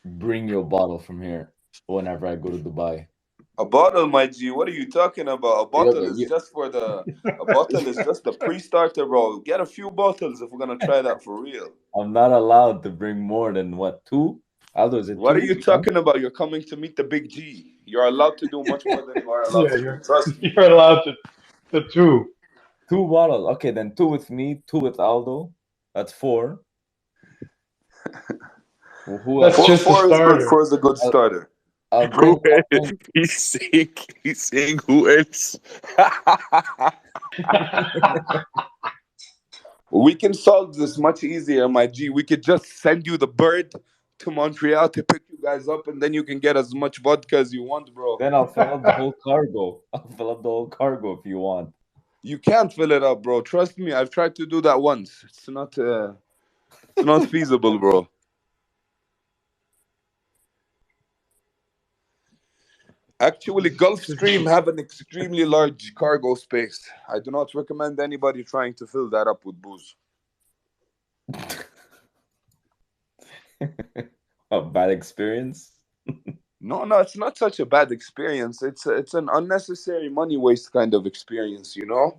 L: bring you a bottle from here whenever I go to Dubai.
A: A bottle, my G. What are you talking about? A bottle is just the pre-starter, bro. Get a few bottles if we're gonna try that for real.
L: I'm not allowed to bring more than what, two? Aldo, is it
A: What are
L: two?
A: you talking about? You're coming to meet the big G. You're allowed to do much more than you are allowed
C: Yeah,
A: to do. Trust me.
C: you're allowed to two.
L: Two bottles. Okay, then two with me, two with Aldo. That's four. Who
C: That's
L: else?
C: just a
A: Four is good.
C: starter.
A: Four is a good starter.
L: I'll
B: Who
L: bring.
B: else? He's saying who else?
A: We can solve this much easier, my G. We could just send you the bird to Montreal to pick you guys up, and then you can get as much vodka as you want, bro.
L: Then I'll fill up the whole cargo. I'll fill up the whole cargo if you want.
A: You can't fill it up, bro. Trust me. I've tried to do that once. It's not feasible, bro. Actually, Gulfstream have an extremely large cargo space. I do not recommend anybody trying to fill that up with booze.
L: A bad experience.
A: No, it's not such a bad experience. It's an unnecessary money waste kind of experience, you know?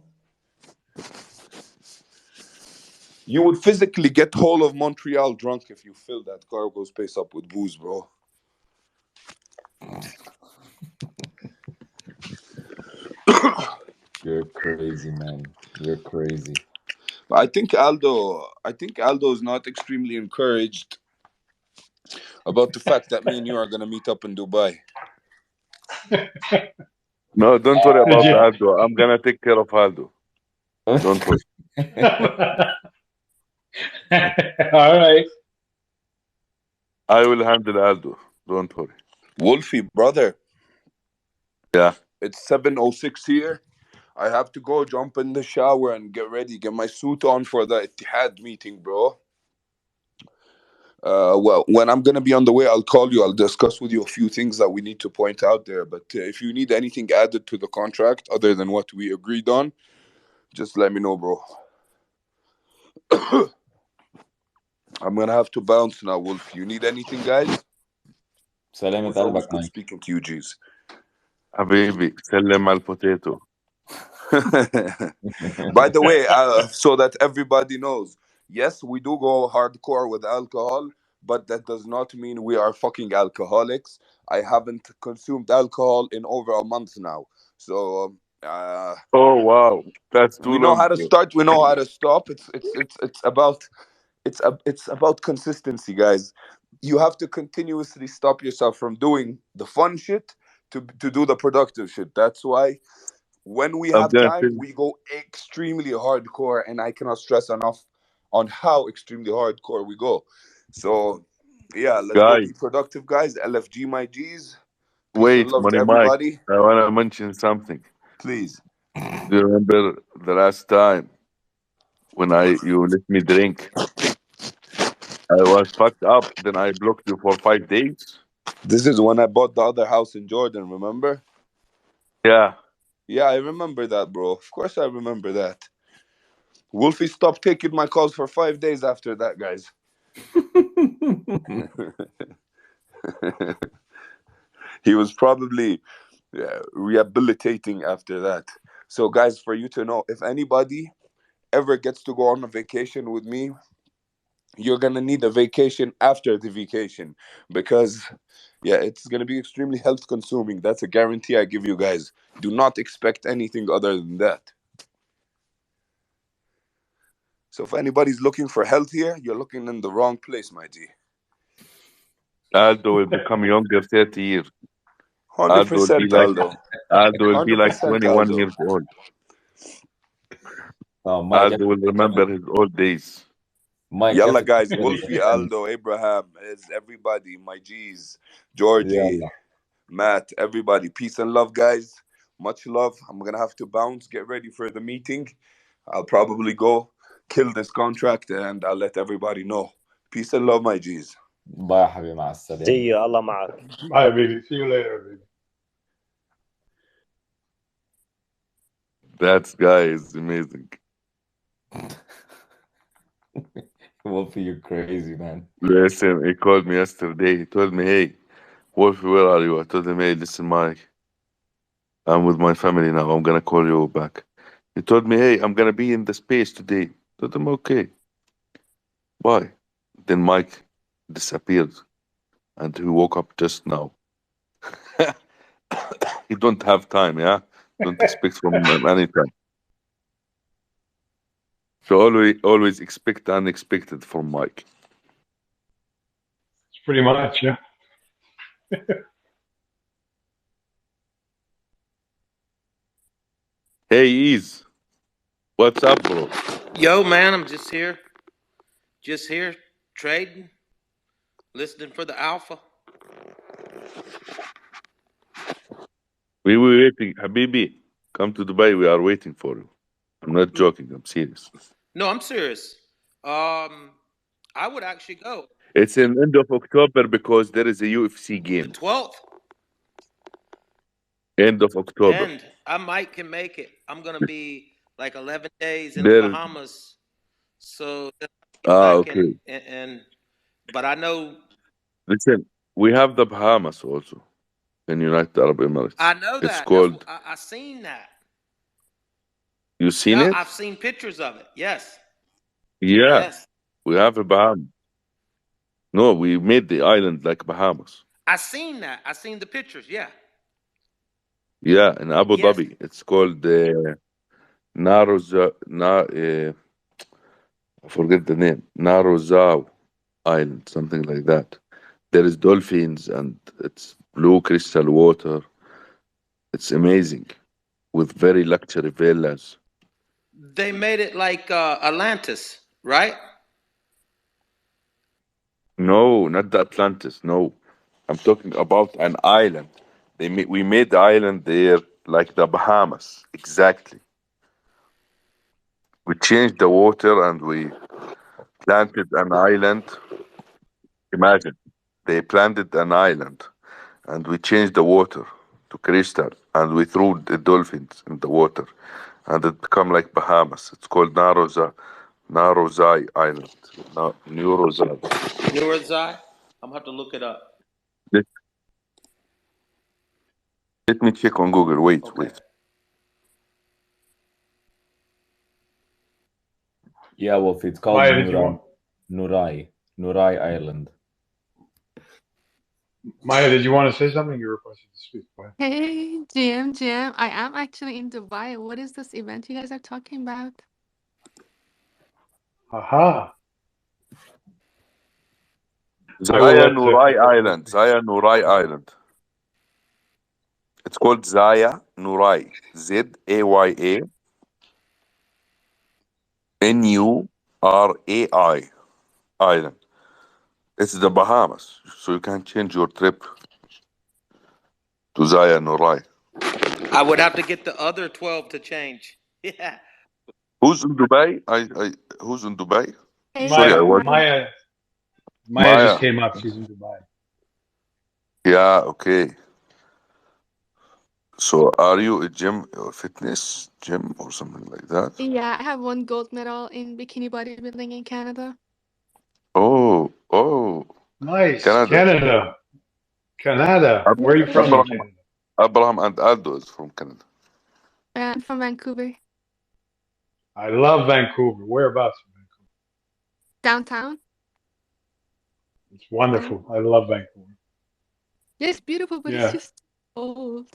A: You would physically get whole of Montreal drunk if you fill that cargo space up with booze, bro.
L: You're crazy, man. You're crazy.
A: I think Aldo is not extremely encouraged about the fact that me and you are gonna meet up in Dubai.
B: No, don't worry
C: Did
B: about
C: you?
B: Aldo. I'm gonna take care of Aldo. Don't worry.
C: All right.
B: I will handle Aldo. Don't worry.
A: Wolfie, brother,
B: Yeah.
A: it's 7:06 here. I have to go jump in the shower and get ready, get my suit on for the Ittihad meeting, bro. Well, when I'm gonna be on the way, I'll call you. I'll discuss with you a few things that we need to point out there. But if you need anything added to the contract other than what we agreed on, just let me know, bro. I'm gonna have to bounce now, Wolf. You need anything, guys? It
L: سلامة
A: was always
L: قلبك
A: good
L: مايك.
A: speaking to you, G's.
B: حبيبي سلم على البوتيتو.
A: By the way, so that everybody knows, yes, we do go hardcore with alcohol, but that does not mean we are fucking alcoholics. I haven't consumed alcohol in over a month now, so
B: Oh wow, that's too
A: we know
B: long,
A: how to
B: bro.
A: start. We know how to stop. It's about consistency, guys. You have to continuously stop yourself from doing the fun shit to do the productive shit. That's why when we
B: I'm
A: have
B: gonna
A: time,
B: tell
A: we go extremely hardcore, and I cannot stress enough on how extremely hardcore we go. So, yeah, let's go
B: guys.
A: be productive, guys. LFG, my G's. Peace and
B: Wait,
A: love to
B: Money Mike.
A: everybody.
B: I wanna mention something.
A: Please.
B: Do you remember the last time when you let me drink? I was fucked up. Then I blocked you for 5 days.
A: This is when I bought the other house in Jordan, remember?
B: Yeah.
A: Yeah, I remember that, bro. Of course, I remember that. Wolfie stopped taking my calls for 5 days after that, guys. He was probably rehabilitating after that. So, guys, for you to know, if anybody ever gets to go on a vacation with me, you're gonna need a vacation after the vacation because, yeah, it's gonna be extremely health consuming. That's a guarantee I give you guys. Do not expect anything other than that. So, if anybody's looking for health here, you're looking in the wrong place, my G.
B: Aldo will become younger 30 years.
A: Hundred
B: Aldo will be
A: percent,
B: like
A: Aldo.
B: 21
A: Aldo.
B: years old.
L: Oh, Mike,
B: Aldo will remember his old days.
L: Mike
A: Yalla,
L: after
A: guys.
L: 20
A: Wolfie, Aldo, Abraham, is everybody. My G's, Georgie,
L: يلا.
A: Matt, everybody. Peace and love, guys. Much love. I'm gonna have to bounce. Get ready for the meeting. I'll probably go kill this contract, and I'll let everybody know. Peace and love, my G's.
L: باي يا حبيبي مع السلامة.
J: See you. Allah ma'ak.
C: Bye, baby. See you later, baby.
B: That guy is amazing.
L: Wolfie, you're crazy, man.
B: Listen, he called me yesterday. He told me, "Hey, Wolfie, where are you?" I told him, "Hey, listen, Mike, I'm with my family now. I'm gonna call you back." He told me, "Hey, I'm gonna be in the space today." I told him, "Okay, bye." Then Mike disappeared, and he woke up just now. He don't have time, yeah. Don't expect from him anytime. So always expect the unexpected from Mike.
C: It's pretty much, yeah.
B: Hey, Ease, what's up, bro?
V: Yo, man, I'm just here trading, listening for the alpha.
B: We were waiting, Habibi. Come to Dubai. We are waiting for you. I'm not joking. I'm serious.
V: No, I'm serious. I would actually go
B: It's in end of October because there is a UFC
V: the
B: game.
V: 12th.
B: End of October.
V: And I might can make it. I'm gonna be like 11 days in the
B: There.
V: Bahamas, so then I get back
B: Okay.
V: and but I know
B: Listen, we have the Bahamas also in United Arab Emirates.
V: I know
B: It's
V: that. That's
B: called.
V: what I seen that.
B: You seen
V: Yeah,
B: it?
V: I've seen pictures of it. Yes,
B: Yeah,
V: yes.
B: we have a Bahamas. No, we made the island like Bahamas.
V: I seen that. I seen the pictures. Yeah.
B: Yeah, in Abu
V: Yes.
B: Dhabi. It's called Naroza. I forget the name. Narozao Island, something like that. There is dolphins and it's blue crystal water. It's amazing with very luxury villas.
V: They made it like Atlantis, right?
B: No, not the Atlantis. No, I'm talking about an island. We made the island there like the Bahamas, exactly. We changed the water and we planted an island. Imagine they planted an island and we changed the water to crystal and we threw the dolphins in the water and it become like Bahamas. It's called Narozai Island. Neurozai.
V: Nurazai. I'm gonna have to look it up.
B: Let, let me check on Google. Wait,
V: Okay.
B: wait.
L: Yeah, Wolf, it's called
C: Maya, did you want?
L: Nurai Island.
C: Maya, did you want to say something? You requested to speak. Go ahead.
F: Hey, GM. I am actually in Dubai. What is this event you guys are talking about?
C: Aha. I will
B: Zaya
C: let
B: Nurai Island. Zaya Nurai Island. It's called Zaya Nurai. Zaya Nurai Island. It's the Bahamas, so you can change your trip to Zaya Nurai.
V: I would have to get the other 12 to change. Yeah.
B: Who's in Dubai? Who's in Dubai?
F: Hey,
B: Sorry, I was
C: Maya just came up. She's in Dubai.
B: Yeah, okay. So are you a gym or fitness gym or something like that?
F: Yeah, I have one gold medal in bikini bodybuilding in Canada.
B: Oh,
C: Nice.
B: Canada.
C: Canada. Where are you from in Canada?
B: Abraham and Aldo is from Canada.
F: I'm from Vancouver.
C: I love Vancouver. Whereabouts in Vancouver?
F: Downtown.
C: It's wonderful. I love Vancouver.
F: Yeah, it's beautiful, but it's
C: Yeah.
F: just old.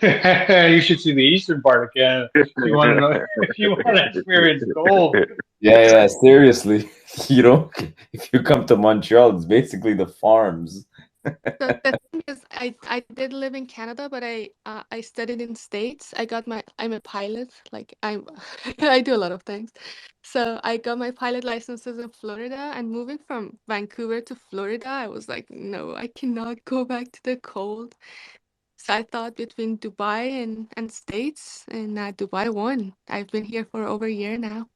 C: You should see the eastern part of Canada if you want to know, if you want to experience cold.
L: Yeah, seriously. You know, if you come to Montreal, it's basically the farms.
F: The thing is, I did live in Canada, but I studied in States. I'm a pilot. Like I do a lot of things. So I got my pilot licenses in Florida, and moving from Vancouver to Florida, I was like, no, I cannot go back to the cold. So I thought between Dubai and States, and Dubai won. I've been here for over a year now.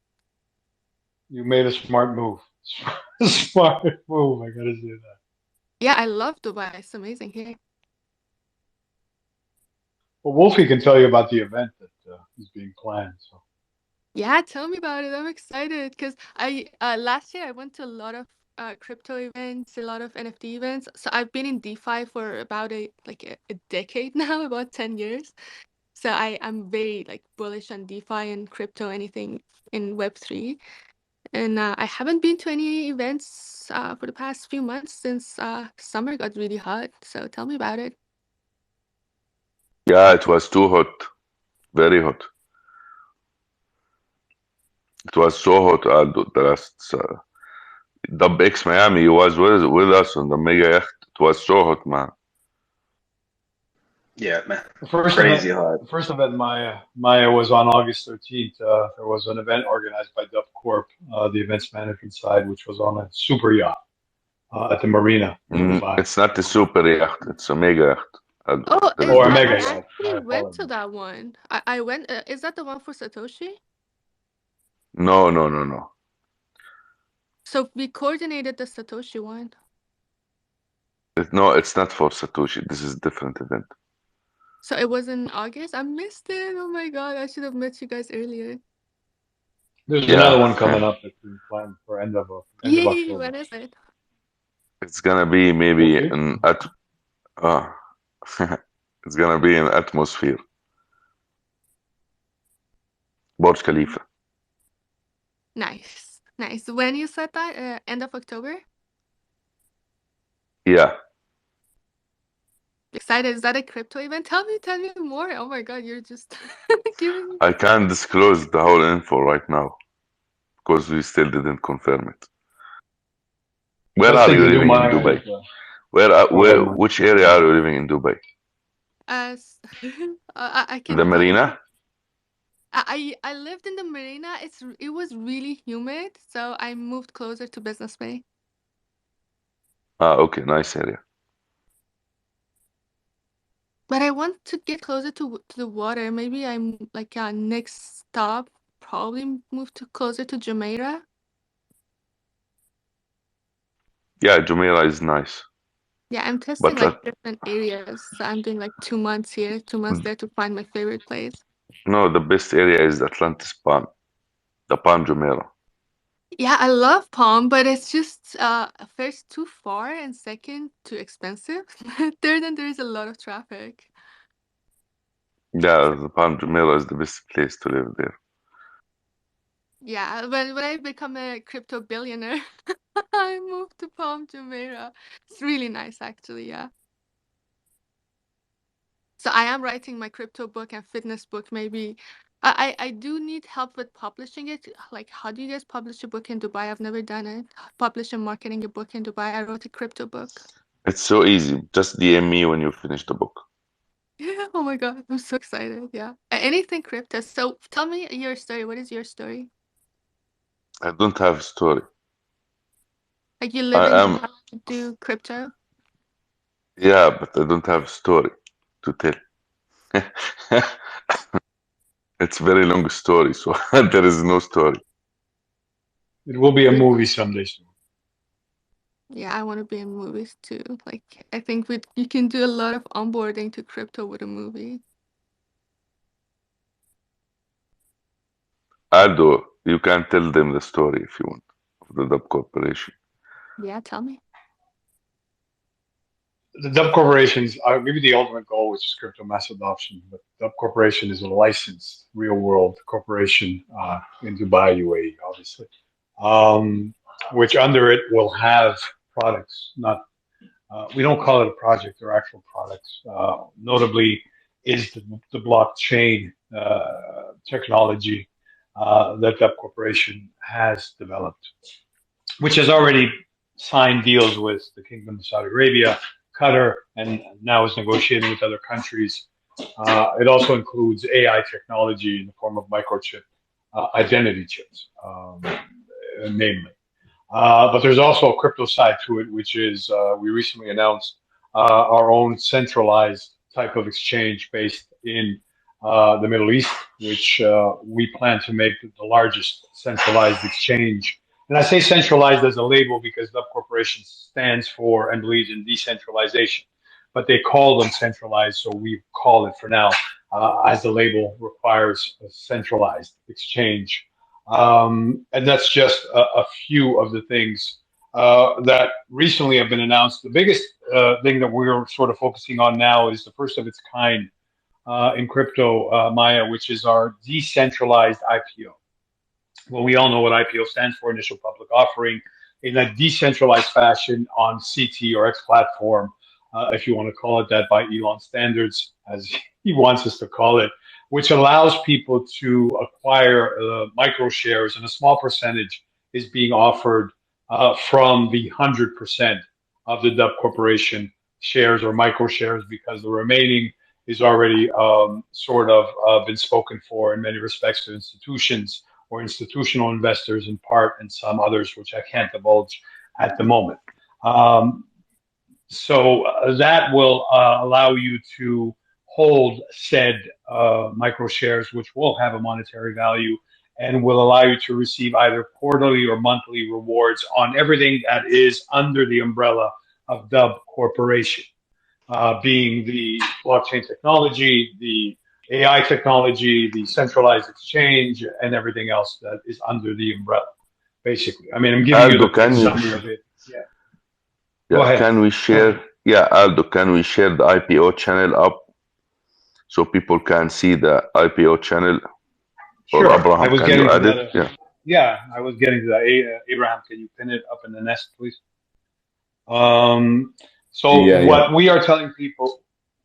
C: You made a smart move. Smart move. I gotta say that.
F: Yeah, I love Dubai. It's amazing here.
C: Well, Wolfie can tell you about the event that is being planned. So
F: Yeah, tell me about it. I'm excited because I last year I went to a lot of crypto events, a lot of NFT events. So I've been in DeFi for about a decade now, about 10 years. So I'm very like bullish on DeFi and crypto, anything in Web3. And I haven't been to any events for the past few months since summer got really hot. So tell me about it.
B: Yeah, it was too hot. Very hot. It was so hot, Aldo. The last DUBX Miami was with us on the mega yacht. It was so hot, man.
S: Yeah, man.
C: the first
S: Crazy
C: event,
S: hot.
C: the first event, Maya was on August 13th. There was an event organized by Dub Corp, the events management side, which was on a super yacht at the marina in Dubai.
B: It's not a super yacht. It's a mega yacht.
F: Oh,
B: There is
C: Or a
F: I
C: mega
B: difference.
C: yacht.
F: actually
C: My
F: went to
C: apologies.
F: that one. I went. Is that the one for Satoshi?
B: No.
F: So we coordinated the Satoshi one.
B: No, it's not for Satoshi. This is a different event.
F: So it was in August. I missed it. Oh my god, I should have met you guys earlier.
C: There's another one coming
B: Yeah,
C: up that's been planned for end of
F: Yay!
C: October.
F: When is it?
B: it's gonna be
C: We'll
B: maybe
C: see.
B: uh, it's gonna be an atmosphere, Burj Khalifa.
F: Nice, nice. When you said that, end of October.
B: Yeah,
F: Excited. Is that a crypto event? Tell me more. Oh my god, you're just giving me.
B: I can't disclose the whole info right now because we still didn't confirm it. Where
C: Best
B: are
C: thing
B: you
C: to do,
B: living in
C: Maya, is
B: Dubai? Where,
C: go ahead, Maya.
B: which area are you living in Dubai?
F: As I can
B: The
F: go.
B: marina?
F: I lived in the marina. It was really humid, so I moved closer to Business Bay.
B: Ah, okay, nice area.
F: But I want to get closer to the water. Maybe I'm like next stop, probably move to closer to Jumeirah.
B: Yeah, Jumeirah is nice,
F: Yeah, I'm testing
B: but
F: like different areas. So I'm doing like 2 months here, 2 months there to find my favorite place.
B: no, the best area is Atlantis Palm, the Palm Jumeirah.
F: Yeah, I love Palm, but it's just first too far and second too expensive. Third, and there's a lot of traffic.
B: Yeah, the Palm Jumeirah is the best place to live there.
F: Yeah, when I become a crypto billionaire, I moved to Palm Jumeirah. It's really nice, actually. Yeah. So I am writing my crypto book and fitness book. Maybe I do need help with publishing it. Like, how do you guys publish a book in Dubai? I've never done it. Publish and marketing a book in Dubai. I wrote a crypto book.
B: It's so easy. Just DM me when you finish the book.
F: Yeah. Oh my God, I'm so excited. Yeah. Anything crypto. So tell me your story. What is your story?
B: I don't have a story.
F: Like you live
B: I
F: in
B: am,
F: Dubai to do crypto?
B: yeah, but I don't have a story to tell. It's a very long story, so there is no story.
C: It will be a movie someday soon.
F: Yeah, I want to be in movies too. Like, I think you can do a lot of onboarding to crypto with a movie.
B: Aldo, you can tell them the story if you want of the Dub Corporation.
F: Yeah, tell me.
C: The Dub corporations are maybe the ultimate goal, which is crypto mass adoption. But Dub Corporation is a licensed real world corporation in Dubai, UAE, obviously, which under it will have products. Not we don't call it a project; they're actual products. Notably, is the blockchain technology that Dub Corporation has developed, which has already signed deals with the Kingdom of Saudi Arabia, Qatar, and now is negotiating with other countries. It also includes AI technology in the form of microchip identity chips, namely. But there's also a crypto side to it, which is we recently announced our own centralized type of exchange based in the Middle East, which we plan to make the largest centralized exchange. And I say centralized as a label because Dub Corporation stands for and believes in decentralization, but they call them centralized, so we call it for now, as the label requires, a centralized exchange. And that's just a few of the things that recently have been announced. The biggest thing that we're sort of focusing on now is the first of its kind in crypto, Maya, which is our decentralized IPO. Well, we all know what IPO stands for, initial public offering, in a decentralized fashion on CT or X platform, if you want to call it that by Elon standards, as he wants us to call it, which allows people to acquire micro shares, and a small percentage is being offered from the 100% of the Dub Corporation shares or micro shares, because the remaining is already sort of been spoken for in many respects to institutions or institutional investors in part, and some others which I can't divulge at the moment. So that will allow you to hold said micro shares, which will have a monetary value and will allow you to receive either quarterly or monthly rewards on everything that is under the umbrella of Dub Corporation. being the blockchain technology, the AI technology, the centralized exchange, and everything else that is under the umbrella. Basically, I mean, I'm giving you
B: Aldo,
C: the quick
B: can you?
C: summary of it. Yeah. Go
B: Yeah,
C: ahead.
B: can we share? Yeah, Aldo, can we share the IPO channel up so people can see the IPO channel? Or
C: Sure. I
B: Abraham,
C: was
B: can you
C: getting to
B: add it?
C: that.
B: Yeah.
C: Yeah, I was getting to that. Abraham, can you pin it up in the nest, please? Um, so
L: Yeah, yeah.
C: what we are telling people,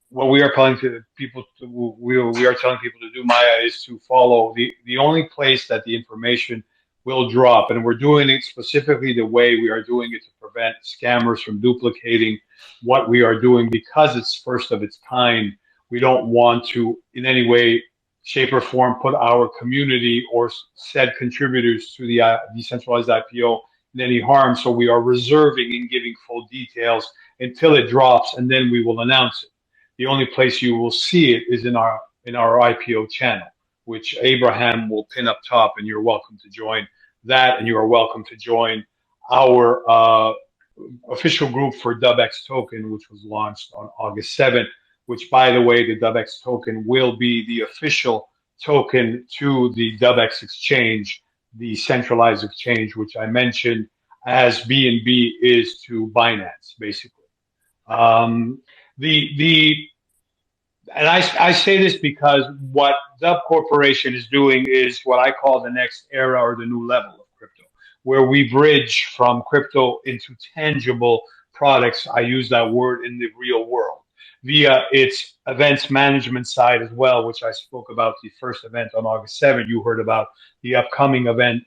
C: what we are telling to people to, we are telling people to do, Maya, is to follow the only place that the information will drop, and we're doing it specifically the way we are doing it to prevent scammers from duplicating what we are doing because it's first of its kind. We don't want to in any way, shape, or form put our community or said contributors to the decentralized IPO in any harm. So we are reserving and giving full details until it drops, and then we will announce it. The only place you will see it is in our IPO channel, which Abraham will pin up top, and you're welcome to join that, and you are welcome to join our official group for DUBX token, which was launched on August 7th. Which, by the way, the DUBX token will be the official token to the DUBX exchange, the centralized exchange, which I mentioned, as BNB is to Binance, basically. Um, the and I say this because what Dub Corporation is doing is what I call the next era or the new level of crypto, where we bridge from crypto into tangible products. I use that word in the real world via its events management side as well, which I spoke about the first event on August 7th. You heard about the upcoming event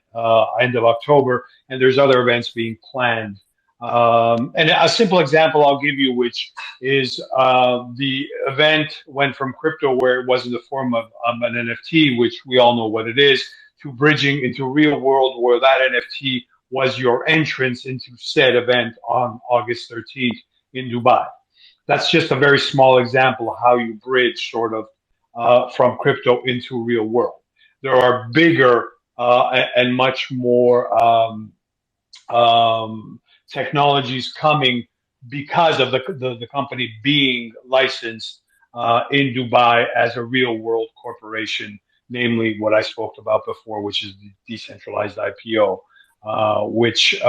C: end of October, and there's other events being planned. And a simple example I'll give you, which is the event went from crypto, where it was in the form of an NFT, which we all know what it is, to bridging into real world, where that NFT was your entrance into said event on August 13th in Dubai. That's just a very small example of how you bridge sort of from crypto into real world. There are bigger and much more um, technologies coming because of the company being licensed in Dubai as a real world corporation, namely what I spoke about before, which is the decentralized IPO, which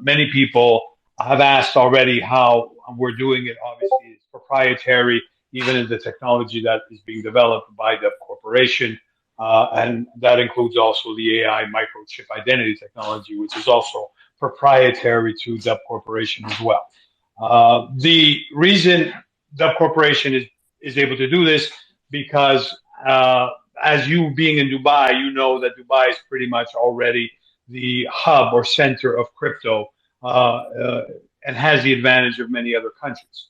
C: many people have asked already how we're doing it. Obviously, it's proprietary, even in the technology that is being developed by the corporation. And that includes also the AI microchip identity technology, which is also proprietary to Dub Corporation as well. The reason Dub Corporation is able to do this because as you being in Dubai, you know that Dubai is pretty much already the hub or center of crypto and has the advantage of many other countries.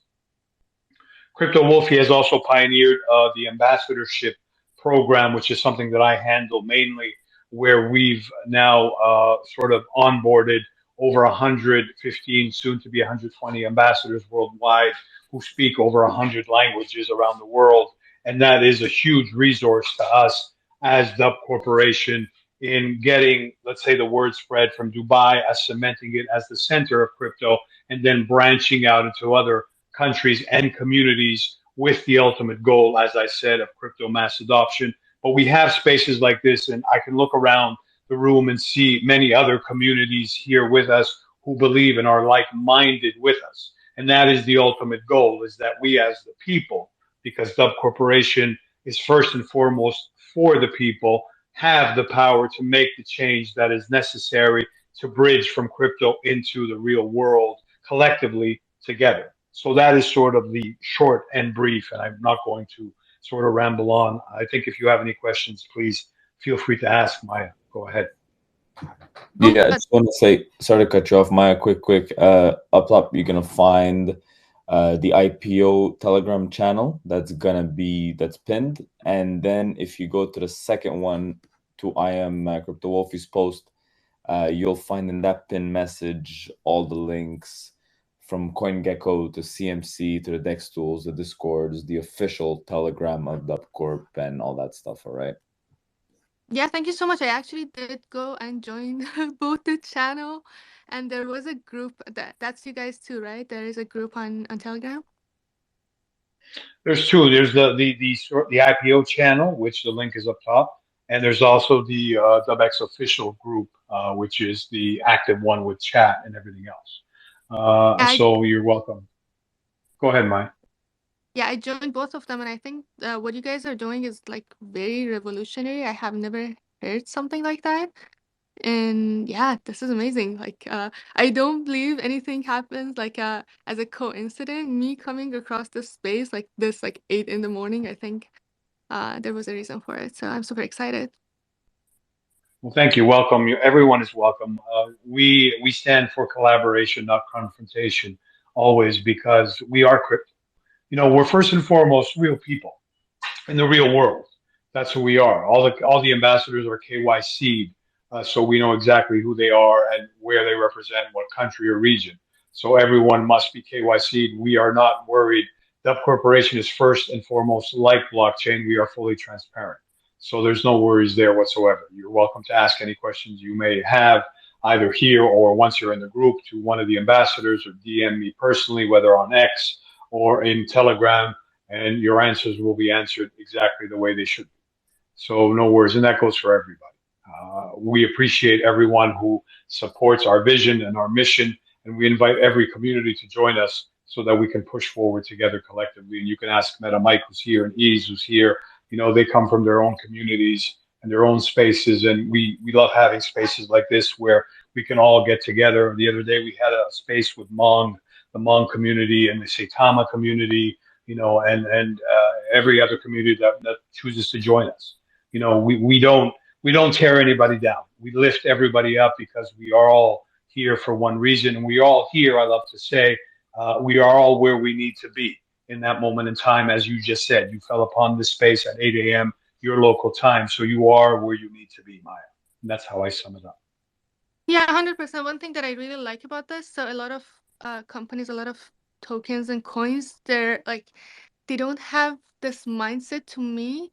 C: Crypto Wolfie has also pioneered the ambassadorship program, which is something that I handle mainly, where we've now sort of onboarded over 115, soon to be 120 ambassadors worldwide who speak over 100 languages around the world. And that is a huge resource to us as Dub Corporation in getting, let's say, the word spread from Dubai as cementing it as the center of crypto and then branching out into other countries and communities with the ultimate goal, as I said, of crypto mass adoption. But we have spaces like this, and I can look around the room and see many other communities here with us who believe and are like-minded with us. And that is the ultimate goal, is that we as the people, because Dub Corporation is first and foremost for the people, have the power to make the change that is necessary to bridge from crypto into the real world collectively together. So that is sort of the short and brief, and I'm not going to sort of ramble on. I think if you have any questions, please feel free to ask. Maya, go ahead.
L: Yeah, I just want to say, sorry to cut you off, Maya, quick. Up top, you're going to find the IPO Telegram channel that's pinned. And then if you go to the second one, to I am Crypto Wolfie's post, you'll find in that pinned message all the links from CoinGecko to CMC to the DEX tools, the Discords, the official Telegram of DubCorp, and all that stuff. All right.
F: Yeah, thank you so much. I actually did go and join both the channel, and there was a group that's you guys too, right? There is a group on Telegram.
C: There's two. There's the IPO channel, which the link is up top, and there's also the DUBX official group, which is the active one with chat and everything else.
F: I
C: So you're welcome. Go ahead, Mike.
F: Yeah, I joined both of them, and I think what you guys are doing is like very revolutionary. I have never heard something like that. And yeah, this is amazing. Like, I don't believe anything happens like as a coincidence. Me coming across this space like this, like 8 in the morning. I think there was a reason for it. So I'm super excited.
C: Well, thank you. Welcome. Everyone is welcome. We stand for collaboration, not confrontation, always, because we are crypto. We're first and foremost real people in the real world. That's who we are. All the ambassadors are KYC'd, so we know exactly who they are and where they represent, what country or region. So everyone must be KYC'd. We are not worried. Dub Corporation is first and foremost like blockchain. We are fully transparent. So there's no worries there whatsoever. You're welcome to ask any questions you may have, either here or once you're in the group, to one of the ambassadors, or DM me personally, whether on X or in Telegram, and your answers will be answered exactly the way they should be. So no worries, and that goes for everybody. We appreciate everyone who supports our vision and our mission, and we invite every community to join us so that we can push forward together collectively. And you can ask Meta Mike, who's here, and Ease, who's here. They come from their own communities and their own spaces, and we love having spaces like this where we can all get together. The other day we had a space with the Hmong community and the Saitama community, and every other community that chooses to join us. We don't tear anybody down. We lift everybody up because we are all here for one reason, and we are all here. I love to say, we are all where we need to be in that moment in time. As you just said, you fell upon this space at 8 a.m. your local time, so you are where you need to be, Maya. And that's how I sum it up.
F: Yeah, 100%. One thing that I really like about this, so a lot of companies, a lot of tokens and coins, they're like, they don't have this mindset to me.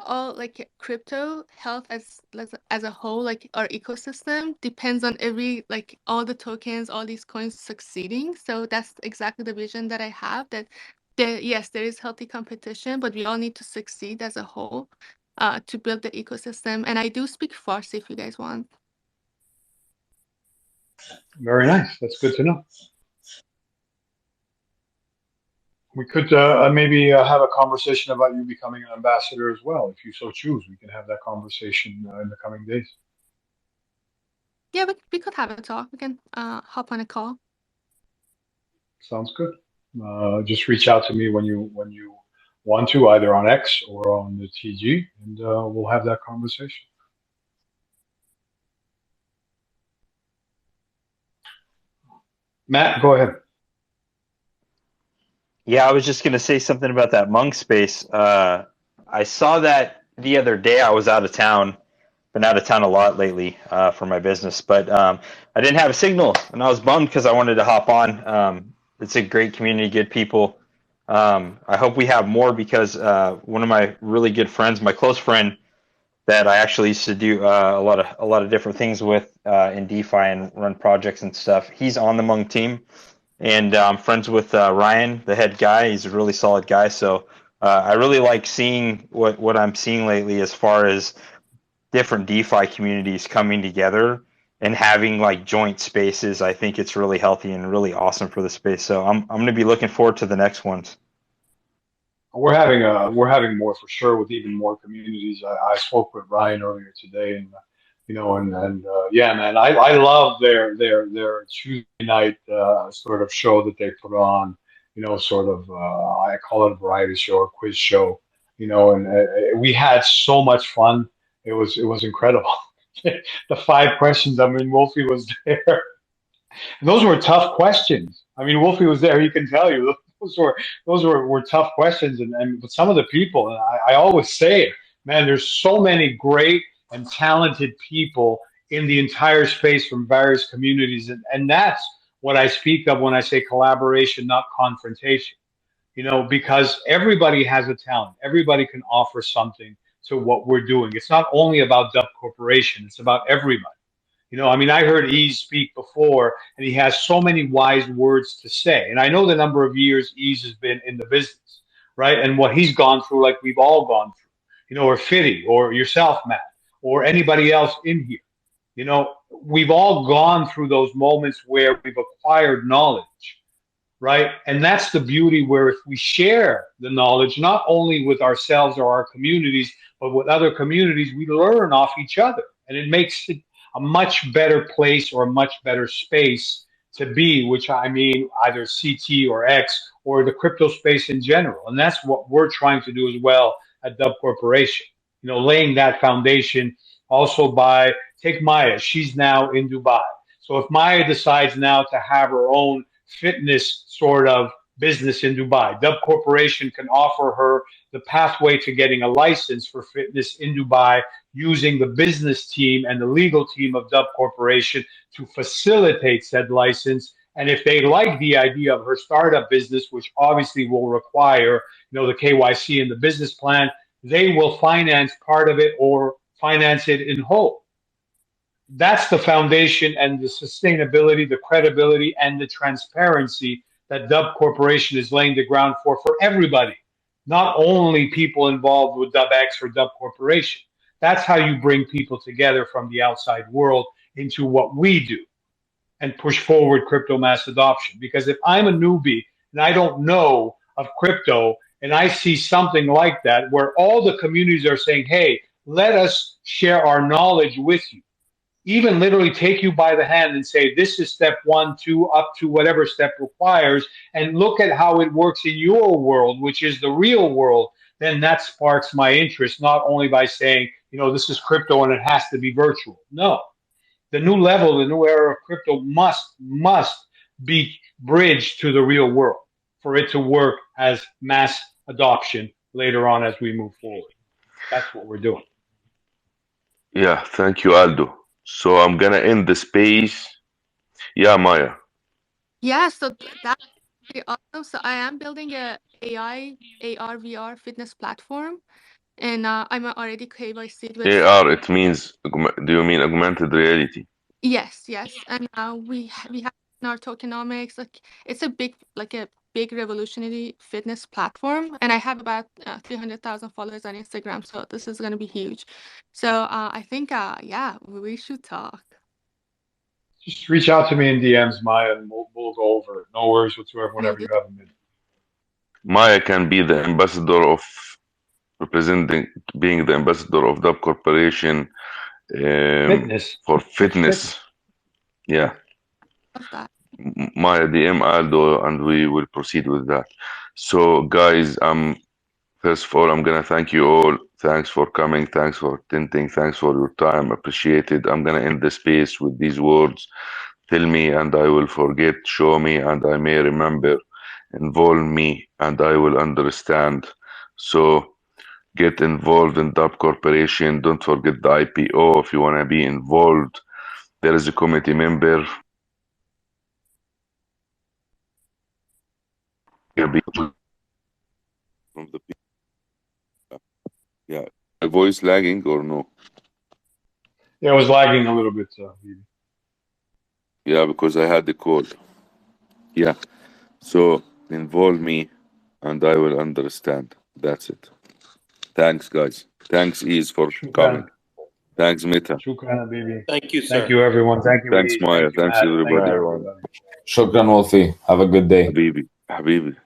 F: All like crypto health as a whole, like our ecosystem depends on every like all the tokens, all these coins succeeding. So that's exactly the vision that I have. That yes, there is healthy competition, but we all need to succeed as a whole, to build the ecosystem. And I do speak Farsi if you guys want.
C: Very nice. That's good to know. We could maybe have a conversation about you becoming an ambassador as well, if you so choose. We can have that conversation in the coming days.
F: Yeah, we could have a talk. We can hop on a call.
C: Sounds good. Just reach out to me when you want to, either on X or on the TG, and we'll have that conversation. Matt, go ahead.
I: Yeah, I was just going to say something about that Hmong space. I saw that the other day. I was out of town. Been out of town a lot lately for my business, but I didn't have a signal, and I was bummed because I wanted to hop on. It's a great community, good people. I hope we have more because one of my really good friends, my close friend, that I actually used to do a lot of different things with in DeFi and run projects and stuff. He's on the Hmong team, and I'm friends with Ryan, the head guy. He's a really solid guy. So I really like seeing what I'm seeing lately as far as different DeFi communities coming together and having like joint spaces. I think it's really healthy and really awesome for the space. So I'm going to be looking forward to the next ones.
C: We're having more for sure, with even more communities. I spoke with Ryan earlier today, and yeah, man, I love their Tuesday night sort of show that they put on. Sort of I call it a variety show, a quiz show. And we had so much fun. It was incredible. The 5 questions. I mean, Wolfie was there. Those were tough questions. I mean, Wolfie was there. He can tell you those were tough questions. And some of the people, and I always say it, man, there's so many great and talented people in the entire space from various communities, and that's what I speak of when I say collaboration, not confrontation. Because everybody has a talent. Everybody can offer something to what we're doing. It's not only about Dub Corporation. It's about everybody. I mean, I heard Ease speak before, and he has so many wise words to say. And I know the number of years Ease has been in the business, right? And what he's gone through, like we've all gone through, you know, or Fiddy, or yourself, Matt, or anybody else in here. You know, we've all gone through those moments where we've acquired knowledge, right? And that's the beauty, where if we share the knowledge, not only with ourselves or our communities, but with other communities, we learn off each other. And it makes it a much better place or a much better space to be, which I mean either CT or X or the crypto space in general. And that's what we're trying to do as well at Dub Corporation. You know, laying that foundation also by, take Maya, she's now in Dubai. So if Maya decides now to have her own fitness sort of business in Dubai, Dub Corporation can offer her the pathway to getting a license for fitness in Dubai, using the business team and the legal team of Dub Corporation to facilitate said license. And if they like the idea of her startup business, which obviously will require, you know, the KYC and the business plan, they will finance part of it or finance it in whole. That's the foundation and the sustainability, the credibility, and the transparency that Dub Corporation is laying the ground for everybody, not only people involved with DUBX or Dub Corporation. That's how you bring people together from the outside world into what we do and push forward crypto mass adoption. Because if I'm a newbie and I don't know of crypto, and I see something like that where all the communities are saying, hey, let us share our knowledge with you, even literally take you by the hand and say, this is step 1, 2, up to whatever step requires, and look at how it works in your world, which is the real world, then that sparks my interest, not only by saying, you know, this is crypto and it has to be virtual. No. The new level, the new era of crypto must be bridged to the real world for it to work as mass adoption later on as we move forward. That's what we're doing.
B: Yeah, thank you, Aldo. So I'm gonna end the space. Yeah, Maya.
F: Yeah, so that's pretty awesome. So I am building a AI, AR, VR fitness platform, and I'm already KYC'd with.
B: AR, it means, do you mean augmented reality?
F: Yes, and we have in our tokenomics, like it's a big revolutionary fitness platform, and I have about 300,000 followers on Instagram, so this is gonna be huge. So I think yeah, we should talk.
C: Just reach out to me in DMs, Maya, and we'll go over it. No worries whatsoever, whenever you have a minute.
B: Maya can be the ambassador of being the ambassador of Dub Corporation
C: fitness.
B: For fitness. Yeah.
F: Love that.
B: Maya, DM Aldo, and we will proceed with that. So, guys, first of all, I'm gonna thank you all. Thanks for coming. Thanks for attending. Thanks for your time. Appreciate it. I'm gonna end the space with these words. Tell me, and I will forget. Show me, and I may remember. Involve me, and I will understand. So, get involved in Dub Corporation. Don't forget the IPO if you want to be involved. There is a committee member. From the people. Yeah. My voice lagging or no?
C: Yeah, it was lagging a little bit.
B: Yeah, because I had the call. Yeah. So involve me and I will understand. That's it. Thanks, guys. Thanks, Ease, for coming. Thanks, Mita.
C: Shukran, baby.
V: Thank you, sir.
C: Thank you, everyone. Thank you,
B: Thanks,
C: Ease.
B: Maya.
C: Thank you,
B: Thanks,
C: Matt.
B: everybody.
C: Thank you, everybody.
L: Shukran, Wolfie. Have a good day.
B: Habibi. Habibi.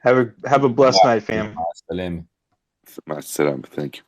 I: Have a blessed night, fam.
L: مع السلامة.
B: مع السلامة. Thank you.